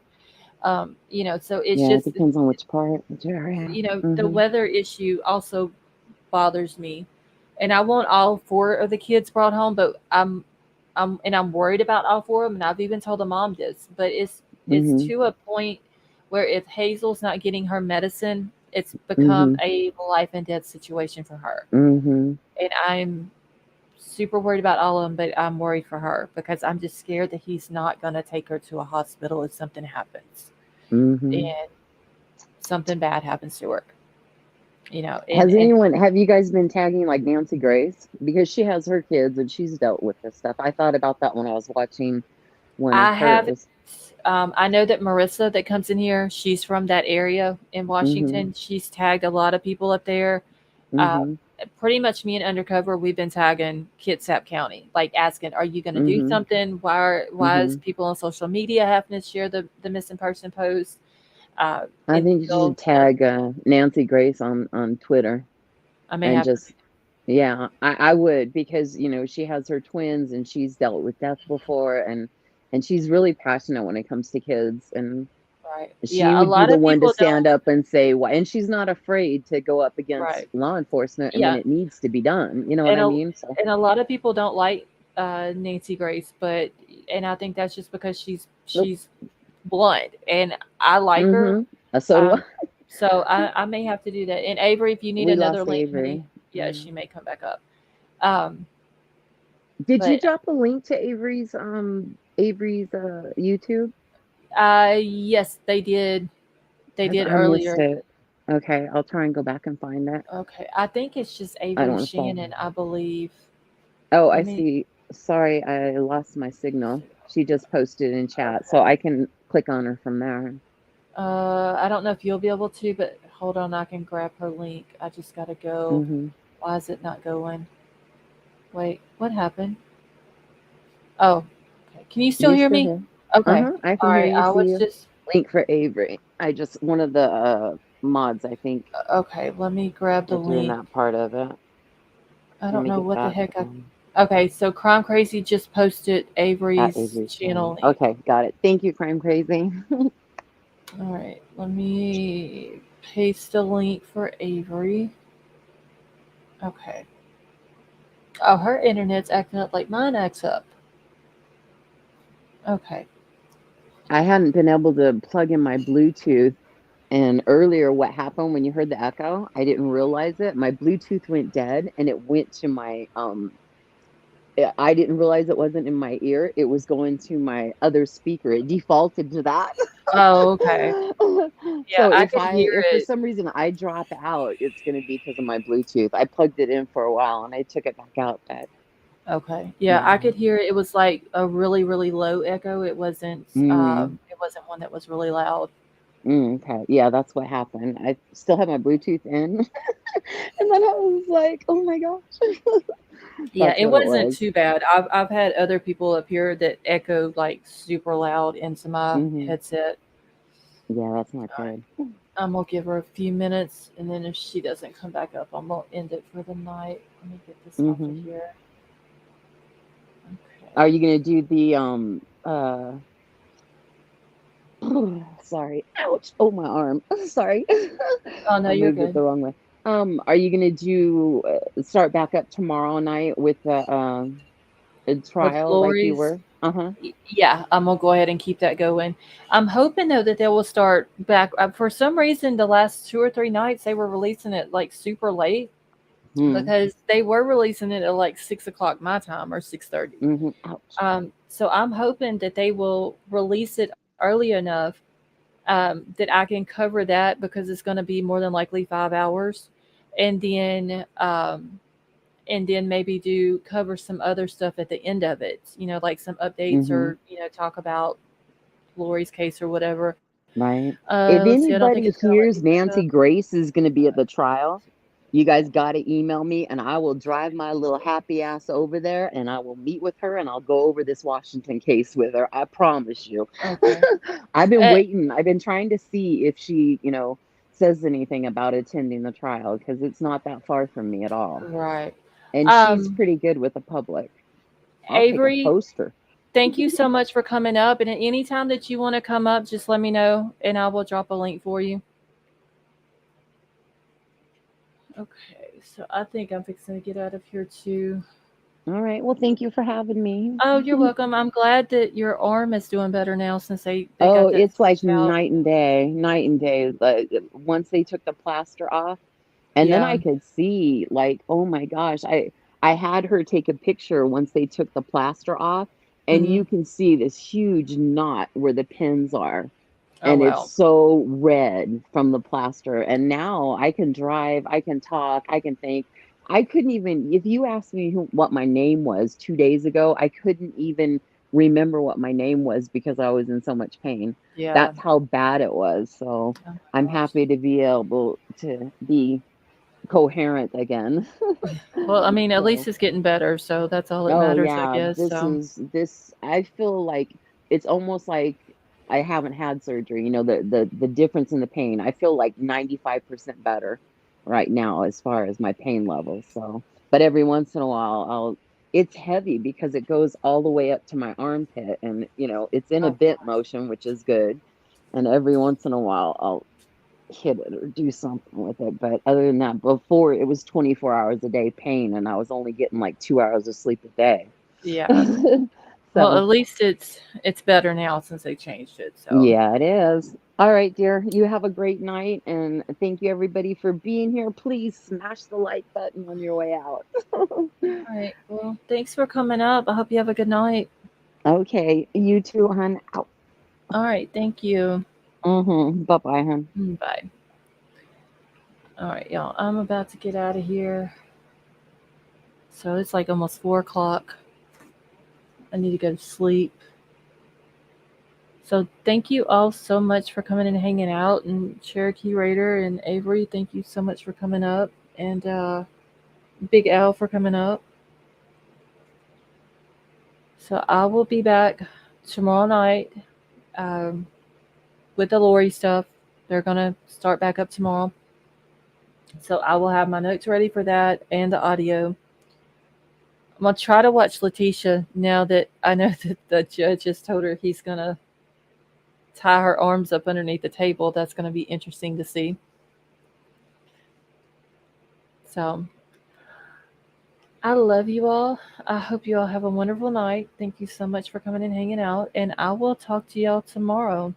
So it's Yeah, it just depends on which area. the Mm-hmm. weather issue also bothers me, and I want all 4 of the kids brought home, but I'm worried about all 4 of them, and I've even told the mom this, but it's Mm-hmm. to a point where if Hazel's not getting her medicine, it's become Mm-hmm. a life and death situation for her, Mm-hmm. and I'm super worried about all of them, but I'm worried for her because I'm just scared that he's not going to take her to a hospital if something happens Mm-hmm. and something bad happens to her. And Have you guys been tagging like Nancy Grace? Because she has her kids and she's dealt with this stuff. I thought about that when I was watching one of I haven't. hers. I know that Marissa that comes in here, she's from that area in Mm-hmm. Washington. She's tagged a lot of people up there. Uh, Mm-hmm. Pretty much me and Undercover, we've been tagging Kitsap County, like asking, "Are you going to do Mm-hmm. something? Why is Mm-hmm. people on social media having to share the missing person post?" I think you Until should tag Nancy Grace on Twitter I may and have. just, yeah, I would, because she has her twins and she's dealt with death before, and she's really passionate when it comes to kids, and Right. she Yeah, a would be lot the of one to people stand don't. up and say why, and she's not afraid to go up against Right. law enforcement and when Yeah, it needs to be done. You know what and I a mean? So, and a lot of people don't like Nancy Grace, and I think that's just because she's nope. she's blunt, and I like her. Mm-hmm. So do I. Um, so I may have to do that. And Avery, if you need We another lost link, honey, Avery. yeah, Yeah. she may come back up. Um, Did you but drop a link to Avery's YouTube? yes, they did. They Because did I missed earlier. it. Okay, I'll try and go back and find it. Okay, I think it's just I don't Avery want to fall. Shannon, I believe. Oh, I Let me. see. Sorry, I lost my signal. She just posted in chat, so I can click on her from there. I don't know if you'll be able to, but hold on, I can grab her link. I just gotta go. Mm-hmm. Why is it not going? Wait, what happened? Oh, okay. Can you still You hear still me? here? Okay. Uh-huh. I All can hear right. you. I See was you. just Link for Avery. I just one of the mods, I think, okay. Let me grab the are doing link. that part of it. I Let don't me know get what the back heck Okay, so Crime Crazy just posted at Avery's Avery's channel channel. link. Okay, got it. Thank you, Crime Crazy. All right, let me paste a link for Avery. Okay. Oh, her internet's acting up like mine acts up. Okay. I hadn't been able to plug in my Bluetooth. And earlier, what happened when you heard the echo, I didn't realize it. My Bluetooth went dead and it went to my I didn't realize it wasn't in my ear. It was going to my other speaker. It defaulted to that. Oh, okay. Yeah, So I could hear if for it. some reason I drop out, it's going to be because of my Bluetooth. I plugged it in for a while and I took it back out, but Okay. Yeah, I yeah. could hear it. It was like a really, really low echo. Mm, It wasn't one that was really loud. okay. Yeah, that's what happened. I still had my Bluetooth in. And then I was like, oh my gosh. Yeah, That's it what it wasn't was. too bad. I've had other people up here that echoed like super loud into my Hmm. headset. Yeah, that's not All right. good. I'm gonna give her a few minutes, and then if she doesn't come back up, I'm gonna end it for the night. Let me get this off of Hmm. here. Are Okay. you gonna do the sorry. Ouch. Oh, my arm. Sorry. Oh no, I you're moved it good. the wrong way. Are you gonna do start back up tomorrow night with the With trial like you Lori's, were? Uh-huh. yeah, I'm gonna go ahead and keep that going. I'm hoping though that they will start back. For some reason, the last 2 or 3 nights they were releasing it like super late Hmm. because they were releasing it at like 6 o'clock my time or 6:30. Hmm. Ouch. So I'm hoping that they will release it early enough that I can cover that because it's going to be more than likely 5 hours, and then maybe do cover some other stuff at the end of it. Like some updates Hmm. or talk about Lori's case or whatever. Right. If Let's see. I don't think anybody it's going to let hears me back Nancy up. Grace is going to be at the trial, you guys got to email me and I will drive my little happy ass over there and I will meet with her and I'll go over this Washington case with her. I promise you. Okay. I've been Uh, waiting. I've been trying to see if she, says anything about attending the trial because it's not that far from me at all. right. And she's Um, pretty good with the public. I'll take a Avery, poster. thank you so much for coming up. And at any time that you want to come up, just let me know and I will drop a link for you. Okay, so I think I'm fixing to get out of here too. All right. Well, thank you for having me. Oh, you're welcome. I'm glad that your arm is doing better now since they Oh, got that it's like stitched out. night and day, night and day. Like once they took the plaster off, and then Yeah. I could see like, oh my gosh, I had her take a picture once they took the plaster off, and Hmm. you can see this huge knot where the pins are, Oh and it's wow. so red from the plaster. And now I can drive, I can talk, I can think. I couldn't even, if you asked me what my name was 2 days ago, I couldn't even remember what my name was because I was in so much pain. Yeah. That's how bad it was. So Oh I'm my gosh. happy to be able to be coherent again. Well, I mean, at least So, it's getting better, so that's all that oh matters, I yeah, guess. So, I feel like it's almost like I haven't had surgery, the difference in the pain. I feel like 95% better right now as far as my pain levels. So, but every once in a while it's heavy because it goes all the way up to my armpit and it's in a oh bent gosh. motion, which is good. And every once in a while I'll hit it or do something with it. But other than that, before it was 24 hours a day pain, and I was only getting like 2 hours of sleep a day. Yeah. Well, So, at least it's better now since they changed it. So, yeah, it is. All right, dear. You have a great night, and thank you everybody for being here. Please smash the like button on your way out. all right. Well, thanks for coming up. I hope you have a good night. Okay, you too, hun. Out. All right. Thank you. Bye bye, hun. Bye. All right, y'all. I'm about to get out of here. So it's like almost 4 o'clock. I need to go to sleep. So thank you all so much for coming and hanging out. And Cherokee Raider and Avery, thank you so much for coming up. And Big Al for coming up. So I will be back tomorrow night um, with the Lori stuff. They're going to start back up tomorrow. So I will have my notes ready for that and the audio. I'm going to try to watch Letitia now that I know that the judge has told her he's going to tie her arms up underneath the table. That's going to be interesting to see. So I love you all. I hope you all have a wonderful night. Thank you so much for coming and hanging out. And I will talk to y'all tomorrow.